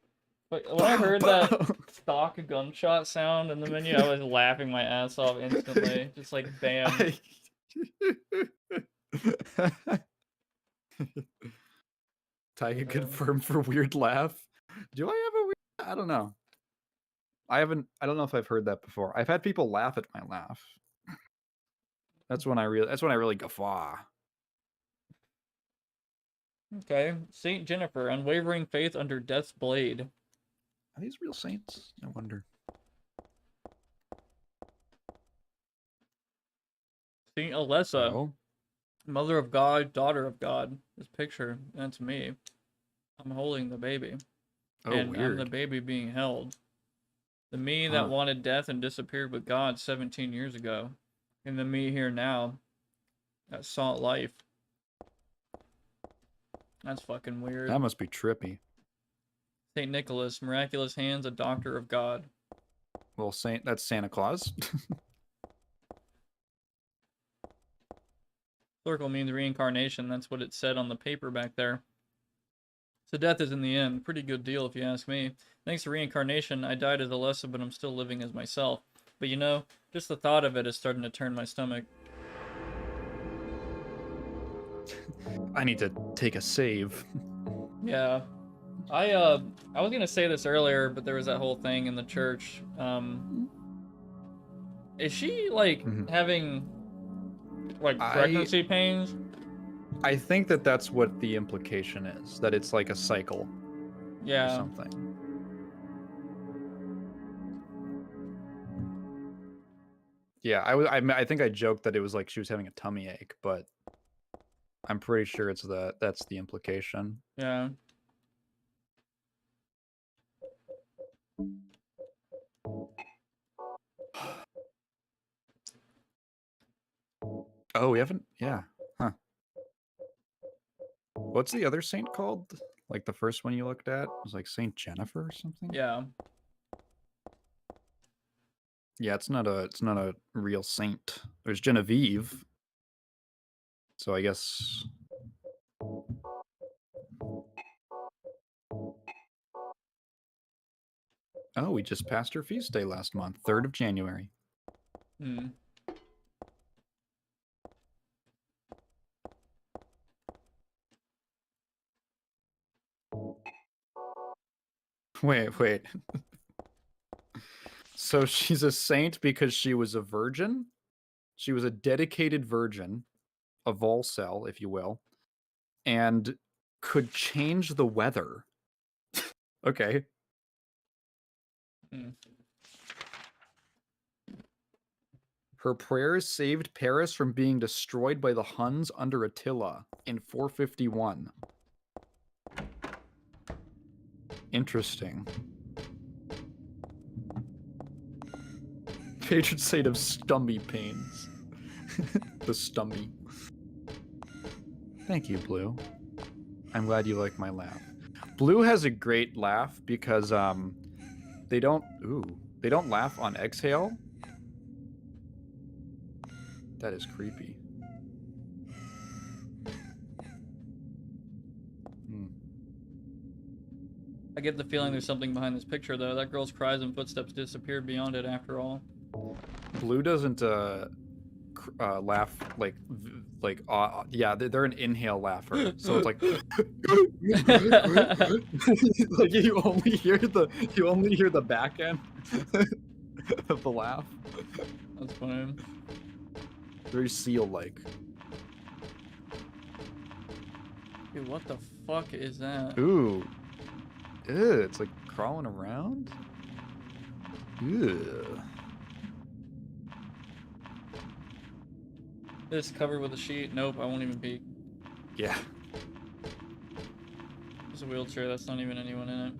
But when I heard that stock gunshot sound in the menu, I was laughing my ass off instantly. Just like bam. Tyga confirmed for weird laugh. Do I have a weird? I don't know. I don't know if I've heard that before. I've had people laugh at my laugh. That's when I really guffaw. Okay. Saint Jennifer, unwavering faith under death's blade. Are these real saints? I wonder. Saint Alessa, Oh. mother of God, daughter of God. This picture, that's me. I'm holding the baby. Oh, and weird. I'm the baby being held. The me that Huh. wanted death and disappeared with God 17 years ago. And the me here now that sought life. That's fucking weird. That must be trippy. Saint Nicholas, miraculous hands, a doctor of God. Well, that's Santa Claus. Circle means reincarnation. That's what it said on the paper back there. So death is in the end. Pretty good deal if you ask me. Thanks to reincarnation, I died as Alessa, but I'm still living as myself. But you know, just the thought of it is starting to turn my stomach. I need to take a save. Yeah. I was gonna say this earlier, but there was that whole thing in the church. Is she like having like pregnancy pains? I think that's what the implication is. That it's like a cycle. Yeah. Or something. Yeah, I think I joked that it was like she was having a tummy ache, but I'm pretty sure that's the implication. Yeah. Oh, we haven't. Yeah. Huh. What's the other saint called? Like the first one you looked at was like Saint Jennifer or something. Yeah. Yeah, it's not a real saint. There's Genevieve. So I guess. Oh, we just passed her feast day last month, 3rd of January. Hmm. Wait. So she's a saint because she was a virgin? She was a dedicated virgin, a Volcel, if you will, and could change the weather. Okay. Her prayers saved Paris from being destroyed by the Huns under Attila in 451. Interesting. Patron saint of stummy pains. The stummy. Thank you, Blue. I'm glad you like my laugh. Blue has a great laugh because they don't laugh on exhale. That is creepy. I get the feeling there's something behind this picture, though. That girl's cries and footsteps disappeared beyond it after all. Blue doesn't laugh like yeah, they're an inhale laugher, so it's like like you only hear the back end of the laugh. That's funny. Very seal-like. Dude, what the fuck is that? Ooh. Ew, it's like crawling around. Ew. This covered with a sheet? Nope, I won't even peek. Yeah. There's a wheelchair, that's not even anyone in it.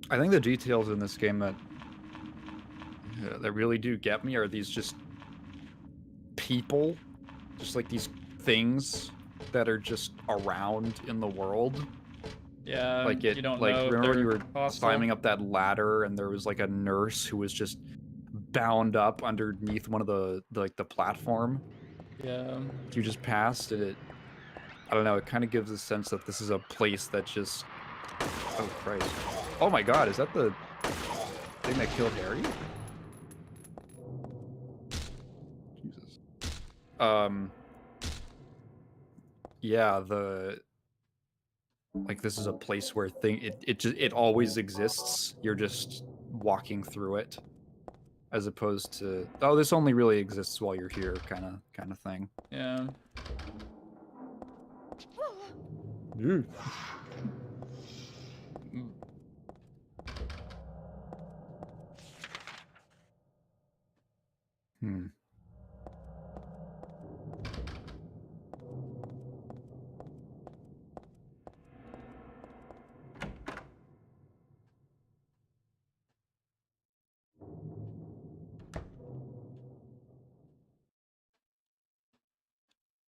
I think the details in this game that really do get me are these just people, just like these things that are just around in the world. Yeah, Like you don't know if remember when you they're were hostile. climbing up that ladder and there was like a nurse who was just bound up underneath one of the platform Yeah. you just passed, and I don't know, it kind of gives a sense that this is a place that just, oh Christ, oh my God, is that the thing that killed Harry? Jesus. Yeah, this is a place where it always exists. You're just walking through it, as opposed to, oh, this only really exists while you're here, kind of thing. Yeah. Hmm.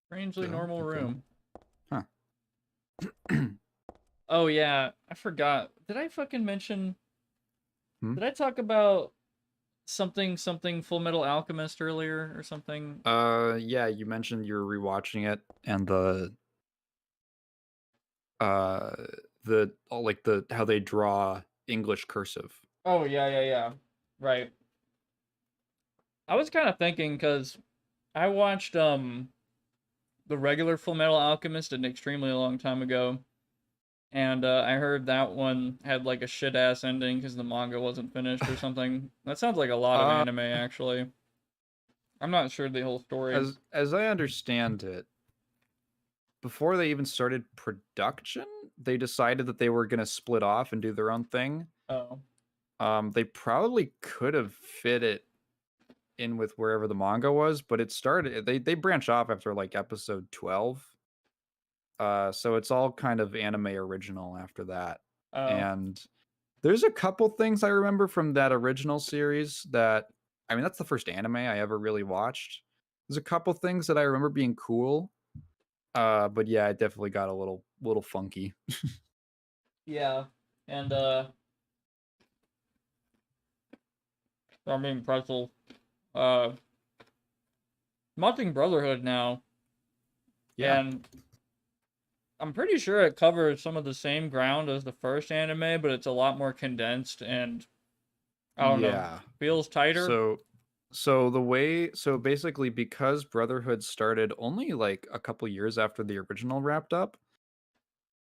Strangely Oh, normal okay. room. Huh. Oh yeah, I forgot. Did I fucking mention? Hmm? Did I talk about something Full Metal Alchemist earlier or something? Yeah, you mentioned you were rewatching it, and how they draw English cursive. Oh yeah. Right. I was kind of thinking because I watched the regular Full Metal Alchemist an extremely long time ago, and I heard that one had like a shit ass ending because the manga wasn't finished or something. That sounds like a lot of Uh, anime actually. I'm not sure the whole story. as I understand it, before they even started production, they decided that they were going to split off and do their own thing. Oh. They probably could have fit it in with wherever the manga was, but they branch off after like episode 12. So it's all kind of anime original after that. Oh. And there's a couple things I remember from that original series that, I mean, that's the first anime I ever really watched. There's a couple things that I remember being cool. But yeah, it definitely got a little funky. Yeah. And I mean pretzel. I'm watching Brotherhood now. Yeah. And I'm pretty sure it covers some of the same ground as the first anime, but it's a lot more condensed and I don't know, feels tighter. So basically, because Brotherhood started only like a couple years after the original wrapped up,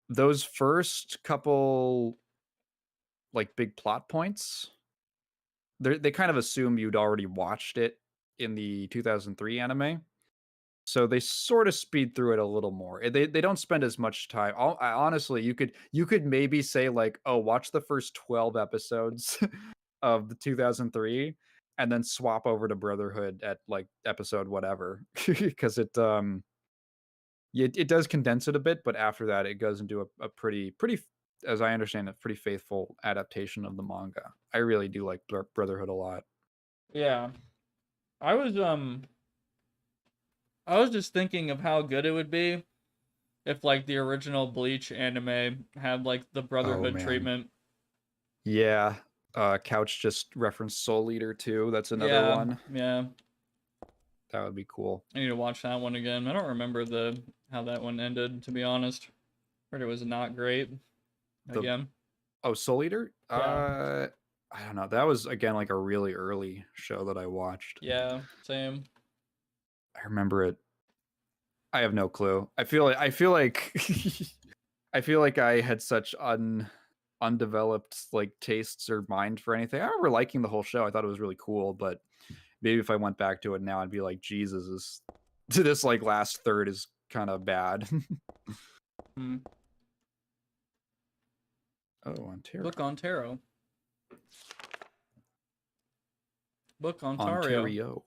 those first couple like big plot points, they kind of assume you'd already watched it in the 2003 anime. So they sort of speed through it a little more. They don't spend as much time. Honestly, you could maybe say like, oh, watch the first 12 episodes of the 2003 and then swap over to Brotherhood at like episode whatever, because it does condense it a bit, but after that it goes into a pretty, as I understand it, pretty faithful adaptation of the manga. I really do like Brotherhood a lot. Yeah. I was just thinking of how good it would be if like the original Bleach anime had like the Brotherhood man. treatment. Yeah. Couch just referenced Soul Eater too. That's another one. Yeah. That would be cool. I need to watch that one again. I don't remember how that one ended, to be honest. Heard it was not great. Again. Oh, Soul Eater? Yeah. I don't know. That was again like a really early show that I watched. Yeah, same. I remember it. I have no clue. I feel like I feel like I had such undeveloped like tastes or mind for anything. I remember liking the whole show. I thought it was really cool, but maybe if I went back to it now, I'd be like, Jesus, this like last third is kind of bad. Hmm. Oh, Ontario. Book Ontario. Book Ontario.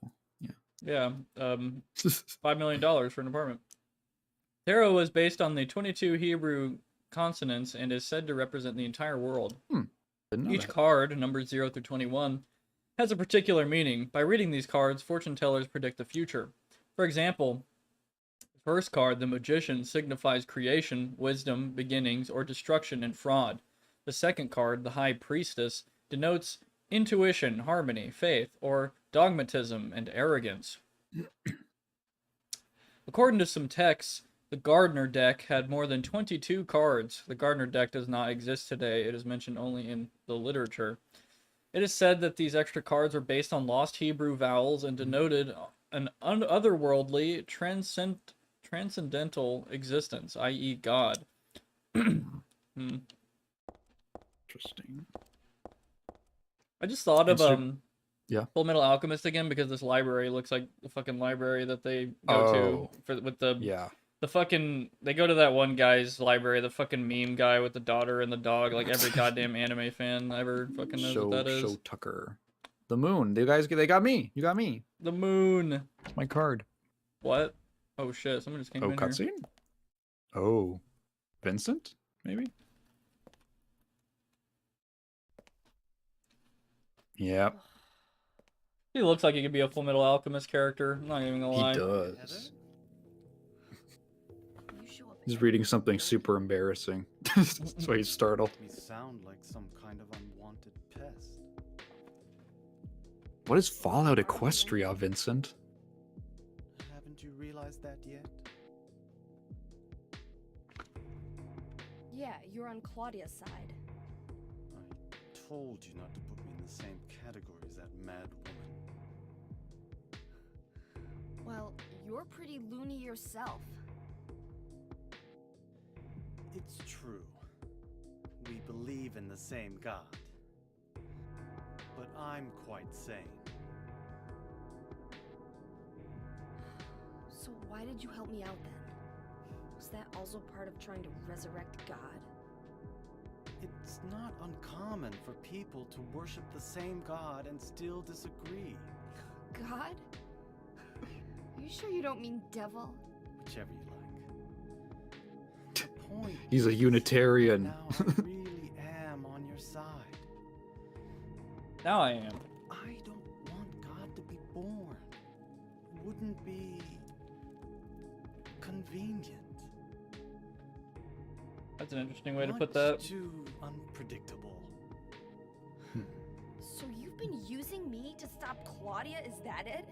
Yeah. $5 million for an apartment. Tarot was based on the 22 Hebrew consonants and is said to represent the entire world. Each card, numbered 0 through 21, has a particular meaning. By reading these cards, fortune tellers predict the future. For example, First card, the Magician, signifies creation, wisdom, beginnings, or destruction and fraud. The second card, the High Priestess, denotes intuition, harmony, faith, or dogmatism and arrogance. According to some texts, the Gardener deck had more than 22 cards. The Gardener deck does not exist today. It is mentioned only in the literature. It is said that these extra cards were based on lost Hebrew vowels and denoted an otherworldly, transcendental existence, i.e. God. Interesting. I just thought of yeah. Full Metal Alchemist again because this library looks like the fucking library that they go to with the the fucking, they go to that one guy's library, the fucking meme guy with the daughter and the dog, like every goddamn anime fan ever fucking knows what that is. Show Tucker. The moon. They got me. You got me. The moon. It's my card. What? Oh shit, someone just came in here. Cutscene? Oh. Vincent? Maybe? Yep. He looks like he could be a Full Metal Alchemist character. I'm not even gonna lie. He does. He's reading something super embarrassing. That's why he's startled. Me sound like some kind of unwanted pest. What is Fallout Equestria, Vincent? Haven't you realized that yet? Yeah, you're on Claudia's side. I told you not to put me in the same category as that mad woman. Well, you're pretty loony yourself. It's true. We believe in the same God. But I'm quite sane. So why did you help me out then? Was that also part of trying to resurrect God? It's not uncommon for people to worship the same God and still disagree. God? Are you sure you don't mean devil? Whichever you like. The point He's a Unitarian. now I really am on your side. Now I am. I don't want God to be born. It wouldn't be convenient. That's an interesting way to put Much that. too unpredictable. So you've been using me to stop Claudia, is that it?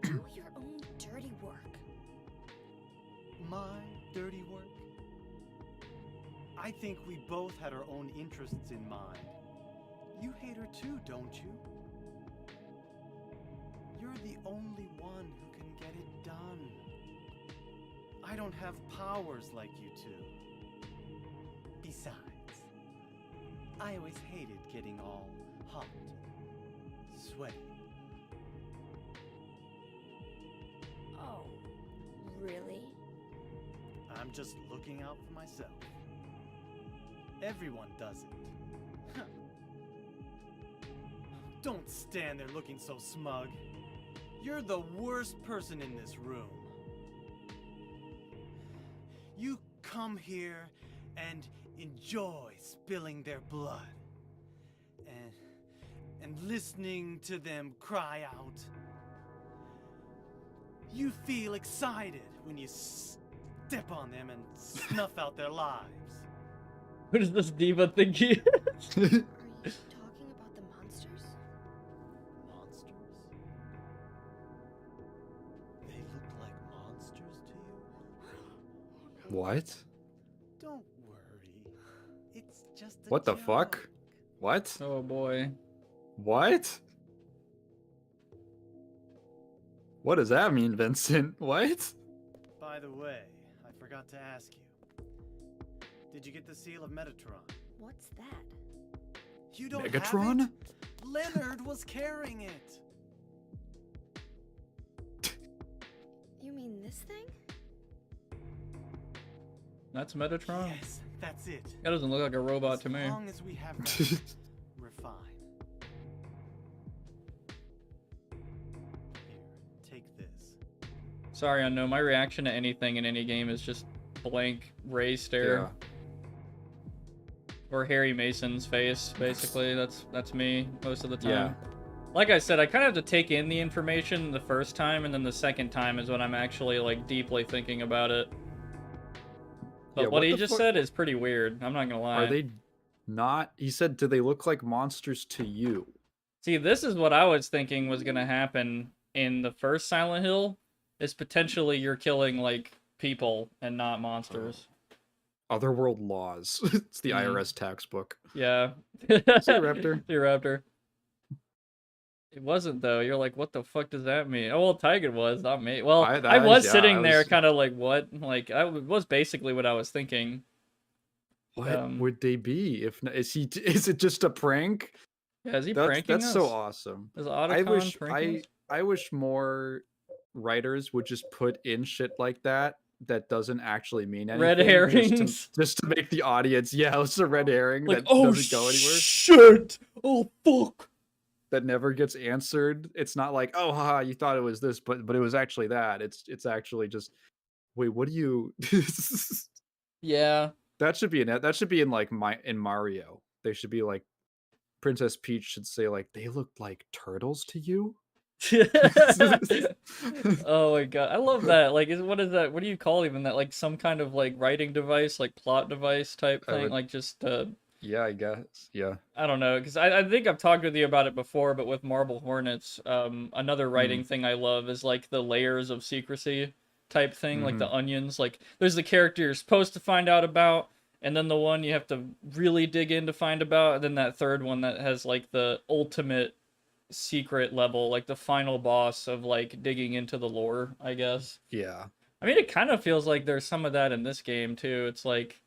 Do your own dirty work. My dirty work? I think we both had our own interests in mind. You hate her too, don't you? You're the only one who can get it done. I don't have powers like you two. Besides, I always hated getting all hot, sweaty. Oh, really? I'm just looking out for myself. Everyone does it. Huh. Don't stand there looking so smug. You're the worst person in this room. You come here and enjoy spilling their blood. And listening to them cry out. You feel excited when you step on them and snuff out their lives. Who does this diva think he is? Are you talking about the monsters? Monsters? They look like monsters to you? What? Don't worry. It's just a What the joke. fuck? What? Oh boy. What? What does that mean, Vincent? What? By the way, I forgot to ask you. Did you get the seal of Metatron? What's that? You don't Megatron? have it? Leonard was carrying it. You mean this thing? That's Metatron? Yes, that's it. That doesn't look like a robot to me. As long as we have that, we're fine. Here, take this. Sorry, I know my reaction to anything in any game is just blank Ray stare. Or Harry Mason's face, basically. That's me most of the time. Yeah. like I said, I kind of have to take in the information the first time, and then the second time is when I'm actually like deeply thinking about it. But Yeah, what he the just fuck said is pretty weird. I'm not gonna lie. are they not? He said, "Do they look like monsters to you?" See, this is what I was thinking was gonna happen in the first Silent Hill. Is potentially you're killing like people and not monsters. Otherworld laws. It's the Mm. IRS tax book. Yeah. See you, Raptor. See you, Raptor. It wasn't though. You're like, what the fuck does that mean? Oh well, Tiger was, not me. Well, I was sitting there, kind of like, what? Like, was basically what I was thinking. What would they be? If not, is he? Is it just a prank? Yeah, is he pranking us? That's so awesome. Is Otacon pranking us? I wish more writers would just put in shit like that doesn't actually mean anything. Red herrings. Just to make the audience, yeah, it's a red herring like, that oh, doesn't go anywhere. Shit! Oh fuck! That never gets answered. It's not like, oh haha, you thought it was this, but it was actually that. It's actually just, wait, what do you? Yeah. That should be in like in Mario. They should be like, Princess Peach should say like, they looked like turtles to you. Oh my god, I love that. Like, what is that? What do you call even that? Like some kind of like writing device, like plot device type thing. Like just yeah, I guess. Yeah. I don't know, because I think I've talked with you about it before, but with Marble Hornets, another writing thing I love is like the layers of secrecy type thing, like the onions. Like there's the character you're supposed to find out about, and then the one you have to really dig in to find about, and then that third one that has like the ultimate secret level, like the final boss of like digging into the lore, I guess. Yeah. I mean, it kind of feels like there's some of that in this game too. It's like,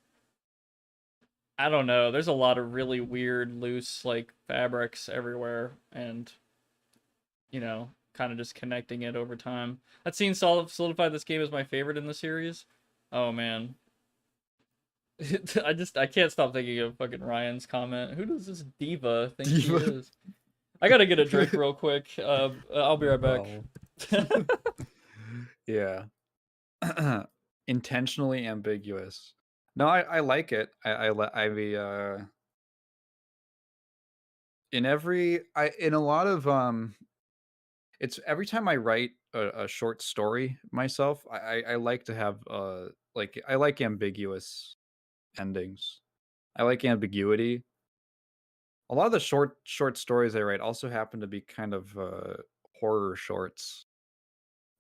I don't know, there's a lot of really weird, loose, like, fabrics everywhere, and, you know, kind of just connecting it over time. That scene solidified this game as my favorite in the series. Oh, man. I can't stop thinking of fucking Ryan's comment. Who does this diva think he is? I gotta get a drink real quick. I'll be right back. Yeah. Intentionally ambiguous. No, I like it. In a lot of it's every time I write a short story myself, I like to have like, I like ambiguous endings. I like ambiguity. A lot of the short stories I write also happen to be kind of horror shorts.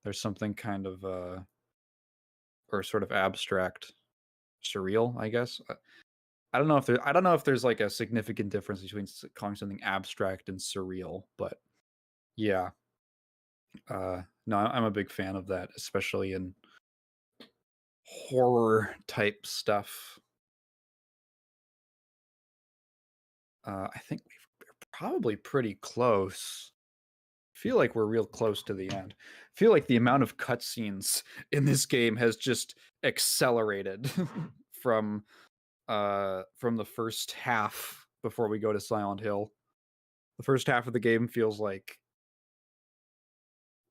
There's something kind of or sort of abstract, surreal, I guess. I don't know if there's like a significant difference between calling something abstract and surreal, but yeah. No, I'm a big fan of that, especially in horror type stuff. I think we're probably pretty close. Feel like we're real close to the end. Feel like the amount of cutscenes in this game has just accelerated from the first half before we go to Silent Hill. The first half of the game feels like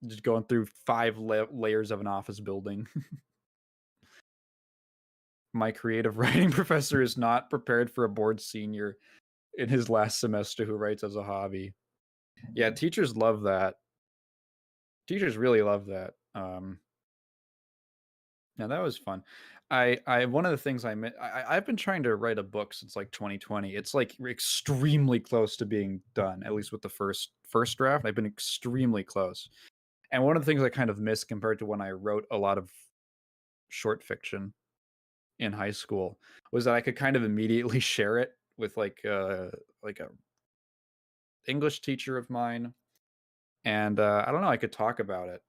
just going through 5 layers of an office building. My creative writing professor is not prepared for a bored senior in his last semester who writes as a hobby. Yeah, teachers love that. Teachers really love that. Yeah, that was fun. I one of the things I've been trying to write a book since like 2020. It's like extremely close to being done, at least with the first draft. I've been extremely close. And one of the things I kind of miss compared to when I wrote a lot of short fiction in high school was that I could kind of immediately share it with like a English teacher of mine, and I don't know, I could talk about it.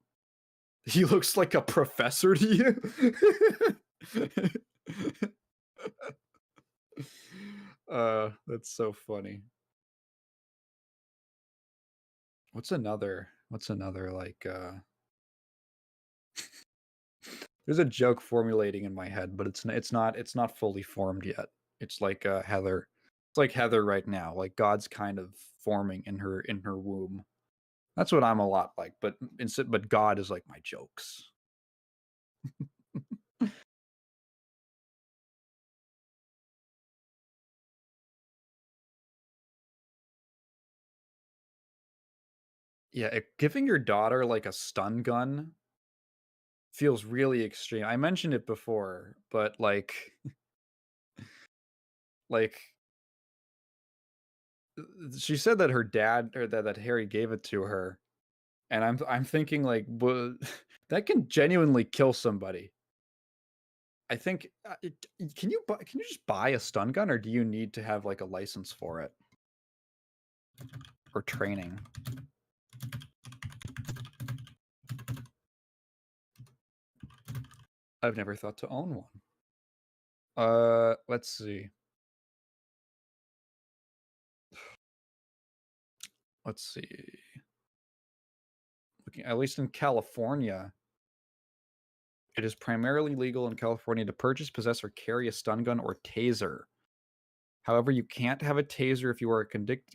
He looks like a professor to you? That's so funny. What's another like there's a joke formulating in my head, but it's not fully formed yet. It's like Heather. It's like Heather right now. Like God's kind of forming in her womb. That's what I'm a lot like, but God is like my jokes. Yeah, giving your daughter like a stun gun feels really extreme. I mentioned it before, but like like she said that her dad or that Harry gave it to her, and I'm thinking like, well, that can genuinely kill somebody. I think can you just buy a stun gun, or do you need to have like a license for it or training? I've never thought to own one. Let's see. Let's see. Looking at least in California, it is primarily legal in California to purchase, possess, or carry a stun gun or taser. However, you can't have a taser if you are a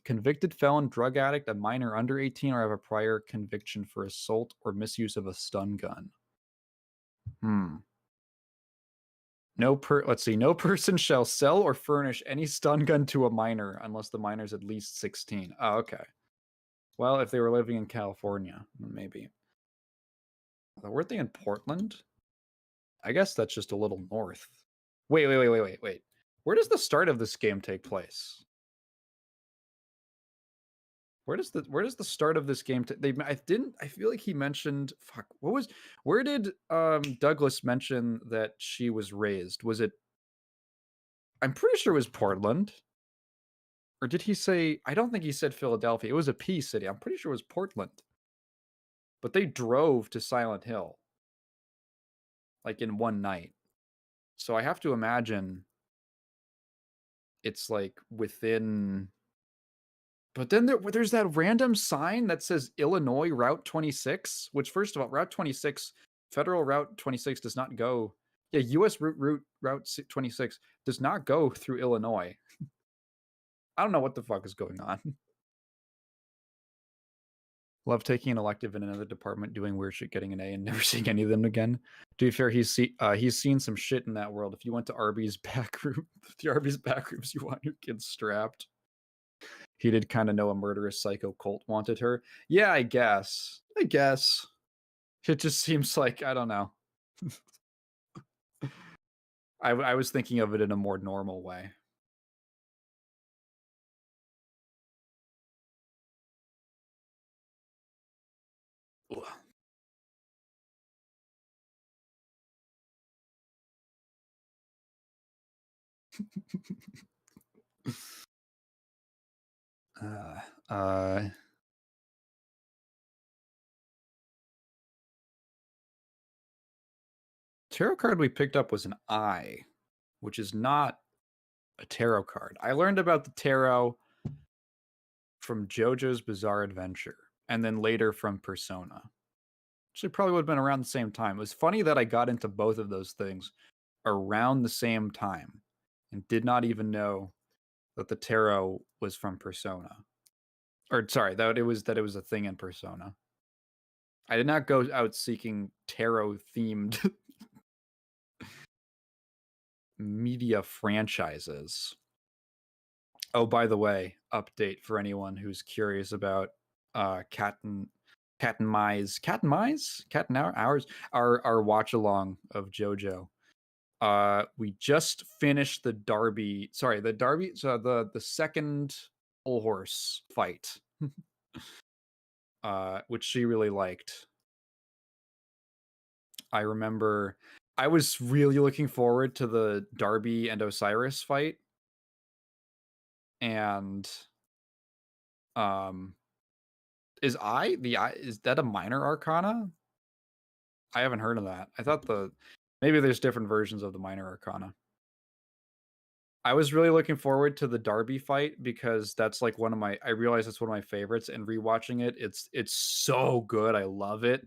convicted felon, drug addict, a minor under 18, or have a prior conviction for assault or misuse of a stun gun. Let's see. No person shall sell or furnish any stun gun to a minor unless the minor is at least 16. Oh, okay. Well, if they were living in California, maybe. Weren't they in Portland? I guess that's just a little north. Wait. Where does the start of this game take place? Where does the start of this game I feel like he mentioned where did Douglas mention that she was raised? Was it I'm pretty sure it was Portland. Or did he say I don't think he said Philadelphia. It was a P city. I'm pretty sure it was Portland. But they drove to Silent Hill like in one night. So I have to imagine it's like within. But then there's that random sign that says Illinois Route 26, which first of all, Route 26, Federal Route 26 does not go. Yeah, U.S. Route 26 does not go through Illinois. I don't know what the fuck is going on. Love taking an elective in another department, doing weird shit, getting an A, and never seeing any of them again. To be fair, he's seen some shit in that world. If you went to Arby's back room, the Arby's back rooms, you want your kids strapped. He did kind of know a murderous psycho cult wanted her. Yeah, I guess. It just seems like, I don't know. I was thinking of it in a more normal way. Tarot card we picked up was an eye, which is not a tarot card. I learned about the tarot from JoJo's Bizarre Adventure, and then later from Persona. Actually, probably would have been around the same time. It was funny that I got into both of those things around the same time and did not even know that the tarot was from Persona. Or sorry, that it was a thing in Persona. I did not go out seeking tarot themed media franchises. Oh, by the way, update for anyone who's curious about Cat and Hours, our watch along of JoJo. We just finished the second full horse fight. Which she really liked. I remember I was really looking forward to the Darby and Osiris fight. And is that a minor arcana? I haven't heard of that. I thought maybe there's different versions of the minor arcana. I was really looking forward to the Darby fight because that's like I realize it's one of my favorites, and rewatching it, it's so good. I love it.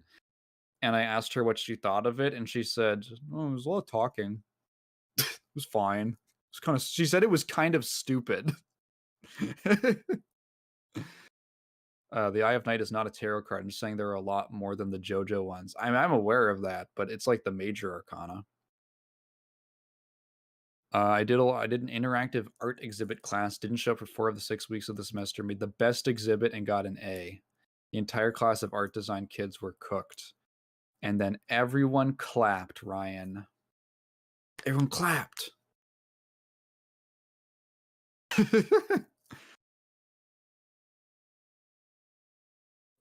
And I asked her what she thought of it, and she said, "Oh, it was a lot of talking. It was fine. She said it was kind of stupid." The Eye of Night is not a tarot card. I'm just saying there are a lot more than the JoJo ones. I'm aware of that, but it's like the major arcana. I did an interactive art exhibit class. Didn't show up for 4 of the 6 weeks of the semester. Made the best exhibit and got an A. The entire class of art design kids were cooked. And then everyone clapped, Ryan. Everyone clapped.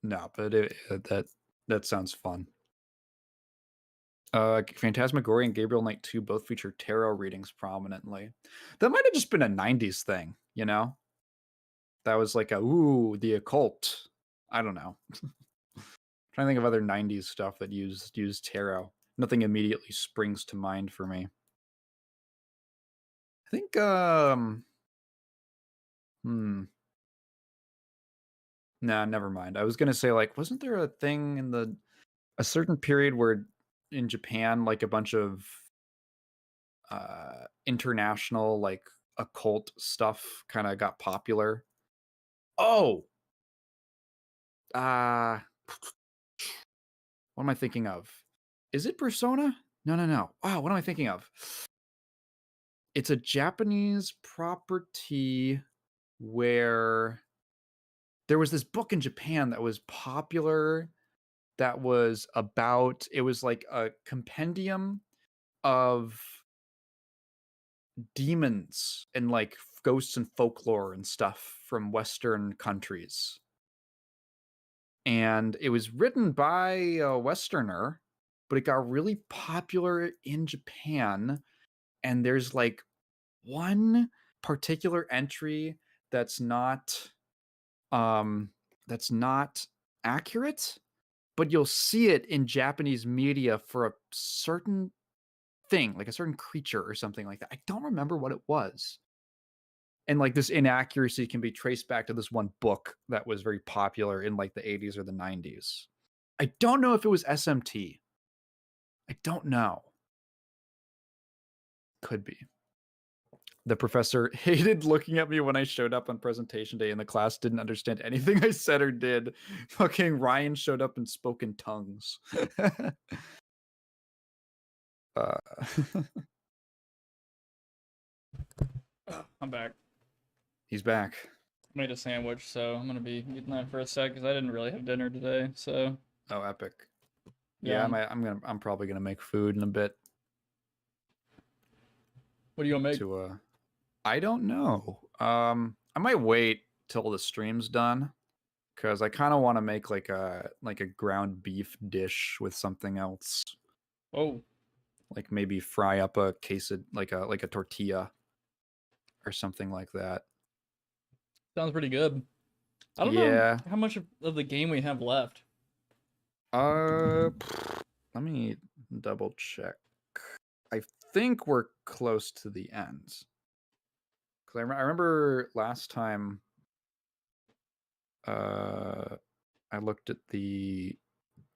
No, but that sounds fun. Phantasmagoria and Gabriel Knight 2 both feature tarot readings prominently. That might have just been a 90s thing, you know? That was like the occult. I don't know. Trying to think of other 90s stuff that used tarot. Nothing immediately springs to mind for me. I think nah, never mind. I was gonna say, like, wasn't there a thing in a certain period where in Japan, like, a bunch of international, like, occult stuff kind of got popular? Oh, what am I thinking of? Is it Persona? No. Wow, what am I thinking of? It's a Japanese property where there was this book in Japan that was popular that was about, it was like a compendium of demons and like ghosts and folklore and stuff from Western countries. And it was written by a Westerner, but it got really popular in Japan. And there's like one particular entry that's not accurate, but you'll see it in Japanese media for a certain thing, like a certain creature or something like that. I don't remember what it was. And like this inaccuracy can be traced back to this one book that was very popular in like the 80s or the 90s. I don't know if it was SMT. I don't know. Could be. The professor hated looking at me when I showed up on presentation day and the class didn't understand anything I said or did. Fucking Ryan showed up and spoke in tongues. I'm back. He's back. Made a sandwich, so I'm gonna be eating that for a sec because I didn't really have dinner today. So. Oh, epic. Yeah, I'm probably gonna make food in a bit. What are you gonna make? I don't know. I might wait till the stream's done because I kind of want to make like a ground beef dish with something else. Oh. Like maybe fry up a quesadilla, like a tortilla or something like that. Sounds pretty good. I don't know how much of the game we have left. Let me double check. I think we're close to the end. Because I remember last time I looked at the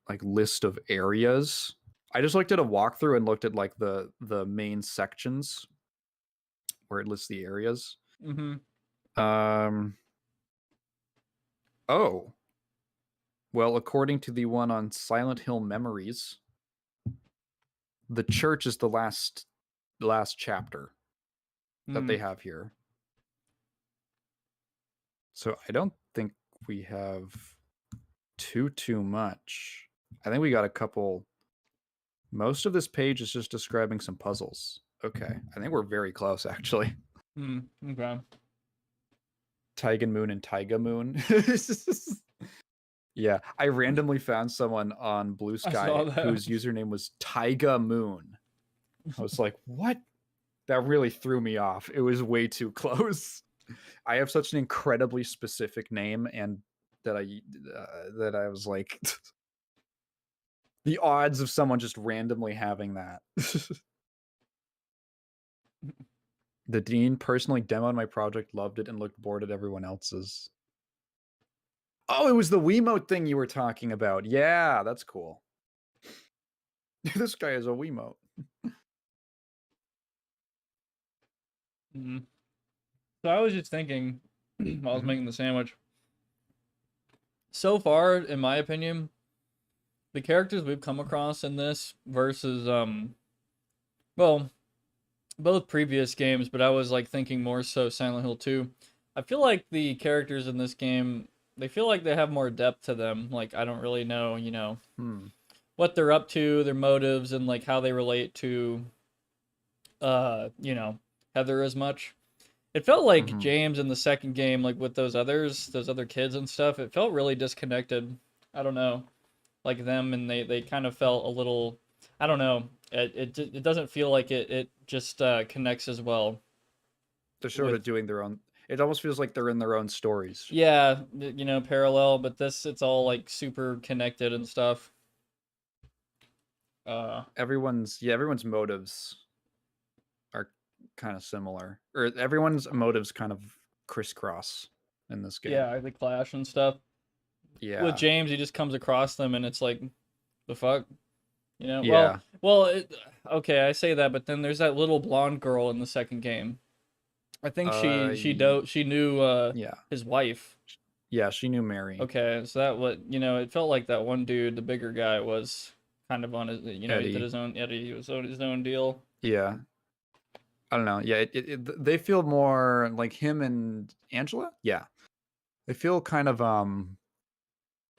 like list of areas. I just looked at a walkthrough and looked at like the main sections where it lists the areas. Oh. Well, according to the one on Silent Hill Memories, the church is the last chapter that they have here. So I don't think we have too much. I think we got a couple. Most of this page is just describing some puzzles. Okay. I think we're very close, actually. Okay. Taiga Moon and Taiga Moon. Yeah, I randomly found someone on Blue Sky whose username was Taiga Moon. I was like, what? That really threw me off. It was way too close. I have such an incredibly specific name, and that I was like, the odds of someone just randomly having that. The dean personally demoed my project, loved it, and looked bored at everyone else's. Oh, it was the Wiimote thing you were talking about. Yeah, that's cool. This guy is a Wiimote. So I was just thinking while I was making the sandwich. So far, in my opinion, the characters we've come across in this versus well, both previous games, but I was like thinking more so Silent Hill 2. I feel like the characters in this game they feel like they have more depth to them. Like I don't really know, you know, Hmm. what they're up to, their motives, and like how they relate to, you know, Heather as much. It felt like Mhm. James in the second game, like with those other kids and stuff. It felt really disconnected. I don't know, like them, and they kind of felt a little. I don't know. It doesn't feel like it just connects as well. They're sort With of doing their own. It almost feels like they're in their own stories. yeah, you know, parallel, but this it's all like super connected and stuff. Everyone's motives are kind of similar, or everyone's motives kind of crisscross in this game. Yeah, the clash and stuff. With Yeah. James, he just comes across them, and it's like, the fuck, you know. Yeah. Okay, I say that, but then there's that little blonde girl in the second game. I think she knew Yeah. his wife. Yeah, she knew Mary. Okay, so that what you know, it felt like that one dude, the bigger guy, was kind of on his, you know, he did Eddie. his own Eddie, he was on his own deal. Yeah. I don't know. Yeah, they feel more like him and Angela. Yeah, they feel kind of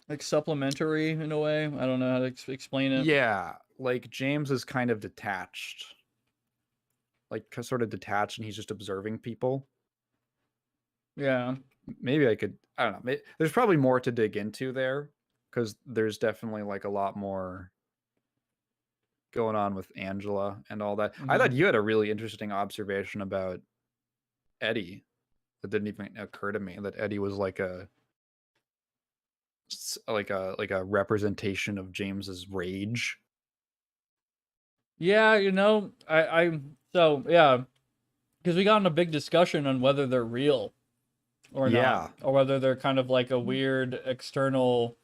Like supplementary in a way. I don't know how to explain it. yeah, like James is kind of detached, like sort of detached, and he's just observing people. Yeah. Maybe I could. I don't know. There's probably more to dig into there because there's definitely like a lot more going on with Angela and all that. I thought Mhm. you had a really interesting observation about Eddie that didn't even occur to me. That Eddie was like a representation of James's rage. Yeah, you know, so yeah, because we got in a big discussion on whether they're real or not, Yeah. or whether they're kind of like a weird external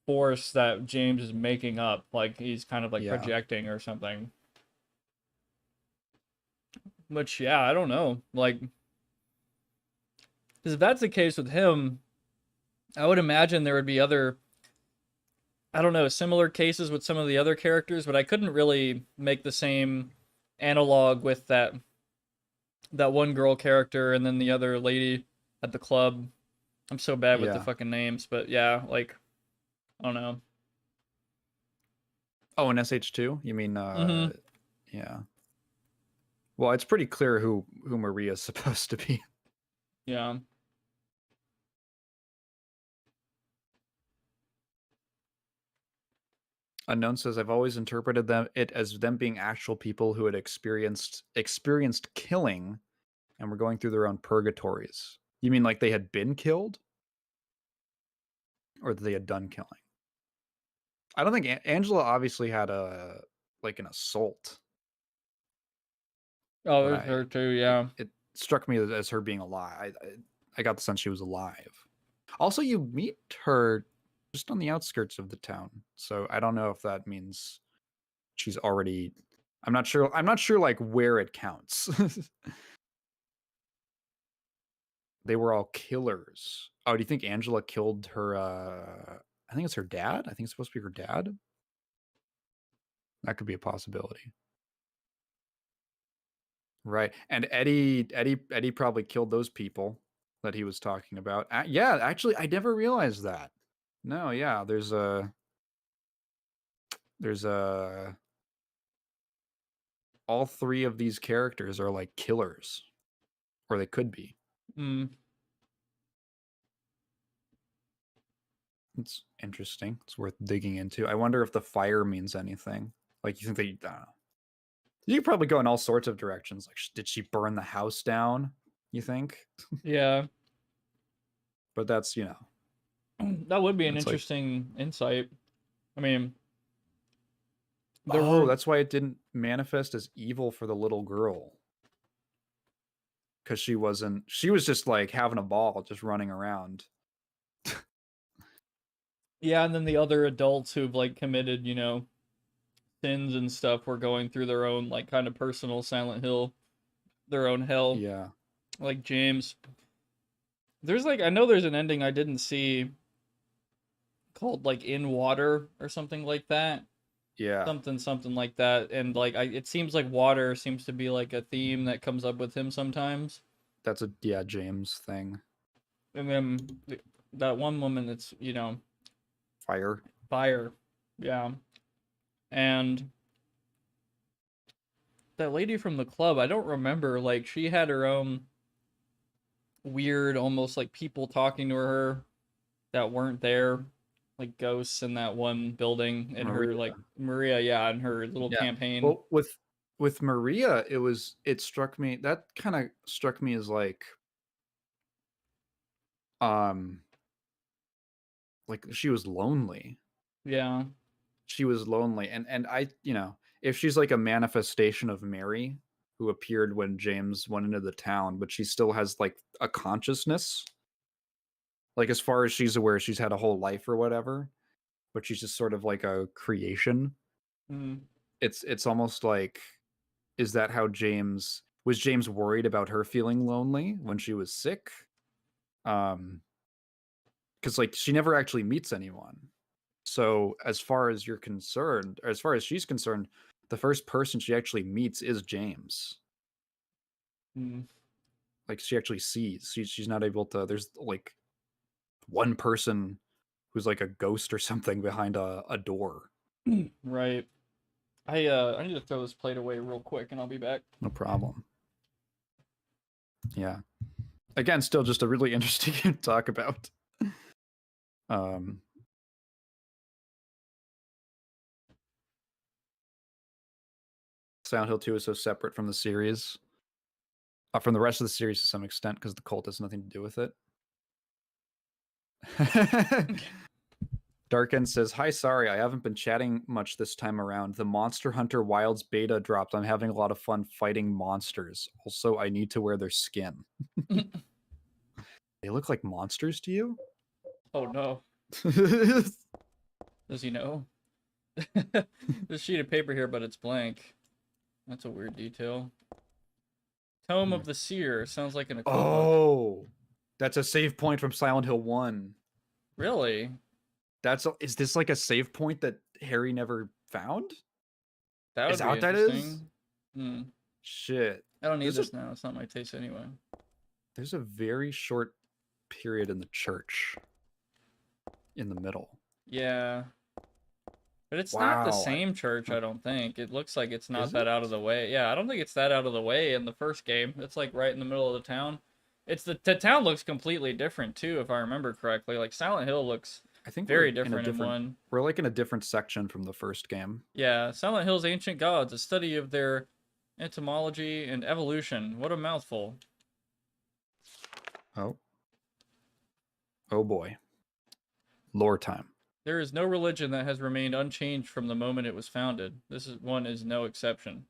force that James is making up, like he's kind of like Yeah. projecting or something. Which, yeah, I don't know. Like, because if that's the case with him, I would imagine there would be other, I don't know, similar cases with some of the other characters, but I couldn't really make the same analog with that one girl character and then the other lady at the club. I'm so bad with the Yeah. fucking names, but yeah, like I don't know. Oh, in SH2? You mean Mhm. yeah. Well, it's pretty clear who Maria's supposed to be. Yeah. Unknown says I've always interpreted it as them being actual people who had experienced killing and were going through their own purgatories. You mean like they had been killed? Or that they had done killing? I don't think Angela obviously had an assault. Oh, But there's her too, yeah. it struck me as her being alive. I got the sense she was alive. Also, you meet her just on the outskirts of the town, so I don't know if that means she's already. I'm not sure. I'm not sure like where it counts. They were all killers. Oh, do you think Angela killed her? I think it's her dad. I think it's supposed to be her dad. That could be a possibility. Right. And Eddie probably killed those people that he was talking about. Yeah, actually, I never realized that. No, yeah, there's all three of these characters are like killers, or they could be. Mm. It's interesting. It's worth digging into. I wonder if the fire means anything. Like, you think they, I don't know. You could probably go in all sorts of directions. Like, did she burn the house down? You think? Yeah. But that's, That would be an it's like, interesting insight. I mean, that's why it didn't manifest as evil for the little girl. Because she was just like having a ball, just running around. yeah, and then the other adults who've like committed, you know, sins and stuff were going through their own like kind of personal Silent Hill, their own hell. Yeah. Like James. There's like I know there's an ending I didn't see called like In Water or something like that. Yeah. Something like that. And like it seems like water seems to be like a theme that comes up with him sometimes. That's a James thing. And then that one woman that's, Fire. fire. Yeah. And that lady from the club, I don't remember, like, she had her own weird, almost like people talking to her that weren't there, like ghosts in that one building in her, like, Maria, yeah, in her little campaign. Well, with Maria, it struck me, that kind of struck me as like she was lonely. Yeah. She was lonely, and I, if she's like a manifestation of Mary who appeared when James went into the town, but she still has like a consciousness, like as far as she's aware, she's had a whole life or whatever, but she's just sort of like a creation. Mm. It's almost like, is that how was James worried about her feeling lonely when she was sick? Because like she never actually meets anyone. So as far as you're concerned, or as far as she's concerned, the first person she actually meets is James. Mm. Like she actually sees. She's not able to. There's like one person who's like a ghost or something behind a door. Right. I need to throw this plate away real quick and I'll be back. No problem. Yeah. Again, still just a really interesting game to talk about. Silent Hill 2 is so separate from the series. From the rest of the series to some extent, because the cult has nothing to do with it. Darken says, "Hi, sorry, I haven't been chatting much this time around. The Monster Hunter Wilds beta dropped. I'm having a lot of fun fighting monsters. Also, I need to wear their skin." They look like monsters to you? Oh no. Does he know? There's a sheet of paper here, but it's blank. That's a weird detail. Tome of the Seer sounds like an occult book. Oh, that's a save point from Silent Hill 1. Really? Is this like a save point that Harry never found? That would Is that be what that is? interesting. Hmm. Shit. I don't need this now. It's not my taste anyway. There's a very short period in the church in the middle. Yeah. But it's not the same church, I don't think. It looks like it's not that out of the way. Yeah, I don't think it's that out of the way in the first game. It's like right in the middle of the town. It's the town looks completely different too, if I remember correctly. Like Silent Hill looks, I think, very different in one. We're like in a different section from the first game. Yeah, Silent Hill's Ancient Gods, a study of their etymology and evolution. What a mouthful. Oh. Oh boy. Lore time. There is no religion that has remained unchanged from the moment it was founded. One is no exception.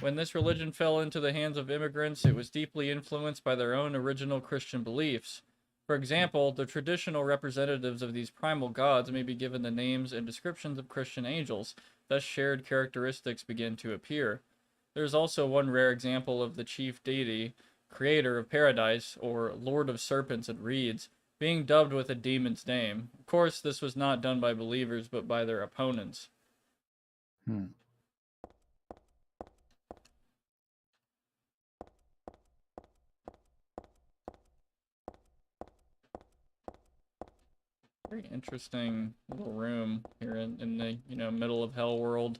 When this religion fell into the hands of immigrants, it was deeply influenced by their own original Christian beliefs. For example, the traditional representatives of these primal gods may be given the names and descriptions of Christian angels. Thus, shared characteristics begin to appear. There is also one rare example of the chief deity, creator of paradise, or Lord of Serpents and Reeds, being dubbed with a demon's name. Of course, this was not done by believers, but by their opponents. Very interesting little room here in the, middle of Hell World.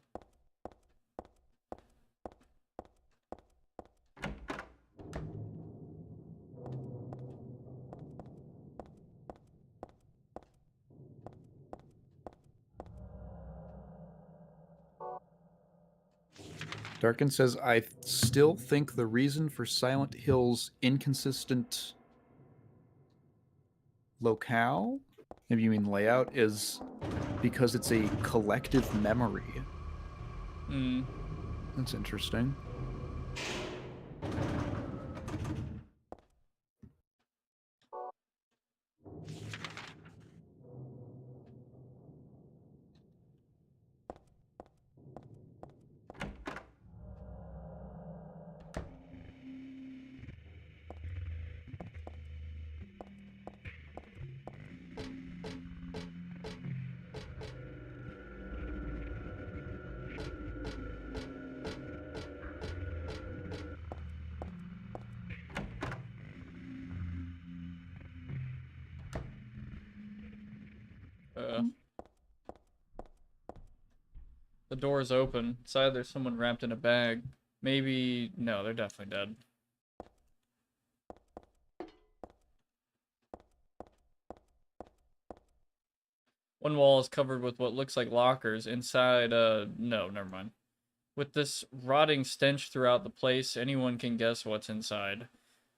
Darkin says, "I still think the reason for Silent Hill's inconsistent locale, maybe you mean layout, is because it's a collective memory." That's interesting. The door's open. Inside there's someone wrapped in a bag. Maybe... No, they're definitely dead. One wall is covered with what looks like lockers. Inside, no, never mind. With this rotting stench throughout the place, anyone can guess what's inside.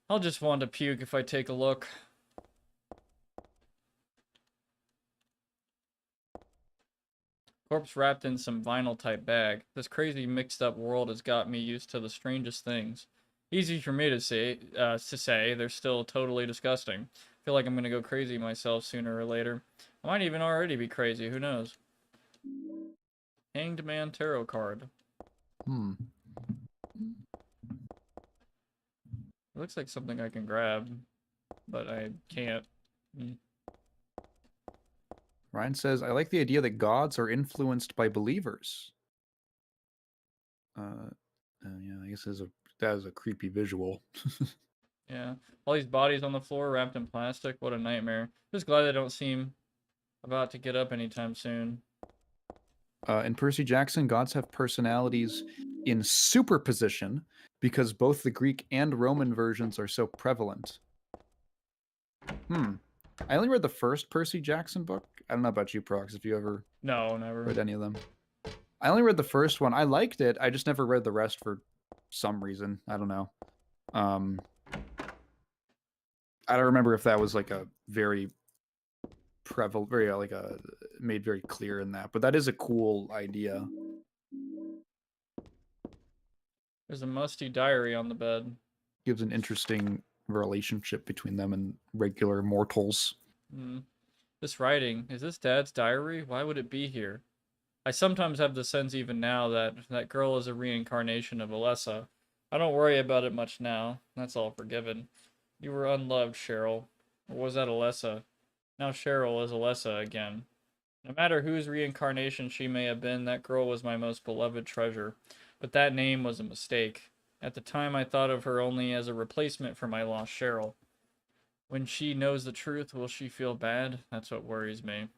I'll just want to puke if I take a look. Corpse wrapped in some vinyl type bag. This crazy mixed up world has got me used to the strangest things. Easy for me to say, they're still totally disgusting. Feel like I'm gonna go crazy myself sooner or later. I might even already be crazy, who knows? Hanged Man Tarot card. It looks like something I can grab, but I can't. Ryan says, I like the idea that gods are influenced by believers. Yeah, I guess that is a creepy visual. Yeah. All these bodies on the floor wrapped in plastic. What a nightmare. Just glad they don't seem about to get up anytime soon. In Percy Jackson, gods have personalities in superposition because both the Greek and Roman versions are so prevalent. I only read the first Percy Jackson book. I don't know about you, Prox, if you ever No, never read any of them. I only read the first one. I liked it. I just never read the rest for some reason. I don't know. I don't remember if that was like a very prevalent, very like a made very clear in that. But that is a cool idea. There's a musty diary on the bed. Gives an interesting relationship between them and regular mortals. This writing, is this Dad's diary? Why would it be here? I sometimes have the sense even now that that girl is a reincarnation of Alessa. I don't worry about it much now. That's all forgiven. You were unloved, Cheryl. Or was that Alessa? Now Cheryl is Alessa again. No matter whose reincarnation she may have been, that girl was my most beloved treasure. But that name was a mistake. At the time, I thought of her only as a replacement for my lost Cheryl. When she knows the truth, will she feel bad? That's what worries me.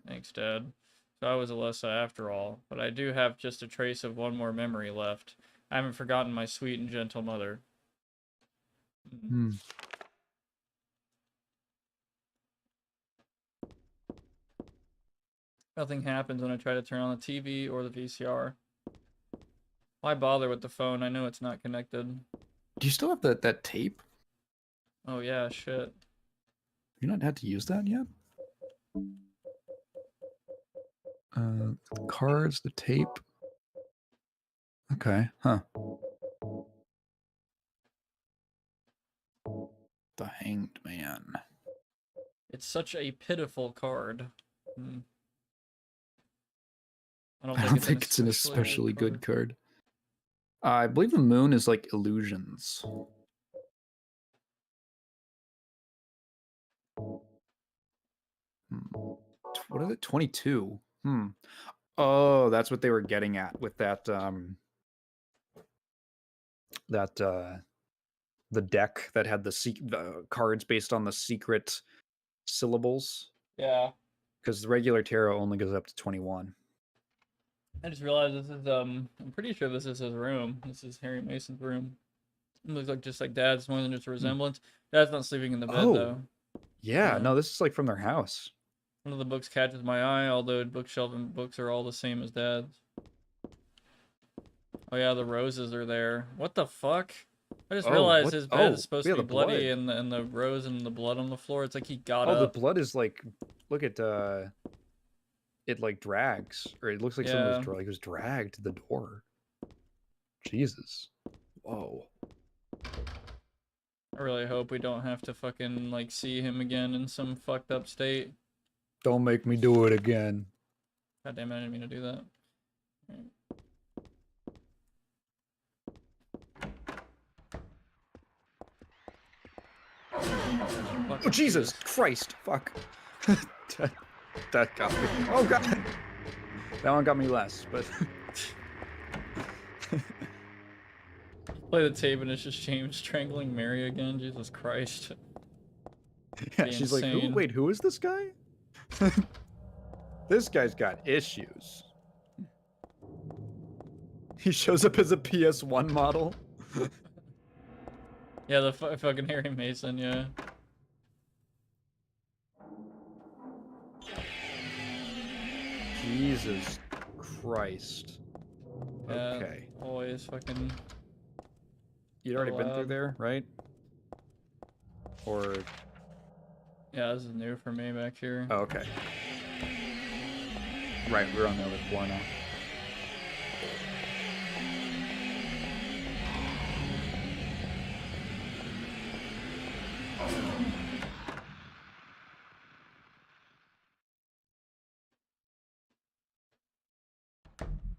Thanks, Dad. So I was Alessa after all, but I do have just a trace of one more memory left. I haven't forgotten my sweet and gentle mother. Nothing happens when I try to turn on the TV or the VCR. Why bother with the phone? I know it's not connected. Do you still have that tape? Oh yeah, shit. You not had to use that yet? Cards, the tape. Okay, huh. The Hanged Man. It's such a pitiful card. I don't think it's an especially good card. I believe the moon is like illusions. What is it? 22. Oh, that's what they were getting at with that the deck that had the cards based on the secret syllables. Yeah. Because the regular tarot only goes up to 21. I just realized this is I'm pretty sure this is his room. This is Harry Mason's room. It looks like just like Dad's, more than just a resemblance. Dad's not sleeping in the bed though. Yeah, no, this is like from their house. One of the books catches my eye, although bookshelf and books are all the same as Dad's. Oh yeah, the roses are there. What the fuck? I just realized his bed is supposed to be bloody, and the rose and the blood on the floor. It's like he got up. Oh, the blood is like, look at it like drags, or it looks like someone was dragged to the door. Jesus. Whoa. I really hope we don't have to fucking like see him again in some fucked up state. Don't make me do it again. God damn it, I didn't mean to do that. Oh, Jesus Christ. Fuck. that got me. Oh, God. That one got me less, but... Play the tape and it's just James strangling Mary again. Jesus Christ. Yeah, she's like, wait, who is this guy? This guy's got issues. He shows up as a PS1 model. Yeah, the fucking Harry Mason, yeah. Jesus Christ. Yeah, Okay. always fucking... You'd already been through loud. there, right? Or... Yeah, this is new for me back here. Oh, okay. Right, we're on the other floor now.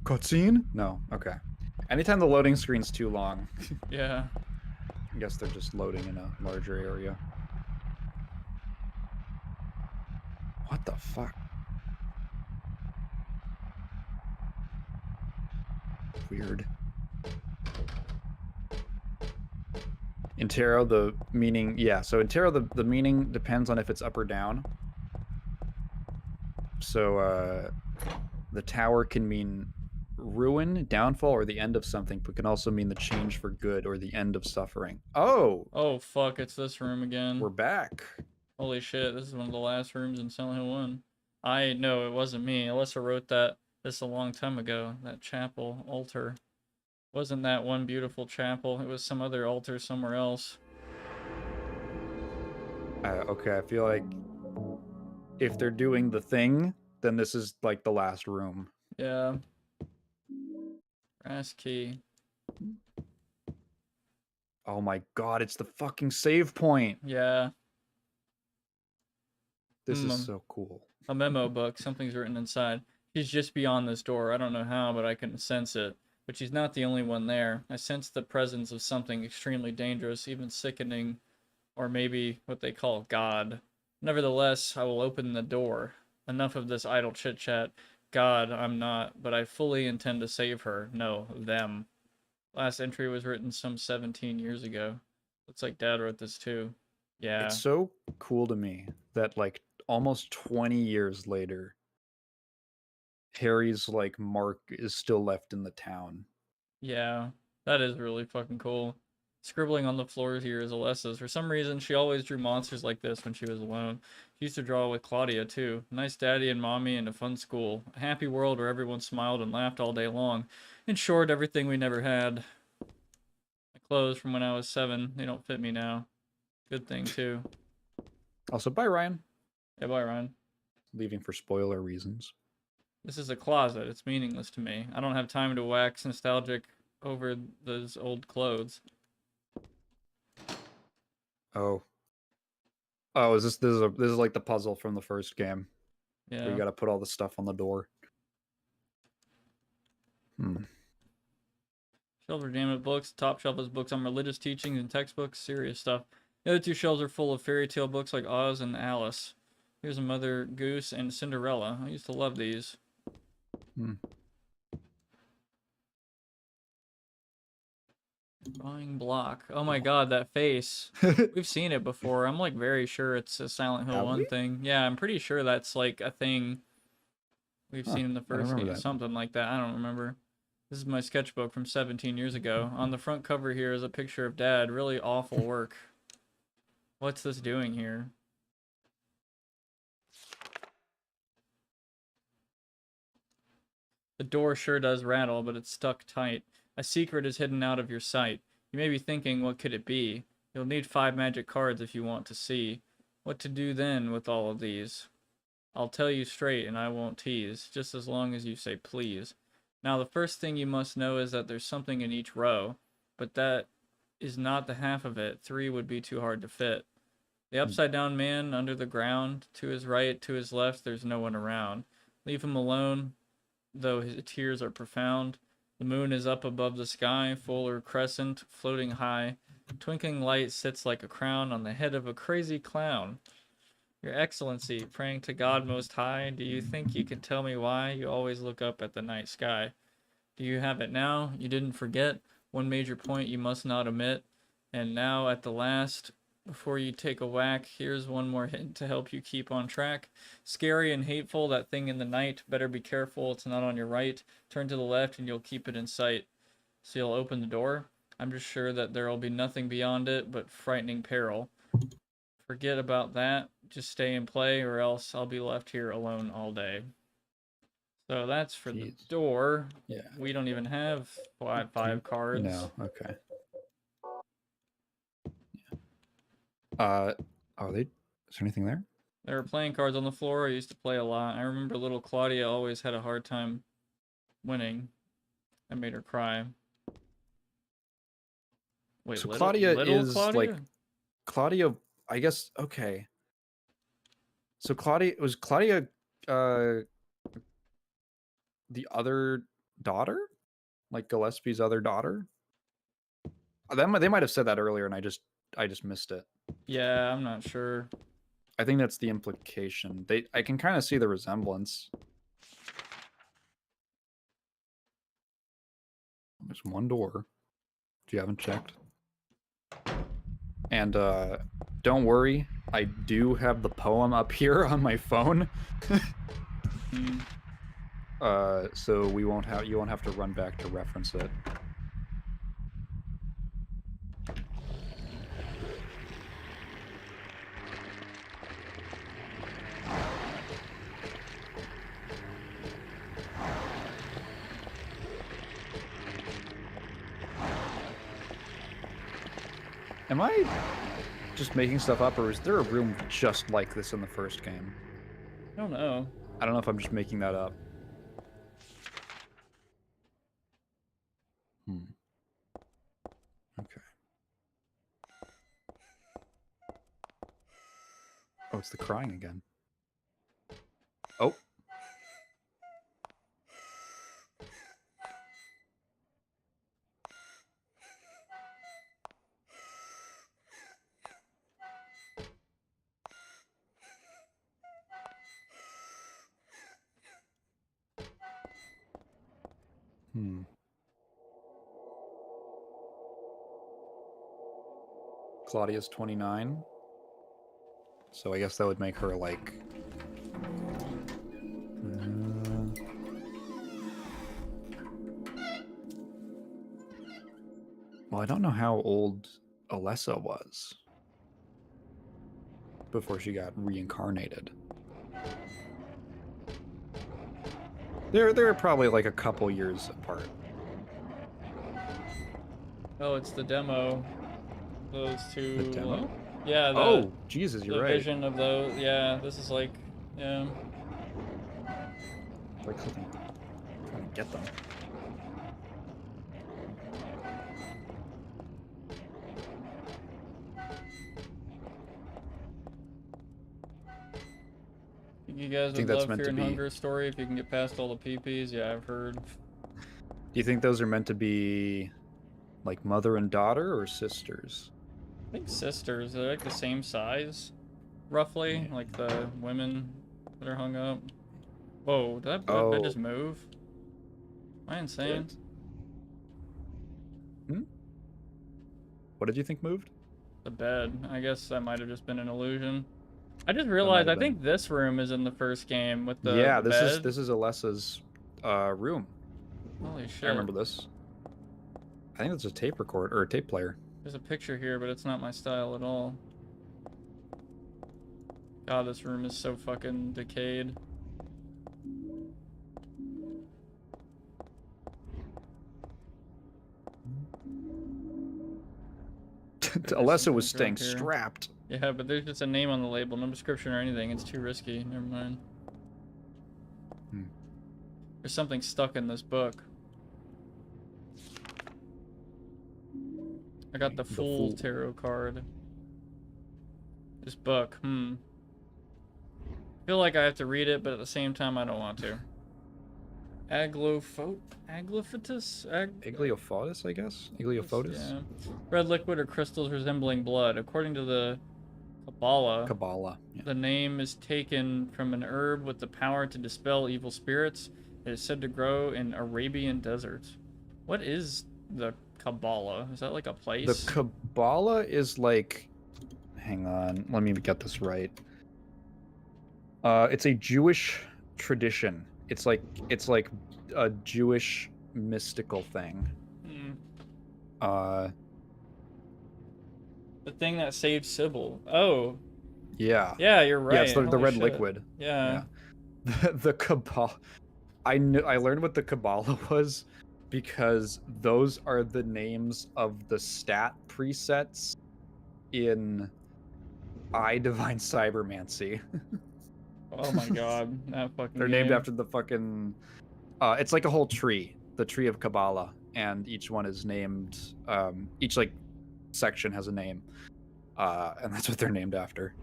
Cutscene? No, okay. Anytime the loading screen's too long, Yeah. I guess they're just loading in a larger area. What the fuck? Weird. In tarot, the meaning... Yeah, so in tarot, the meaning depends on if it's up or down. So, the tower can mean ruin, downfall, or the end of something, but can also mean the change for good or the end of suffering. Oh! Oh, fuck, it's this room again. We're back. Holy shit, this is one of the last rooms in Silent Hill 1. I know it wasn't me. Alyssa wrote this a long time ago. That chapel altar. Wasn't that one beautiful chapel? It was some other altar somewhere else. Okay, I feel like if they're doing the thing, then this is like the last room. Yeah. Brass key. Oh my god, it's the fucking save point. Yeah. This is so cool. A memo book. Something's written inside. She's just beyond this door. I don't know how, but I can sense it. But she's not the only one there. I sense the presence of something extremely dangerous, even sickening, or maybe what they call God. Nevertheless, I will open the door. Enough of this idle chit-chat. God, I'm not, but I fully intend to save her. No, them. Last entry was written some 17 years ago. Looks like Dad wrote this too. Yeah. It's so cool to me that like almost 20 years later, Harry's like mark is still left in the town. Yeah, that is really fucking cool. Scribbling on the floor here is Alessa's. For some reason, she always drew monsters like this when she was alone. She used to draw with Claudia, too. Nice daddy and mommy and a fun school. A happy world where everyone smiled and laughed all day long. In short, everything we never had. My clothes from when I was 7, they don't fit me now. Good thing, too. Also, bye, Ryan. Yeah, bye, Ryan. Leaving for spoiler reasons. This is a closet. It's meaningless to me. I don't have time to wax nostalgic over those old clothes. Oh. Oh, this is like the puzzle from the first game. Yeah. Where you gotta put all the stuff on the door. Shelves are jammed with books. The top shelf is books on religious teachings and textbooks, serious stuff. The other two shelves are full of fairy tale books like Oz and Alice. Here's a Mother Goose and Cinderella. I used to love these. Drawing block. Oh my god, that face. We've seen it before. I'm like very sure it's a Silent Hill 1 thing. Yeah, I'm pretty sure that's like a thing we've seen in the first game. Something like that. I don't remember. This is my sketchbook from 17 years ago. On the front cover here is a picture of Dad. Really awful work. What's this doing here? The door sure does rattle, but it's stuck tight. A secret is hidden out of your sight. You may be thinking, what could it be? You'll need 5 magic cards if you want to see. What to do then with all of these? I'll tell you straight and I won't tease, just as long as you say please. Now the first thing you must know is that there's something in each row, but that is not the half of it. 3 would be too hard to fit. The upside down man under the ground, to his right, to his left, there's no one around. Leave him alone, though his tears are profound. The moon is up above the sky, full or crescent, floating high. Twinkling light sits like a crown on the head of a crazy clown. Your Excellency, praying to God Most High, do you think you can tell me why you always look up at the night sky? Do you have it now? You didn't forget? One major point you must not omit. And now, at the last, Before you take a whack, here's one more hint to help you keep on track. Scary and hateful, that thing in the night. Better be careful, it's not on your right. Turn to the left and you'll keep it in sight. So you'll open the door. I'm just sure that there'll be nothing beyond it but frightening peril. Forget about that. Just stay and play, or else I'll be left here alone all day. So that's for the Jeez. door. Yeah. We don't even have five cards. No. Okay. Are they? Is there anything there? There were playing cards on the floor. I used to play a lot. I remember little Claudia always had a hard time winning. I made her cry. Wait, So little, Claudia little is Claudia? like Claudia. I guess okay. So Claudia was Claudia, the other daughter, like Gillespie's other daughter. They might have said that earlier, and I just missed it. Yeah, I'm not sure. I think that's the implication. I can kind of see the resemblance. There's one door. If you haven't checked. And don't worry, I do have the poem up here on my phone. So you won't have to run back to reference it. Am I just making stuff up, or is there a room just like this in the first game? I don't know. I don't know if I'm just making that up. Okay. Oh, it's the crying again. Oh. Claudia's 29. So I guess that would make her like... Well, I don't know how old Alessa was before she got reincarnated. They're probably like a couple years apart. Oh, it's the demo. Those two. The demo? Yeah. Oh, Jesus, you're the right. vision of those. Yeah, this is like, yeah. Like something. Trying to get them. You guys think would that's love meant Fear to and be- Hunger story if you can get past all the peepees. Yeah, I've heard. Do you think those are meant to be like mother and daughter or sisters? I think sisters. They're like the same size, roughly. Yeah. Like the women that are hung up. Whoa, did that just move? Am I insane? What did you think moved? The bed. I guess that might have just been an illusion. I just realized I think this room is in the first game with the Yeah, the bed. this is Alessa's room. Holy shit. I remember this. I think it's a tape recorder or a tape player. There's a picture here, but it's not my style at all. God, this room is so fucking decayed. Alessa was Drop staying here. strapped. Yeah, but there's just a name on the label, no description or anything. It's too risky. Never mind. There's something stuck in this book. I got the Fool tarot card. This book, I feel like I have to read it, but at the same time, I don't want to. Aglophotus? Igliophotis, I guess? Igliophotis? Yeah. Red liquid or crystals resembling blood. According to the Kabbalah, Yeah. the name is taken from an herb with the power to dispel evil spirits. It is said to grow in Arabian deserts. What is the Kabbalah? Is that like a place? The Kabbalah is like... Hang on, let me get this right. It's a Jewish tradition. It's like a Jewish mystical thing. The thing that saved Sybil. Oh. Yeah. Yeah, you're right. Yeah, it's the Holy red shit. liquid. Yeah. The Kabbalah. I learned what the Kabbalah was because those are the names of the stat presets in Divine Cybermancy. Oh my god, that fucking They're game. named after the fucking it's like a whole tree, the tree of Kabbalah, and each one is named each like section has a name. And that's what they're named after.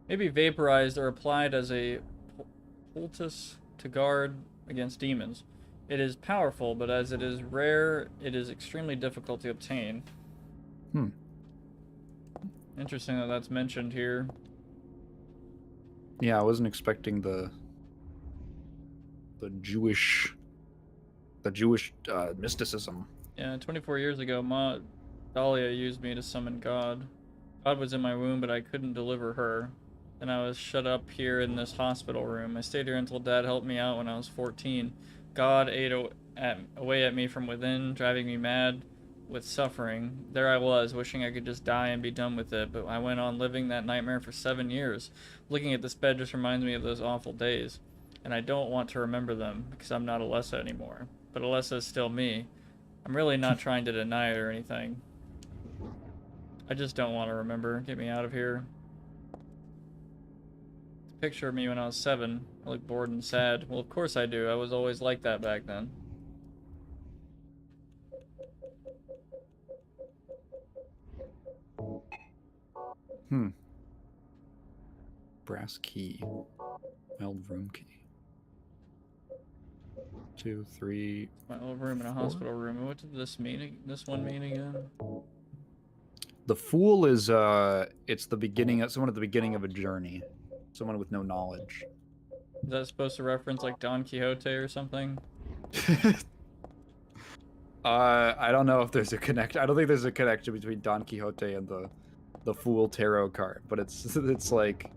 Maybe vaporized or applied as a poultice to guard against demons. It is powerful, but as it is rare, it is extremely difficult to obtain. Interesting that that's mentioned here. Yeah, I wasn't expecting the Jewish mysticism. Yeah, 24 years ago, Ma Dahlia used me to summon God. God was in my womb, but I couldn't deliver her. Then I was shut up here in this hospital room. I stayed here until Dad helped me out when I was 14. God ate away at me from within, driving me mad with suffering. There I was, wishing I could just die and be done with it, but I went on living that nightmare for 7 years. Looking at this bed just reminds me of those awful days, and I don't want to remember them, because I'm not Alessa anymore. But Alessa is still me. I'm really not trying to deny it or anything. I just don't want to remember. Get me out of here. Picture of me when I was 7. I look bored and sad. Well, of course I do. I was always like that back then. Brass key. My old room key. 2, 3. My old room in a 4? hospital room. What did this mean? This one mean again? The fool is it's the beginning someone at the beginning of a journey. Someone with no knowledge. Is that supposed to reference like Don Quixote or something? I don't know if there's a connect. I don't think there's a connection between Don Quixote and the Fool tarot card, but it's like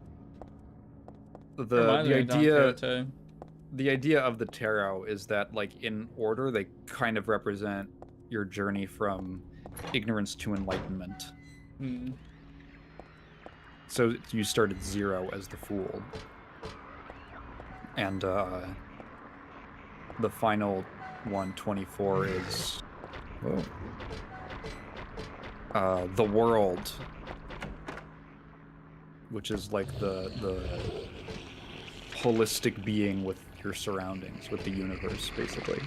Reminds me of Don Quixote. The idea of the tarot is that like in order they kind of represent your journey from ignorance to enlightenment. So you start at 0 as the Fool, and the final one, 24, is the world, which is like the holistic being with your surroundings, with the universe, basically.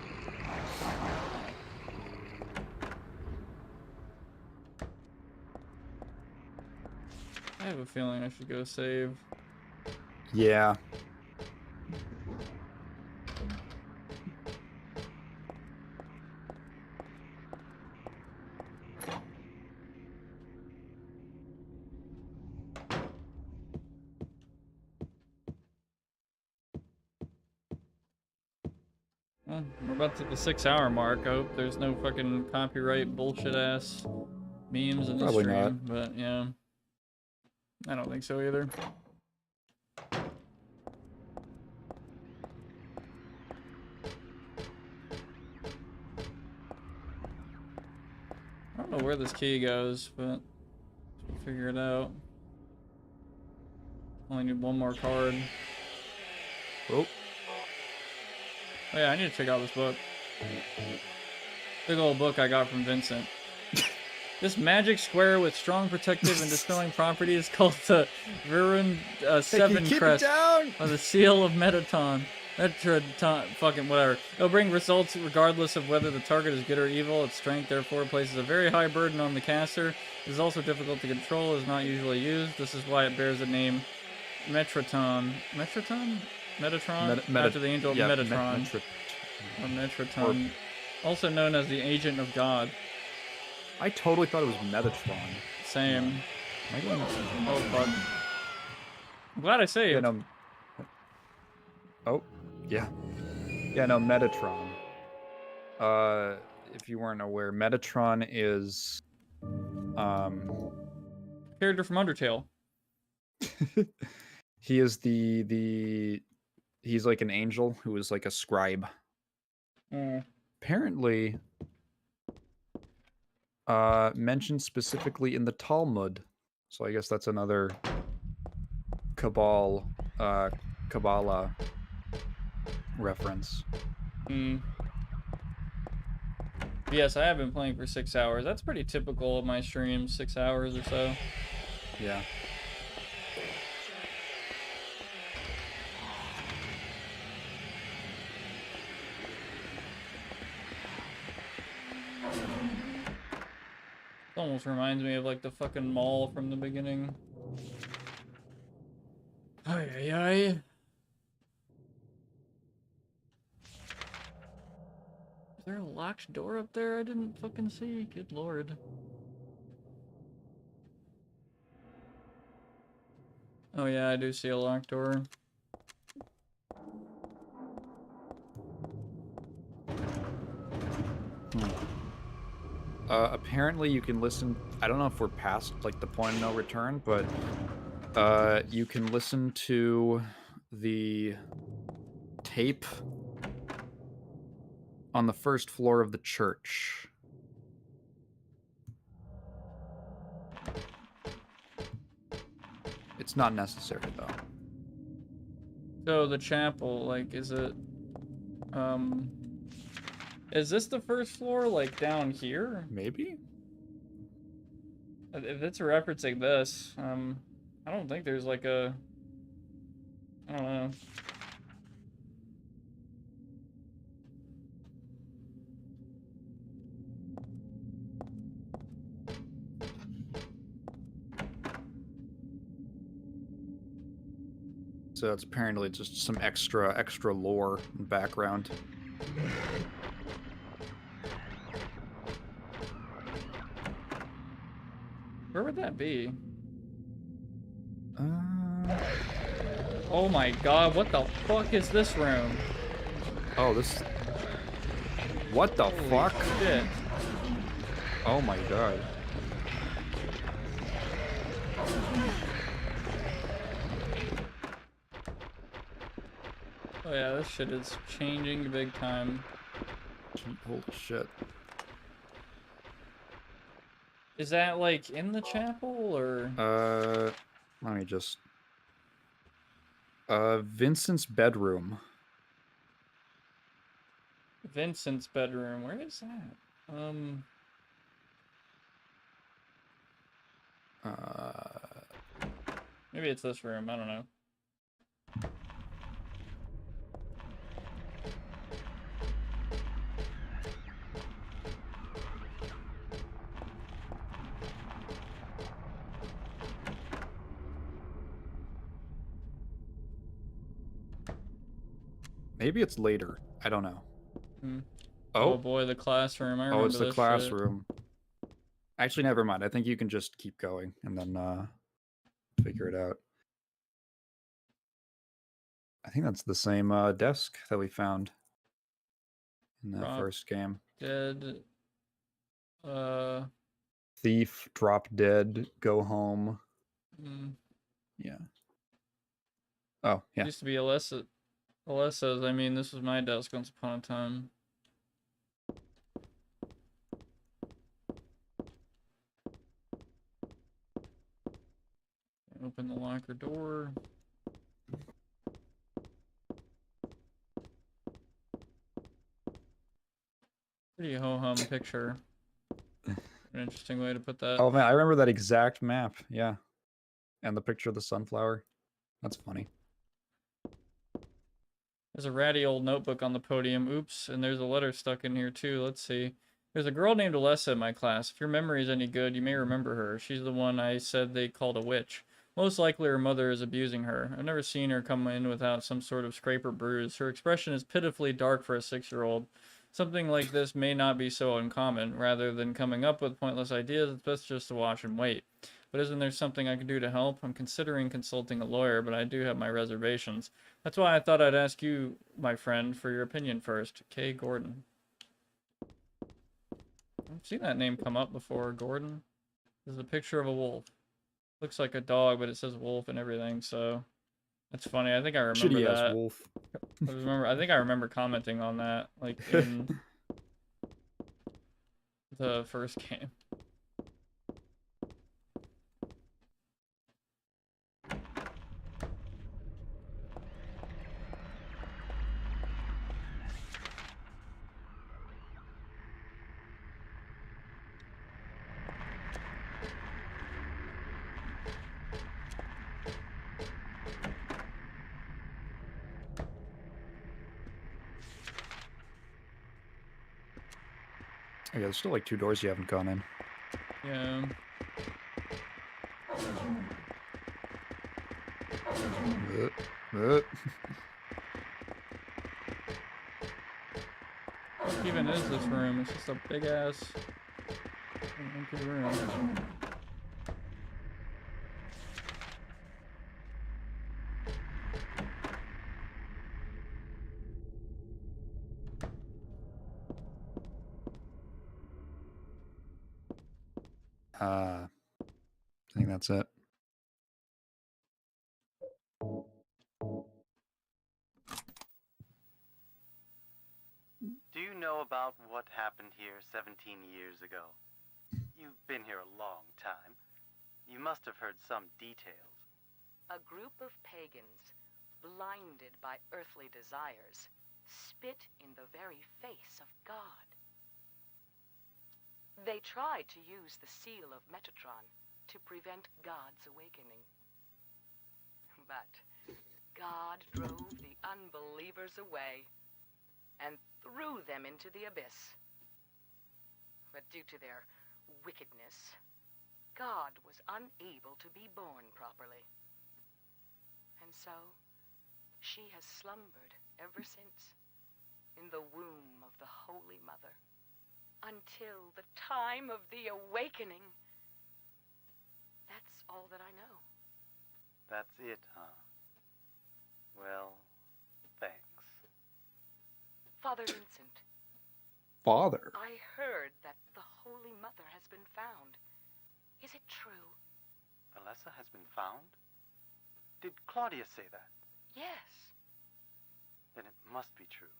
I have a feeling I should go save. Yeah. Well, we're about to the 6-hour mark. I hope there's no fucking copyright bullshit ass memes in the Probably stream, not. but yeah. I don't think so either. I don't know where this key goes, but we'll figure it out. Only need one more card. Oh. Oh yeah, I need to check out this book. Big old book I got from Vincent. This magic square with strong protective and dispelling properties called the Virun 7 Crest or the Seal of Metaton. Fucking whatever. It'll bring results regardless of whether the target is good or evil. Its strength therefore places a very high burden on the caster. It is also difficult to control, is not usually used. This is why it bears the name Metatron. Metatron? After the angel Metatron. Or Metatron. Also known as the Agent of God. I totally thought it was Metatron. Same. Oh fuck. I'm glad I saved. Yeah, no. Oh, yeah. Yeah, no, Metatron. If you weren't aware, Metatron is Character from Undertale. He is he's like an angel who is like a scribe. Apparently mentioned specifically in the Talmud. So I guess that's another Kabbalah reference. Yes, I have been playing for 6 hours. That's pretty typical of my streams, 6 hours or so. Yeah. It almost reminds me of like the fucking mall from the beginning. Ay, ay, ay. Is there a locked door up there I didn't fucking see? Good lord. Oh yeah, I do see a locked door. Apparently you can listen, I don't know if we're past like the point of no return, but you can listen to the tape on the first floor of the church. It's not necessary though. So the chapel, like, is it, is this the first floor, like, down here? Maybe? If it's referencing this, I don't think there's like a, I don't know. So it's apparently just some extra lore and background. Where would that be? Oh my god, what the fuck is this room? Oh, this... What the Holy fuck? shit. Oh my god. Oh yeah, this shit is changing big time. Holy shit. Is that like in the chapel or? Let me just... Vincent's bedroom. Vincent's bedroom, where is that? Maybe it's this room, I don't know. Maybe it's later. I don't know. Oh boy, the classroom. I remember it's the this classroom. Shit. Actually, never mind. I think you can just keep going and then figure it out. I think that's the same desk that we found in that first game. Dead. Thief, drop dead, go home. Yeah. Oh, yeah. It used to be Alessa's. I mean, this was my desk once upon a time. Open the locker door. Pretty ho-hum picture. An interesting way to put that. Oh man, I remember that exact map. Yeah. And the picture of the sunflower. That's funny. There's a ratty old notebook on the podium. Oops, and there's a letter stuck in here too. Let's see. There's a girl named Alessa in my class. If your memory is any good, you may remember her. She's the one I said they called a witch. Most likely her mother is abusing her. I've never seen her come in without some sort of scrape or bruise. Her expression is pitifully dark for a 6-year-old. Something like this may not be so uncommon. Rather than coming up with pointless ideas, it's best just to watch and wait. But isn't there something I can do to help? I'm considering consulting a lawyer, but I do have my reservations. That's why I thought I'd ask you, my friend, for your opinion first. K. Gordon. I've seen that name come up before, Gordon. This is a picture of a wolf. Looks like a dog, but it says wolf and everything, so that's funny. I think I remember Shitty ass that. wolf. I think I remember commenting on that, like in the first game. Oh, yeah, there's still like 2 doors you haven't gone in. Yeah. Uh. What even is this room? It's just a big ass empty room. I think that's it. Do you know about what happened here 17 years ago? You've been here a long time. You must have heard some details. A group of pagans, blinded by earthly desires, spit in the very face of God. They tried to use the seal of Metatron to prevent God's awakening. But God drove the unbelievers away and threw them into the abyss. But due to their wickedness, God was unable to be born properly. And so, she has slumbered ever since in the womb of the Holy Mother, until the time of the awakening. That's all that I know. That's it, huh? Well, thanks. Father Vincent. Father? I heard that the Holy Mother has been found. Is it true? Alessa has been found? Did Claudia say that? Yes. Then it must be true.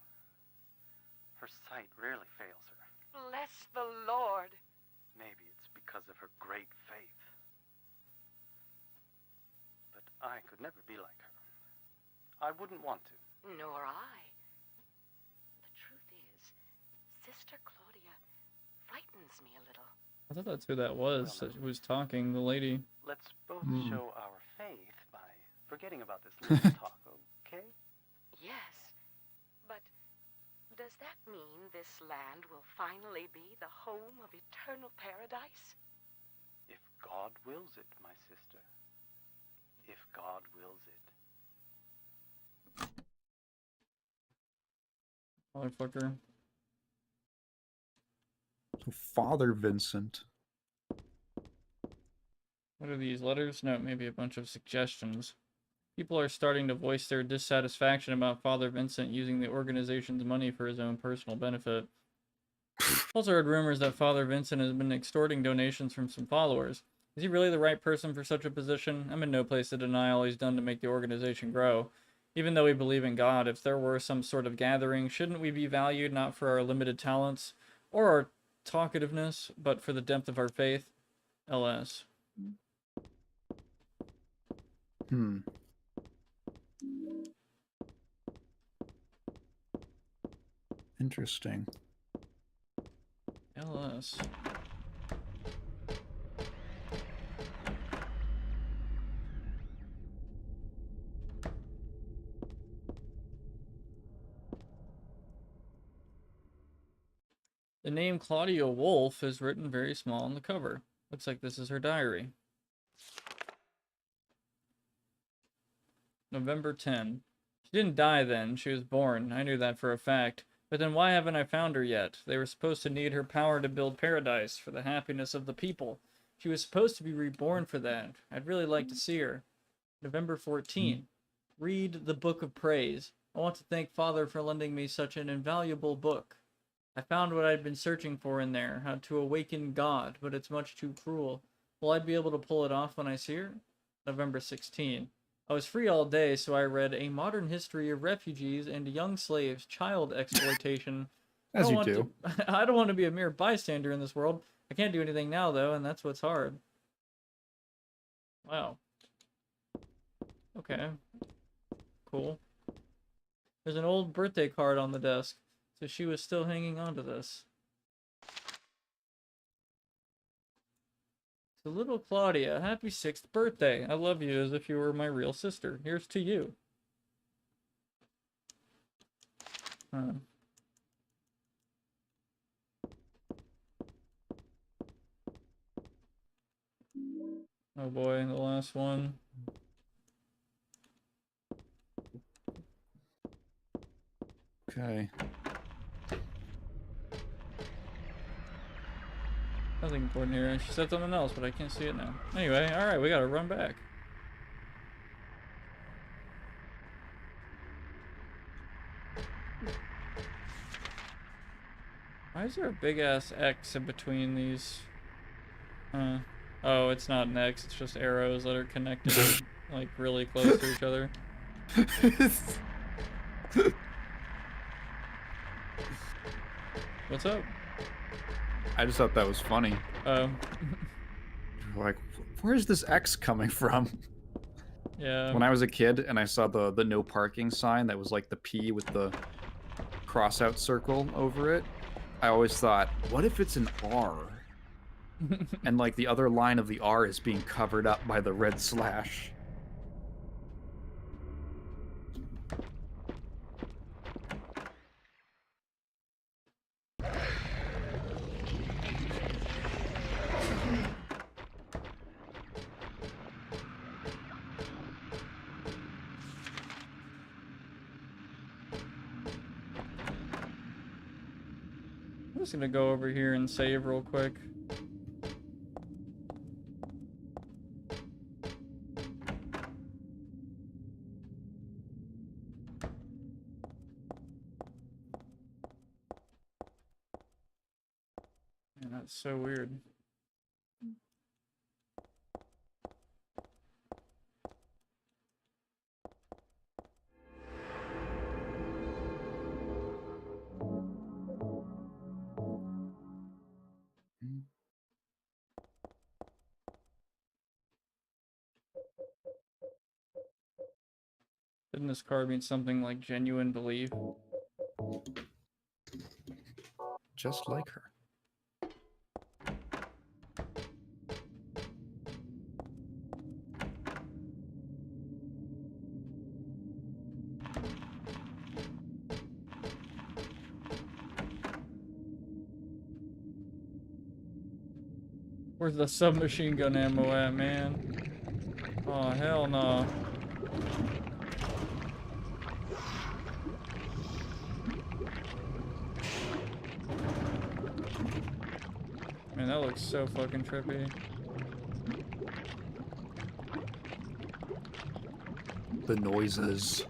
Her sight rarely fails her. Bless the Lord. Maybe it's because of her great faith. But I could never be like her. I wouldn't want to. Nor I. The truth is, Sister Claudia frightens me a little. I thought that's who that was that was talking, the lady. Let's both show our faith by forgetting about this little talk, okay? Yes, but does that mean this land will finally be the home of eternal paradise? If God wills it, my sister. If God wills it. Motherfucker. So Father Vincent. What are these letters? No, maybe a bunch of suggestions. People are starting to voice their dissatisfaction about Father Vincent using the organization's money for his own personal benefit. Also heard rumors that Father Vincent has been extorting donations from some followers. Is he really the right person for such a position? I'm in no place to deny all he's done to make the organization grow. Even though we believe in God, if there were some sort of gathering, shouldn't we be valued not for our limited talents or our talkativeness, but for the depth of our faith? LS. Interesting. LS. The name Claudia Wolf is written very small on the cover. Looks like this is her diary. November 10. She didn't die then. She was born. I knew that for a fact. But then why haven't I found her yet? They were supposed to need her power to build paradise for the happiness of the people. She was supposed to be reborn for that. I'd really like to see her. November 14. Read the Book of Praise. I want to thank Father for lending me such an invaluable book. I found what I'd been searching for in there, how to awaken God, but it's much too cruel. Will I be able to pull it off when I see her? November 16. I was free all day, so I read A Modern History of Refugees and Young Slaves, Child Exploitation. As you do. I don't want to be a mere bystander in this world. I can't do anything now, though, and that's what's hard. Wow. Okay. Cool. There's an old birthday card on the desk, so she was still hanging on to this. To little Claudia, happy 6th birthday. I love you as if you were my real sister. Here's to you. Huh. Oh boy, the last one. Okay. Nothing important here. She said something else, but I can't see it now. Anyway, alright, we gotta run back. Why is there a big ass X in between these? Oh, it's not an X, it's just arrows that are connected, like, really close to each other. What's up? I just thought that was funny. Oh. Like, where's this X coming from? Yeah. When I was a kid and I saw the no parking sign that was like the P with the cross out circle over it, I always thought, what if it's an R? And like the other line of the R is being covered up by the red slash. I'm just gonna go over here and save real quick. Man, that's so weird. Didn't this card mean something like genuine belief? Just like her. Where's the submachine gun ammo at, man? Oh, hell no. Man, that looks so fucking trippy. The noises.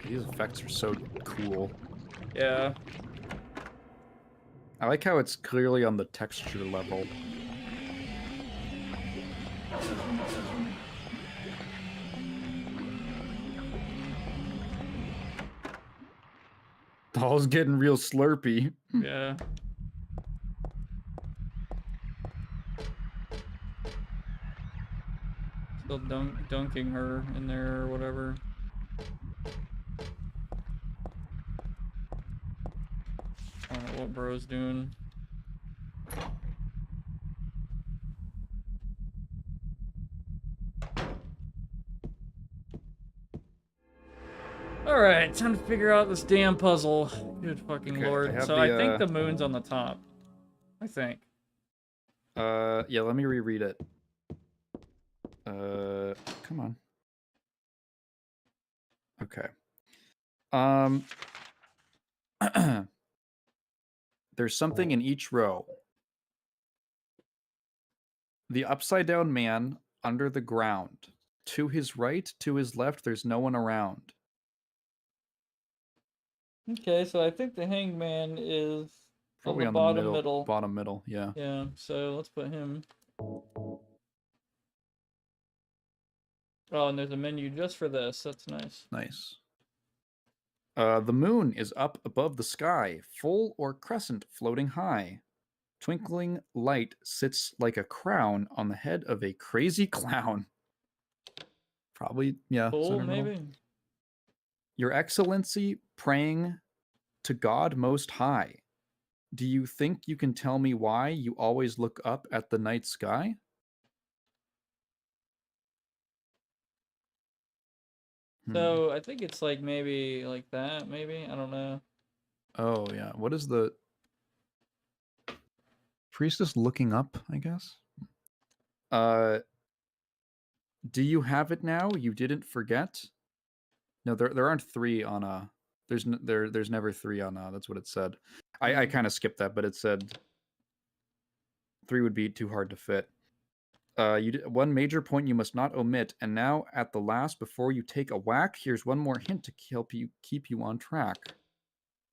These effects are so cool. Yeah. I like how it's clearly on the texture level. Doll's getting real slurpy. Yeah. Still dunking her in there or whatever. I don't know what bro's doing. Alright, time to figure out this damn puzzle. Good fucking lord. So I think the moon's on the top. I think. Yeah, let me reread it. Come on. Okay. There's something in each row. The upside down man under the ground. To his right, to his left, there's no one around. Okay, so I think the hangman is Probably the on bottom the middle. bottom middle, yeah. Yeah, so let's put him. Oh, and there's a menu just for this. That's nice. Nice. The moon is up above the sky, full or crescent floating high. Twinkling light sits like a crown on the head of a crazy clown. Probably, yeah. Full, center middle. maybe? Your Excellency, praying to God Most High. Do you think you can tell me why you always look up at the night sky? So I think it's like maybe like that, maybe? I don't know. Oh, yeah. What is the priestess looking up, I guess? Do you have it now? You didn't forget? No, there aren't three on there's never three on that's what it said. I kind of skipped that, but it said three would be too hard to fit. One major point you must not omit, and now at the last, before you take a whack, here's one more hint to help you keep you on track.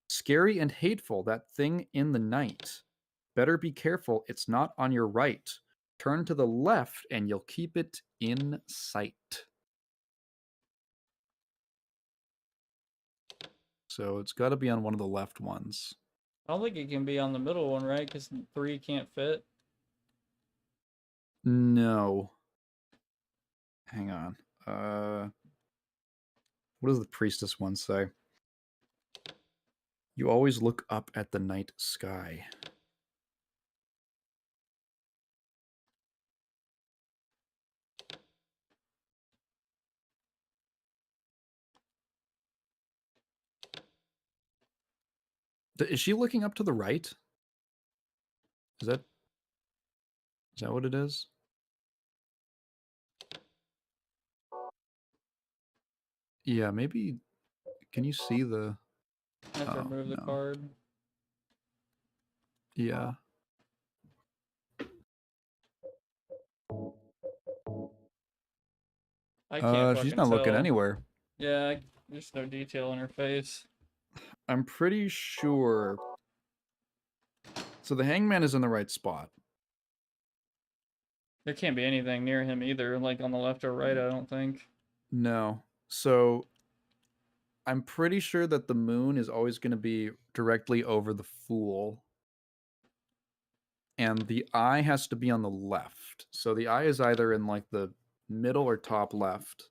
Scary and hateful, that thing in the night. Better be careful, it's not on your right. Turn to the left, and you'll keep it in sight. So it's got to be on one of the left ones. I don't think it can be on the middle one, right? Because 3 can't fit. No. Hang on. What does the priestess one say? You always look up at the night sky. Is she looking up to the right? Is that what it is? Yeah, maybe. Can you see the? I have to remove the card. Yeah. I can't she's fucking not looking tell. anywhere. Yeah, there's no detail in her face. I'm pretty sure. So the hangman is in the right spot. There can't be anything near him either, like on the left or right, I don't think. No. So I'm pretty sure that the moon is always going to be directly over the fool. And the eye has to be on the left. So the eye is either in like the middle or top left.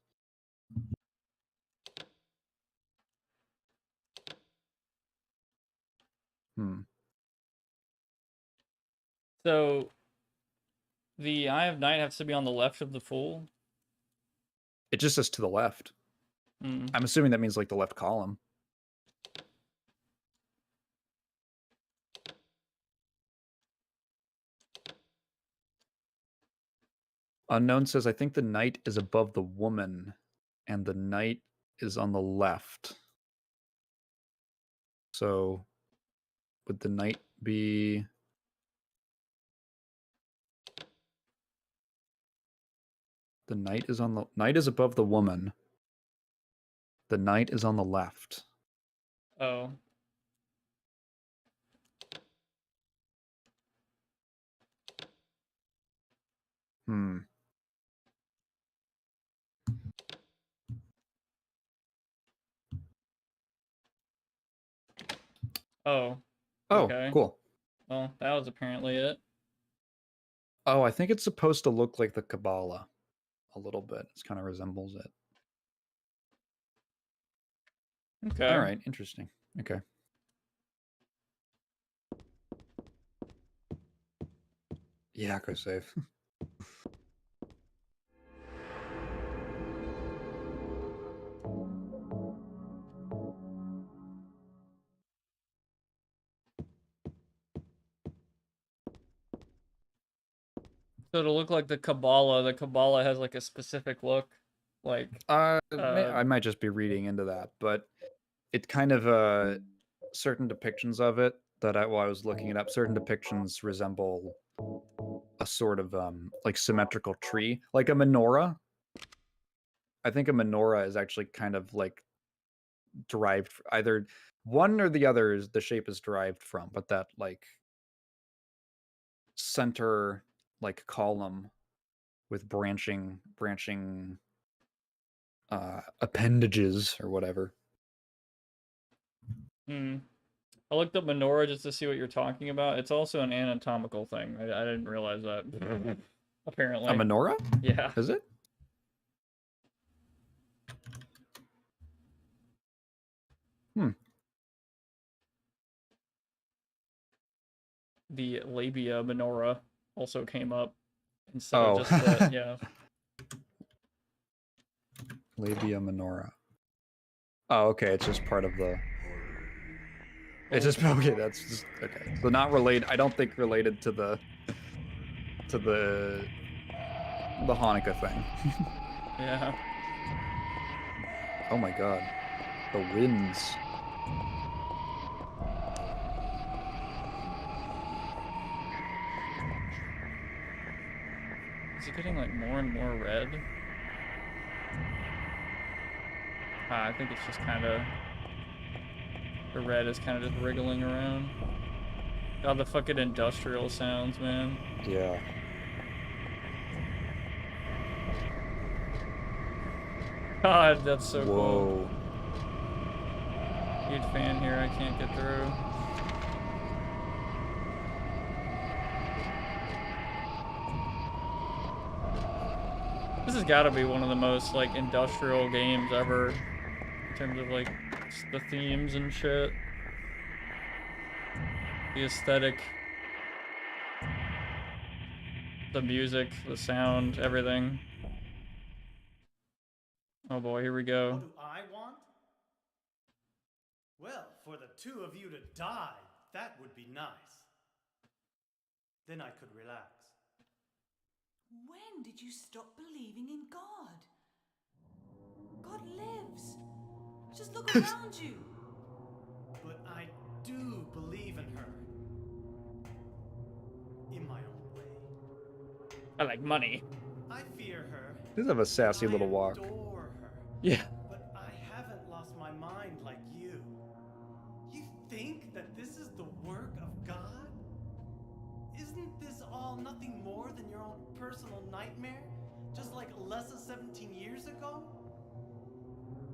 So the Eye of Night has to be on the left of the Fool? It just says to the left. I'm assuming that means like the left column. Unknown says, I think the knight is above the woman, and the knight is on the left. So, would the knight be... The knight is on the... Knight is above the woman. The knight is on the left. Oh. Oh. Okay. Cool. Well, that was apparently it. Oh, I think it's supposed to look like the Kabbalah a little bit. It kind of resembles it. Okay. All right, interesting. Okay. Yeah, go save. So to look like the Kabbalah has like a specific look. Like I might just be reading into that, but it kind of certain depictions of it that while I was looking it up, certain depictions resemble a sort of like symmetrical tree, like a menorah. I think a menorah is actually kind of like derived either one or the other is the shape is derived from, but that like center like column with branching appendages or whatever. Hmm. I looked up menorah just to see what you're talking about. It's also an anatomical thing. I didn't realize that. Apparently. A menorah? Yeah. Is it? The labia menorah also came up instead of just the, yeah. Labia minora. Oh, okay. It's just part of the. It's just okay. That's just okay. So not related. I don't think related to the Hanukkah thing. Yeah. Oh my god, the winds. Is it getting like more and more red? I think it's just kind of, the red is kind of just wriggling around. God, the fucking industrial sounds, man. Yeah. God, that's so Whoa. cool. Huge fan here, I can't get through. This has got to be one of the most, like, industrial games ever. In terms of, like, the themes and shit. The aesthetic. The music, the sound, everything. Oh boy, here we go. What do I want? Well, for the two of you to die, that would be nice. Then I could relax. When did you stop believing in God? God lives. Just look around you. But I do believe in her. In my own way. I like money. I fear her. Does have a sassy little walk. I adore her. Yeah. But I haven't lost my mind like you. You think that this is the work of God? Isn't this all nothing more than your own personal nightmare? Just like Alessa 17 years ago?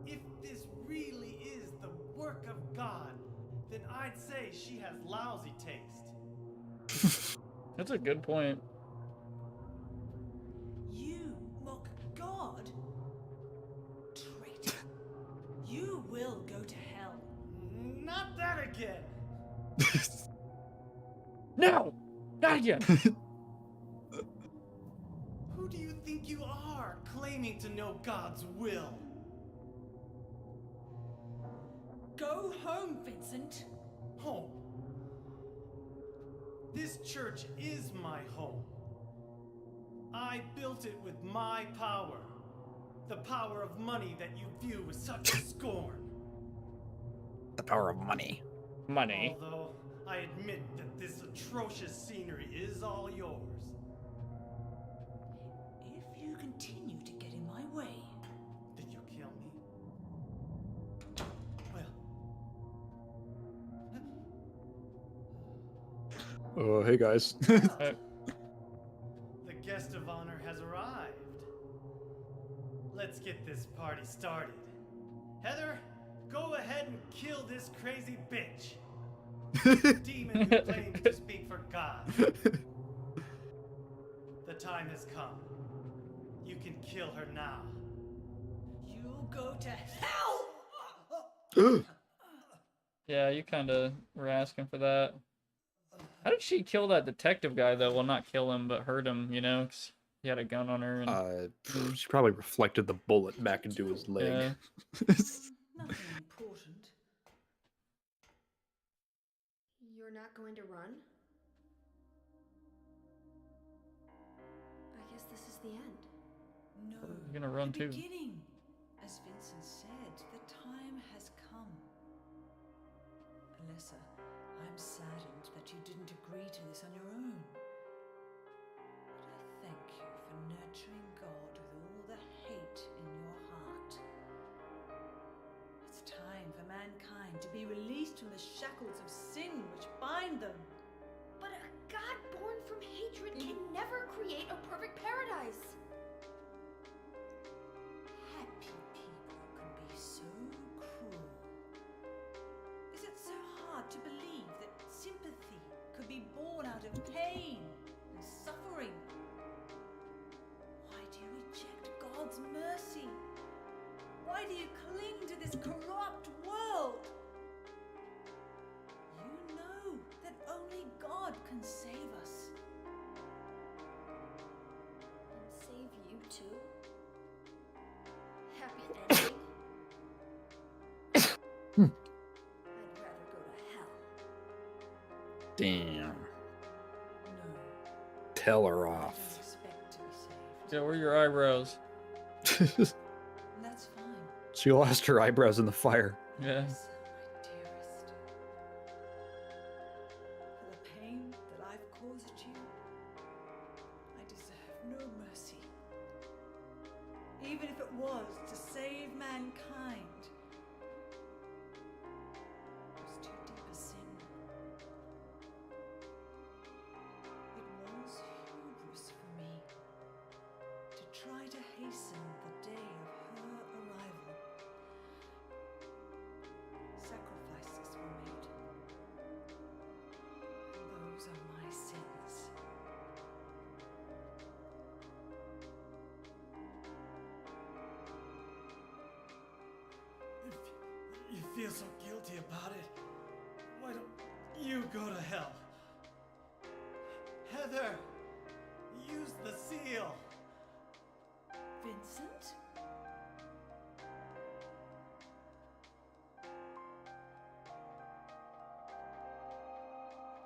If this really is the work of God, then I'd say she has lousy taste. That's a good point. You mock God? Traitor. You will go to hell. Not that again! No! Not again! Who do you think you are, claiming to know God's will? Go home, Vincent. Home. This church is my home. I built it with my power. The power of money that you view with such scorn. The power of money. Money. Although I admit that this atrocious scenery is all yours. If you continue to get in my way... Did you kill me? Well... Oh, hey guys. The guest of honor has arrived. Let's get this party started. Heather, go ahead and kill this crazy bitch. Demon who claims to speak for God. The time has come. You can kill her now. You'll go to hell! Yeah, you kind of were asking for that. How did she kill that detective guy, though? Well, not kill him, but hurt him, you know? 'Cause he had a gun on her. And... She probably reflected the bullet back into his leg. Yeah. Nothing important. You're not going to run? I guess this is the end. No. You're gonna run the too. Beginning. As Vincent said, the time has come. Alessa, I'm saddened that you didn't agree to this on your own. But I thank you for nurturing God with all the hate in your heart. It's time mankind to be released from the shackles of sin which bind them. But a god born from hatred can never create a perfect paradise. Happy people can be so cruel. Is it so hard to believe that sympathy could be born out of pain and suffering? Why do you reject God's mercy? Why do you cling to this corrupt world? You know that only God can save us. And save you too? Happy ending? I'd rather go to hell. Damn. No, Tell her I off. don't expect to be saved. Yeah, where are your eyebrows? And that's fine. She lost her eyebrows in the fire. Yeah. Lisa, my dearest. For the pain that I've caused you, I deserve no mercy. Even if it was to save mankind. It was too deep a sin. It was hubris for me to try to hasten the day of her arrival. Sacrifices were made. And those are my sins. If you feel so guilty about it, why don't you go to hell? Heather, use the seal. Vincent?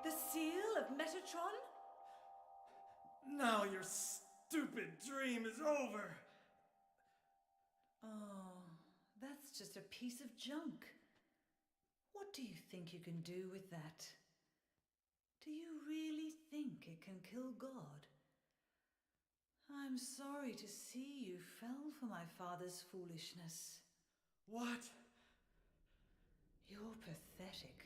The seal of Metatron? Now your stupid dream is over. Oh, that's just a piece of junk. What do you think you can do with that? Do you really think it can kill God? I'm sorry to see you fell for my father's foolishness. What? You're pathetic.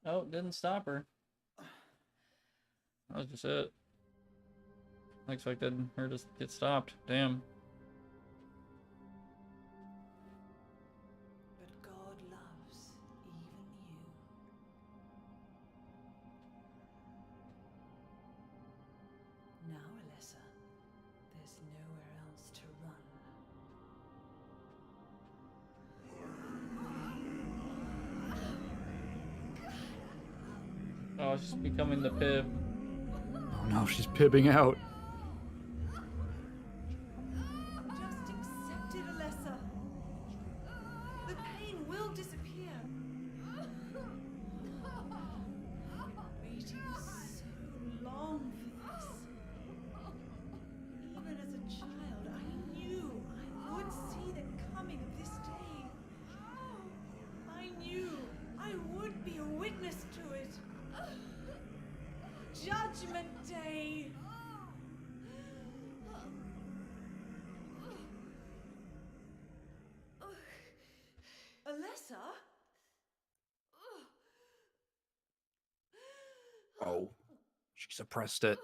Oh, didn't stop her. That was just it. I expected her to get stopped. Damn. But God loves even you. Now, Alessa, there's nowhere else to run. Oh, she's becoming the pib. Oh no, she's pibbing out. Just accept it, Alessa. The pain will disappear. I've been waiting so long for this. Even as a child, I knew I would see the coming of this day. I knew I would be a witness to it. Judgment Day. Alessa? Oh, she suppressed it.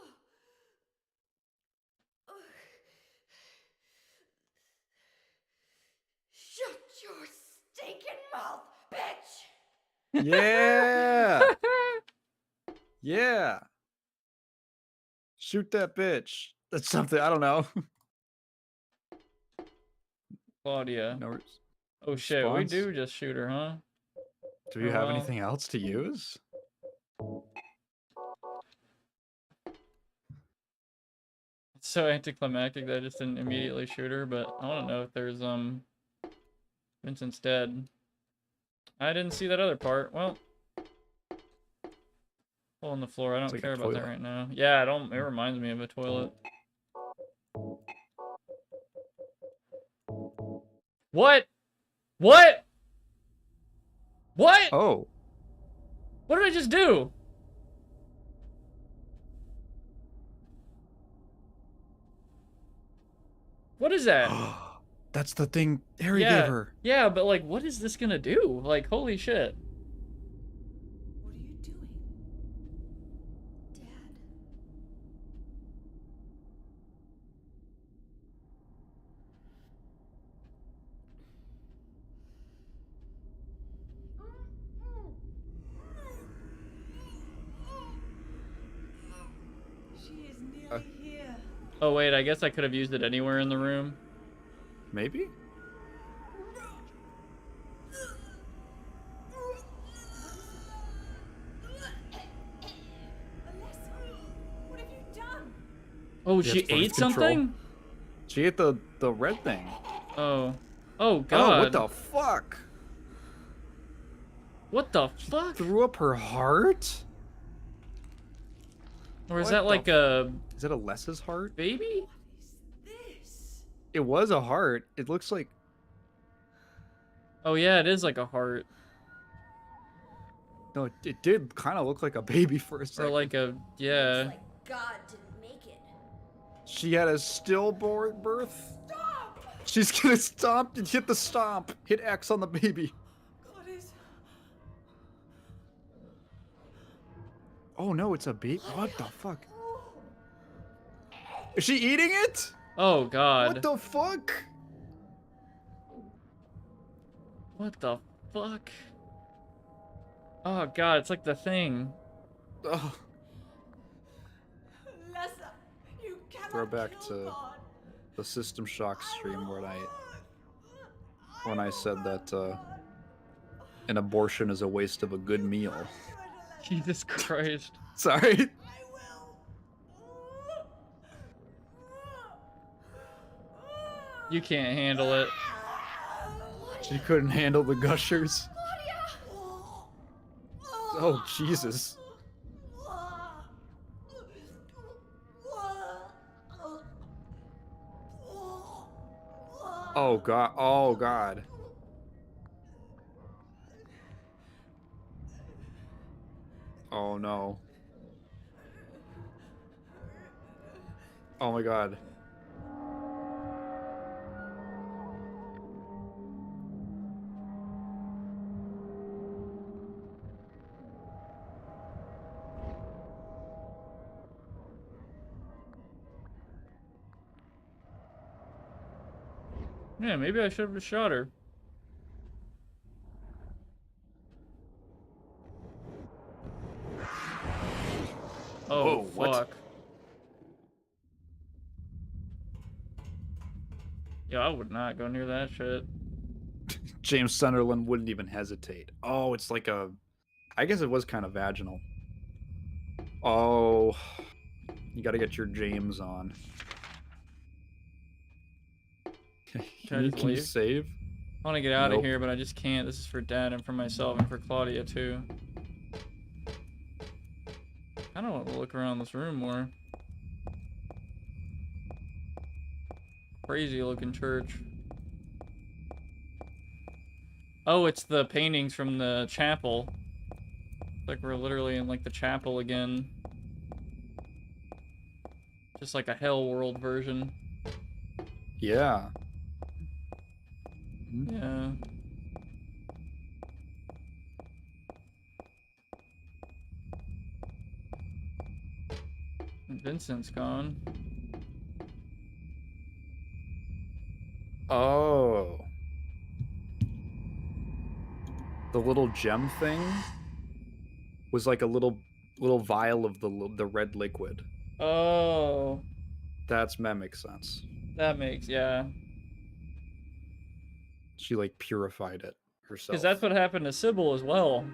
Shut your stinking mouth, bitch! Yeah! Yeah! Shoot that bitch. That's something, I don't know. Claudia. No, Oh shit, we response? do just shoot her, huh? do you Oh, have well. anything else to use? It's so anticlimactic that I just didn't immediately shoot her, but I want to know if there's, Vincent's dead. I didn't see that other part. Well, hole in the floor. I don't It's like a care about that toilet. right now. Yeah, I don't. It reminds me of a toilet. What? What? What? Oh, What did I just do? What is that? That's the thing Harry Yeah, gave her. yeah, but like, what is this gonna do? Like, holy shit. What are you doing? Dad. She is nearly here. Oh wait, I guess I could have used it anywhere in the room. Maybe? What have you done? Oh, Yeah, she it's birth ate control. something? She ate the red thing. Oh. Oh god. Oh, what the fuck? What the fuck? Threw up her heart? Or is What that the like a Is it a Les's heart? baby? This. It was a heart. It looks like... Oh yeah, it is like a heart. No, it did kind of look like a baby for a Or second. like a, yeah. Looks like God didn't make it. She had a stillborn birth. Stop! She's gonna stomp and hit the stomp. Hit X on the baby. God is. Oh no, it's a baby. What the fuck? Is she eating it? Oh god. What the fuck? What the fuck? Oh god, it's like the thing. Oh, Lessa, you cannot throwback kill to God. the System Shock stream when I said that an abortion is a waste of a good meal. Jesus Christ. Sorry. You can't handle it. She couldn't handle the gushers. Oh, Jesus. Oh, God. Oh, God. Oh, no. Oh, my God. Yeah, maybe I should have just shot her. Oh, Whoa, fuck. what? Yeah, I would not go near that shit. James Sunderland wouldn't even hesitate. Oh, it's like a... I guess it was kind of vaginal. Oh. You gotta get your James on. Can I just Can you leave? save? I want to get out of Nope. here, but I just can't. This is for Dad and for myself and for Claudia, too. I don't want to look around this room more. Crazy looking church. Oh, it's the paintings from the chapel. It's like we're literally in like the chapel again. Just like a hell world version. Yeah. Yeah. And Vincent's gone. Oh. The little gem thing was like a little vial of the red liquid. Oh, That makes sense. that makes, yeah. She like purified it herself. Because that's what happened to Sybil as well.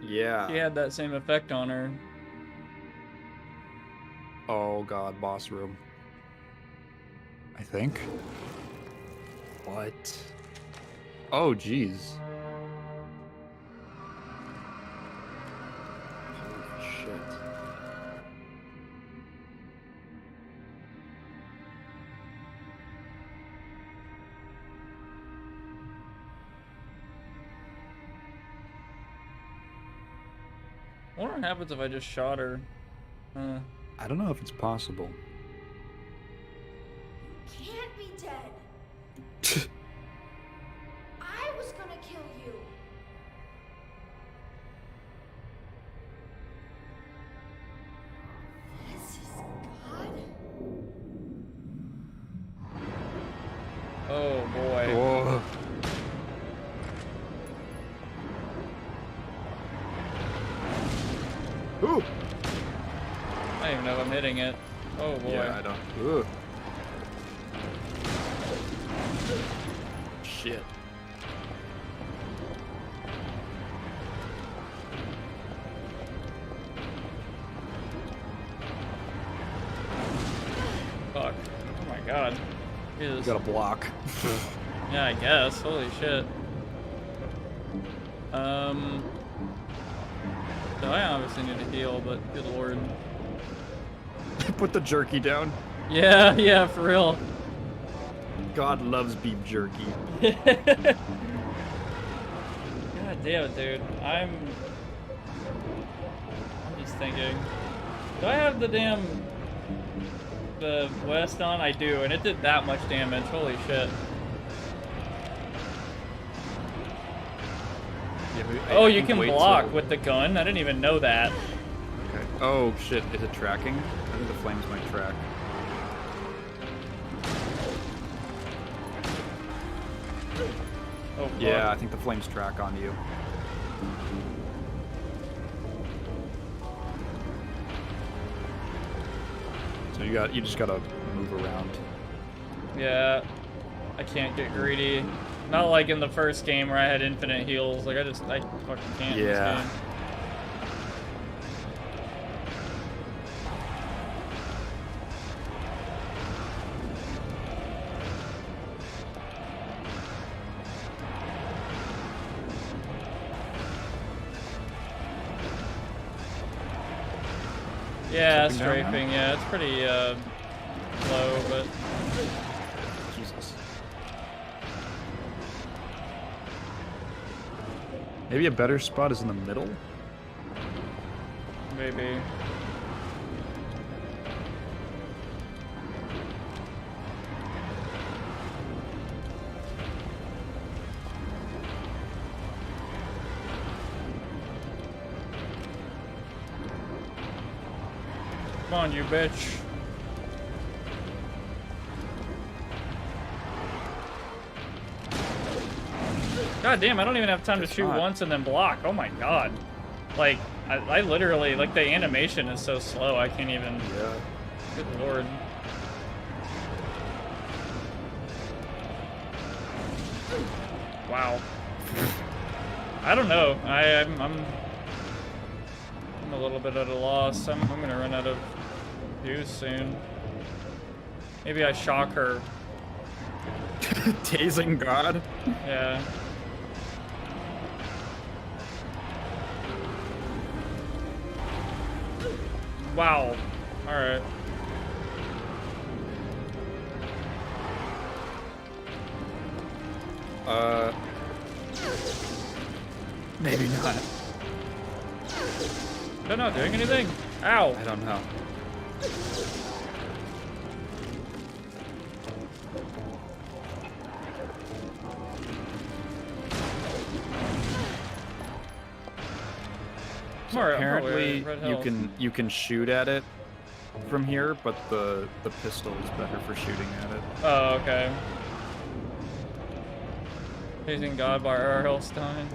Yeah. She had that same effect on her. Oh god, boss room. I think. What? Oh jeez. Holy shit. I wonder what happens if I just shot her. I don't know if it's possible. Can't be dead. I was gonna kill you. This is God? Oh boy. Whoa. Ooh. I don't even know if I'm hitting it. Oh boy. Yeah, I don't. Ooh. Shit. Fuck. Oh my god. You Jesus. got a block. Yeah, I guess. Holy shit. So I obviously need to heal, but good lord. Put the jerky down. Yeah, yeah, for real. God loves beef jerky. God damn it, dude. I'm just thinking. Do I have the West on? I do, and it did that much damage. Holy shit. Yeah, Oh, you can block with the gun? I didn't even know that. Okay. Oh shit, is it tracking? I think the flames might track. Oh, fuck. Yeah, I think the flames track on you. So you just gotta move around. Yeah. I can't get greedy. Not like in the first game where I had infinite heals. Like, I fucking can't in this Yeah. game. Yeah, Something down now? strafing, yeah, it's pretty low, but Jesus. Maybe a better spot is in the middle? maybe. Come on, you bitch. God damn, I don't even have time to shoot once and then block. Oh my god. Like, I literally, like, the animation is so slow, I can't even... Yeah. Good lord. Wow. I don't know. I'm a little bit at a loss. I'm gonna run out of juice soon. Maybe I shock her. Tasing God? Yeah. Wow. Alright. Maybe not. They're not doing anything. Ow. I don't know. So apparently you can shoot at it from here, but the pistol is better for shooting at it. Oh, okay. Chasing God by R.L. Stein.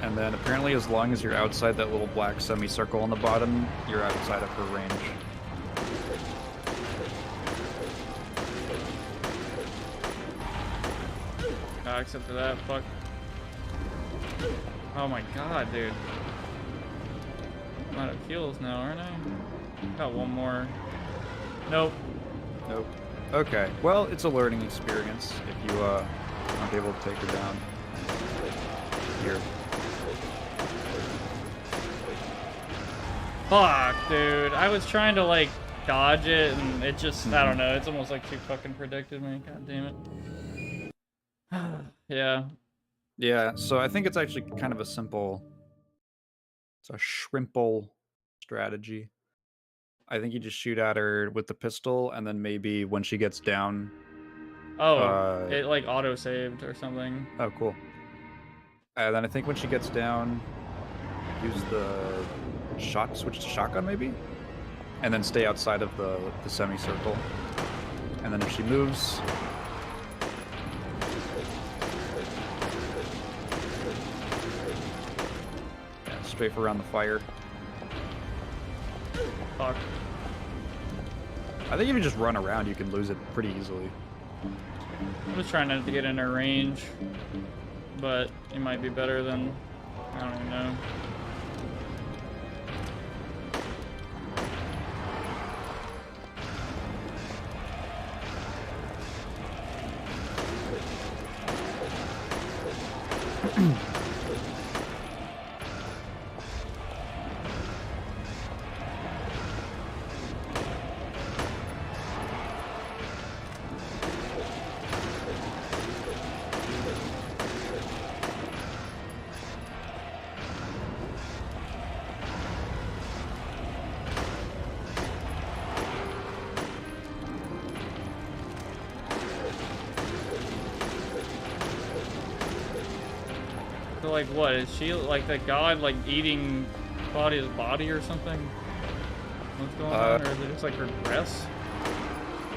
And then apparently as long as you're outside that little black semicircle on the bottom, you're outside of her range. Except for that, fuck. Oh my god, dude. I'm out of heals now, aren't I? Got one more. Nope. Nope. Okay, well, it's a learning experience if you aren't able to take her down. Here. Fuck, dude. I was trying to, like, dodge it, and it just, I don't know. It's almost like she fucking predicted me. God damn it. Yeah. Yeah, so I think it's actually kind of a simple... It's a shrimple strategy. I think you just shoot at her with the pistol, and then maybe when she gets down... Oh, it, like, auto-saved or something. Oh, cool. And then I think when she gets down, use the switch to shotgun, maybe? And then stay outside of the semicircle. And then if she moves... Yeah, strafe around the fire. Fuck. I think if you just run around, you can lose it pretty easily. I'm just trying not to get in her range, but it might be better than, I don't even know. So, like, what? Is she, like, the god, like, eating Claudia's body or something? What's going on? Or is it just, like, her dress?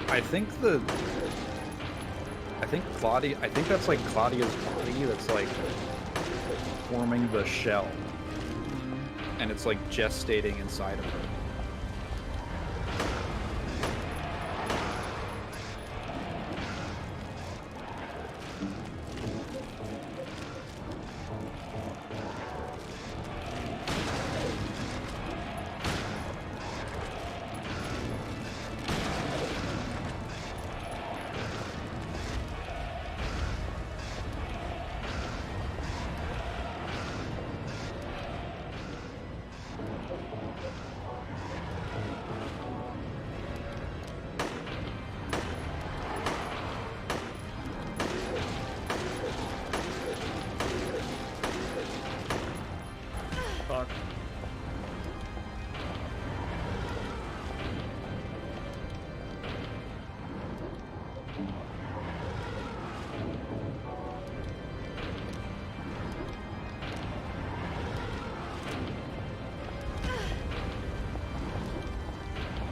I think that's, like, Claudia's body that's, like, forming the shell. And it's, like, gestating inside of her. Fuck.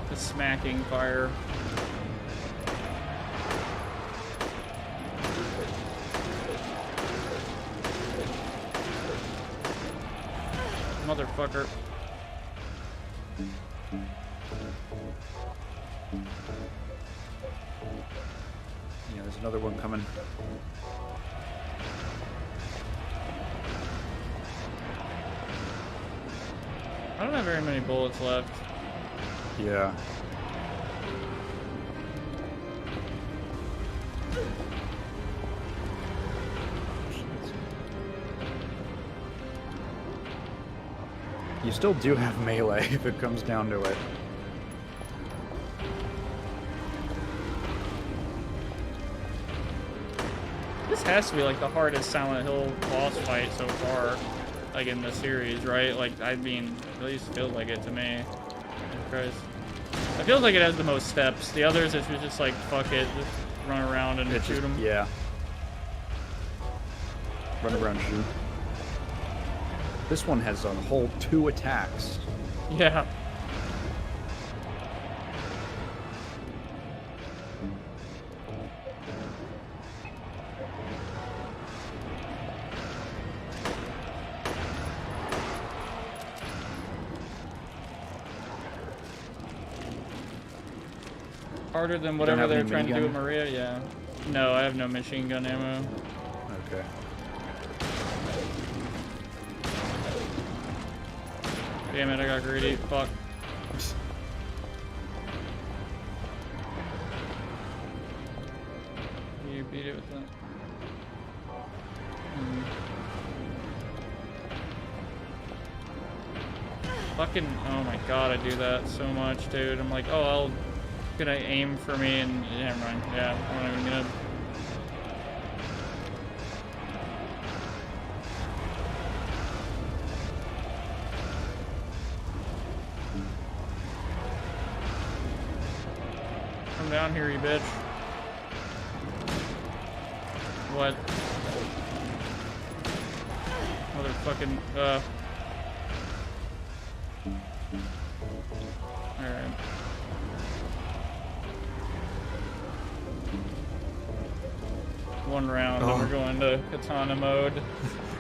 The smacking fire. Motherfucker. Yeah, there's another one coming. I don't have very many bullets left. Yeah. You still do have melee if it comes down to it. This has to be like the hardest Silent Hill boss fight so far, like in the series, right? Like, I mean, at least feels like it to me. Christ. It feels like it has the most steps. The others, it's just like, fuck it, just run around and shoot them. Yeah. Run around, shoot. This one has a whole 2 attacks. Yeah. Harder than whatever they're trying to do with Maria, yeah. No, I have no machine gun ammo. Okay. Damn it, I got greedy. Fuck. You beat it with that. Fucking, oh my god, I do that so much, dude. I'm like, oh, I'll gonna aim for me and yeah, never mind. Yeah, I'm not even gonna. Come down here, you bitch. What? Motherfucking, Alright. One round, and we're going to katana mode.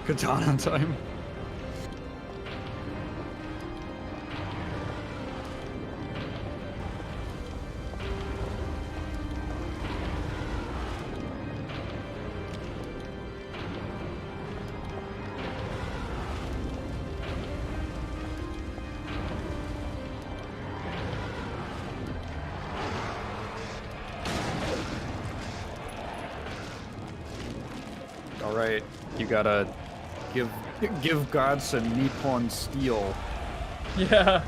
Katana time. Alright, you gotta give God some Nippon steel. Yeah.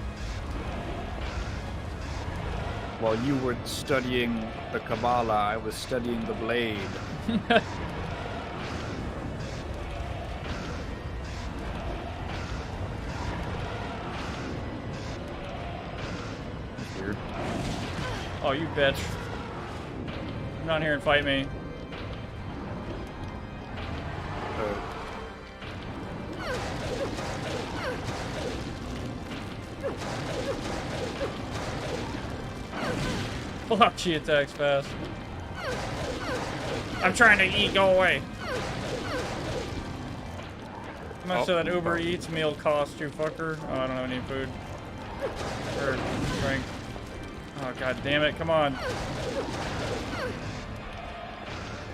While you were studying the Kabbalah, I was studying the blade. Weird. Oh, you bitch. Come down here and fight me. Oh, she attacks fast. I'm trying to eat, go away. How much did that Uber Eats meal cost you, fucker? Oh, I don't have any food. Or drink. Oh, god damn it, come on.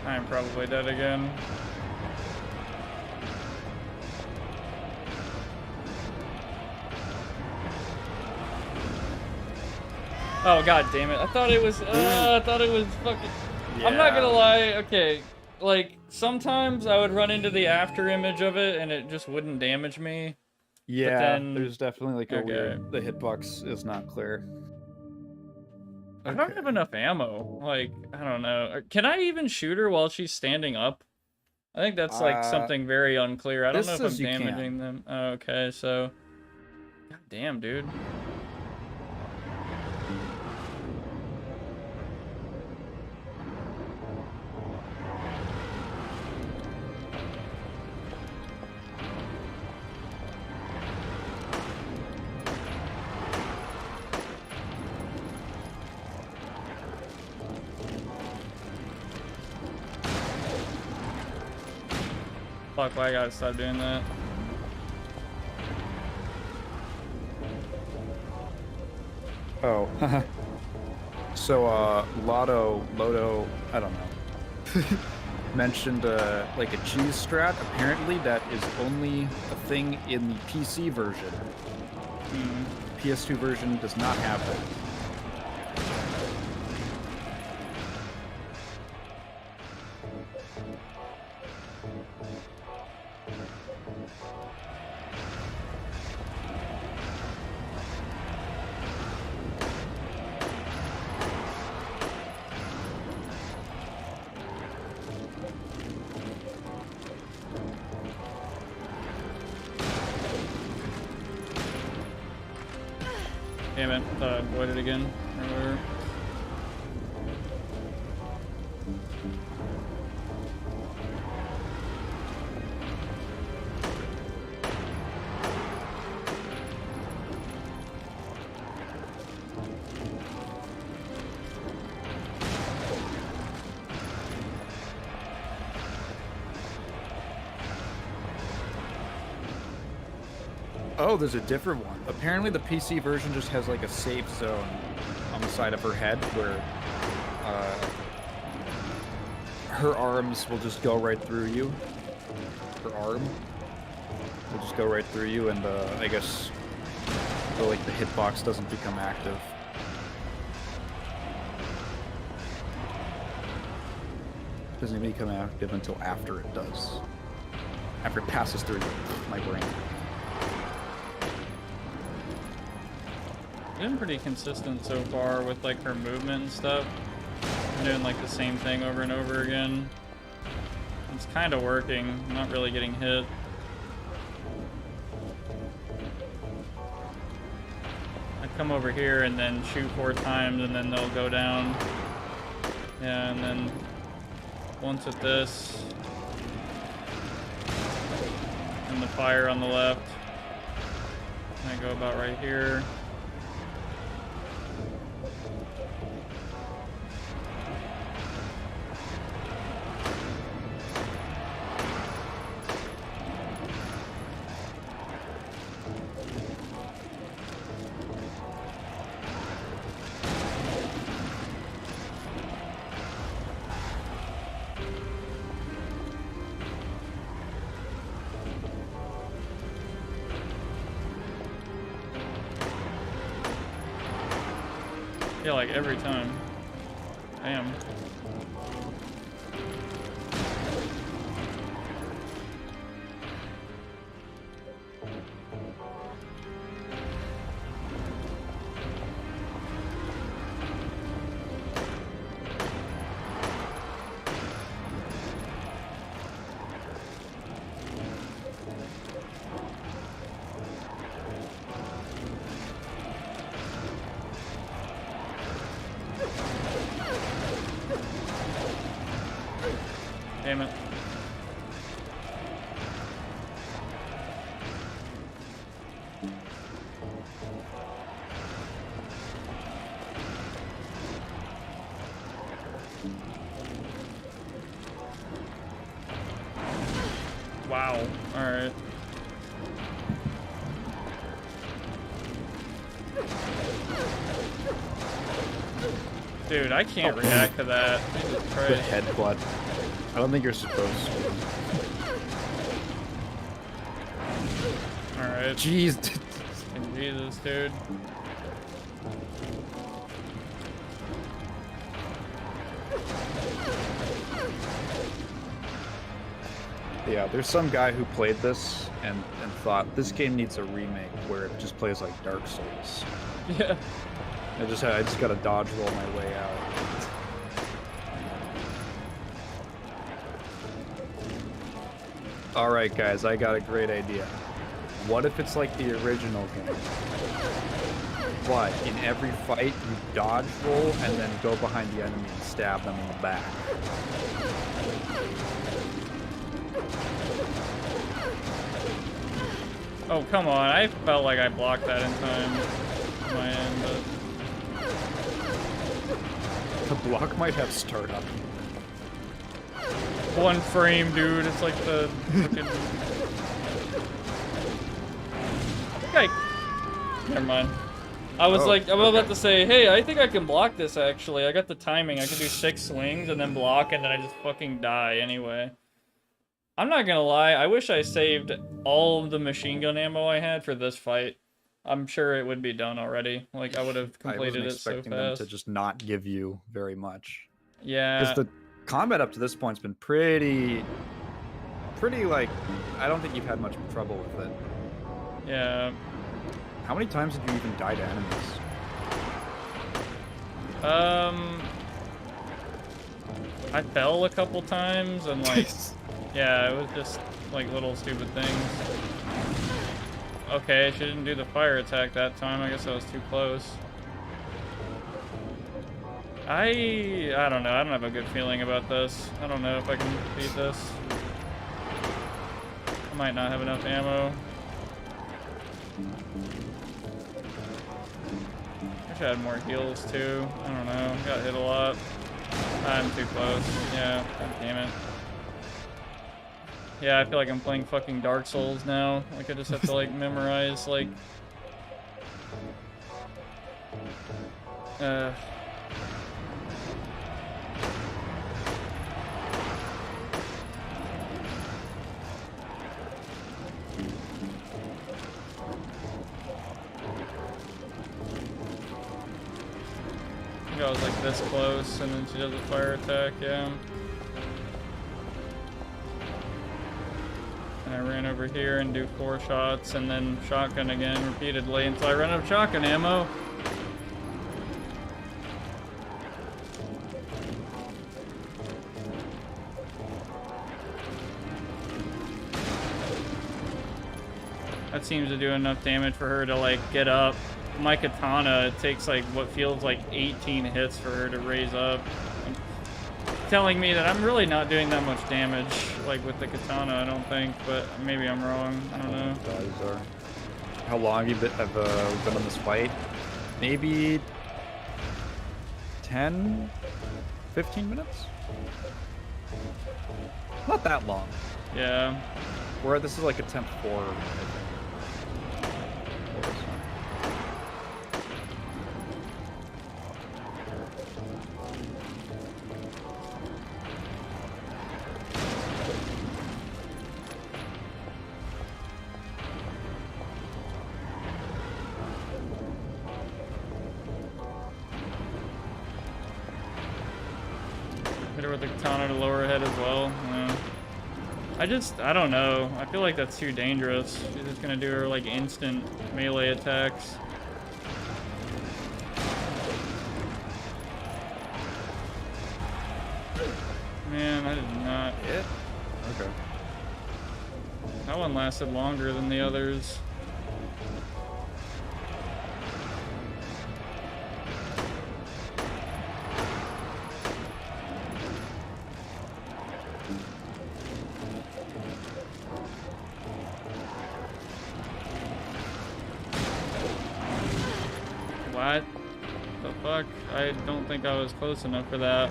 I am probably dead again. Oh god damn it! I thought it was fucking. Yeah. I'm not gonna lie. Okay, like sometimes I would run into the after image of it and it just wouldn't damage me. Yeah, then, there's definitely like a weird. The hitbox is not clear. I don't have enough ammo. Like I don't know. Can I even shoot her while she's standing up? I think that's like something very unclear. I don't know if I'm damaging them. Oh, okay, so. God damn, dude. Fuck, why I gotta stop doing that? Oh. So, Lodo, I don't know, mentioned, like a cheese strat. Apparently that is only a thing in the PC version. The PS2 version does not have that. Damn it, I thought I avoided again. Earlier. Oh, there's a different one. Apparently the PC version just has like a safe zone on the side of her head where her arms will just go right through you. Her arm will just go right through you, and I guess the hitbox doesn't become active. Doesn't even become active until after it does. After it passes through my brain. been pretty consistent so far with like her movement and stuff. I'm doing like the same thing over and over again. It's kind of working. I'm not really getting hit. I come over here and then shoot 4 times and then they'll go down. Yeah, and then once with this and the fire on the left. I go about right here. Yeah, like every time. Damn. Damn it. Wow. All right. Dude, I can't react to that. Jesus The Christ. headbutt. I don't think you're supposed to. Alright. Jeez. Jesus, dude. Yeah, there's some guy who played this and thought this game needs a remake where it just plays like Dark Souls. Yeah. I just gotta dodge roll my way out. Alright guys, I got a great idea. What if it's like the original game? But in every fight you dodge roll and then go behind the enemy and stab them in the back. Oh, come on. I felt like I blocked that in time on my end, but... The block might have startup. 1 frame, dude. It's like the fucking... Never mind. I was I'm about to say, hey, I think I can block this actually. I got the timing. I can do 6 swings and then block and then I just fucking die anyway. I'm not gonna lie, I wish I saved all of the machine gun ammo I had for this fight. I'm sure it would be done already. Like, I would have completed it so expecting fast. them to just not give you very much. Yeah. Because the combat up to this point's been pretty like, I don't think you've had much trouble with it. Yeah. How many times did you even die to enemies? I fell a couple times and like, yeah, it was just like little stupid things. Okay, she didn't do the fire attack that time. I guess I was too close. I don't know. I don't have a good feeling about this. I don't know if I can beat this. I might not have enough ammo. Wish I had more heals too. I don't know. Got hit a lot. I'm too close. Yeah, god damn it. Yeah, I feel like I'm playing fucking Dark Souls now. Like, I just have to, like, memorize, like... I think I was, like, this close, and then she does a fire attack, yeah. I ran over here and do 4 shots and then shotgun again repeatedly until I run out of shotgun ammo. That seems to do enough damage for her to like get up. My katana, it takes like what feels like 18 hits for her to raise up. Telling me that I'm really not doing that much damage, like with the katana, I don't think, but maybe I'm wrong. I don't know. How long have you been on this fight? Maybe 10, 15 minutes? Not that long. Yeah. Where this is like attempt 4, I think. Hit her with the katana to lower her head as well. Yeah. I don't know. I feel like that's too dangerous. She's just gonna do her like instant melee attacks. Man, I did not hit. Okay. That one lasted longer than the others. What the fuck? I don't think I was close enough for that.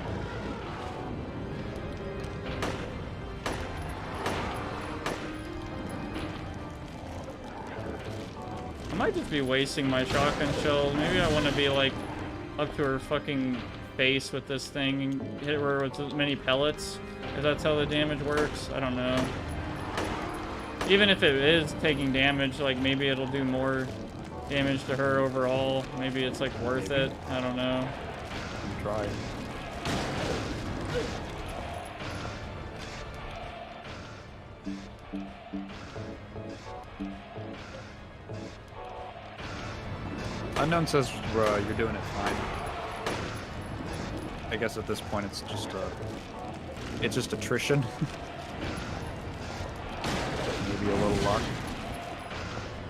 I might just be wasting my shotgun shells. Maybe I want to be like up to her fucking face with this thing and hit her with as many pellets. If that's how the damage works, I don't know. Even if it is taking damage, like maybe it'll do more damage to her overall. Maybe it's like worth it. I don't know. Try. Unknown says you're doing it fine. I guess at this point it's just attrition. Maybe a little luck.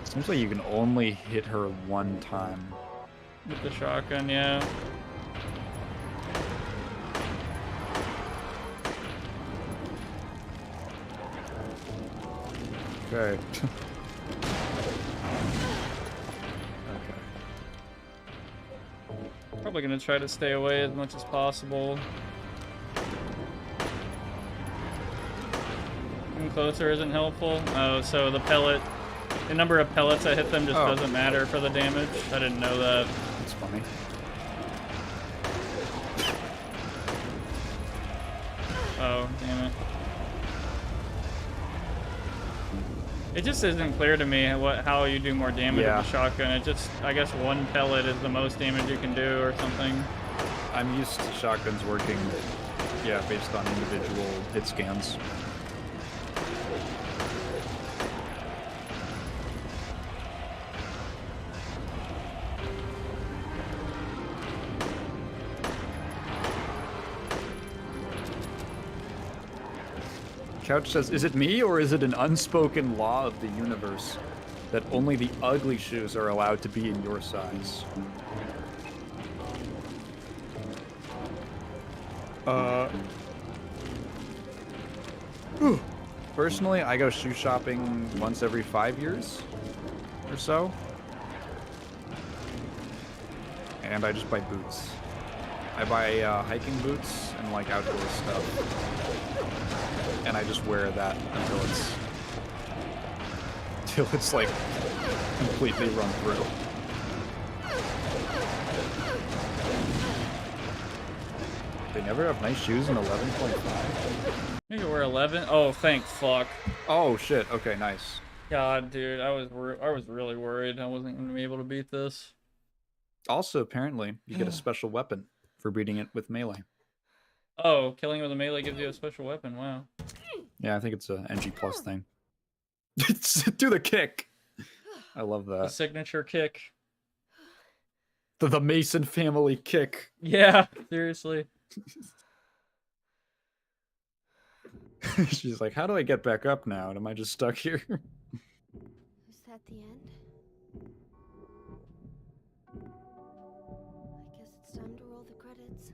Seems like you can only hit her one time. With the shotgun, yeah. Okay. Probably gonna try to stay away as much as possible. Getting closer isn't helpful. Oh, so the number of pellets I hit them just doesn't matter for the damage. I didn't know that. That's funny. Oh, damn it. It just isn't clear to me how you do more damage with the shotgun. It just, I guess one pellet is the most damage you can do or something. I'm used to shotguns working, based on individual hit scans. Couch says, is it me or is it an unspoken law of the universe that only the ugly shoes are allowed to be in your size? Personally, I go shoe shopping once every 5 years or so. And I just buy boots. I buy hiking boots and like outdoor stuff. And I just wear that until it's like completely run through. They never have nice shoes in 11.5. You can wear 11. Oh, thank fuck. Oh shit. Okay, nice. God, dude, I was really worried I wasn't gonna be able to beat this. Also, apparently, you get a special weapon for beating it with melee. Oh, killing with a melee gives you a special weapon. Wow. Yeah, I think it's a NG plus thing. Do the kick. I love that. The signature kick. The Mason family kick. Yeah, seriously. She's like, how do I get back up now? And am I just stuck here? Who's that the end? I guess it's time to roll the credits.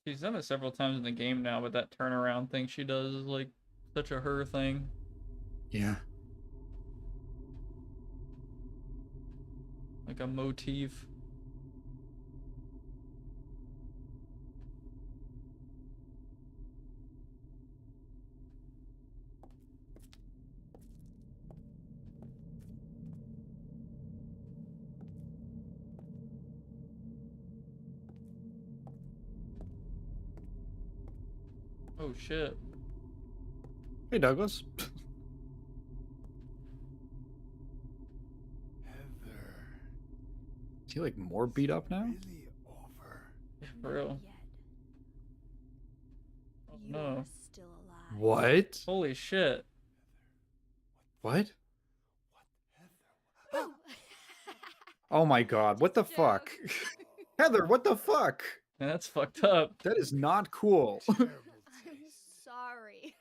She's done it several times in the game now, but that turnaround thing she does is like such a her thing. Yeah. Like a motif. Oh shit. Hey, Douglas. Heather. Is he like more beat up now? Really over. Yeah, for real. Oh, You're no. still alive. What? Holy shit. What? Oh. Oh my god, what the fuck? Heather, what the fuck? Man, that's fucked up. That is not cool. Terrible I'm taste. sorry.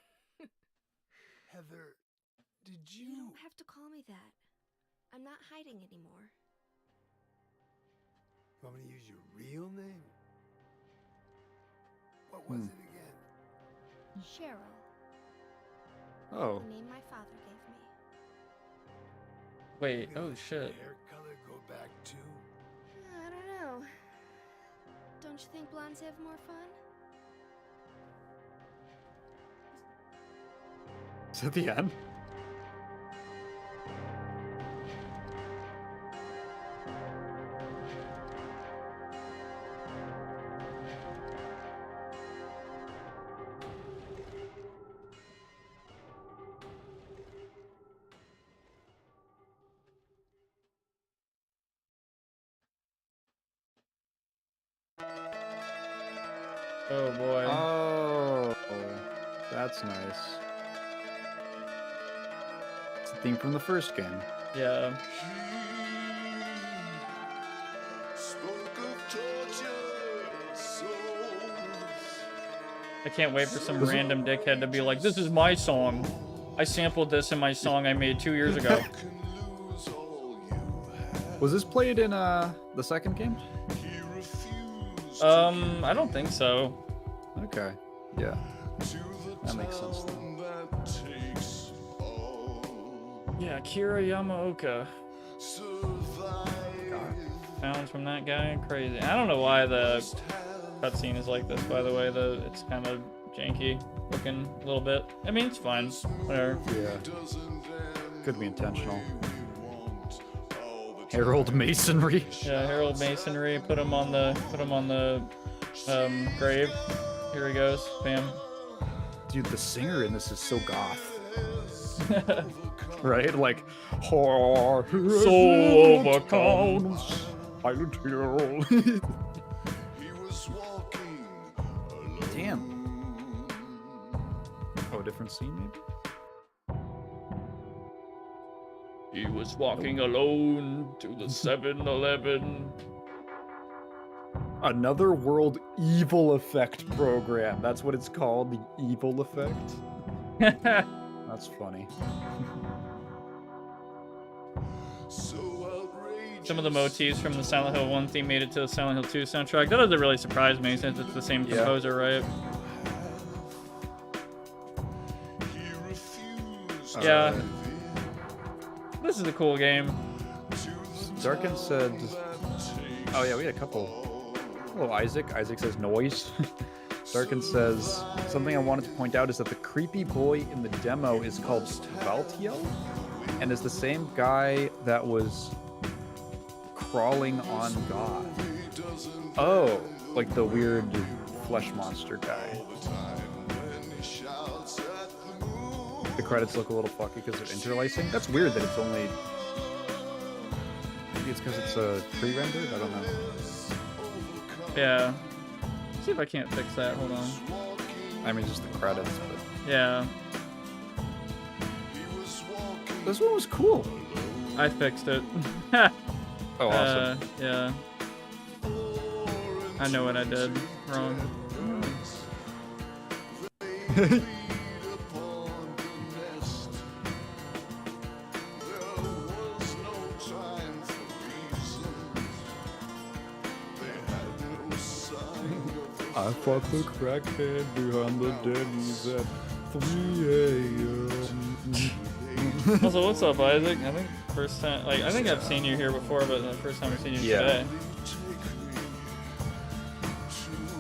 Heather, did You you? don't have to call me that. I'm not hiding anymore. Want me to use your real name? What was it again? Cheryl. Oh. The name my father gave me. Wait, Gonna oh let shit. your hair color go back too? I don't know. Don't you think blondes have more fun? Is that the end? Oh boy. Oh, that's nice. It's the theme from the first game. Yeah. I can't wait for some random dickhead to be like, this is my song. I sampled this in my song I made 2 years ago. Was this played in the second game? I don't think so. Okay. Yeah. That makes sense then. Yeah, Kira Yamaoka. Sounds from that guy, crazy. I don't know why the cutscene is like this, by the way. It's kind of janky looking a little bit. I mean, it's fine. Whatever. Yeah. Could be intentional. Herald Masonry. Yeah, Herald Masonry. Put him on the grave. Here he goes. Bam. Dude, the singer in this is so goth. Right? Like, soul of a town, Silent Hill. Damn. Oh, different scene maybe? He was walking alone to the 7-Eleven. Another World Evil Effect program. That's what it's called, the Evil Effect. That's funny. Some of the motifs from the Silent Hill 1 theme made it to the Silent Hill 2 soundtrack. That doesn't really surprise me since it's the same composer, right? Yeah. This is a cool game. Darkin said, oh yeah, we had a couple. Hello, Isaac. Isaac says noise. Darkin says, something I wanted to point out is that the creepy boy in the demo is called Valtiel, and is the same guy that was crawling on God. Oh, like the weird flesh monster guy. The credits look a little fucky because they're interlacing. That's weird that it's only... Maybe it's because it's pre-rendered? I don't know. Yeah. See if I can't fix that. Hold on. I mean, just the credits, but... Yeah. This one was cool. I fixed it. Oh, awesome. Yeah. I know what I did wrong. I fought the crackhead behind the Denny's at 3 a.m. Also, what's up, Isaac? I think first time, like, I think I've seen you here before, but the first time I've seen you today.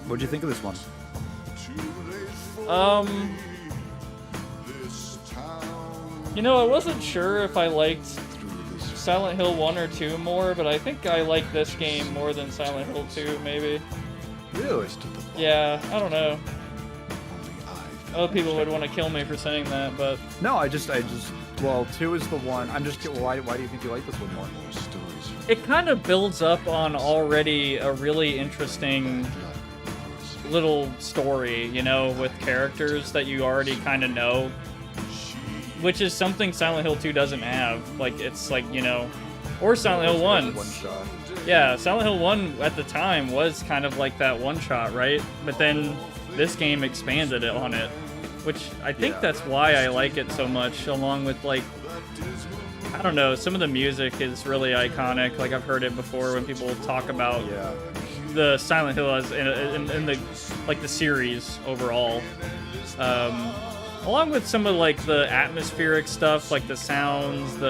What'd you think of this one? You know, I wasn't sure if I liked Silent Hill 1 or 2 more, but I think I like this game more than Silent Hill 2, maybe. Really? Yeah, I don't know. Other people would want to kill me for saying that, but... No, I just, well, 2 is the one. I'm just, why do you think you like this one more? It kind of builds up on already a really interesting little story, you know, with characters that you already kind of know. Which is something Silent Hill 2 doesn't have. Like, it's like, you know... Or Silent Hill 1. One shot. Yeah, Silent Hill 1 at the time was kind of like that one-shot, right? But then this game expanded it on it. Which I think that's why I like it so much, along with, like... I don't know, some of the music is really iconic. Like, I've heard it before when people talk about the Silent Hill as in the, like, the series overall. Along with some of, like, the atmospheric stuff, like the sounds,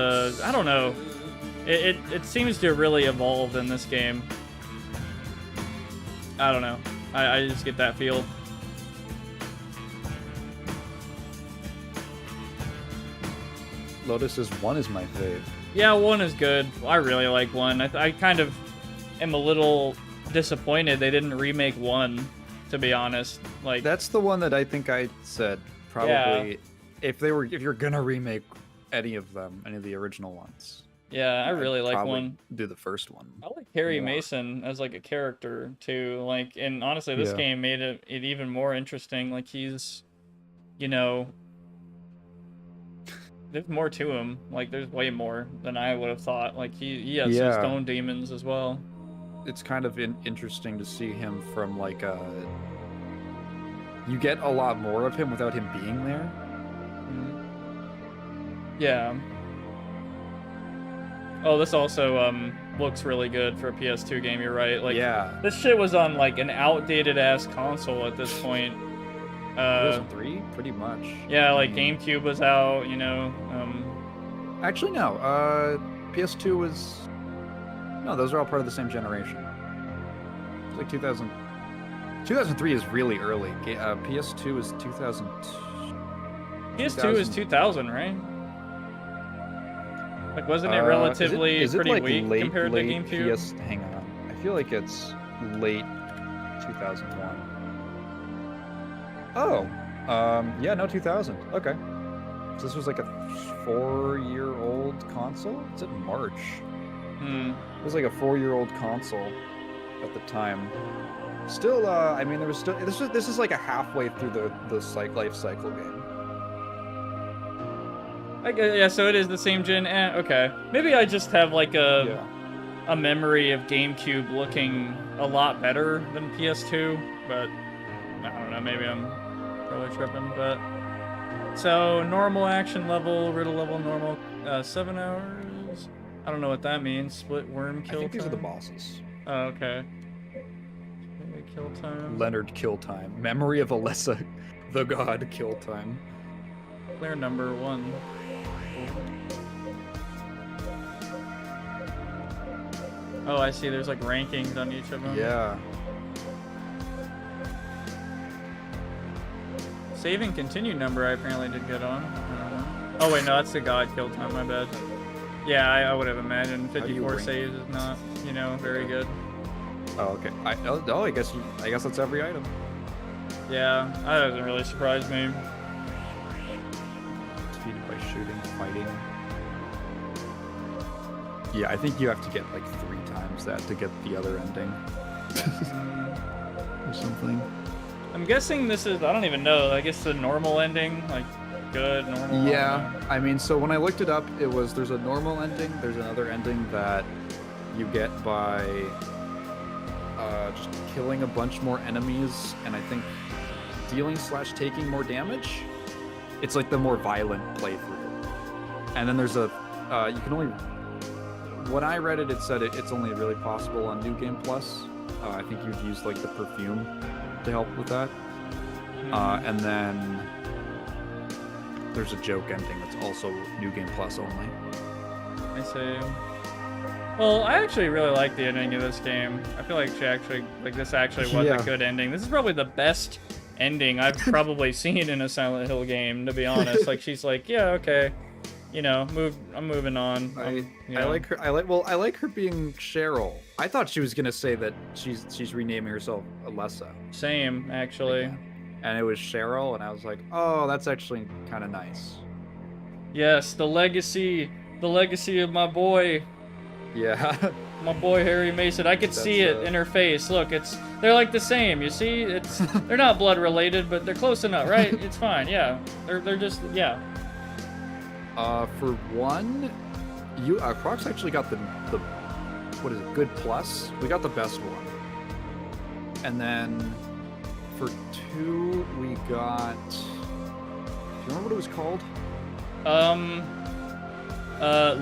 I don't know. It seems to have really evolved in this game. I don't know. I just get that feel. Lotus says 1 is my fave. Yeah, 1 is good. I really like 1. I kind of am a little disappointed they didn't remake 1, to be honest. Like, that's the one that I think I said probably if you're gonna remake any of them, any of the original ones. Yeah, I really like 1. Do the first one. I like Harry Mason as like a character too. Like, and honestly, this game made it even more interesting. Like, he's, you know, there's more to him. Like, there's way more than I would have thought. Like, he has some stone demons as well. It's kind of interesting to see him from like you get a lot more of him without him being there. Yeah. Oh, this also looks really good for a PS2 game, you're right. Like, this shit was on like an outdated ass console at this point. 2003, pretty much. Yeah, like GameCube was out, you know. Actually, no. PS2 was... No, those are all part of the same generation. It's like 2000... 2003 is really early. PS2 is 2000... PS2 is 2000, right? Like, wasn't it relatively is it pretty like weak compared to GameCube? Hang on. I feel like it's late 2001. Oh, yeah, no, 2000. Okay. So this was like a 4-year-old console? It's in March. It was like a 4-year-old console at the time. Still, I mean, there was still... This is like a halfway through the life cycle game. Yeah, so it is the same gen. Okay. Maybe I just have like a memory of GameCube looking a lot better than PS2, but I don't know. Maybe I'm probably tripping. But so normal action level, riddle level, normal, 7 hours. I don't know what that means. Split worm kill. I think time? these are the bosses. Oh, okay. Kill time. Leonard kill time. Memory of Alessa, the god kill time. Clear number 1. Oh, I see. There's like rankings on each of them. Yeah. Save and continue number I apparently did good on. I don't know. Oh wait, no, that's the god kill time, my bad. Yeah, I would have imagined 54 saves is not, you know, very good. Oh, okay. I guess that's every item. Yeah, that doesn't really surprise me. Defeated by shooting, fighting. Yeah, I think you have to get like 3 times that to get the other ending. Or something. I'm guessing this is, I don't even know, I guess the normal ending, like good, normal. Yeah, I mean, so when I looked it up, there's a normal ending, there's another ending that you get by just killing a bunch more enemies, and I think dealing/taking more damage. It's like the more violent playthrough. And then there's a, you can only, when I read it, it said it's only really possible on New Game Plus. I think you'd use like the perfume to help with that. And then there's a joke ending that's also New Game Plus only. I see. Well, I actually really like the ending of this game. I feel like this actually was a good ending. This is probably the best ending I've probably seen in a Silent Hill game, to be honest. Like, she's like, yeah, okay, you know, I'm moving on. I like her. I like her being Cheryl. I thought she was gonna say that she's renaming herself Alessa. Same, actually. Again. And it was Cheryl, and I was like, oh, that's actually kind of nice. Yes, the legacy of my boy. Yeah. My boy Harry Mason. I could see it in her face. Look, they're like the same. You see, they're not blood related, but they're close enough, right? It's fine. Yeah, they're just For one, Crocs actually got the what is it? Good plus. We got the best one. And then for 2, we got. Do you remember what it was called?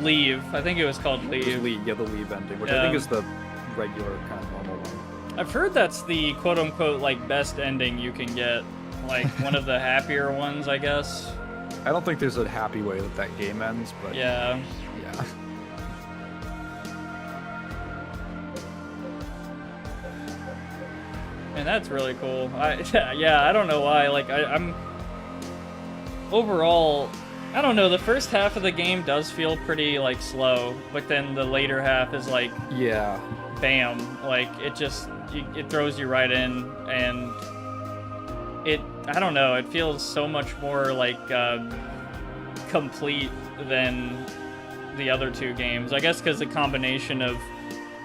Leave. I think it was called Leave. It was Leave, yeah, the Leave ending, which I think is the regular kind of normal one. I've heard that's the quote-unquote like best ending you can get, like one of the happier ones, I guess. I don't think there's a happy way that game ends, but yeah. And that's really cool. I don't know why. Like I'm overall. I don't know, the first half of the game does feel pretty, like, slow, but then the later half is, like, bam, like, it throws you right in, and I don't know, it feels so much more, like, complete than the other 2 games. I guess because the combination of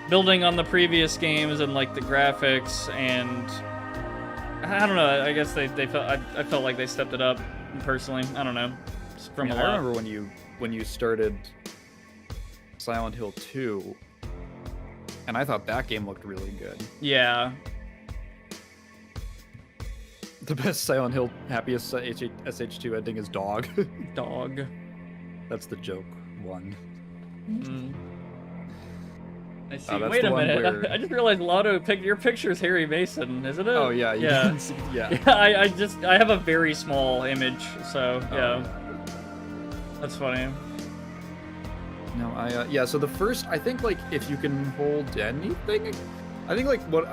building on the previous games and, like, the graphics, and I don't know, I guess I felt like they stepped it up, personally, I don't know. I remember when you started Silent Hill 2, and I thought that game looked really good. Yeah. The best Silent Hill happiest SH2 ending is Dog. Dog. That's the joke one. I see. Wait a minute. I just realized Lotto your picture's Harry Mason, isn't it? Oh yeah, yeah. I have a very small image, so yeah. That's funny. No, so the first, I think, like, if you can hold anything, I think, like, what,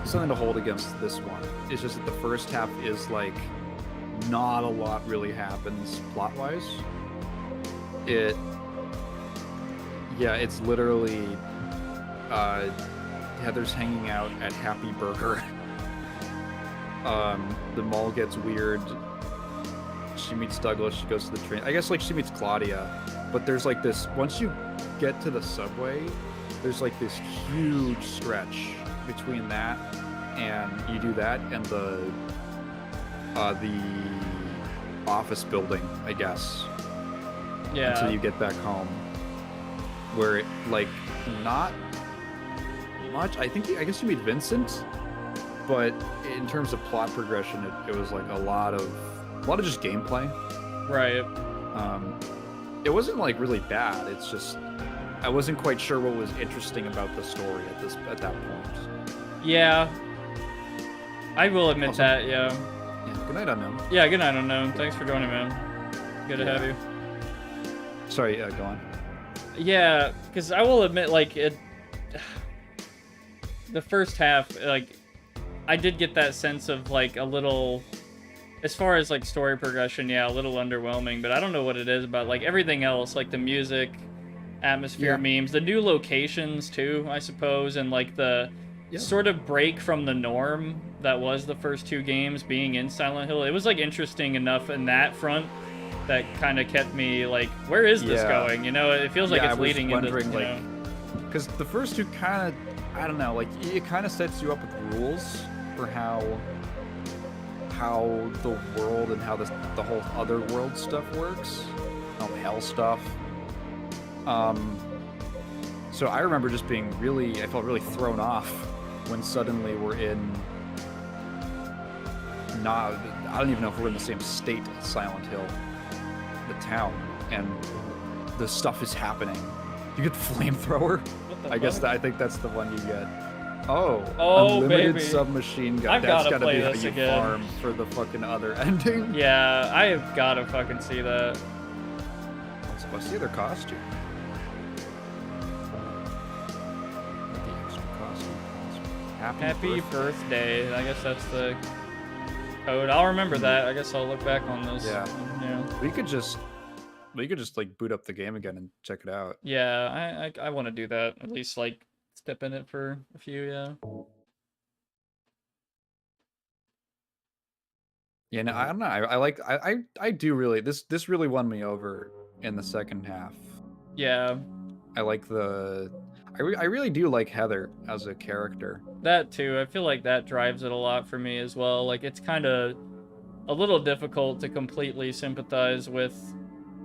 something to hold against this one is just that the first half is, like, not a lot really happens plot-wise. It's literally, Heather's hanging out at Happy Burger. The mall gets weird. She meets Douglas, she goes to the train. I guess, like, she meets Claudia, but there's, like, this, once you get to the subway, there's, like, this huge stretch between that, and you do that, and the office building, I guess. Yeah. Until you get back home. Where, like, not much. I guess you meet Vincent, but in terms of plot progression, it was, like, a lot of just gameplay. Right. It wasn't, like, really bad. It's just I wasn't quite sure what was interesting about the story at that point. Yeah. I will admit that, yeah. Good night, Unknown. Yeah, good night, Unknown. Thanks for joining, man. Good to have you. Sorry, go on. Yeah, because I will admit, like, the first half, like, I did get that sense of, like, a little, as far as, like, story progression, yeah, a little underwhelming, but I don't know what it is about, like, everything else, like, the music, atmosphere, memes, the new locations, too, I suppose, and, like, the sort of break from the norm that was the first 2 games being in Silent Hill. It was, like, interesting enough in that front that kind of kept me, like, where is this going? You know, it feels like it's leading into, you know. Because the first 2 kind of, I don't know, like, it kind of sets you up with rules for how the world and how the whole other world stuff works, hell stuff. So I remember just being I felt really thrown off when suddenly we're in, I don't even know if we're in the same state as Silent Hill, the town, and the stuff is happening. You get flamethrower. I think that's the one you get. Oh, unlimited baby. Submachine gun. I've That's gotta gotta play be how this you again. farm for the fucking other ending. Yeah, I have gotta fucking see that. Let's see their costume. The extra costume. Happy birthday. I guess that's the code. I'll remember that. I guess I'll look back on this. Yeah. Yeah. We could just like boot up the game again and check it out. Yeah, I want to do that. At least like step in it for a few. Yeah. Yeah, no, I don't know. I do really this really won me over in the second half. Yeah. I like I really do like Heather as a character. That too. I feel like that drives it a lot for me as well. Like it's kind of a little difficult to completely sympathize with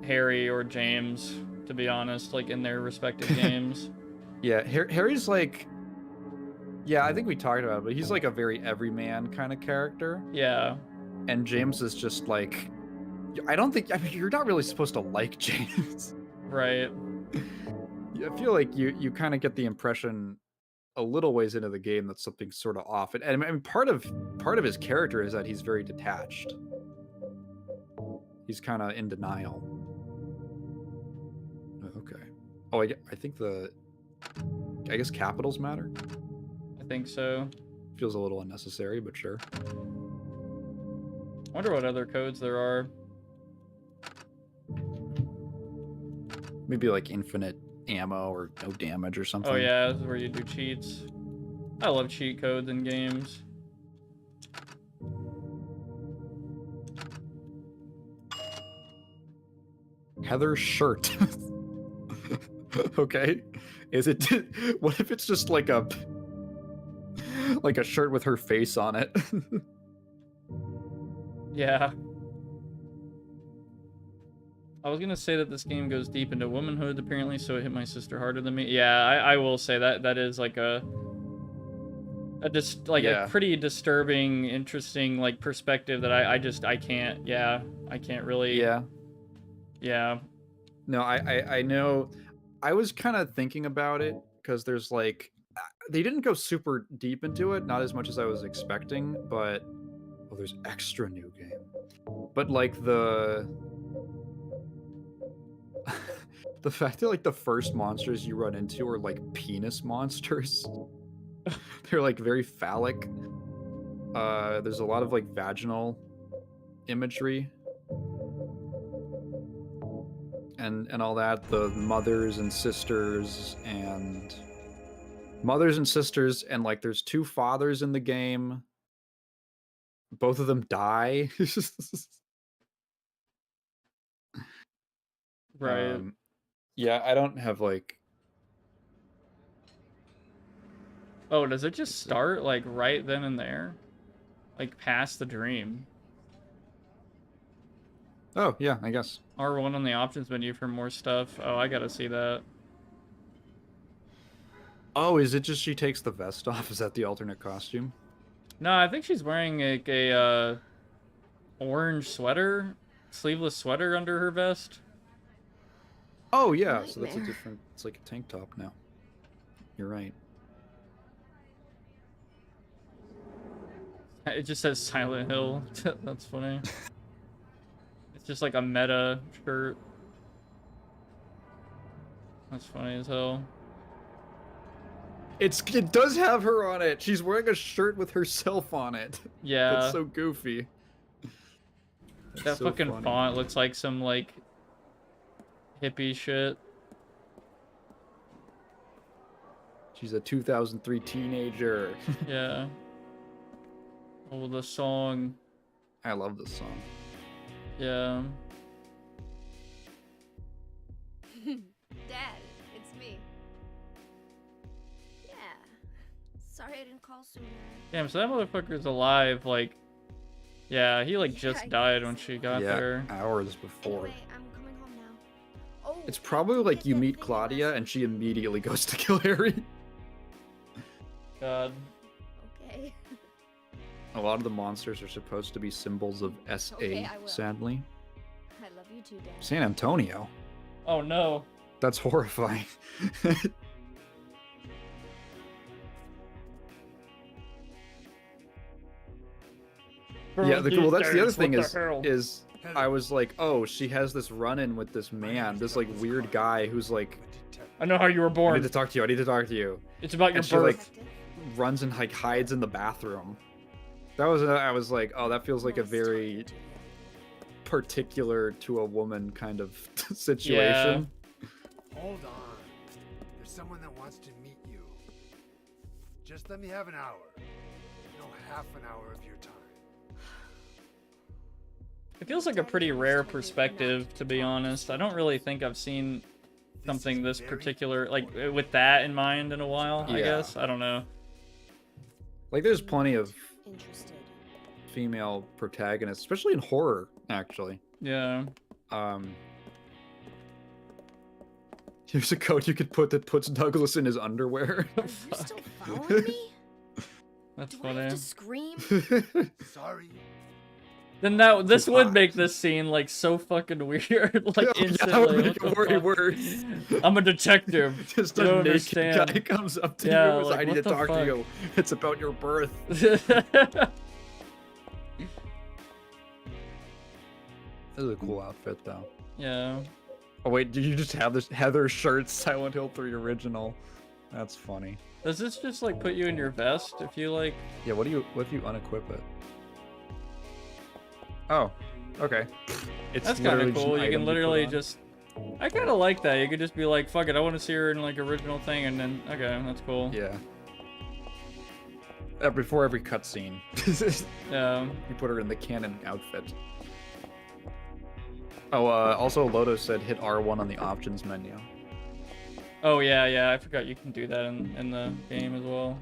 Harry or James, to be honest, like in their respective games. Yeah, Harry's like, yeah, I think we talked about it, but he's like a very everyman kind of character. Yeah. And James is just like, I mean, you're not really supposed to like James. Right. I feel like you kind of get the impression a little ways into the game that something's sort of off. And I mean, part of his character is that he's very detached. He's kind of in denial. Okay. Oh, I think I guess capitals matter. I think so. Feels a little unnecessary, but sure. I wonder what other codes there are. Maybe like infinite ammo or no damage or something. Oh yeah, this is where you do cheats. I love cheat codes in games. Heather's shirt. Okay. Is it? What if it's just like a shirt with her face on it? Yeah. I was gonna say that this game goes deep into womanhood, apparently, so it hit my sister harder than me. Yeah, I will say that is like a pretty disturbing, interesting like perspective that I can't. Yeah, I can't really. Yeah. Yeah. No, I know. I was kind of thinking about it because there's like, they didn't go super deep into it, not as much as I was expecting, but there's extra new game. But like the fact that like the first monsters you run into are like penis monsters. They're like very phallic. There's a lot of like vaginal imagery. And all that, the mothers and sisters and like there's 2 fathers in the game. Both of them die. Right. Yeah, I don't have like. Oh, does it just start like right then and there? Like past the dream? Oh, yeah, I guess. R1 on the options menu for more stuff. Oh, I gotta see that. Oh, is it just she takes the vest off? Is that the alternate costume? No, I think she's wearing like a orange sweater, sleeveless sweater under her vest. Oh, yeah, so that's a different, it's like a tank top now. You're right. It just says Silent Hill. That's funny. It's just like a meta shirt. That's funny as hell. It does have her on it. She's wearing a shirt with herself on it. Yeah. That's so goofy. That's That so fucking funny. font looks like some like hippie shit. She's a 2003 teenager. Yeah. Oh, the song. I love this song. Yeah. Dad, it's me. Yeah. Sorry I didn't call sooner. Damn, so that motherfucker's alive, like... Yeah, he like just died when she got there. Hours before. Anyway, I'm coming home now. Oh, It's probably like you meet Claudia and she immediately goes to kill Harry. God. okay. A lot of the monsters are supposed to be symbols of SA, Okay, I will. sadly. I love you too, Dad. San Antonio? Oh no. That's horrifying. Yeah, well, that's the other thing is I was like, oh, she has this run-in with this man, this like weird guy who's like, I know how you were I born. need to talk to you. I need to talk to you. It's about your And she birth. like runs and like hides in the bathroom. That was I was like, oh, that feels like a very particular to a woman kind of situation. Hold on. There's someone that wants to meet you. Just let me have an hour. No, half an hour of your time. It feels like a pretty rare perspective, to be honest. I don't really think I've seen something this particular, like, with that in mind in a while, I Yeah. guess. I don't know. Like, there's plenty of Interested. female protagonists, especially in horror, actually. Yeah. Here's a code you could put that puts Douglas in his underwear. Are you still following me? That's Do I have funny. to scream? Sorry. Then this would make this scene like so fucking weird, like Yeah, instantly. that would make What it the way fuck? worse. I'm a detective. Just You a don't naked understand. guy comes up to Yeah, you and says, like, I need to what the talk to fuck? you. It's about your birth. This is a cool outfit, though. Yeah. Oh, wait, did you just have this Heather shirt, Silent Hill 3 original? That's funny. Does this just like put you in your vest if you like? Yeah, what if you unequip it? Oh, okay. It's That's kind literally of just an cool. You item can put literally on. just. I kind of like that. You could just be like, fuck it, I want to see her in like original thing, and then okay, that's cool. Yeah. Before every cutscene. Yeah. You put her in the canon outfit. Oh, also Loto said hit R1 on the options menu. Oh yeah, yeah. I forgot you can do that in the game as well.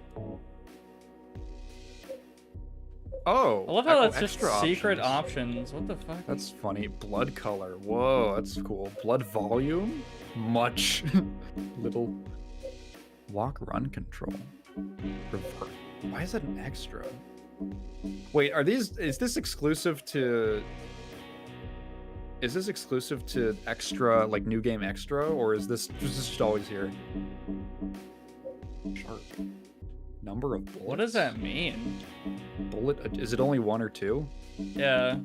Oh! I love how oh, that's just extra secret options. What the fuck? That's funny. Blood color. Whoa, that's cool. Blood volume? Much. Little. Walk run control. Revert. Why is that an extra? Wait, is this exclusive to... Is this exclusive to extra, like new game extra, or is this just always here? Sharp. Number of bullets. What does that mean? Bullet, is it only one or two? Yeah.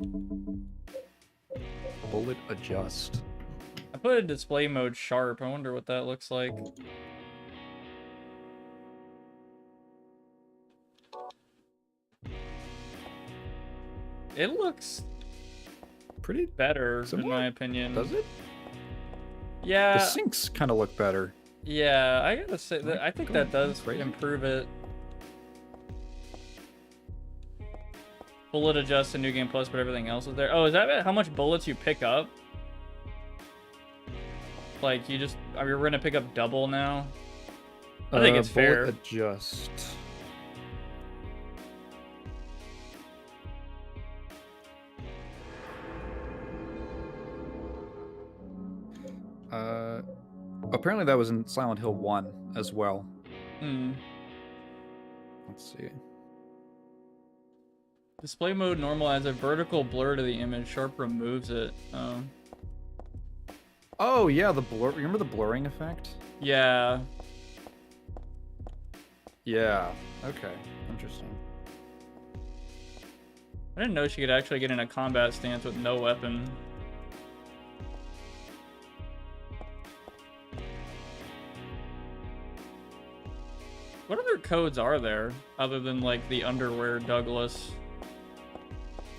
Bullet adjust. I put in display mode sharp. I wonder what that looks like. It looks pretty better, in similar? my opinion. Does it? Yeah. The sinks kind of look better. Yeah, I gotta say that I think that does crazy. improve it. Bullet adjust to New Game Plus, but everything else is there. Oh, is that how much bullets you pick up? Like you just are you gonna pick up double now? I think it's bullet fair. Adjust. Apparently that was in Silent Hill 1 as well. Hmm. Let's see. Display mode normal adds a vertical blur to the image. Sharp removes it. Oh yeah, the blur. Remember the blurring effect? Yeah. Yeah. Okay. Interesting. I didn't know she could actually get in a combat stance with no weapon. What other codes are there other than like the underwear Douglas?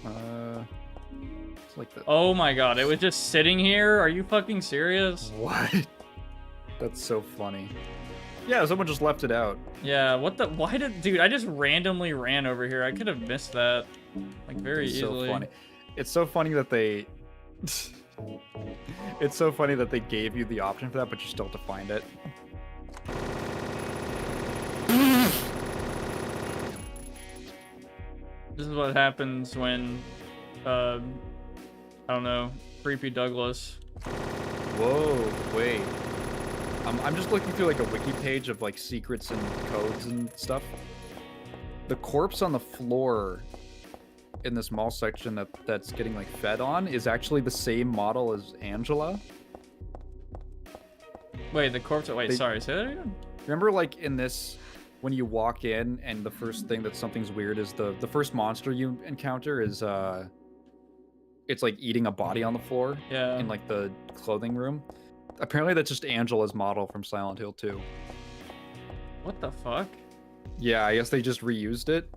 It's like the... Oh my god, it was just sitting here? Are you fucking serious? What? That's so funny. Yeah, someone just left it out. Yeah, what the... Why did... Dude, I just randomly ran over here. I could have missed that. Like, very easily. So funny. It's so funny that they... It's so funny that they gave you the option for that, but you still have to find it. This is what happens when... I don't know. Creepy Douglas. Whoa, wait. I'm just looking through like a wiki page of like secrets and codes and stuff. The corpse on the floor in this mall section that's getting like fed on is actually the same model as Angela. Wait, the corpse... Wait, sorry, say that again? Remember like in this, when you walk in and the first thing that something's weird is the first monster you encounter is it's like eating a body on the floor. Yeah. In like the clothing room. Apparently that's just Angela's model from Silent Hill 2. What the fuck? Yeah, I guess they just reused it,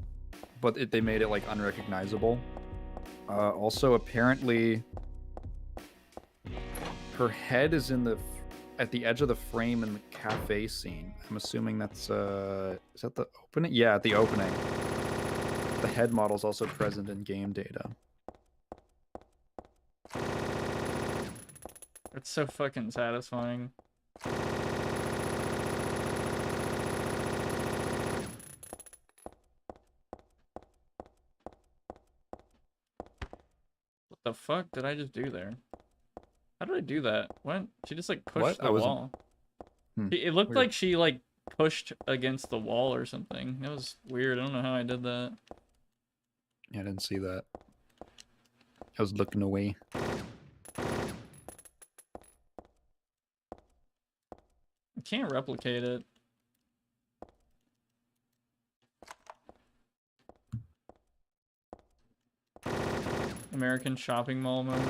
but they made it like unrecognizable. Also, apparently, her head is at the edge of the frame in the cafe scene. I'm assuming that's is that the opening? Yeah, at the opening. The head model is also present in game data. It's so fucking satisfying. What the fuck did I just do there? How did I do that? What? She just like pushed the wall. It looked like she like pushed against the wall or something. That was weird. I don't know how I did that. Yeah, I didn't see that. I was looking away. I can't replicate it. American shopping mall moment.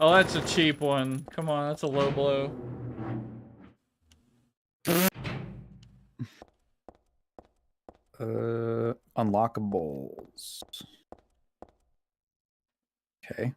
Oh, that's a cheap one. Come on, that's a low blow. Unlockables. Okay.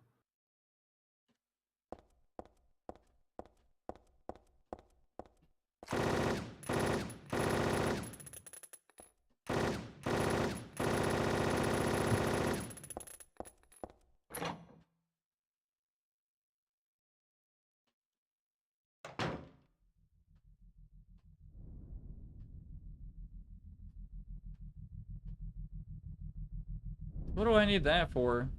What do I need that for?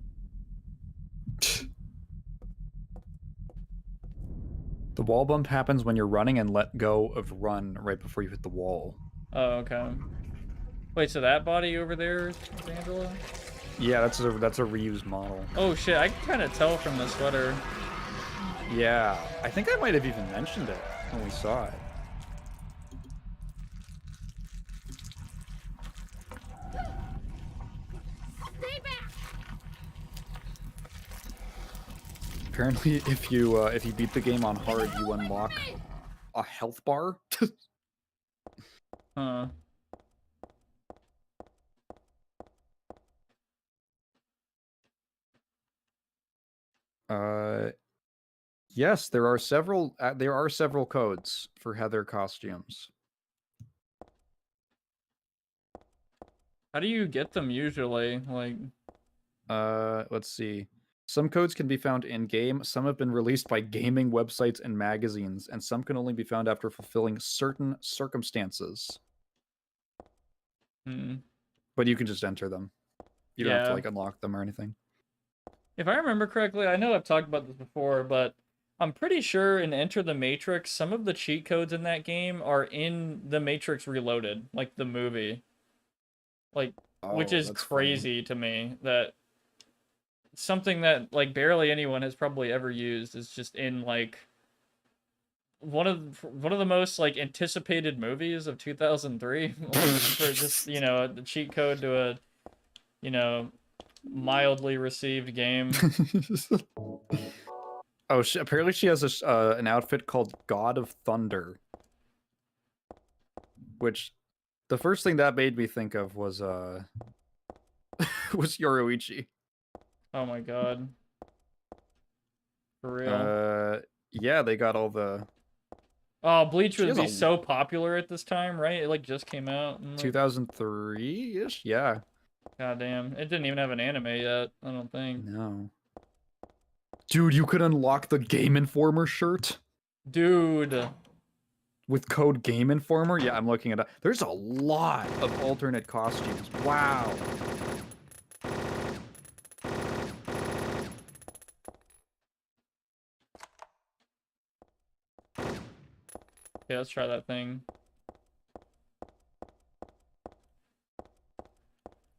The wall bump happens when you're running and let go of run right before you hit the wall. Oh, okay. Wait, so that body over there is Angela? Yeah, that's a reused model. Oh shit, I can kind of tell from the sweater. Yeah, I think I might have even mentioned it when we saw it. Stay back! Apparently, if you beat the game on hard, you unlock a health bar. Huh. Yes, there are several codes for Heather costumes. How do you get them usually? Like, let's see. Some codes can be found in-game, some have been released by gaming websites and magazines, and some can only be found after fulfilling certain circumstances. But you can just enter them. You don't have to like unlock them or anything. if I remember correctly, I know I've talked about this before, but I'm pretty sure in Enter the Matrix, some of the cheat codes in that game are in The Matrix Reloaded, like the movie. Like, which is crazy to me, that something that like barely anyone has probably ever used is just in like one of the most like anticipated movies of 2003 for just, you know, the cheat code to a, you know, mildly received game. Oh, apparently she has an outfit called God of Thunder, which the first thing that made me think of was was Yoruichi. Oh my god. For real. Yeah, they got all the. Oh, Bleach She would has be a so popular at this time, right? It like just came out. And, like, 2003-ish. Yeah. God damn. It didn't even have an anime yet, I don't think. No. Dude, you could unlock the Game Informer shirt. Dude. With code Game Informer? Yeah, I'm looking it up. There's a lot of alternate costumes. Wow. Yeah, let's try that thing.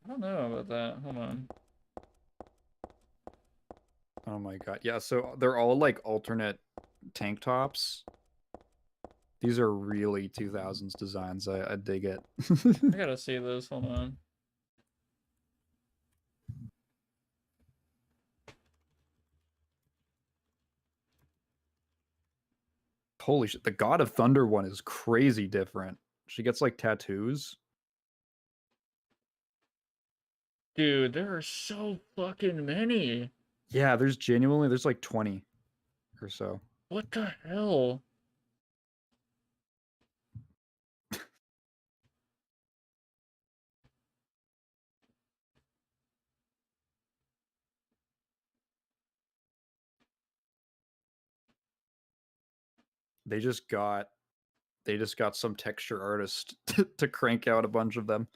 I don't know about that. Hold on. Oh my god. Yeah, so they're all like alternate tank tops. These are really 2000s designs. I dig it. I gotta see this. Hold on. Holy shit. The God of Thunder one is crazy different. She gets like tattoos. Dude, there are so fucking many. Yeah, there's like 20 or so. What the hell? They just got some texture artist to crank out a bunch of them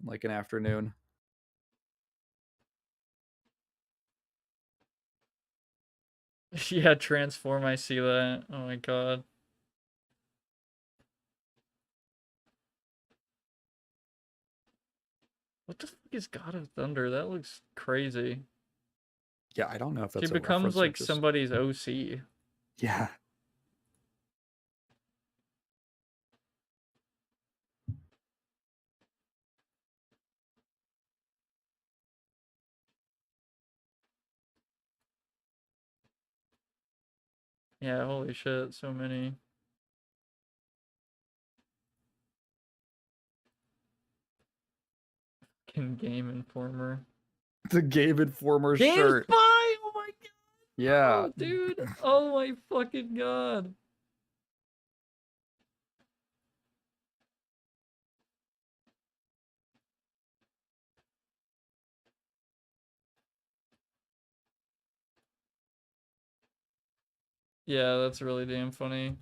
in like an afternoon. Yeah, transform, I see that. Oh my god. What the fuck is God of Thunder? That looks crazy. Yeah, I don't know if that's She a becomes reference or like just... somebody's OC. Yeah. Yeah, holy shit, so many. Fucking Game Informer. The Game Informer Game shirt. Spy! Oh my god! Yeah. Oh, dude! Oh my fucking god! Yeah, that's really damn funny.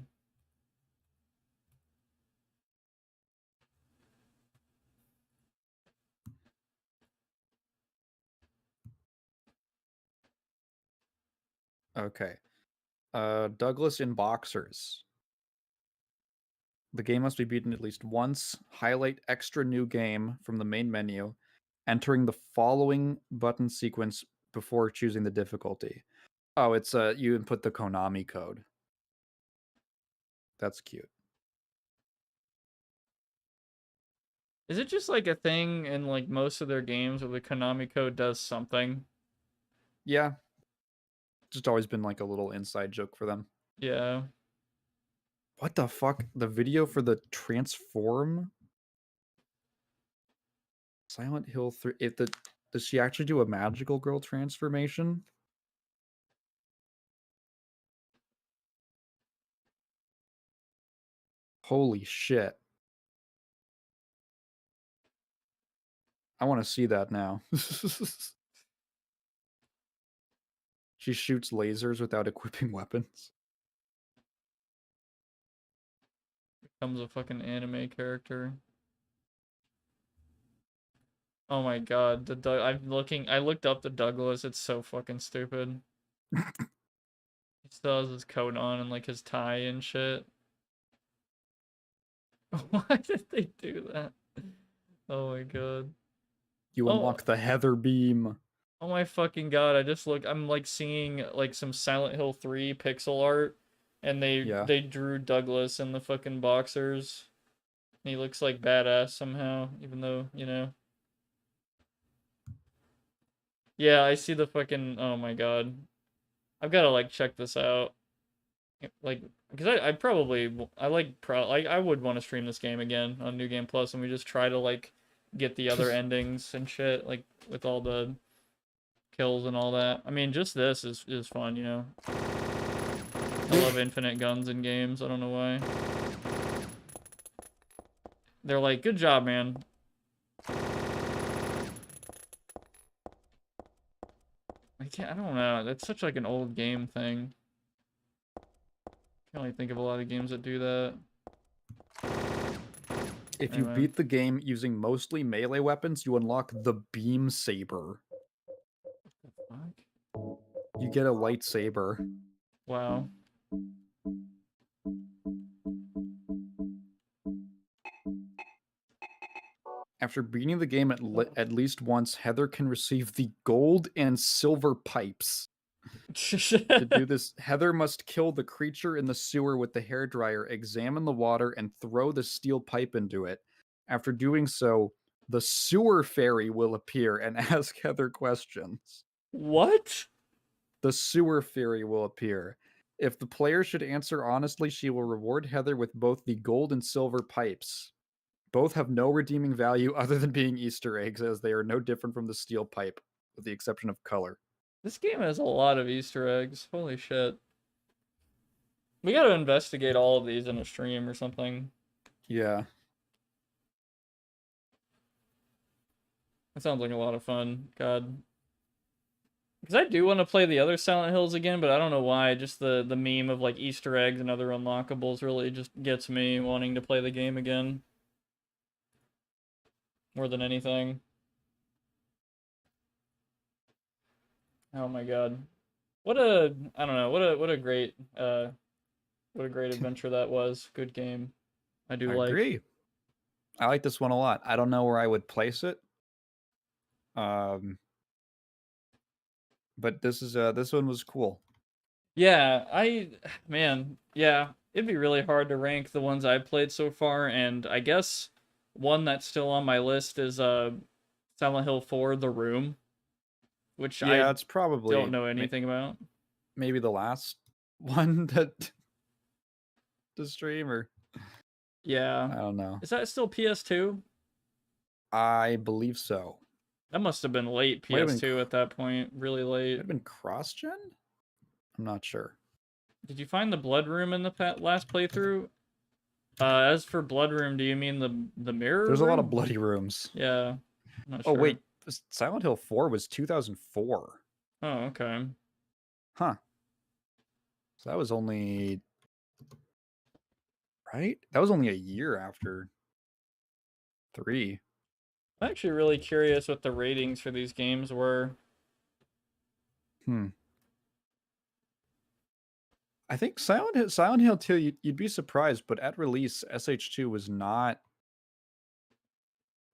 Okay. Douglas in boxers. The game must be beaten at least once. Highlight extra new game from the main menu, entering the following button sequence before choosing the difficulty. Oh, it's you input the Konami code. That's cute. Is it just like a thing in like most of their games where the Konami code does something? Yeah. Just always been like a little inside joke for them. Yeah. What the fuck? The video for the transform? Silent Hill 3. Does she actually do a magical girl transformation? Holy shit. I want to see that now. She shoots lasers without equipping weapons. Becomes a fucking anime character. Oh my god, I looked up the Douglas, it's so fucking stupid. He still has his coat on and like his tie and shit. Why did they do that? Oh my god. You unlock the Heather Beam. Oh my fucking god, I'm like seeing like some Silent Hill 3 pixel art and they drew Douglas in the fucking boxers. And he looks like badass somehow, even though, you know. Yeah, I see the fucking. Oh my god, I've got to like check this out. Like, because I probably I like I would want to stream this game again on New Game Plus, and we just try to like get the other endings and shit, like with all the kills and all that. I mean, just this is fun, you know. I love infinite guns in games. I don't know why. They're like, good job, man. I don't know. That's such like an old game thing. Can't really think of a lot of games that do that. If you Anyway. beat the game using mostly melee weapons, you unlock the beam saber. Fuck. You get a lightsaber. Wow. After beating the game at least once, Heather can receive the gold and silver pipes. To do this, Heather must kill the creature in the sewer with the hairdryer, examine the water, and throw the steel pipe into it. After doing so, the sewer fairy will appear and ask Heather questions. What? The sewer fairy will appear. If the player should answer honestly, she will reward Heather with both the gold and silver pipes. Both have no redeeming value other than being Easter eggs, as they are no different from the steel pipe, with the exception of color. This game has a lot of Easter eggs. Holy shit. We gotta investigate all of these in a stream or something. Yeah. That sounds like a lot of fun. God. Because I do want to play the other Silent Hills again, but I don't know why. Just the meme of like Easter eggs and other unlockables really just gets me wanting to play the game again. More than anything. Oh my god. I don't know, what a great adventure that was. Good game. I agree. I like this one a lot. I don't know where I would place it. But this one was cool. Yeah, yeah, it'd be really hard to rank the ones I've played so far, and I guess one that's still on my list is Silent Hill 4: The Room, which I it's probably don't know anything about. Maybe the last one that to stream, or yeah, I don't know. Is that still PS2? I believe so. That must have been late PS2 at that point, really late. Might have been cross-gen? I'm not sure. Did you find the Blood Room in the last playthrough? As for Blood Room, do you mean the mirror There's room? a lot of bloody rooms. Yeah. I'm not Oh, sure. wait. Silent Hill 4 was 2004. Oh, okay. Huh. So that was only... Right? That was only a year after 3. I'm actually really curious what the ratings for these games were. I think Silent Hill 2, you'd be surprised, but at release, SH2 was not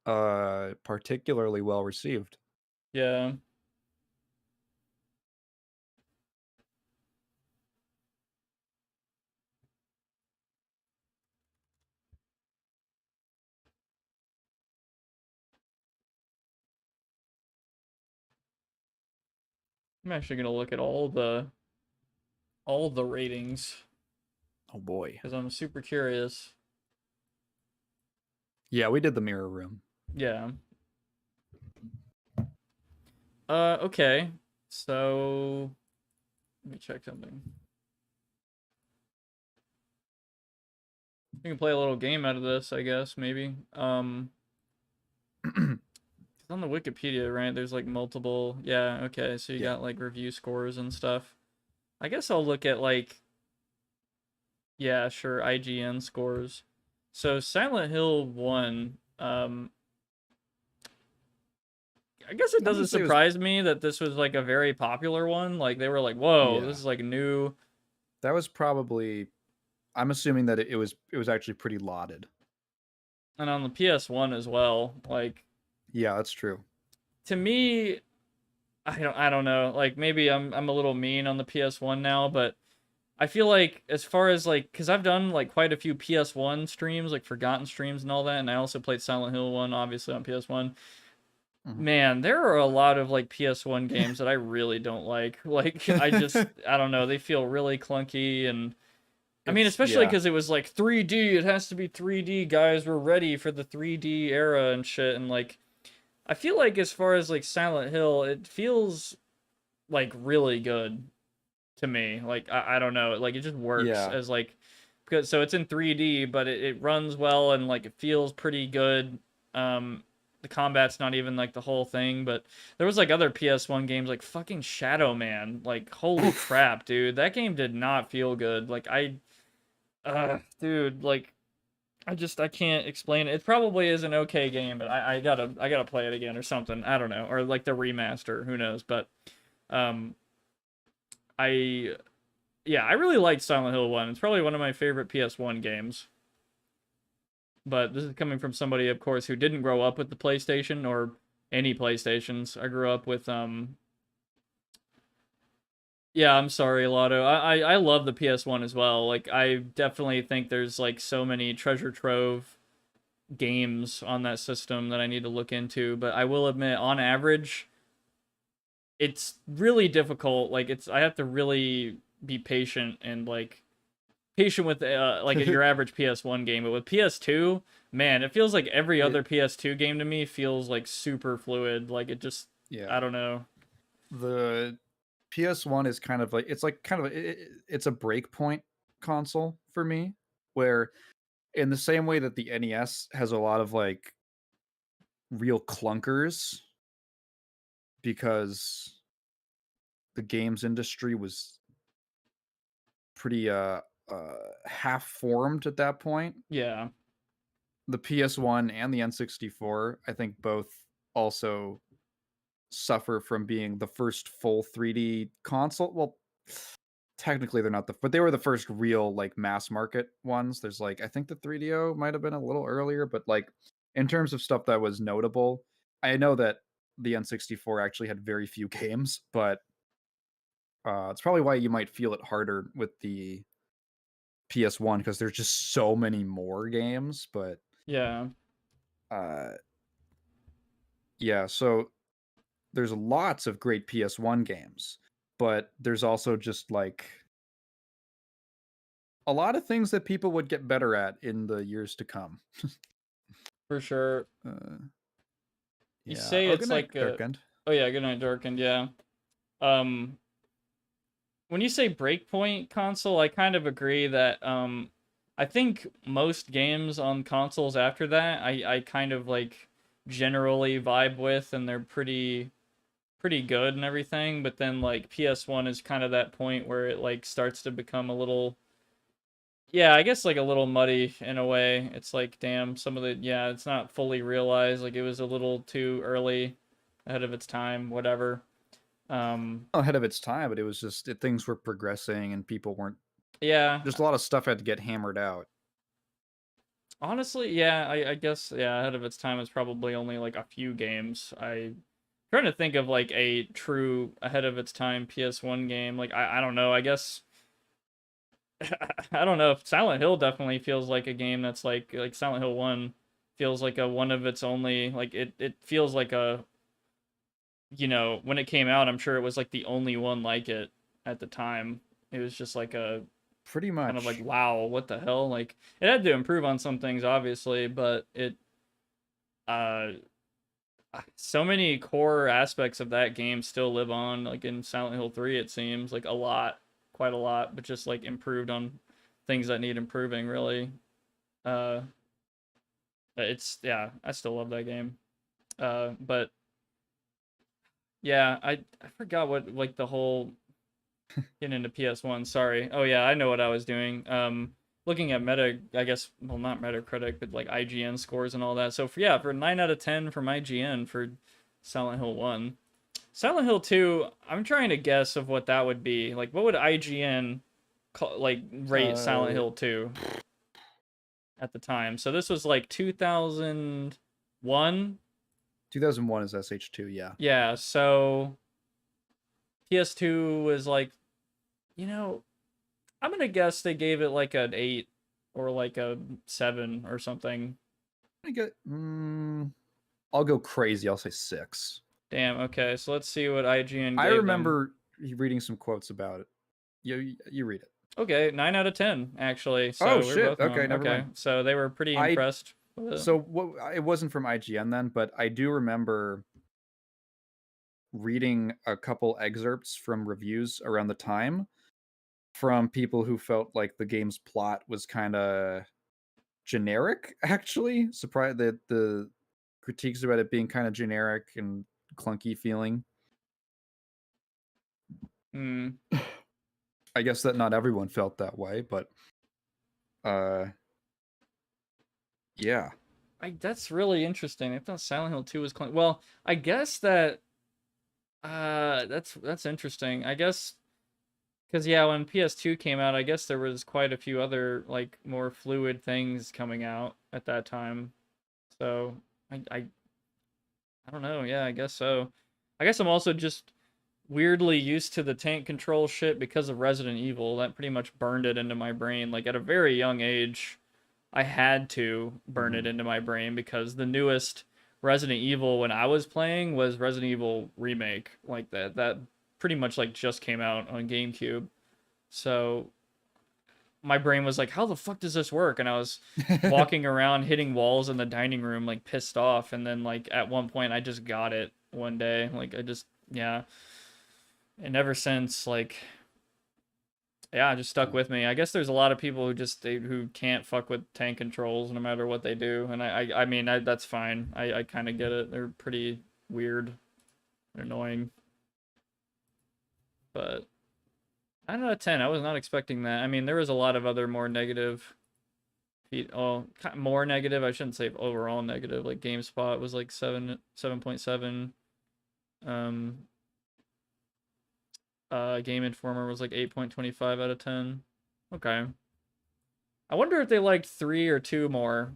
particularly well received. Yeah. I'm actually gonna look at all the ratings. Oh boy. Because I'm super curious. Yeah, we did the mirror room. Yeah. Okay. So let me check something. We can play a little game out of this, I guess, maybe. It's on the Wikipedia, right? There's like multiple. Yeah, okay. So you got like review scores and stuff. I guess I'll look at like, yeah, sure, IGN scores. So Silent Hill 1, I guess it doesn't surprise me that this was like a very popular one. Like they were like, whoa, this is like new. That was probably, I'm assuming that it was actually pretty lauded. And on the PS1 as well. Like, yeah, that's true. To me, I don't know. Like maybe I'm a little mean on the PS1 now, but I feel like as far as like, because I've done like quite a few PS1 streams, like Forgotten streams and all that, and I also played Silent Hill 1 obviously on PS1. Man, there are a lot of like PS1 games that I really don't like. Like I don't know, they feel really clunky and I mean, especially because it was like 3D, it has to be 3D, guys, we're ready for the 3D era and shit. And like, I feel like as far as like Silent Hill, it feels like really good to me. Like, I don't know, like it just works as like, because so it's in 3D, but it runs well and like it feels pretty good. The combat's not even like the whole thing, but there was like other PS1 games like fucking Shadow Man. Like, holy crap, dude, that game did not feel good. Like dude, like I can't explain it. It probably is an okay game, but I gotta play it again or something. I don't know, or like the remaster, who knows? But um, I yeah, I really liked Silent Hill 1. It's probably one of my favorite PS1 games. But this is coming from somebody, of course, who didn't grow up with the PlayStation or any PlayStations. I grew up with yeah, I'm sorry, Lotto. I love the PS1 as well. Like I definitely think there's like so many treasure trove games on that system that I need to look into, but I will admit on average it's really difficult. Like I have to really be patient and like patient with like your average PS1 game, but with PS2, man, it feels like every other PS2 game to me feels like super fluid. Like it just I don't know. The PS1 is kind of like it's it's a breakpoint console for me, where in the same way that the NES has a lot of like real clunkers because the games industry was pretty half formed at that point. Yeah. The PS1 and the N64, I think both also suffer from being the first full 3D console. Well, technically they're not but they were the first real like mass market ones. There's like I think the 3DO might have been a little earlier, but like in terms of stuff that was notable, I know that the N64 actually had very few games, but it's probably why you might feel it harder with the PS1 because there's just so many more games. But yeah, yeah, so there's lots of great PS1 games, but there's also just like a lot of things that people would get better at in the years to come. For sure. You say Oh, it's good night, like Darkend. oh yeah, good night, Darkend. Yeah. When you say breakpoint console, I kind of agree that I think most games on consoles after that, I kind of like generally vibe with, and they're pretty good and everything. But then like PS1 is kind of that point where it like starts to become a little, yeah, I guess like a little muddy in a way. It's like, damn, some of the, yeah, it's not fully realized. Like it was a little too early, ahead of its time, whatever. Ahead of its time, but it was just things were progressing and people weren't. Yeah, there's a lot of stuff had to get hammered out. honestly, yeah, I guess yeah, ahead of its time is probably only like a few games. I'm trying to think of like a true ahead of its time PS1 game. Like I don't know. I guess I don't know. Silent Hill definitely feels like a game that's like Silent Hill 1 feels like a one of its only, like it feels like a, you know, when it came out, I'm sure it was like the only one like it at the time. It was just like a pretty much kind of like, wow, what the hell? Like it had to improve on some things obviously, but it so many core aspects of that game still live on, like in Silent Hill 3 it seems like a lot, quite a lot, but just like improved on things that need improving really. It's yeah, I still love that game. But yeah, I forgot what like the whole getting into PS1. Sorry. Oh yeah, I know what I was doing. Looking at I guess, well, not Metacritic, but like IGN scores and all that. So for 9 out of 10 from IGN for Silent Hill 1. Silent Hill 2, I'm trying to guess of what that would be. Like what would IGN rate Silent Hill 2 at the time? So this was like 2001. 2001 is SH2, yeah. Yeah, so PS2 was like, you know, I'm gonna guess they gave it like an 8 or like a 7 or something. I get, I'll go crazy. I'll say 6. Damn. Okay, so let's see what IGN. I gave remember reading some quotes about it. You read it. Okay, 9 out of 10 actually. So Oh, we're shit. both wrong. Okay, never mind. So they were pretty impressed with it. So it wasn't from IGN then, but I do remember reading a couple excerpts from reviews around the time from people who felt like the game's plot was kind of generic, actually. Surprised that the critiques about it being kind of generic and clunky feeling. I guess that not everyone felt that way, but yeah. That's really interesting. I thought Silent Hill 2 was clunky. Well, I guess that that's interesting. I guess because yeah, when PS2 came out, I guess there was quite a few other like more fluid things coming out at that time. So I don't know. Yeah, I guess so. I guess I'm also just weirdly used to the tank control shit because of Resident Evil. That pretty much burned it into my brain. Like at a very young age, I had to burn it into my brain because the newest Resident Evil when I was playing was Resident Evil Remake. Like that pretty much like just came out on GameCube. So my brain was like, how the fuck does this work? And I was walking around hitting walls in the dining room like pissed off, and then like at one point I just got it one day. Like I just and ever since, like, yeah, it just stuck with me. I guess there's a lot of people who can't fuck with tank controls no matter what they do, and I mean that's fine. I kind of get it. They're pretty weird, annoying, but 9 out of 10. I was not expecting that. I mean, there was a lot of other more negative. More negative. I shouldn't say overall negative. Like GameSpot was like 7.7. Game Informer was like 8.25 out of 10. Okay. I wonder if they liked 3 or 2 more.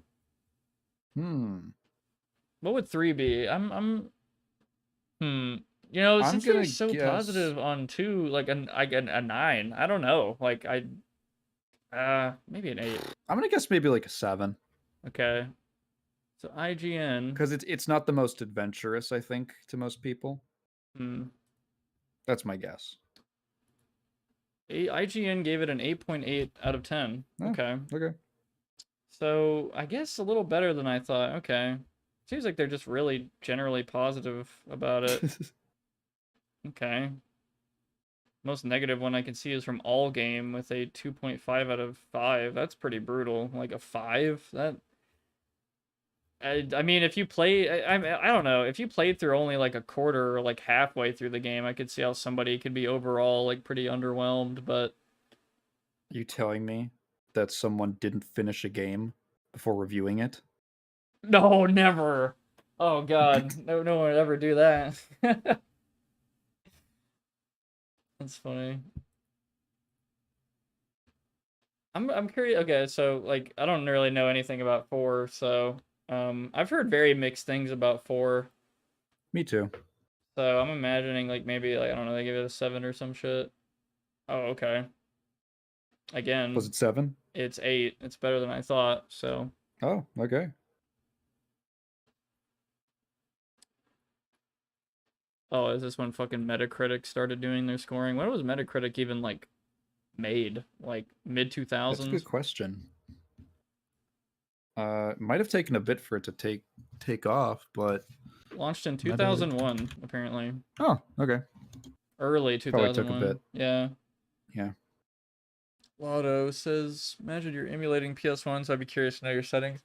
What would 3 be? You know, since they're so positive on 2, like a 9. I don't know. Like maybe an 8. I'm gonna guess maybe like a 7. Okay. So IGN, because it's not the most adventurous, I think, to most people. That's my guess. IGN gave it an 8.8 out of 10. Okay. Okay. So I guess a little better than I thought. Okay. Seems like they're just really generally positive about it. Okay. Most negative one I can see is from All Game with a 2.5 out of 5. That's pretty brutal. Like a 5? I mean, if you play, I don't know. If you played through only like a quarter or like halfway through the game, I could see how somebody could be overall like pretty underwhelmed. But you telling me that someone didn't finish a game before reviewing it? No, never. Oh God, no one would ever do that. That's funny. I'm curious. Okay, so like I don't really know anything about 4, so I've heard very mixed things about 4. Me too. So I'm imagining like maybe like I don't know, they give it a 7 or some shit. Oh, okay. Again, was it 7? It's 8. It's better than I thought. So. Oh, okay. Oh, is this when fucking Metacritic started doing their scoring? When was Metacritic even like made? Like mid 2000s? That's a good question. It might have taken a bit for it to take off, but launched in 2001 apparently. Oh, okay. Early 2001. Probably took a bit. Yeah. Yeah. Lotto says, imagine you're emulating PS1, so I'd be curious to know your settings.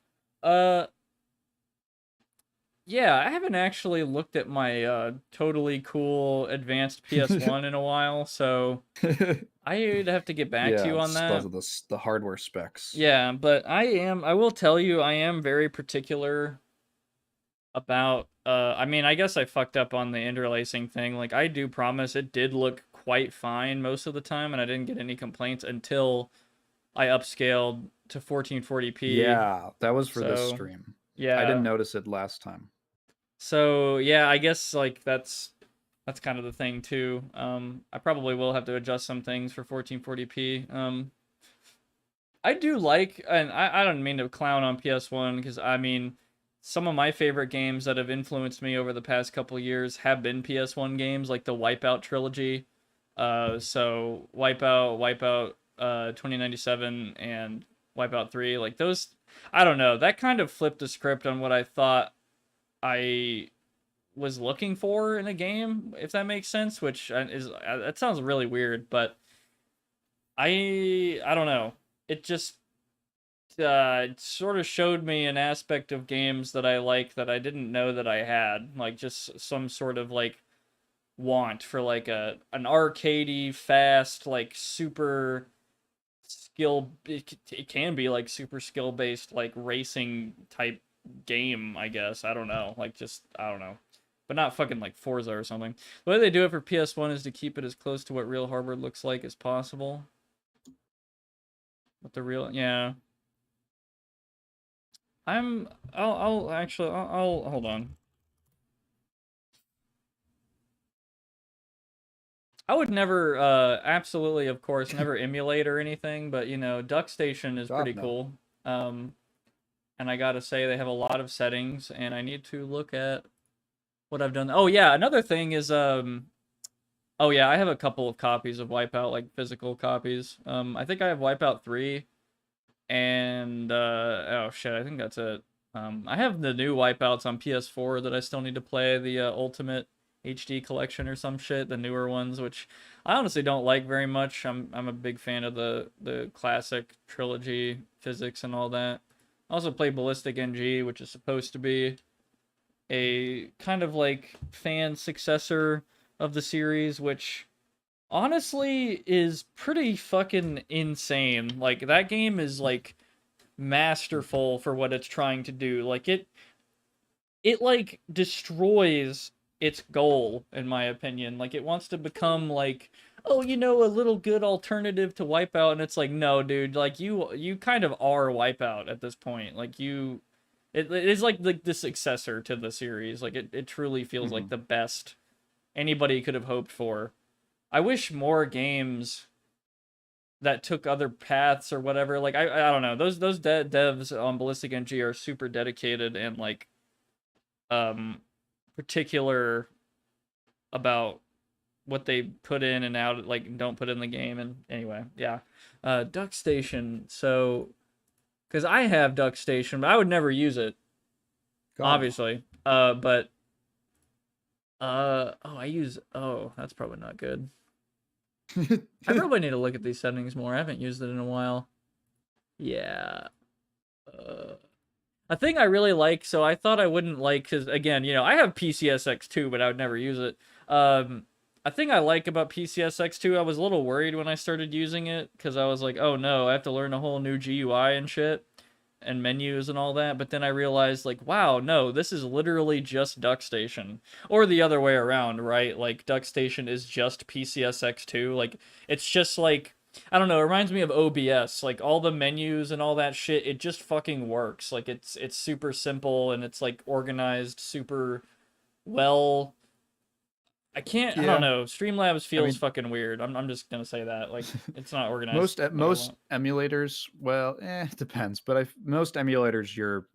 Yeah, I haven't actually looked at my totally cool advanced PS1 in a while, so I'd have to get back to you on that. Because of the hardware specs. Yeah, but I will tell you, I am very particular about, I mean, I guess I fucked up on the interlacing thing. Like, I do promise it did look quite fine most of the time, and I didn't get any complaints until I upscaled to 1440p. Yeah, that was for this stream. Yeah. I didn't notice it last time. So, yeah, I guess, like, that's kind of the thing, too. I probably will have to adjust some things for 1440p. I do like, and I don't mean to clown on PS1, because, I mean, some of my favorite games that have influenced me over the past couple years have been PS1 games, like the Wipeout trilogy. So Wipeout 2097, and Wipeout 3, like those, I don't know, that kind of flipped the script on what I thought I was looking for in a game, if that makes sense, which is, that sounds really weird, but I don't know. It just it sort of showed me an aspect of games that I like that I didn't know that I had, like just some sort of like want for like an arcadey, fast, like super skill. It can be like super skill based, like racing type game, I guess. I don't know, like just I don't know, but not fucking like Forza or something. The way they do it for PS1 is to keep it as close to what real hardware looks like as possible. What the real, yeah. I'll actually, I'll hold on. I would never, absolutely, of course, never emulate or anything, but, you know, DuckStation is pretty cool. And I gotta say, they have a lot of settings, and I need to look at what I've done. Oh, yeah, another thing is, oh, yeah, I have a couple of copies of Wipeout, like, physical copies. I think I have Wipeout 3, and, oh, shit, I think that's it. I have the new Wipeouts on PS4 that I still need to play, the Ultimate HD collection or some shit, the newer ones, which I honestly don't like very much. I'm a big fan of the classic trilogy physics and all that. I also play Ballistic NG, which is supposed to be a kind of like fan successor of the series, which honestly is pretty fucking insane. Like that game is like masterful for what it's trying to do. Like it like destroys its goal, in my opinion. Like it wants to become like, oh, you know, a little good alternative to Wipeout, and it's like, no, dude, like you kind of are Wipeout at this point. Like you, it is like the successor to the series. Like it truly feels like the best anybody could have hoped for. I wish more games that took other paths or whatever. Like I don't know. Those devs on Ballistic NG are super dedicated and like particular about what they put in and out, like don't put in the game. And anyway, yeah. DuckStation. So because I have DuckStation, but I would never use it. Obviously. But oh, I use, oh, that's probably not good. I probably need to look at these settings more. I haven't used it in a while. Yeah. A thing I really like, so I thought I wouldn't like, because again, you know, I have PCSX2, but I would never use it. A thing I like about PCSX2, I was a little worried when I started using it, because I was like, oh no, I have to learn a whole new GUI and shit, and menus and all that, but then I realized, like, wow, no, this is literally just DuckStation. Or the other way around, right? Like, DuckStation is just PCSX2. Like, it's just like, I don't know, it reminds me of OBS. Like, all the menus and all that shit, it just fucking works. Like, it's super simple, and it's, like, organized super well. I can't, I don't know, Streamlabs feels fucking weird. I'm just gonna say that. Like, it's not organized. Most emulators, well, it depends, but most emulators, you're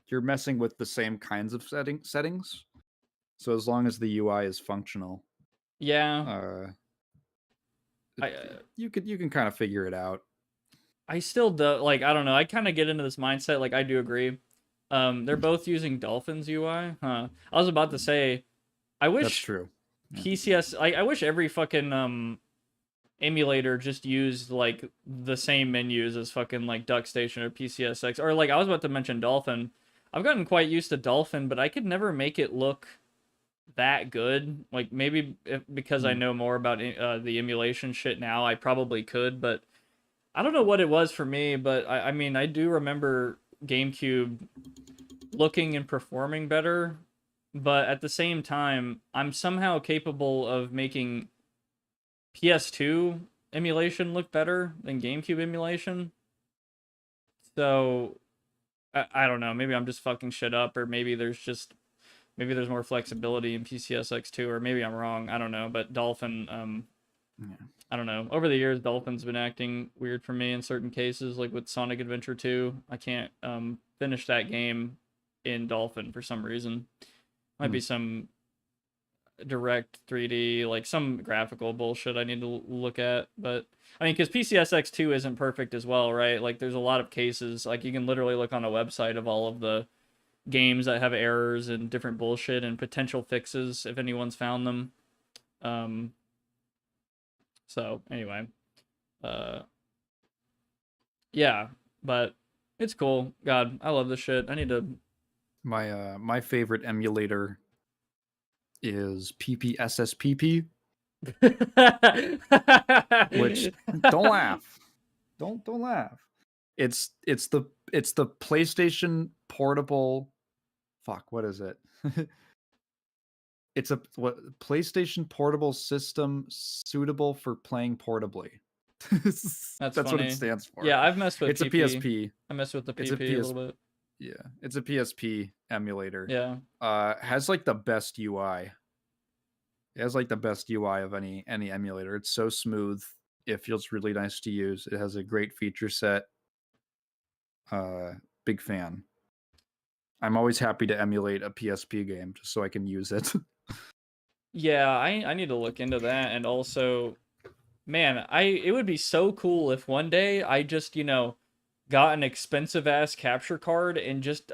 messing with the same kinds of settings. So as long as the UI is functional, yeah, you can kind of figure it out. I still do, like, I don't know, I kind of get into this mindset, like, I do agree. They're both using Dolphin's UI, huh? I was about to say, I wish that's true. PCS, I wish every fucking emulator just used like the same menus as fucking like DuckStation or PCSX, or like I was about to mention Dolphin. I've gotten quite used to Dolphin, but I could never make it look that good. Like maybe because I know more about the emulation shit now, I probably could, but I don't know what it was for me. But I mean, I do remember GameCube looking and performing better. But at the same time, I'm somehow capable of making PS2 emulation look better than GameCube emulation. So, I don't know. Maybe I'm just fucking shit up, or maybe there's more flexibility in PCSX2, or maybe I'm wrong. I don't know. But Dolphin, I don't know. Over the years, Dolphin's been acting weird for me in certain cases, like with Sonic Adventure 2. I can't finish that game in Dolphin for some reason. Might be some direct 3D, like some graphical bullshit I need to look at. But I mean, because PCSX2 isn't perfect as well, right? Like there's a lot of cases. Like you can literally look on a website of all of the games that have errors and different bullshit and potential fixes if anyone's found them. So anyway, yeah, but it's cool. God, I love this shit. I need to. My favorite emulator is PPSSPP, which don't laugh, don't laugh. It's the PlayStation Portable. Fuck, what is it? It's a PlayStation Portable system suitable for playing portably. That's what funny. it stands for. Yeah, I've messed with. It's PP. a PSP. I messed with the It's PP a little bit. Yeah, it's a PSP emulator. Yeah. Has like the best UI. It has like the best UI of any emulator. It's so smooth. It feels really nice to use. It has a great feature set. Big fan. I'm always happy to emulate a PSP game just so I can use it. Yeah, I need to look into that. And also, man, it would be so cool if one day I just, got an expensive ass capture card and just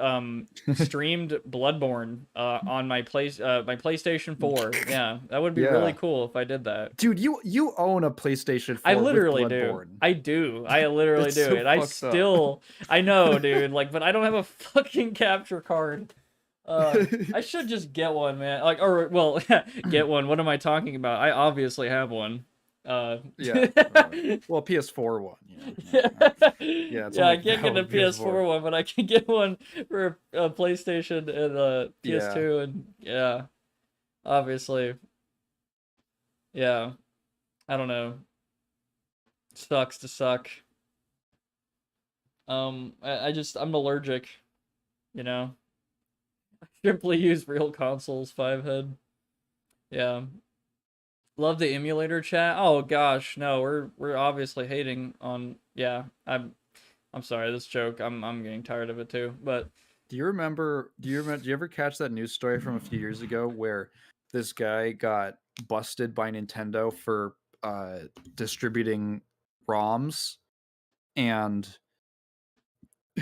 streamed Bloodborne on my PlayStation 4. Yeah, that would be really cool if I did that. Dude, you own a PlayStation 4 I literally with do. Bloodborne. I do. I literally do. So And I fucked still I know, dude, like, but I don't have a fucking capture card. I should just get one, man. Like, or well, get one. What am I talking about? I obviously have one. Yeah. Well, PS4 one. Yeah, I can't get a PS4 one, but I can get one for a PlayStation and PS2, and yeah, obviously. Yeah, I don't know. Sucks to suck. I'm allergic, I simply use real consoles, 5-head. Yeah. Love the emulator chat. Oh gosh, no, we're obviously hating on. Yeah, I'm sorry, this joke. I'm getting tired of it too. But do you ever catch that news story from a few years ago where this guy got busted by Nintendo for distributing ROMs, and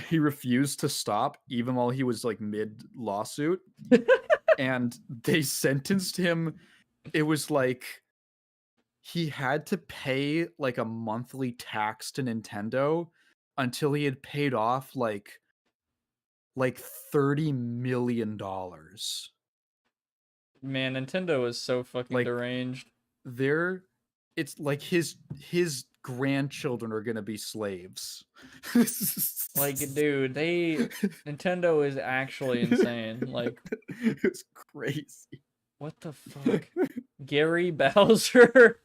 he refused to stop even while he was like mid lawsuit, and they sentenced him. It was like he had to pay like a monthly tax to Nintendo until he had paid off like $30 million. Man, Nintendo is so fucking deranged. It's like his grandchildren are gonna be slaves. Like, dude, Nintendo is actually insane. Like, it's crazy. What the fuck? Gary Bowser?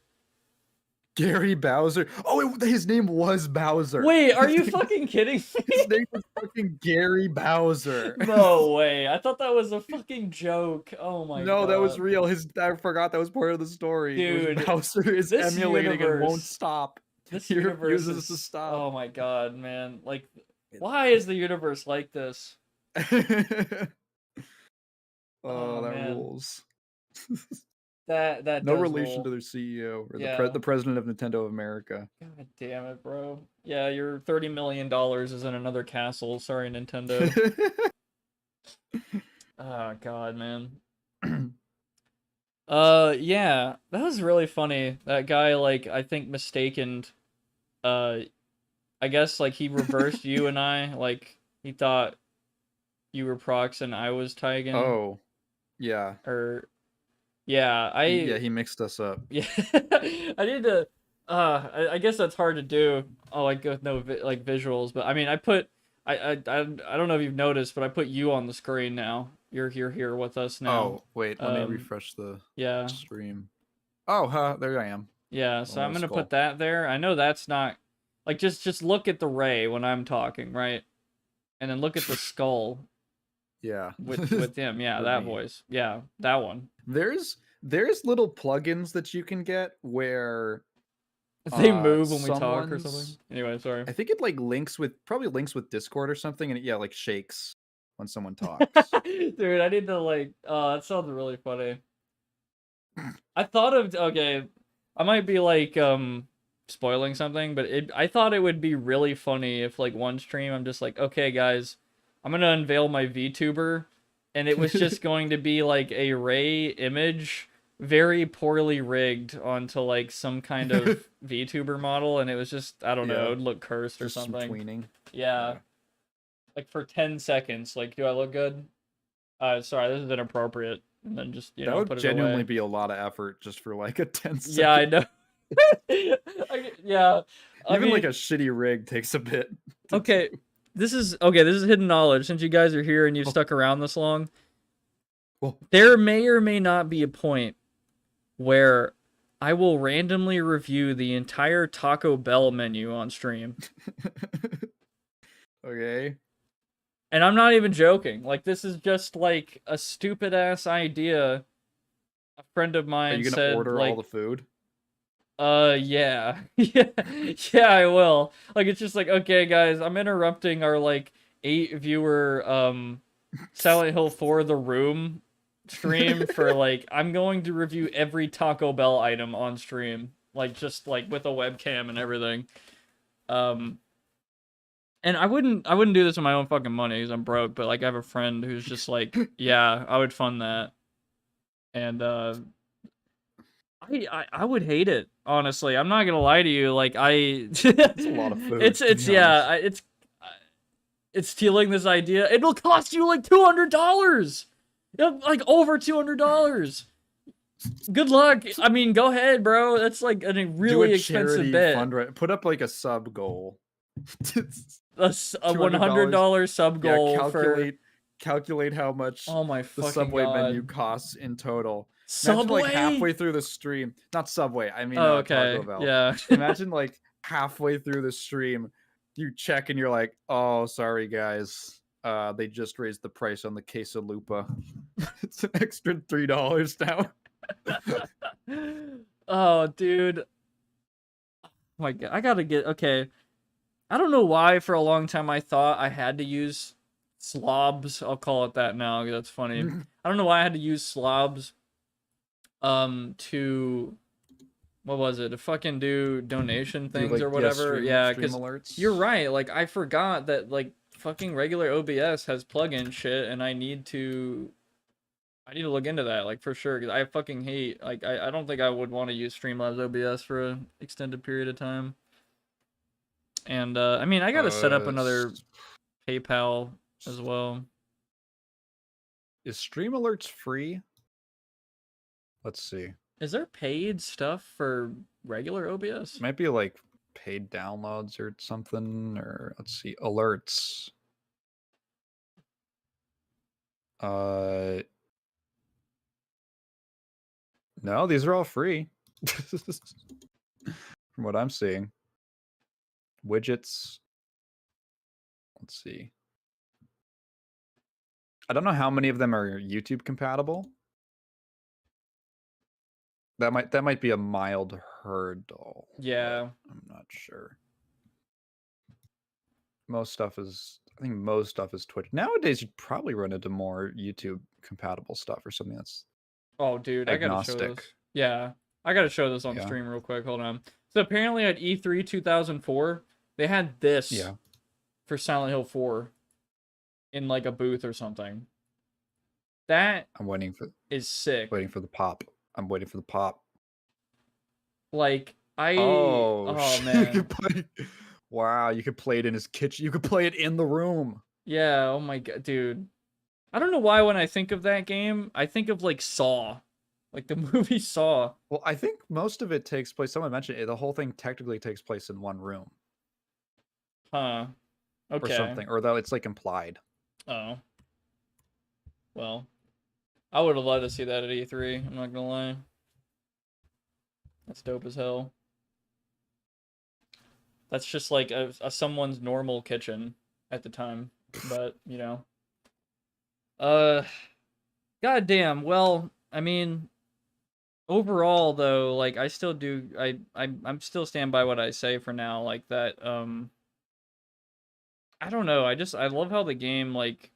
Gary Bowser. Oh, his name was Bowser. Wait, are you fucking kidding me? His name was fucking Gary Bowser. No way. I thought that was a fucking joke. Oh my god. No, that was real. I forgot that was part of the story. Dude, Bowser is emulating and won't stop. This He universe refuses to stop. Oh my god, man. Like, why is the universe like this? Oh, that man. rules. That no does relation roll. to their CEO or Yeah. the president of Nintendo of America. God damn it, bro. Yeah, your $30 million is in another castle. Sorry, Nintendo. Oh god, man. Yeah, that was really funny. That guy, like, I think mistaken. I guess like he reversed you and I. Like he thought you were Prox and I was Tygan. Oh, yeah. Or yeah, he mixed us up. Yeah, I need to. I guess that's hard to do. Oh, like with no visuals, but I mean, I don't know if you've noticed, but I put you on the screen now. You're here with us now. Oh, wait, let me refresh the stream. Oh, there I am. Yeah, so I'm gonna put that there. I know that's not like just look at the ray when I'm talking, right? And then look at the skull. Yeah. With him, yeah, that voice. Yeah, that one. There's little plugins that you can get where If they move when we talk or something. someone's- Anyway, sorry. I think it like probably links with Discord or something, and it like shakes when someone talks. Dude, I need to like. Oh, that sounds really funny. I thought of okay. I might be like spoiling something, but I thought it would be really funny if like one stream I'm just like, okay guys, I'm gonna unveil my VTuber, and it was just going to be like a Ray image, very poorly rigged onto like some kind of VTuber model, and it was just I don't know, it would look cursed or Just some something. tweening. Yeah. Like for 10 seconds. Like, do I look good? Sorry, this is inappropriate. And then just, That would put it genuinely away. be a lot of effort just for like a 10-second. Yeah, I know. Yeah. Even like a shitty rig takes a bit. Okay, this is hidden knowledge. Since you guys are here and you've stuck around this long, there may or may not be a point where I will randomly review the entire Taco Bell menu on stream. Okay. And I'm not even joking. Like, this is just like a stupid ass idea. A friend of mine Are you gonna said, order like, all the food? Yeah. Yeah, I will. Like, it's just like, okay, guys, I'm interrupting our, like, 8-viewer, Silent Hill 4 The Room stream for, like, I'm going to review every Taco Bell item on stream. Like, just, like, with a webcam and everything. And I wouldn't do this with my own fucking money because I'm broke, but, like, I have a friend who's just like, yeah, I would fund that. And, I would hate it, honestly. I'm not gonna lie to you. Like it's a lot of food. It's stealing this idea. It'll cost you like $200, like over $200. Good luck. I mean, go ahead, bro. That's like a really expensive bet. Put up like a sub goal. A $100 sub goal calculate how much the Subway menu costs in total. Subway? Imagine like halfway through the stream, not Subway, I mean okay. Taco Bell. Yeah. Imagine like halfway through the stream, you check and you're like, oh, sorry guys, they just raised the price on the quesalupa. It's an extra $3 now. Oh, dude. Oh my God, I gotta get okay. I don't know why for a long time I thought I had to use slobs. I'll call it that now. That's funny. I don't know why I had to use slobs. To what was it? To fucking do donation things or whatever. Yeah, because you're right. Like I forgot that like fucking regular OBS has plugin shit, and I need to look into that like for sure. Because I fucking hate like I don't think I would want to use Streamlabs OBS for an extended period of time. And I mean I gotta set up another PayPal as well. Is Stream Alerts free? Let's see. Is there paid stuff for regular OBS? Might be like paid downloads or something, or let's see, alerts. No, these are all free. From what I'm seeing. Widgets. Let's see. I don't know how many of them are YouTube compatible. That might be a mild hurdle. Yeah. I'm not sure. Most stuff is Twitch. Nowadays you'd probably run into more YouTube compatible stuff or something that's oh dude, agnostic. I gotta show this. Yeah. I gotta show this on stream real quick. Hold on. So apparently at E3 2004, they had this for Silent Hill 4 in like a booth or something. That is sick. Waiting for the pop. I'm waiting for the pop. Like oh man. Wow, you could play it in his kitchen. You could play it in the room. Yeah, oh my God, dude. I don't know why when I think of that game, I think of like Saw. Like the movie Saw. Well, I think most of it takes place, someone mentioned it, the whole thing technically takes place in one room. Huh. Okay. Or something. Or though it's like implied. Oh. Well. I would have loved to see that at E3, I'm not gonna lie. That's dope as hell. That's just like a someone's normal kitchen at the time. But, you know. Goddamn, well, I mean, overall though, like I still do I'm still stand by what I say for now, like that I don't know, I love how the game like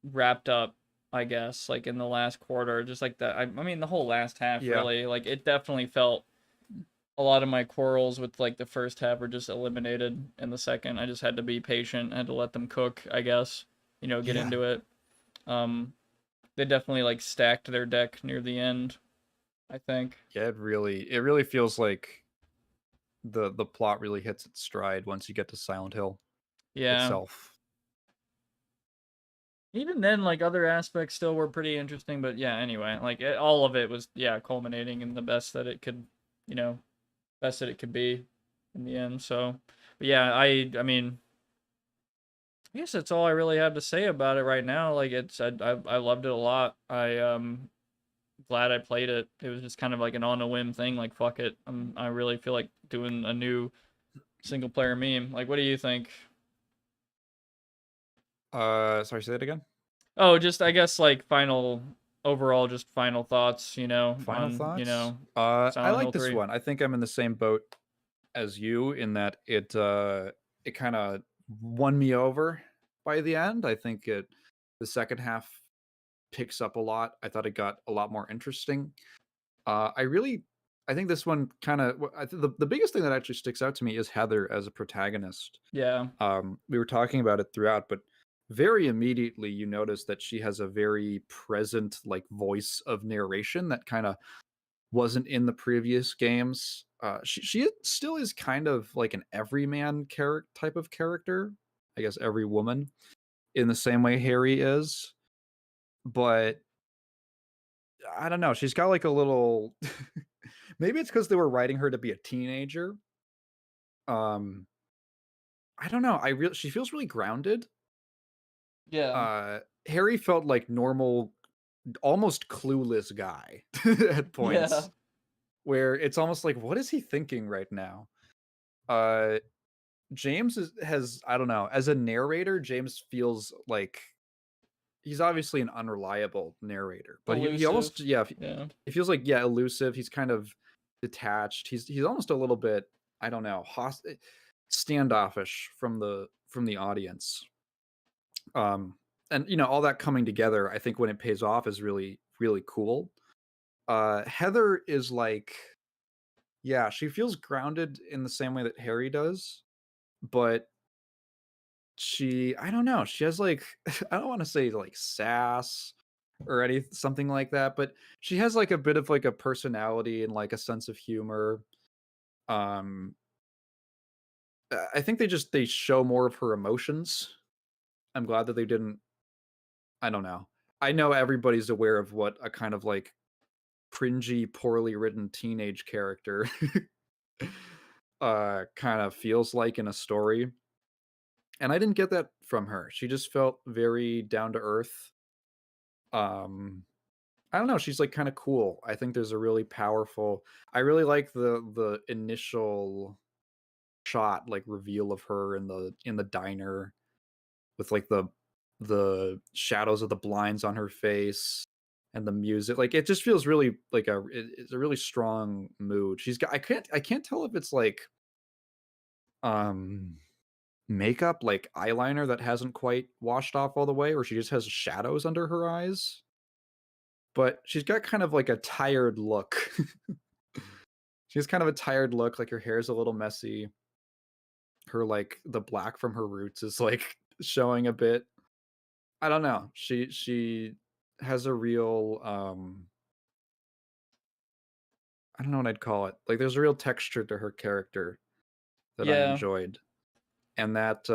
wrapped up, I guess, like in the last quarter, just like that. I mean the whole last half Yeah. really, like it definitely felt a lot of my quarrels with like the first half were just eliminated in the second. I just had to be patient, I had to let them cook, I guess, get Yeah. into it. They definitely like stacked their deck near the end, I think. Yeah, it really feels like the plot really hits its stride once you get to Silent Hill Yeah. itself. Even then, like other aspects still were pretty interesting, but yeah. Anyway, like all of it was culminating in the best that it could, best that it could be in the end. So, but yeah, I mean, I guess that's all I really have to say about it right now. Like I loved it a lot. Glad I played it. It was just kind of like an on a whim thing. Like fuck it. I really feel like doing a new single player meme. Like, what do you think? Sorry, say that again. Oh, just I guess like overall just final thoughts, Final on, thoughts? I Silent like Hill this 3. one. I think I'm in the same boat as you in that it kind of won me over by the end. I think the second half picks up a lot. I thought it got a lot more interesting. I think this one kind of the biggest thing that actually sticks out to me is Heather as a protagonist. Yeah. We were talking about it throughout, but very immediately you notice that she has a very present like voice of narration that kind of wasn't in the previous games. She still is kind of like an everyman type of character, I guess every woman, in the same way Harry is. But I don't know. She's got like a little. Maybe it's because they were writing her to be a teenager. Um, I don't know. She feels really grounded. Yeah. Harry felt like normal, almost clueless guy at points. Yeah. Where it's almost like, what is he thinking right now? James has I don't know, as a narrator, James feels like he's obviously an unreliable narrator, but he almost Elusive. he feels like elusive. He's kind of detached. He's almost a little bit, I don't know, standoffish from the audience. And all that coming together, I think when it pays off is really really cool. Heather is like, yeah, she feels grounded in the same way that Harry does, but I don't know, she has like I don't want to say like sass or something like that, but she has like a bit of like a personality and like a sense of humor. Um I think they show more of her emotions. I'm glad that they didn't. I don't know. I know everybody's aware of what a kind of like cringy, poorly written teenage character kind of feels like in a story. And I didn't get that from her. She just felt very down to earth. I don't know, she's like kind of cool. I think there's a really powerful. I really like the initial shot like reveal of her in the diner with like the shadows of the blinds on her face and the music. Like it just feels really like it's a really strong mood. She's got I can't tell if it's like um makeup, like eyeliner that hasn't quite washed off all the way, or she just has shadows under her eyes. But she's got kind of like a tired look. She has kind of a tired look, like her hair's a little messy. Her like the black from her roots is like showing a bit. I don't know. She has a real I don't know what I'd call it. Like there's a real texture to her character that I Yeah. enjoyed. And that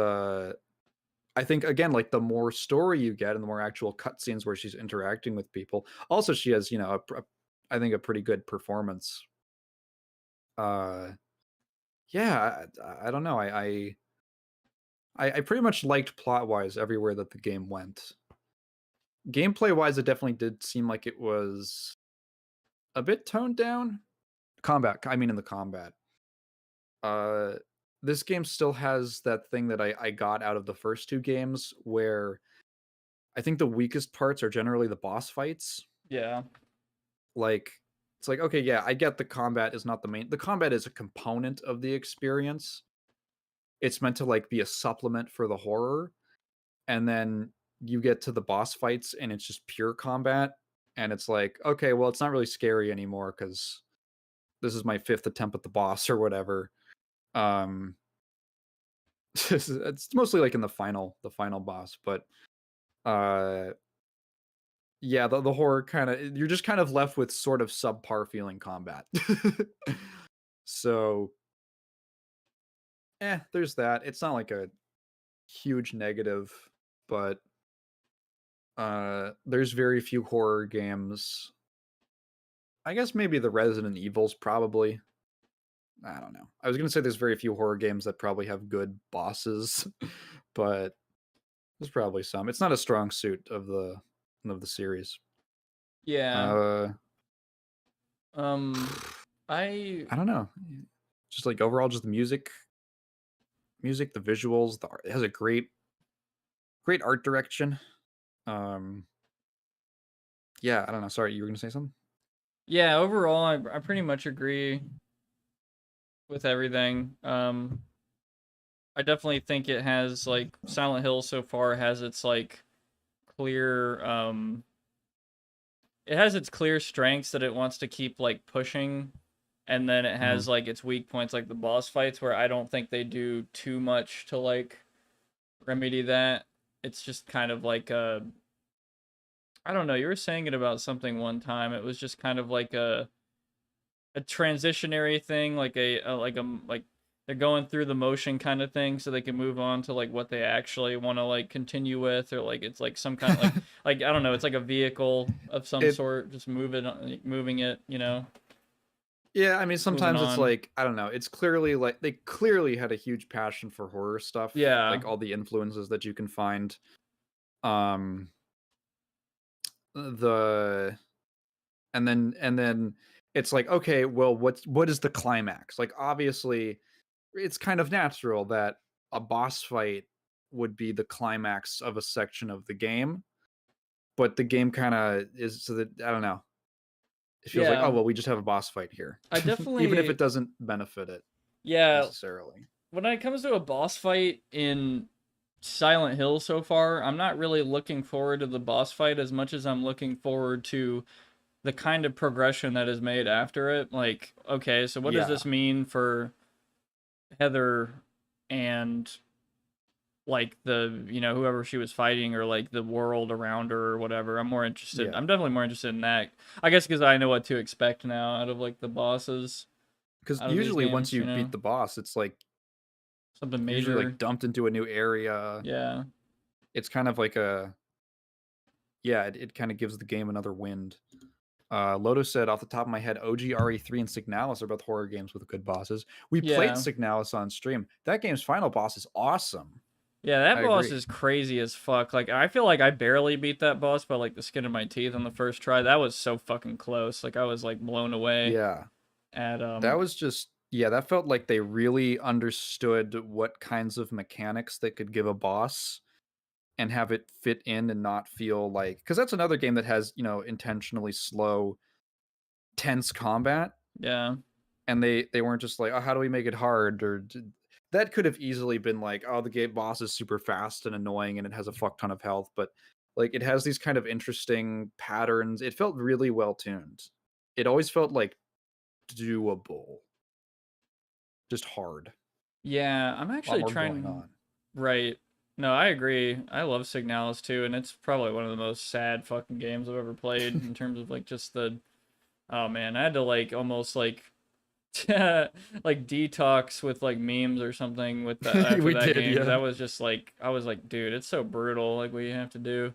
I think again, like the more story you get and the more actual cutscenes where she's interacting with people. Also, she has, I think a pretty good performance. Yeah, I don't know. I pretty much liked plot wise everywhere that the game went. Gameplay wise, it definitely did seem like it was a bit toned down. I mean, in the combat. Uh, this game still has that thing that I got out of the first two games where I think the weakest parts are generally the boss fights. Yeah. Like it's like, okay, yeah, I get the combat is not the main. The combat is a component of the experience. It's meant to like be a supplement for the horror, and then you get to the boss fights and it's just pure combat, and it's like, okay, well, it's not really scary anymore because this is my 5th attempt at the boss or whatever. Um, it's mostly like in the final boss, but uh, yeah, the horror kind of you're just kind of left with sort of subpar feeling combat. So, there's that. It's not like a huge negative, but there's very few horror games. I guess maybe the Resident Evils probably. I don't know. I was gonna say there's very few horror games that probably have good bosses, but there's probably some. It's not a strong suit of the series. Yeah. I don't know. Just like overall, just the music, the visuals. It has a great art direction. Yeah, I don't know. Sorry, you were gonna say something? Yeah, overall, I pretty much agree with everything. I definitely think it has like Silent Hill so far has its like clear it has its clear strengths that it wants to keep like pushing, and then it has like its weak points like the boss fights where I don't think they do too much to like remedy that. It's just kind of like I don't know, you were saying it about something one time. It was just kind of like a transitionary thing, like like they're going through the motion kind of thing so they can move on to like what they actually want to like continue with, or like it's like some kind of like I don't know, it's like a vehicle of some sort, just moving it, you know. Yeah, I mean sometimes it's on. like, I don't know, it's clearly like they clearly had a huge passion for horror stuff. Yeah. Like all the influences that you can find. And then it's like, okay, well, what is the climax? Like obviously it's kind of natural that a boss fight would be the climax of a section of the game, but the game kind of is, so that I don't know. It feels like, oh well, we just have a boss fight here. I definitely even if it doesn't benefit it necessarily. When it comes to a boss fight in Silent Hill so far, I'm not really looking forward to the boss fight as much as I'm looking forward to the kind of progression that is made after it. Like, okay, so what does this mean for Heather and like the, you know, whoever she was fighting, or like the world around her or whatever? I'm more interested. I'm definitely more interested in that. I guess because I know what to expect now out of like the bosses. Because usually once you beat the boss, it's like something major, usually like dumped into a new area. Yeah. It's kind of like it kind of gives the game another wind. Loto said, off the top of my head, OG RE3 and Signalis are both horror games with good bosses. We played Signalis on stream. That game's final boss is awesome. Yeah, that boss is crazy as fuck. Like, I feel like I barely beat that boss by like the skin of my teeth on the first try. That was so fucking close. Like, I was like blown away. Yeah. That was just, that felt like they really understood what kinds of mechanics they could give a boss and have it fit in and not feel like, because that's another game that has, you know, intentionally slow, tense combat. Yeah. And they weren't just like, oh, how do we make it hard? Or that could have easily been like, oh, the game boss is super fast and annoying and it has a fuck ton of health, but like it has these kind of interesting patterns. It felt really well tuned. It always felt like doable. Just hard. Yeah, I'm actually trying. Right. No, I agree. I love Signalis too, and it's probably one of the most sad fucking games I've ever played in terms of like just the. Oh man, I had to like almost like like detox with like memes or something with that after that game. That was just like, I was like, dude, it's so brutal, like what you have to do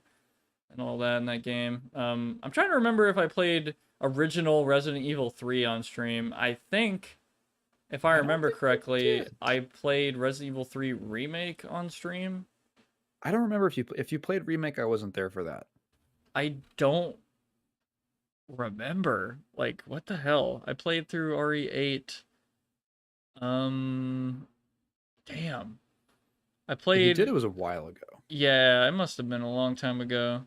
and all that in that game. I'm trying to remember if I played original Resident Evil 3 on stream. I think, if I remember correctly, I played Resident Evil 3 Remake on stream. I don't remember if you played Remake. I wasn't there for that. I don't remember. Like, what the hell? I played through RE8. Damn. I played. If you did, it was a while ago. Yeah, it must have been a long time ago.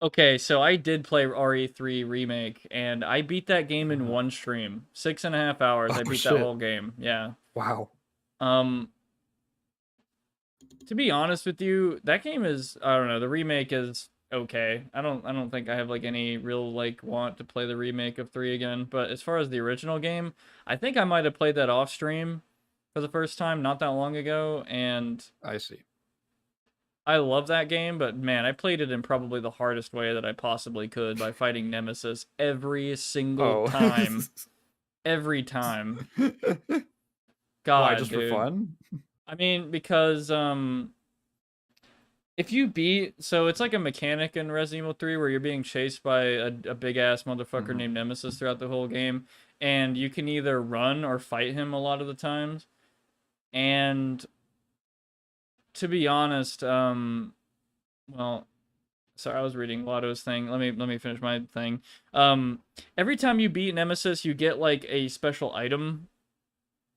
Okay, so I did play RE3 Remake, and I beat that game in one stream. 6.5 hours, I Oh, beat that shit. whole game. Yeah. Wow. To be honest with you, that game is, I don't know, the remake is okay. I don't think I have like any real like want to play the remake of 3 again, but as far as the original game, I think I might have played that off stream for the first time not that long ago, and I see. I love that game, but man, I played it in probably the hardest way that I possibly could by fighting Nemesis every single time. Every time. God, Why, just dude. for fun? I mean, because if you beat, so it's like a mechanic in Resident Evil 3 where you're being chased by a big ass motherfucker named Nemesis throughout the whole game, and you can either run or fight him a lot of the times. And to be honest, well, sorry, I was reading Lotto's thing. Let me finish my thing. Every time you beat Nemesis, you get like a special item.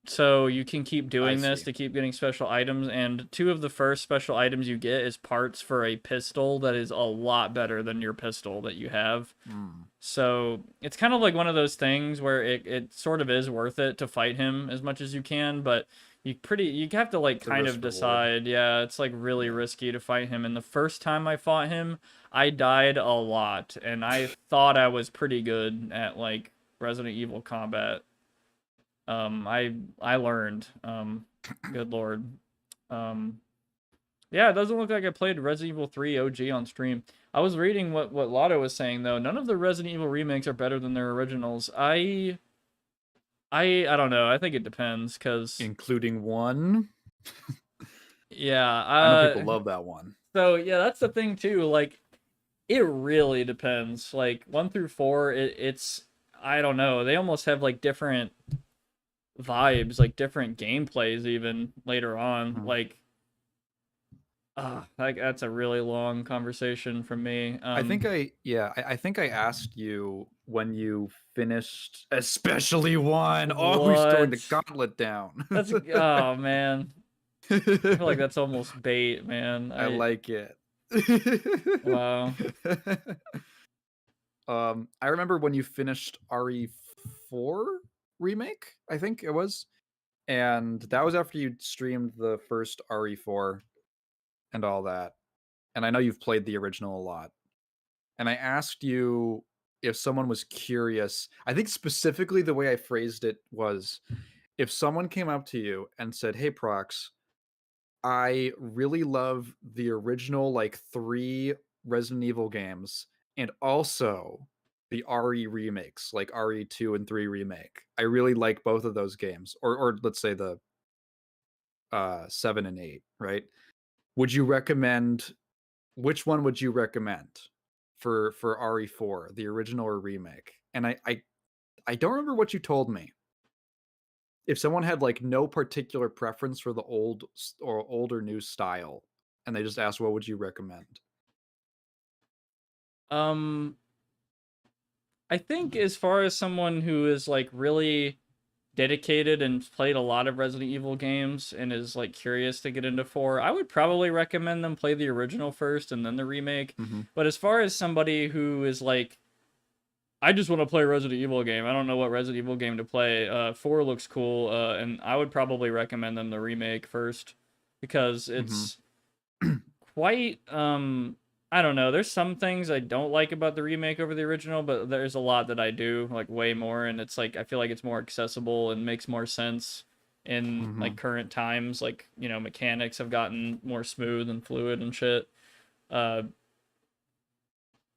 So you can keep doing this to keep getting special items, and 2 of the first special items you get is parts for a pistol that is a lot better than your pistol that you have. So it's kind of like one of those things where it sort of is worth it to fight him as much as you can, but you have to like kind of decide. Yeah, it's like really risky to fight him. And the first time I fought him, I died a lot, and I thought I was pretty good at like Resident Evil combat. I learned. Good lord. Yeah, it doesn't look like I played Resident Evil 3 OG on stream. I was reading what Lotto was saying though. None of the Resident Evil remakes are better than their originals. I don't know. I think it depends, cuz including 1. Yeah, I know people love that one. So yeah, that's the thing too. Like, it really depends. Like 1 through 4, it's I don't know. They almost have like different vibes, like different gameplays even later on. Like that's a really long conversation from me. I think I asked you when you finished especially 1. Oh, he's throwing the gauntlet down. That's oh man. I feel like that's almost bait, man. I like it. Wow. I remember when you finished RE4 remake, I think it was, and that was after you streamed the first RE4 and all that. And I know you've played the original a lot. And I asked you if someone was curious. I think specifically the way I phrased it was, if someone came up to you and said, "Hey Prox, I really love the original like 3 Resident Evil games and also the RE remakes, like RE2 and 3 remake. I really like both of those games." Or let's say the 7 and 8, right? Would you recommend, which one would you recommend for RE4, the original or remake? And I don't remember what you told me. If someone had like no particular preference for the old or new style, and they just asked, what would you recommend? I think as far as someone who is like really dedicated and played a lot of Resident Evil games and is like curious to get into 4, I would probably recommend them play the original first and then the remake. But as far as somebody who is like, I just want to play a Resident Evil game, I don't know what Resident Evil game to play, 4 looks cool, and I would probably recommend them the remake first, because it's quite, I don't know, there's some things I don't like about the remake over the original, but there's a lot that I do, like way more, and it's like, I feel like it's more accessible and makes more sense in like current times, like, you know, mechanics have gotten more smooth and fluid and shit.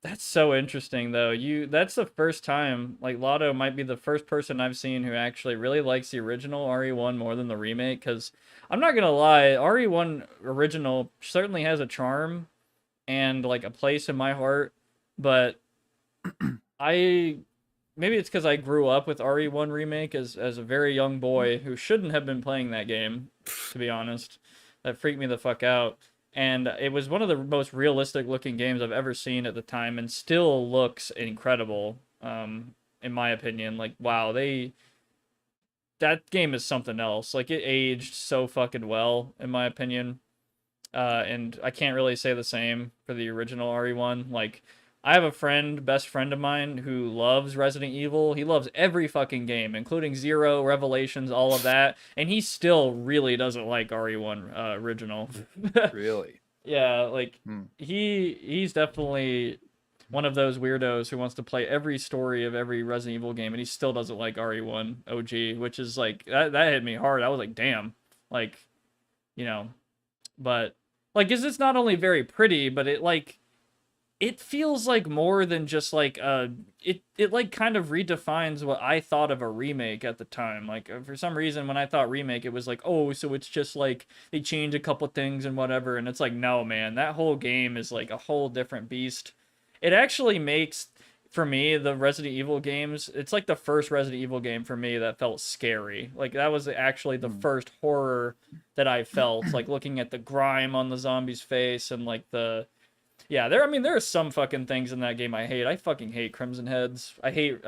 That's so interesting though. That's the first time, like Lotto might be the first person I've seen who actually really likes the original RE1 more than the remake, because I'm not gonna lie, RE1 original certainly has a charm and like a place in my heart, but maybe it's because I grew up with RE1 remake as a very young boy who shouldn't have been playing that game, to be honest. That freaked me the fuck out. And it was one of the most realistic looking games I've ever seen at the time, and still looks incredible, in my opinion. Like, wow, that game is something else. Like, it aged so fucking well, in my opinion. And I can't really say the same for the original RE1. Like, I have a friend, best friend of mine, who loves Resident Evil. He loves every fucking game, including Zero, Revelations, all of that, and he still really doesn't like RE1 original. Really? Yeah, like Hmm. he's definitely one of those weirdos who wants to play every story of every Resident Evil game, and he still doesn't like RE1 OG, which is like that hit me hard. I was like, damn, like, you know, but like, is it's not only very pretty, but it feels like more than just like it like kind of redefines what I thought of a remake at the time. Like for some reason when I thought remake it was like, oh, so it's just like they change a couple things and whatever, and it's like, no man, that whole game is like a whole different beast. It actually makes, for me, the Resident Evil games, it's like the first Resident Evil game for me that felt scary. Like that was actually the first horror that I felt, like looking at the grime on the zombie's face and like the yeah, there are some fucking things in that game I hate. I fucking hate Crimson Heads. I hate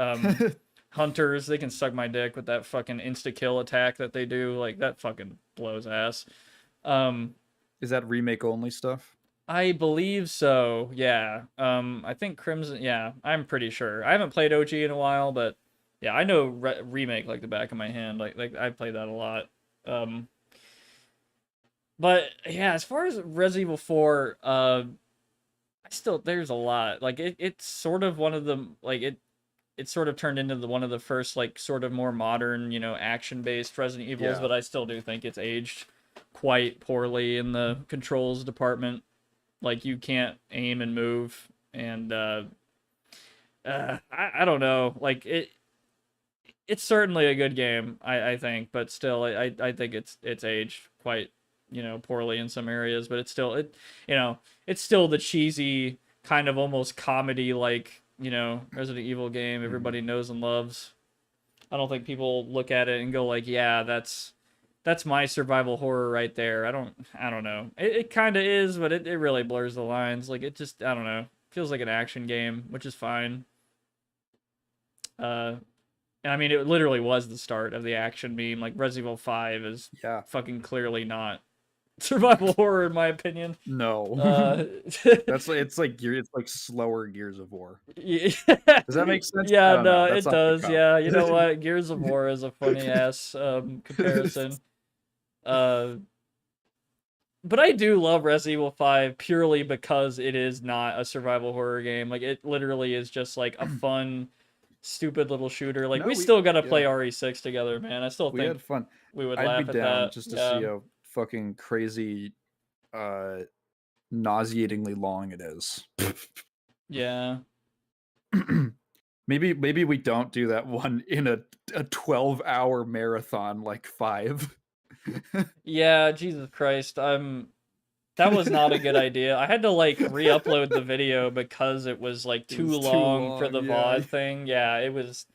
Hunters. They can suck my dick with that fucking insta-kill attack that they do. Like, that fucking blows ass. Is that remake only stuff? I believe so, yeah. I think Crimson, yeah, I'm pretty sure. I haven't played OG in a while, but yeah, I know remake like the back of my hand. Like I played that a lot. But yeah, as far as Resident Evil 4, there's a lot. Like it's sort of one of the like it sort of turned into one of the first like sort of more modern, action-based Resident Evils, but I still do think it's aged quite poorly in the controls department. Like you can't aim and move, and I don't know. Like it's certainly a good game, I think, but still I think it's aged quite poorly in some areas, but it's still it's still the cheesy kind of almost comedy like Resident Evil game everybody knows and loves. I don't think people look at it and go like, yeah, that's my survival horror right there. I don't know. It kind of is, but it really blurs the lines. Like it just, I don't know, feels like an action game, which is fine. I mean, it literally was the start of the action meme. Like Resident Evil 5 is fucking clearly not survival horror in my opinion. No. It's like slower Gears of War. Yeah. Does that make sense? Yeah, no, it does. Yeah, you know what? Gears of War is a funny ass comparison. But I do love Resident Evil 5 purely because it is not a survival horror game. Like it literally is just like a fun, stupid little shooter. Like we still gotta play RE6 together, man. I still think we had fun. We would I'd laugh be at down that. just to see how fucking crazy, nauseatingly long it is. Yeah. Maybe we don't do that one in a 12-hour marathon like 5. Yeah, Jesus Christ. That was not a good idea. I had to like re-upload the video because it was like too long for the VOD thing. Yeah, it was,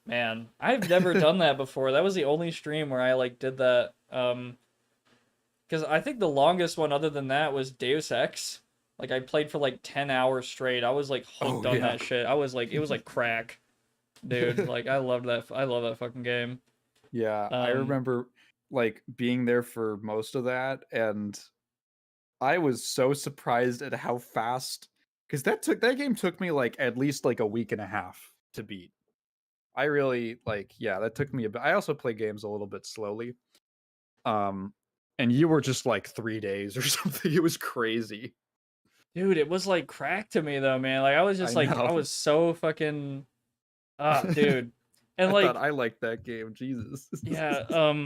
man. I've never done that before. That was the only stream where I like did that. Because I think the longest one other than that was Deus Ex. Like I played for like 10 hours straight. I was like hooked on that shit. I was like, it was like crack, dude. Like I love that fucking game. Yeah, I remember like being there for most of that, and I was so surprised at how fast, because that game took me like at least like a week and a half to beat. I really that took me a bit. I also play games a little bit slowly. And you were just like 3 days or something. It was crazy. Dude, it was like crack to me though, man. Like I was just I was so fucking dude. And I thought I liked that game. Jesus. Yeah,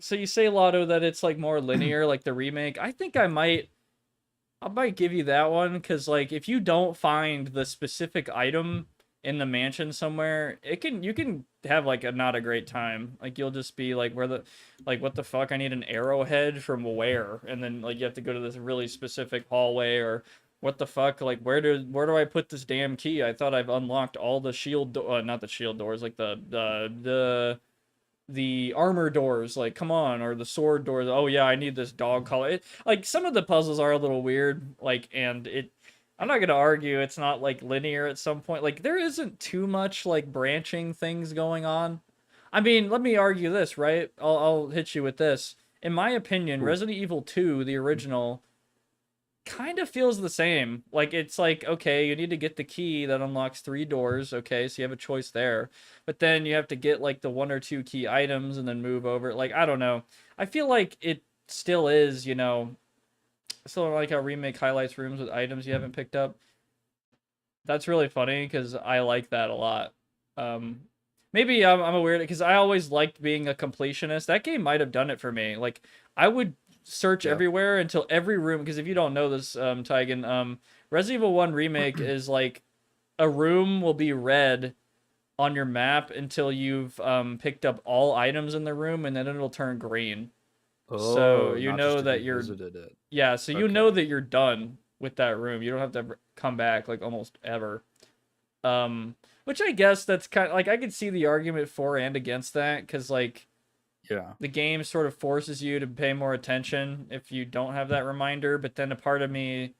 so you say, Lotto, that it's like more linear like the remake. I think I might give you that one, because like if you don't find the specific item in the mansion somewhere, you can have like not a great time. Like you'll just be like, what the fuck, I need an arrowhead from where, and then like you have to go to this really specific hallway, or what the fuck, like where do I put this damn key? I thought I've unlocked all the shield not the shield doors, like the armor doors, like come on, or the sword doors. Oh yeah, I need this dog collar. Like some of the puzzles are a little weird, like, and I'm not gonna argue it's not like linear at some point. Like there isn't too much like branching things going on. I mean, let me argue this, right? I'll hit you with this. In my opinion, Resident Evil 2, the original, kind of feels the same. Like it's like, okay, you need to get the key that unlocks 3 doors. Okay, so you have a choice there. But then you have to get like the 1 or 2 key items and then move over. Like I don't know. I feel like it still is, you know, still like how remake highlights rooms with items you haven't picked up. That's really funny because I like that a lot. Um, maybe I'm a weird because I always liked being a completionist. That game might have done it for me. Like I would search Yep. everywhere until every room. Because if you don't know this, Tygan, Resident Evil 1 remake is like a room will be red on your map until you've picked up all items in the room, and then it'll turn green. So Oh, you not just know if that you you're visited it. yeah. So you know Okay. that you're done with that room. You don't have to come back like almost ever. Which I guess that's kind of like I could see the argument for and against that because like Yeah. the game sort of forces you to pay more attention if you don't have that reminder. But then a part of me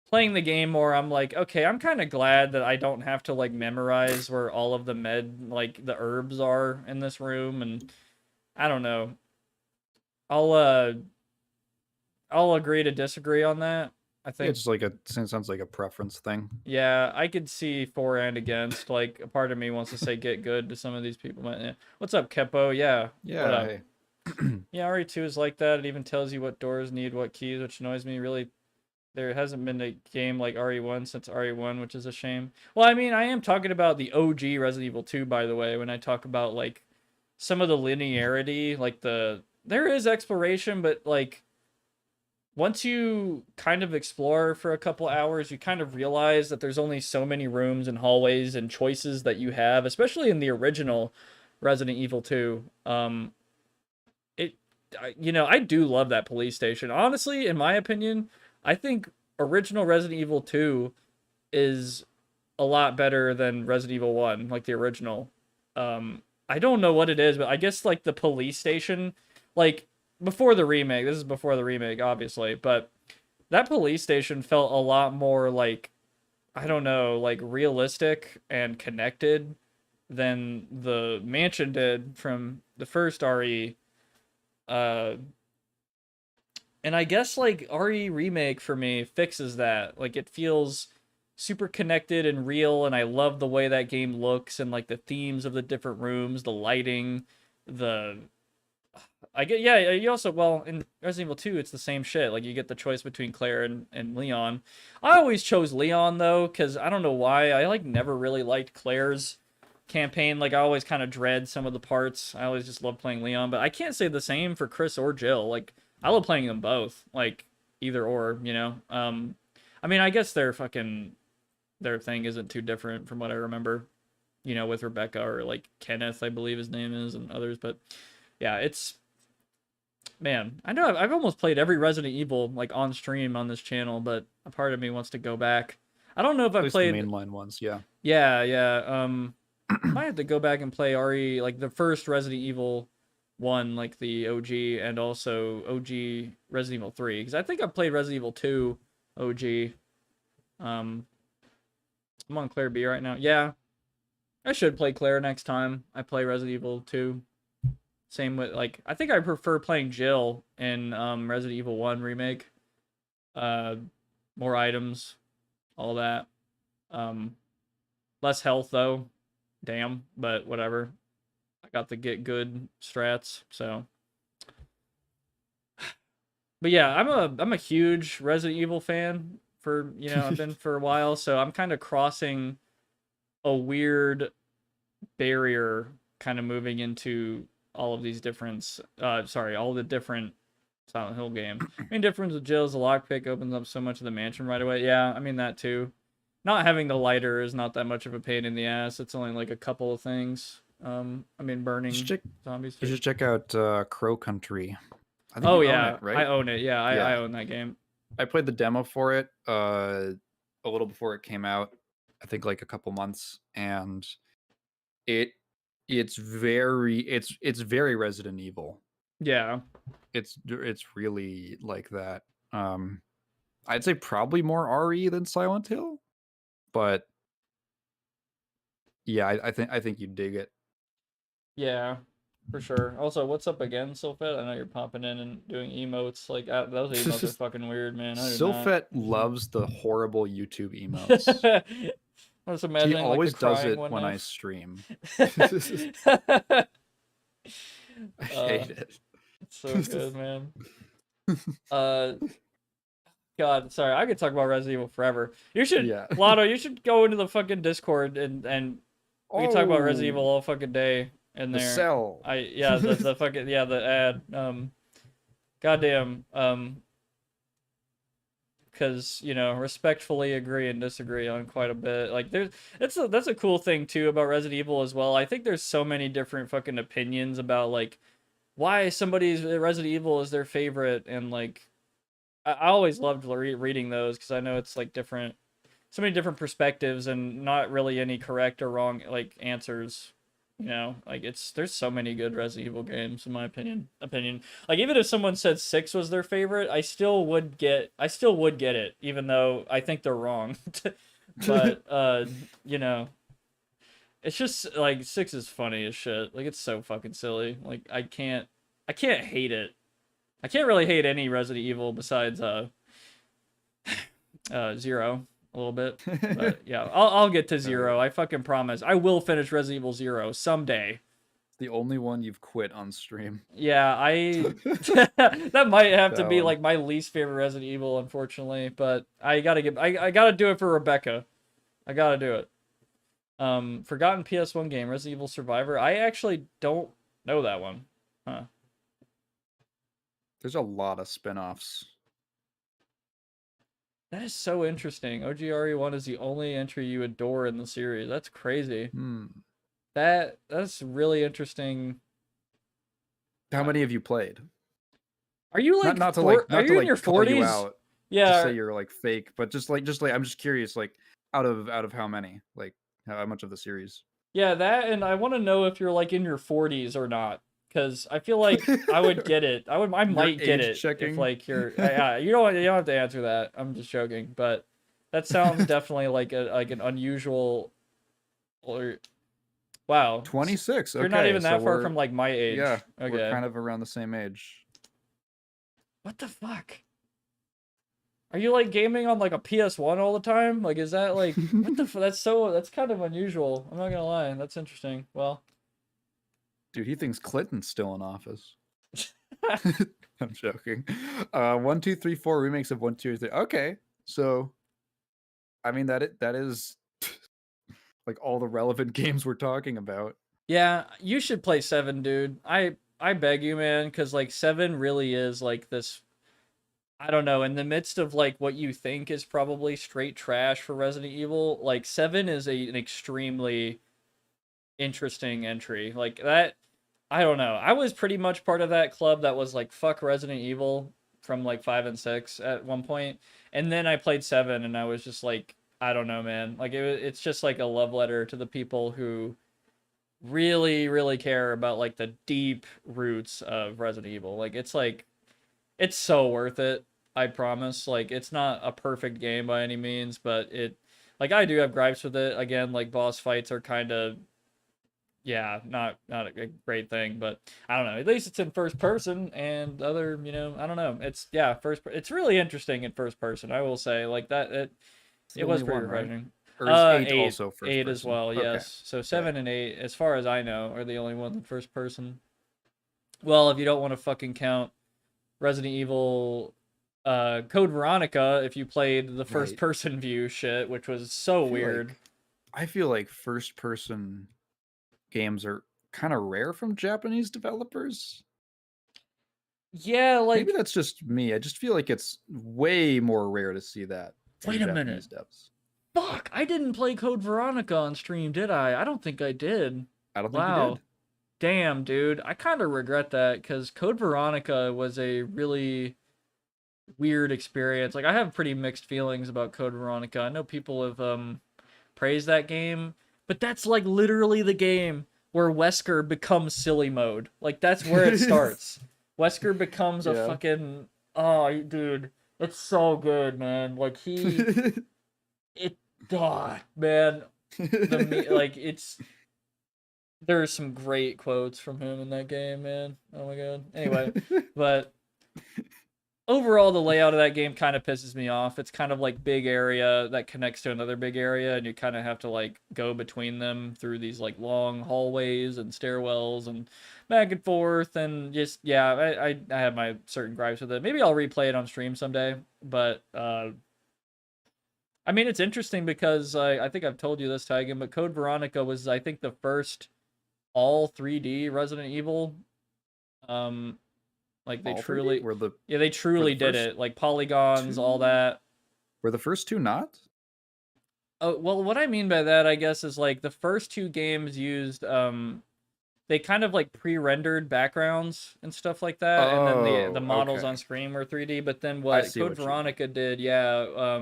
playing the game more, I'm like, okay, I'm kind of glad that I don't have to like memorize where all of the like the herbs are in this room, and I don't know. I'll uh I'll agree to disagree on that. I Yeah, think it's like sounds like a preference thing. yeah, I could see for and against. Like, a part of me wants to say get good to some of these people. But, yeah. What's up, Kepo? Yeah, what Yeah, up? hey. Yeah, RE2 is like that. It even tells you what doors need what keys, which annoys me. Really, there hasn't been a game like RE1 since RE1, which is a shame. Well, I mean, I am talking about the OG Resident Evil 2, by the way, when I talk about, like, some of the linearity. Like, there is exploration, but, like, once you kind of explore for a couple hours, you kind of realize that there's only so many rooms and hallways and choices that you have, especially in the original Resident Evil 2. You know, I do love that police station. Honestly, in my opinion, I think original Resident Evil 2 is a lot better than Resident Evil 1, like the original. I don't know what it is, but I guess like the police station, like before the remake, this is before the remake, obviously, but that police station felt a lot more like, I don't know, like realistic and connected than the mansion did from the first RE. Uh, and I guess like RE remake for me fixes that. Like it feels super connected and real, and I love the way that game looks and like the themes of the different rooms, the lighting, the I get yeah, you also well in Resident Evil 2 it's the same shit. Like you get the choice between Claire and Leon. I always chose Leon though, because I don't know why. I like never really liked Claire's campaign. Like I always kind of dread some of the parts. I always just love playing Leon, but I can't say the same for Chris or Jill. Like I love playing them both. Like either or, you know. I mean I guess their thing isn't too different from what I remember, you know, with Rebecca or like Kenneth, I believe his name is, and others, but yeah, it's man, I know I've almost played every Resident Evil like on stream on this channel, but a part of me wants to go back. I don't know if At I've least the played. mainline ones, yeah. Yeah. Might have to go back and play RE like the first Resident Evil 1, like the OG, and also OG Resident Evil 3, because I think I've played Resident Evil 2 OG. I'm on Claire B right now. Yeah, I should play Claire next time I play Resident Evil 2. Same with like I think I prefer playing Jill in Resident Evil 1 remake. Uh More items, all that. Um Less health though. Damn, but whatever. I got the get good strats, so but yeah, I'm a huge Resident Evil fan for, you know, I've been for a while, so I'm kind of crossing a weird barrier kind of moving into all of these different all the different Silent Hill games. Main difference with Jill is the lockpick opens up so much of the mansion right away. Yeah, I mean that too. Not having the lighter is not that much of a pain in the ass. It's only like a couple of things. I mean burning zombies You too. should check out Crow Country. I think Oh you own yeah, it, right? I own it. Yeah, Yeah. I own that game. I played the demo for it a little before it came out. I think like a couple months, and it's very Resident Evil. Yeah. It's really like that. I'd say probably more RE than Silent Hill, but yeah, I think you'd dig it. Yeah. For sure. Also, what's up again, Sylphet? I know you're popping in and doing emotes. Like, those emotes are fucking weird, man. I do not. Sylphet loves the horrible YouTube emotes. I was He imagining, like, the always does crying it one when now. I stream. I hate it. It's so good, man. God, sorry, I could talk about Resident Evil forever. You should, Lotto, you should go into the fucking Discord and we can talk about Resident Evil all fucking day in The there. cell. The fucking the ad. Goddamn. Because, you know, respectfully agree and disagree on quite a bit. Like, that's a cool thing too about Resident Evil as well. I think there's so many different fucking opinions about like why somebody's Resident Evil is their favorite, and like I always loved reading those because I know it's like so many different perspectives and not really any correct or wrong like answers. You know, like there's so many good Resident Evil games in my opinion. Like even if someone said 6 was their favorite, I still would get it, even though I think they're wrong. But you know, it's just like 6 is funny as shit. Like it's so fucking silly. Like I can't hate it. I can't really hate any Resident Evil besides 0 a little bit. But yeah, I'll get to 0. I fucking promise. I will finish Resident Evil 0 someday. The only one you've quit on stream. Yeah, that might have to be like my least favorite Resident Evil, unfortunately. But I gotta do it for Rebecca. I gotta do it. Forgotten PS1 game, Resident Evil Survivor. I actually don't know that one. Huh. There's a lot of spin-offs. That is so interesting. OGRE1 is the only entry you adore in the series. That's crazy. That's really interesting. How many have you played? Are you like not to like are you in your 40s? Yeah. To say you're like fake, but just like I'm just curious, like out of how many? Like how much of the series? Yeah, that, and I want to know if you're like in your 40s or not. Because I feel like I would get it. I might get it if like you're. Yeah, you don't have to answer that. I'm just joking, but that sounds definitely like an unusual. Or, wow, 26. You're not even that far from like my age. Yeah, okay. We're kind of around the same age. What the fuck? Are you like gaming on like a PS1 all the time? Like, is that like what the? That's kind of unusual. I'm not gonna lie. That's interesting. Well. Dude, he thinks Clinton's still in office. I'm joking. 1, 2, 3, 4 remakes of 1, 2, 3. Okay, so I mean that is like all the relevant games we're talking about. Yeah, you should play 7, dude. I beg you, man, because like 7 really is like this. I don't know. In the midst of like what you think is probably straight trash for Resident Evil, like 7 is an extremely interesting entry. Like that. I don't know. I was pretty much part of that club that was like, fuck Resident Evil from like 5 and 6 at one point. And then I played 7 and I was just like, I don't know, man. Like it's just like a love letter to the people who really, really care about like the deep roots of Resident Evil. Like it's so worth it. I promise. Like it's not a perfect game by any means, but like I do have gripes with it. Again, like boss fights are kind of, yeah, not a great thing, but I don't know. At least it's in first person, and other, you know, I don't know. It's it's really interesting in first person. I will say, like that. It was pretty refreshing. Right? Or is 8 also first 8 person? as well. Okay. Yes. So 7 and 8, as far as I know, are the only ones in first person. Well, if you don't want to fucking count Resident Evil, Code Veronica, if you played the first person view shit, which was so weird. I feel like first person games are kind of rare from Japanese developers. Yeah, like maybe that's just me. I just feel like it's way more rare to see that. Wait a minute. Devs. Fuck, I didn't play Code Veronica on stream, did I? I don't think I did. I don't think you did. Damn, dude. I kind of regret that because Code Veronica was a really weird experience. Like I have pretty mixed feelings about Code Veronica. I know people have praised that game. But that's like literally the game where Wesker becomes silly mode. Like that's where it starts. Wesker becomes a fucking dude. It's so good, man. Like man. Like it's There are some great quotes from him in that game, man. Oh my god. Anyway, but overall, the layout of that game kind of pisses me off. It's kind of like big area that connects to another big area, and you kind of have to like go between them through these like long hallways and stairwells and back and forth, and just yeah, I have my certain gripes with it. Maybe I'll replay it on stream someday, but I mean it's interesting because I think I've told you this, Tigan, but Code Veronica was I think the first all 3D Resident Evil. Like they All 3D? truly, Were the yeah, they truly the did first it. Like polygons, all two? that. Were the first two not? Oh, well, what I mean by that, I guess, is like the first two games used, they kind of like pre-rendered backgrounds and stuff like that, and then the Oh, models okay. on screen were 3D. But then I what see Code what you mean. Veronica did, yeah,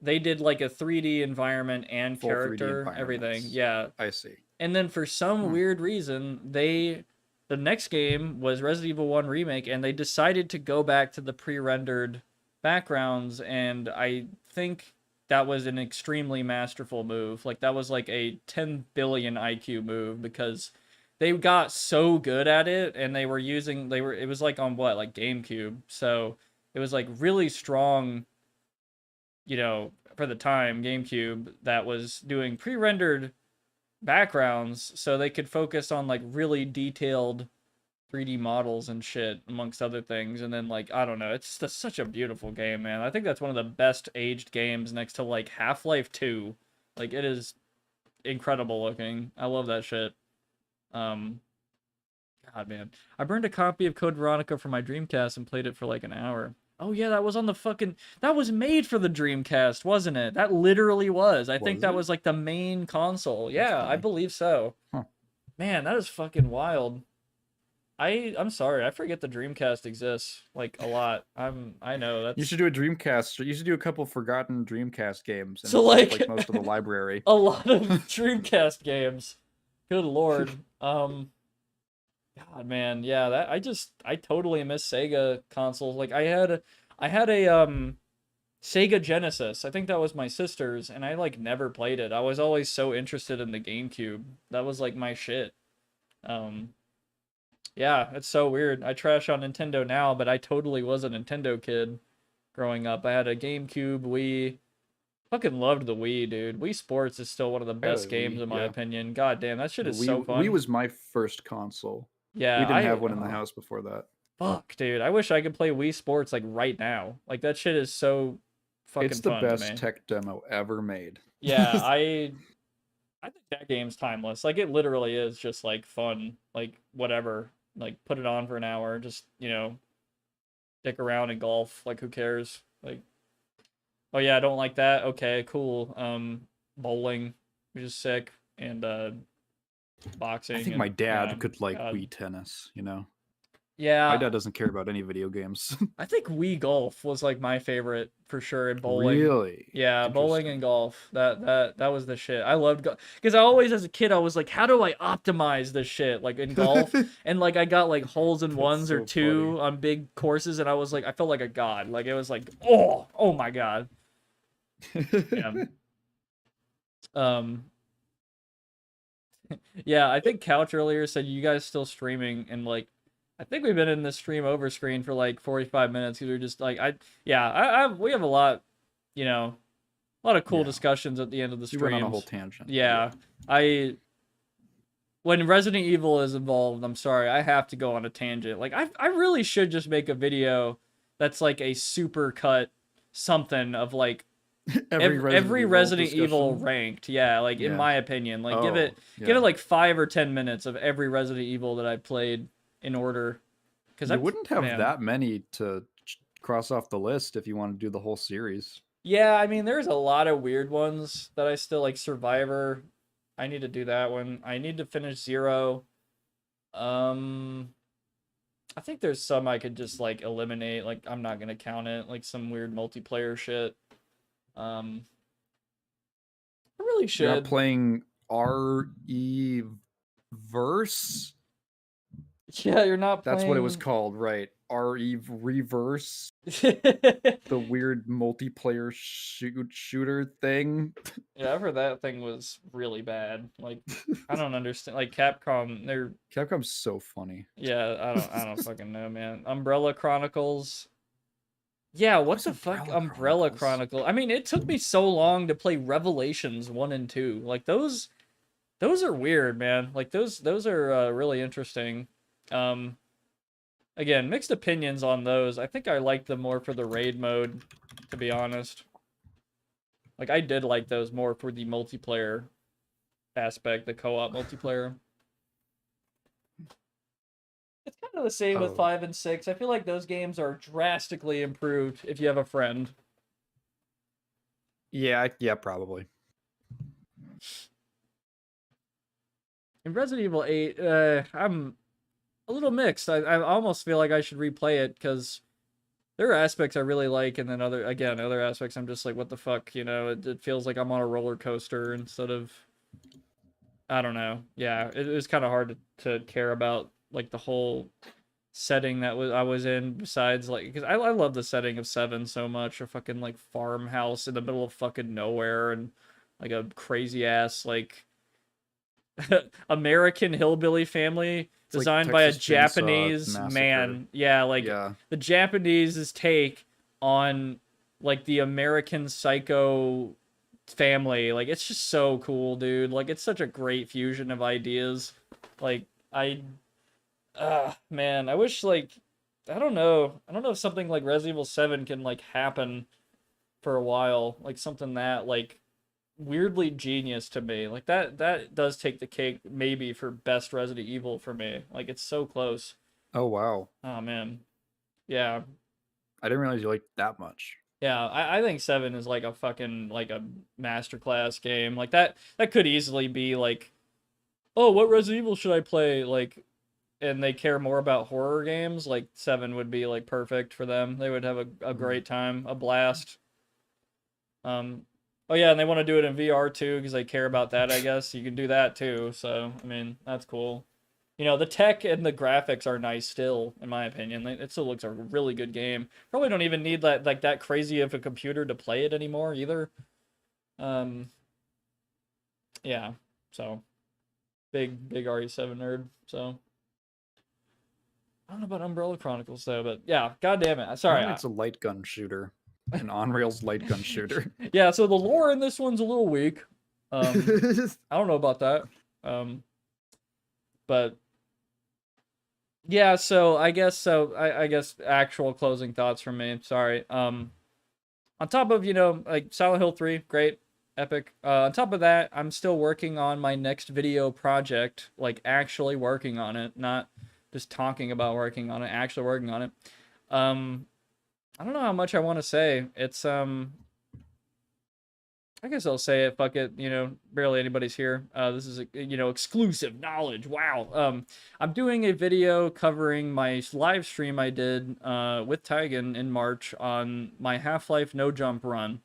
they did like a 3D environment and Full 3D character, everything, environments. yeah. I see. And then for some weird reason, the next game was Resident Evil 1 Remake, and they decided to go back to the pre-rendered backgrounds, and I think that was an extremely masterful move. Like, that was like a 10 billion IQ move, because they got so good at it, and it was like on what, like GameCube, so it was like really strong, you know, for the time, GameCube, that was doing pre-rendered backgrounds so they could focus on like really detailed 3D models and shit amongst other things. And then like I don't know, it's just such a beautiful game, man. I think that's one of the best aged games next to like Half-Life 2. Like it is incredible looking. I love that shit. God, man. I burned a copy of Code Veronica for my Dreamcast and played it for like an hour. Oh yeah, that was on the fucking... That was made for the Dreamcast, wasn't it? That literally was. I think that was like the main console. Yeah, I believe so. Huh. Man, that is fucking wild. I'm sorry, I forget the Dreamcast exists like a lot. I know that's... You should do a Dreamcast. You should do a couple forgotten Dreamcast games. And So, like most of the library. a lot of Dreamcast games. Good lord. God, man, yeah, that I totally miss Sega consoles. Like I had a Sega Genesis. I think that was my sister's, and I like never played it. I was always so interested in the GameCube. That was like my shit. Yeah, it's so weird. I trash on Nintendo now, but I totally was a Nintendo kid growing up. I had a GameCube, Wii. Fucking loved the Wii, dude. Wii Sports is still one of the best games in my opinion. God damn, that shit is so fun. Wii was my first console. Yeah, we didn't have one in the house before that. Fuck, dude. I wish I could play Wii Sports like right now. Like that shit is so fucking It's the fun to best me. tech demo ever made. Yeah, I think that game's timeless. Like it literally is just like fun, like whatever. Like put it on for an hour, just, you know, dick around and golf. Like who cares? Like, oh yeah, I don't like that. Okay, cool. Bowling, which is sick, and boxing. I think my dad could like Wii tennis, you know? Yeah. My dad doesn't care about any video games. I think Wii Golf was like my favorite for sure, and bowling. Really? Yeah, bowling and golf. That was the shit. I loved golf because I always, as a kid, I was like, how do I optimize this shit like in golf? And like I got like holes in ones or two on big courses, and I was like, I felt like a god. Like it was like, oh my god. Yeah. Yeah, I think Couch earlier said you guys still streaming, and like I think we've been in this stream over screen for like 45 minutes because we're just like we have a lot, you know, a lot of cool discussions at the end of the stream. You went on a whole tangent. Yeah. When Resident Evil is involved, I'm sorry, I have to go on a tangent. Like I really should just make a video that's like a super cut something of like every Resident Evil ranked. Yeah, like in my opinion, like give it like 5 or 10 minutes of every Resident Evil that I played in order, because I wouldn't have that many to cross off the list if you want to do the whole series. Yeah, I mean there's a lot of weird ones that I still like. Survivor, I need to do that one. I need to finish Zero. I think there's some I could just like eliminate, like I'm not gonna count it, like some weird multiplayer shit. I really should. You're not playing RE Verse? Yeah, you're not playing... That's what it was called, right? RE Reverse, the weird multiplayer shooter thing. Yeah, I've heard that thing was really bad. Like, I don't understand. Like Capcom, they're Capcom's so funny. yeah, I don't fucking know, man. Umbrella Chronicles. Yeah, what the fuck? Umbrella Chronicle. I mean, it took me so long to play Revelations 1 and 2. Like those are weird, man. Like those are really interesting. Again, mixed opinions on those. I think I liked them more for the raid mode, to be honest. Like I did like those more for the multiplayer aspect, the co-op multiplayer. It's kind of the same with 5 and 6. I feel like those games are drastically improved if you have a friend. Yeah, probably. In Resident Evil 8, I'm a little mixed. I almost feel like I should replay it because there are aspects I really like, and then other aspects I'm just like, what the fuck, you know? It feels like I'm on a roller coaster instead of, I don't know. Yeah, it was kind of hard to care about like the whole setting that I was in. Besides, like, because I love the setting of 7 so much, a fucking like farmhouse in the middle of fucking nowhere, and like a crazy ass like American hillbilly family designed by a Japanese man. Yeah, like the Japanese's take on like the American Psycho family. Like it's just so cool, dude. Like it's such a great fusion of ideas. Like man, I wish like I don't know if something like Resident Evil 7 can like happen for a while. Like something that like weirdly genius to me. Like that does take the cake maybe for best Resident Evil for me. Like it's so close. Oh wow. Oh man. Yeah. I didn't realize you liked that much. Yeah, I think 7 is like a fucking like a masterclass game. Like that could easily be like, oh, what Resident Evil should I play? Like, and they care more about horror games. Like 7 would be like perfect for them. They would have a great time, a blast. Oh yeah, and they want to do it in VR too because they care about that. I guess you can do that too. So I mean, that's cool. You know, the tech and the graphics are nice still, in my opinion. It still looks a really good game. Probably don't even need that like that crazy of a computer to play it anymore either. Yeah. So big RE7 nerd. So I don't know about Umbrella Chronicles though, but yeah, god damn it. Sorry. It's a light gun shooter. An on-rails light gun shooter. Yeah, so the lore in this one's a little weak. I don't know about that. But yeah, so I guess actual closing thoughts from me. Sorry. On top of, you know, like Silent Hill 3, great, epic. On top of that, I'm still working on my next video project, like actually working on it, not just talking about working on it, actually working on it. I don't know how much I want to say. It's I guess I'll say it. Fuck it. You know, barely anybody's here. This is you know, exclusive knowledge. Wow. I'm doing a video covering my live stream I did with Tygan in March on my Half-Life No Jump run.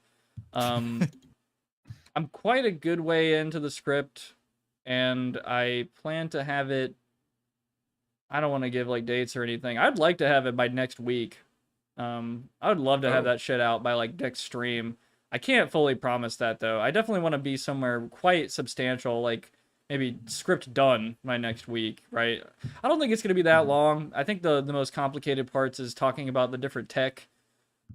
I'm quite a good way into the script, and I plan to have it. I don't want to give like dates or anything. I'd like to have it by next week. I would love to have that shit out by like next stream. I can't fully promise that though. I definitely want to be somewhere quite substantial, like maybe script done by next week, right? I don't think it's gonna be that long. I think the most complicated parts is talking about the different tech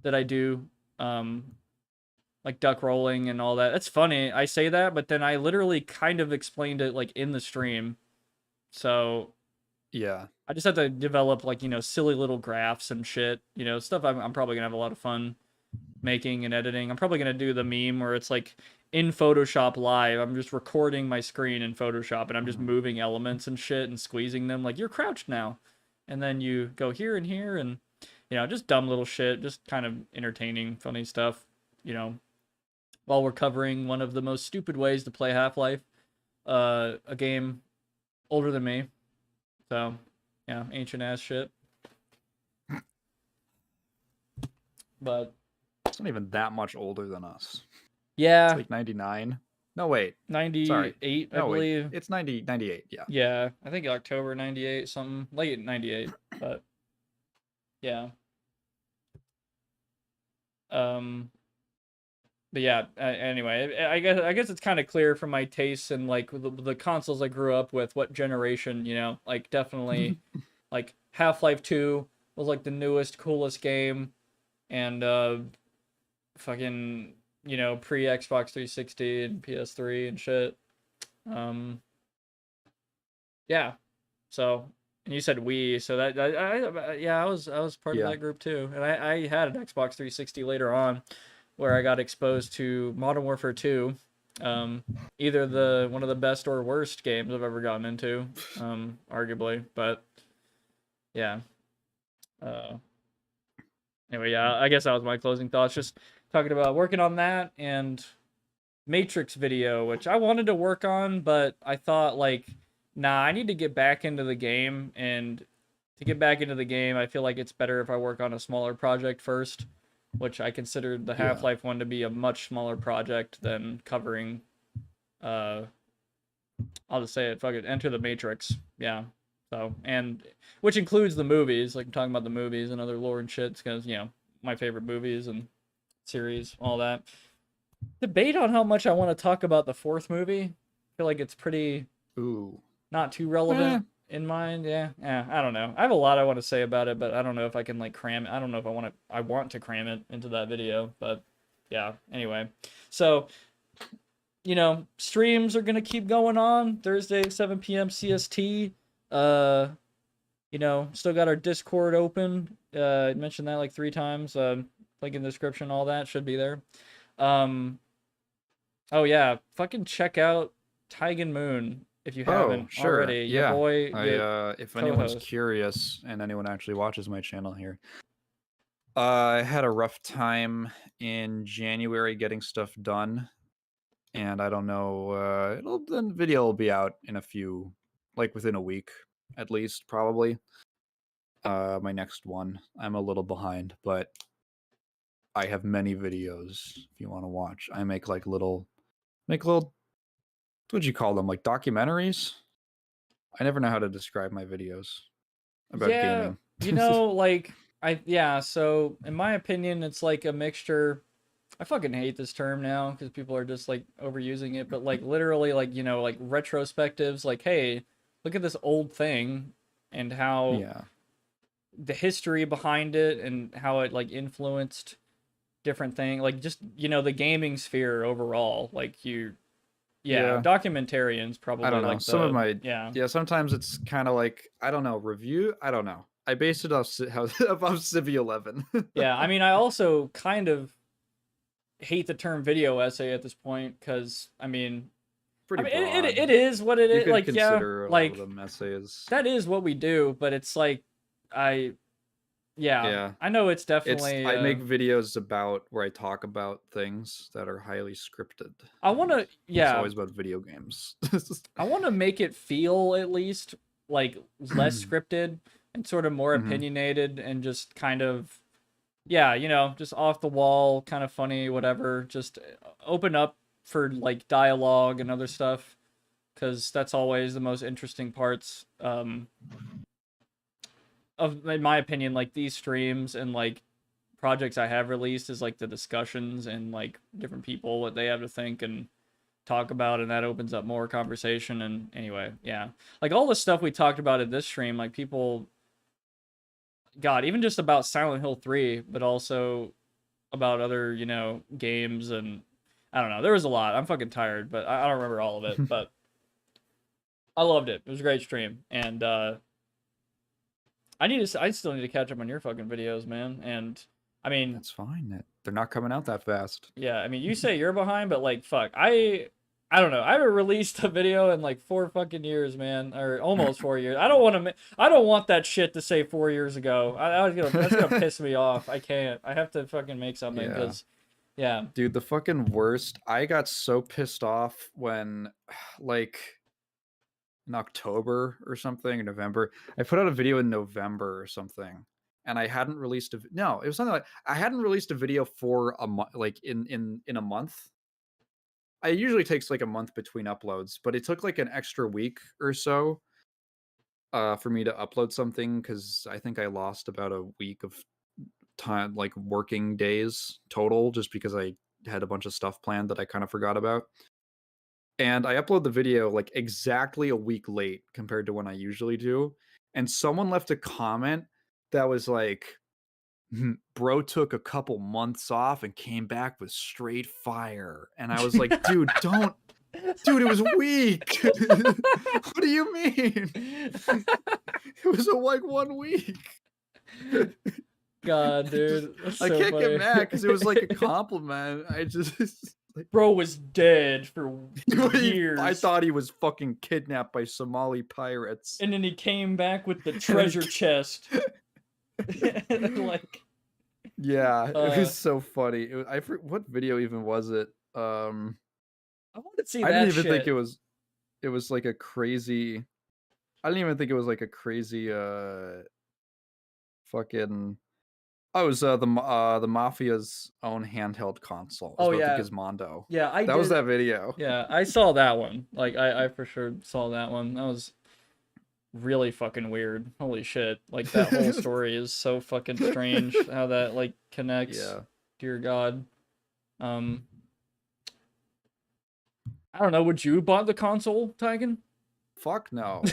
that I do, like duck rolling and all that. It's funny I say that, but then I literally kind of explained it like in the stream. So yeah, I just have to develop like, you know, silly little graphs and shit, you know, stuff I'm probably gonna have a lot of fun making and editing. I'm probably gonna do the meme where it's like in Photoshop Live, I'm just recording my screen in Photoshop and I'm just moving elements and shit and squeezing them like you're crouched now. And then you go here and here and, you know, just dumb little shit, just kind of entertaining, funny stuff, you know, while we're covering one of the most stupid ways to play Half-Life, a game older than me. So, yeah, ancient ass shit. But it's not even that much older than us. Yeah. It's like 99. No, wait. 98, Sorry. I believe. Wait. It's 98, yeah. Yeah, I think October 98, something. Late 98, but Yeah. But yeah, anyway, I guess it's kind of clear from my tastes and like the consoles I grew up with, what generation, like definitely like Half-Life 2 was like the newest, coolest game, and fucking, pre Xbox 360 and PS3 and shit. Yeah. So, and you said Wii, so yeah, I was part of Yeah. that group too, and I had an Xbox 360 later on, where I got exposed to Modern Warfare 2, either one of the best or worst games I've ever gotten into, arguably, but yeah. Anyway, yeah, I guess that was my closing thoughts. Just talking about working on that and Matrix video, which I wanted to work on, but I thought like, nah, I need to get back into the game, and to get back into the game, I feel like it's better if I work on a smaller project first, which I considered the Half-Life one to be a much smaller project than covering, I'll just say it, fuck it, Enter the Matrix. Yeah. So, and which includes the movies, like I'm talking about the movies and other lore and shit, because, my favorite movies and series, all that. Debate on how much I want to talk about the fourth movie. I feel like it's pretty not too relevant in mind. Yeah, I don't know. I have a lot I want to say about it, but I don't know if I can like cram it. I don't know if I want to cram it into that video, but yeah, anyway. So, streams are gonna keep going on Thursday, 7 p.m. CST. Still got our Discord open. I mentioned that like 3 times. Link in the description, all that should be there. Oh yeah, fucking check out Tigan Moon if you haven't already. Yeah. Your boy, If anyone's curious and anyone actually watches my channel here, I had a rough time in January getting stuff done, and I don't know. The video will be out in within a week at least, probably. My next one. I'm a little behind, but I have many videos if you want to watch. I make little, what'd you call them? Like documentaries? I never know how to describe my videos about gaming. So in my opinion, it's like a mixture. I fucking hate this term now because people are just like overusing it, but like literally like, like retrospectives, like, hey, look at this old thing and how the history behind it and how it like influenced different things, like just, the gaming sphere overall. Like documentarians probably. I don't know. Like sometimes it's kind of like, I don't know, review. I don't know. I based it off Civ 11. Yeah, I mean, I also kind of hate the term video essay at this point because it is what it is. Like, consider a lot of them essays. That is what we do, but it's like I know it's definitely. I make videos where I talk about things that are highly scripted. I want to. Yeah, it's always about video games. I want to make it feel at least like less scripted and sort of more opinionated and just kind of, just off the wall, kind of funny, whatever. Just open up for like dialogue and other stuff, because that's always the most interesting parts. In my opinion, like these streams and like projects I have released is like the discussions and like different people, what they have to think and talk about, and that opens up more conversation. And anyway, like all the stuff we talked about at this stream, like people, God, even just about Silent Hill 3, but also about other, games, and I don't know, there was a lot. I'm fucking tired, but I don't remember all of it, but I loved it. It was a great stream, and I still need to catch up on your fucking videos, man. And I mean, that's fine. They're not coming out that fast. Yeah, I mean, you say you're behind, but like, fuck, I don't know. I haven't released a video in like 4 fucking years, man, or almost 4 years. I don't want that shit to say 4 years ago. That's gonna piss me off. I can't. I have to fucking make something because, dude, the fucking worst. I got so pissed off when, like, in October or something, or November. I put out a video in November or something, and I hadn't released it was something like I hadn't released a video for a month, like in a month. It usually takes like a month between uploads, but it took like an extra week or so. for me to upload something because I think I lost about a week of time, like working days total, just because I had a bunch of stuff planned that I kind of forgot about. And I upload the video like exactly a week late compared to when I usually do. And someone left a comment that was like, bro took a couple months off and came back with straight fire. And I was like, dude, don't. Dude, it was weak. What do you mean? It was like 1 week. God, dude, that's I so can't funny. get mad because it was like a compliment. I just like, Bro was dead for years. I thought he was fucking kidnapped by Somali pirates. And then he came back with the treasure chest. Like, yeah, it was so funny. What video even was it? I want to see I that didn't even shit. think it was like a crazy. I didn't even think it was like a crazy fucking. Oh, it was the Mafia's own handheld console. It was about the Gizmondo. Yeah, that was that video. Yeah, I saw that one. Like, I for sure saw that one. That was really fucking weird. Holy shit. Like, that whole story is so fucking strange how that, like, connects. Yeah. Dear God. I don't know, would you bought the console, Tigan? Fuck no.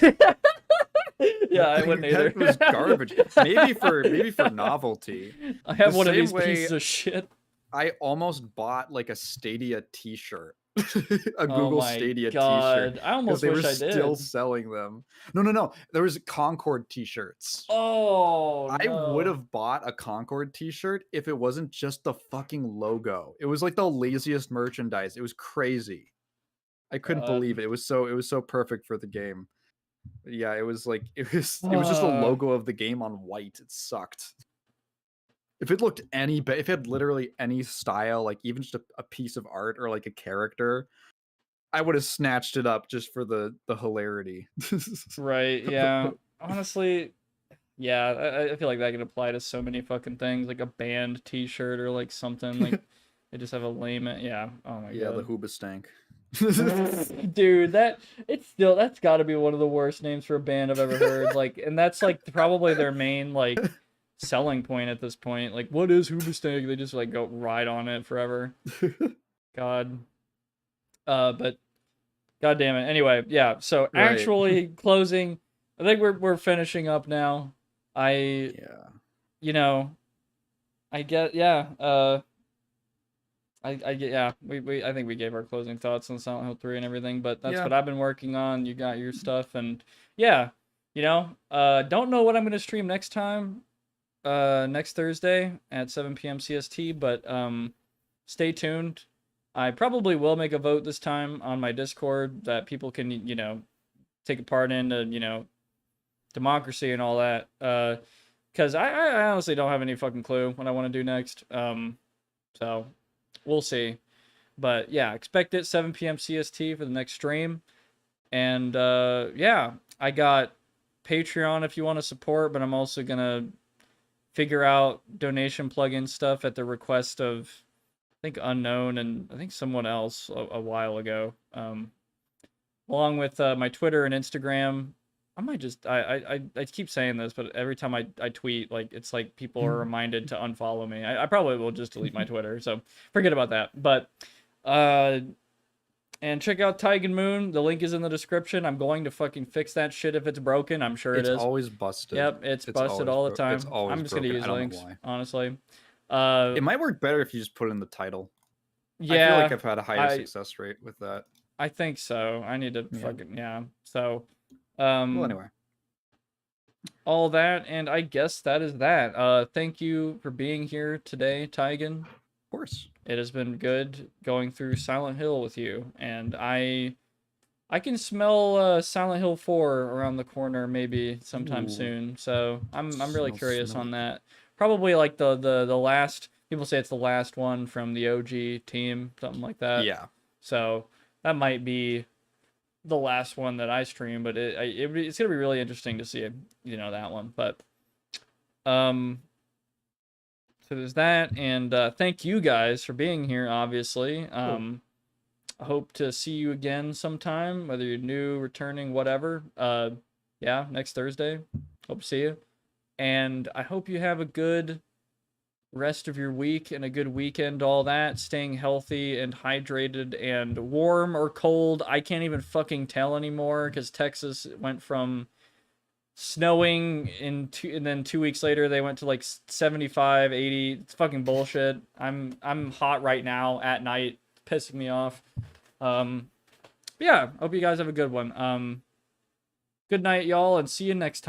Yeah, I wouldn't either. That was garbage. Maybe for novelty. I have The one of same these way pieces of shit. I almost bought like a Stadia t-shirt. A Oh Google my Stadia God. t-shirt. I almost they wish were I did. still selling them. No. There was Concord t-shirts. Oh, I would have bought a Concord t-shirt if it wasn't just the fucking logo. It was like the laziest merchandise. It was crazy. I couldn't believe it. It was so perfect for the game. Yeah, it was like it was just the logo of the game on white. It sucked. If it looked if it had literally any style, like even just a piece of art or like a character, I would have snatched it up just for the hilarity. Right, yeah. Honestly, yeah, I feel like that could apply to so many fucking things, like a band t-shirt or like something like they just have a lame yeah. Oh my Yeah, God. the Hoobastank. Dude, that's got to be one of the worst names for a band I've ever heard. Like, and that's like probably their main like selling point at this point. Like, what is Hoobastank? They just like go ride on it forever. God. But God damn it. Anyway, yeah. So Right. actually closing. I think we're finishing up now. You know, I get I think we gave our closing thoughts on Silent Hill 3 and everything, but that's what I've been working on. You got your stuff, and yeah, don't know what I'm gonna stream next time, next Thursday at 7 p.m. CST, but stay tuned. I probably will make a vote this time on my Discord that people can, take a part in, democracy and all that. Because I honestly don't have any fucking clue what I want to do next. So we'll see. But yeah, expect it 7 p.m. CST for the next stream. And yeah, I got Patreon if you want to support, but I'm also going to figure out donation plugin stuff at the request of, I think, Unknown and I think someone else a while ago. Along with my Twitter and Instagram. I might just, I keep saying this, but every time I tweet, like, it's like people are reminded to unfollow me. I probably will just delete my Twitter, so forget about that. But, and check out Tigan Moon. The link is in the description. I'm going to fucking fix that shit if it's broken. I'm sure it is. It's always busted. Yep, it's busted all the time. It's always I'm just going to use links, why. honestly. It might work better if you just put it in the title. Yeah. I feel like I've had a higher success rate with that. I think so. I need to fucking, So, well, anyway. All that, and I guess that is that. Thank you for being here today, Tigan. Of course. It has been good going through Silent Hill with you, and I can smell Silent Hill 4 around the corner maybe sometime soon. So I'm really curious on that. Probably like the last, people say it's the last one from the OG team, something like that. Yeah. So that might be the last one that I stream, but it's gonna be really interesting to see, that one. But so there's that, and thank you guys for being here. Obviously, I hope to see you again sometime, whether you're new, returning, whatever. yeah, next Thursday. Hope to see you. And I hope you have a good rest of your week and a good weekend, all that. Staying healthy and hydrated and warm or cold. I can't even fucking tell anymore because Texas went from snowing and then 2 weeks later they went to like 75, 80. It's fucking bullshit. I'm hot right now at night, pissing me off. Yeah, hope you guys have a good one. Good night, y'all, and see you next time.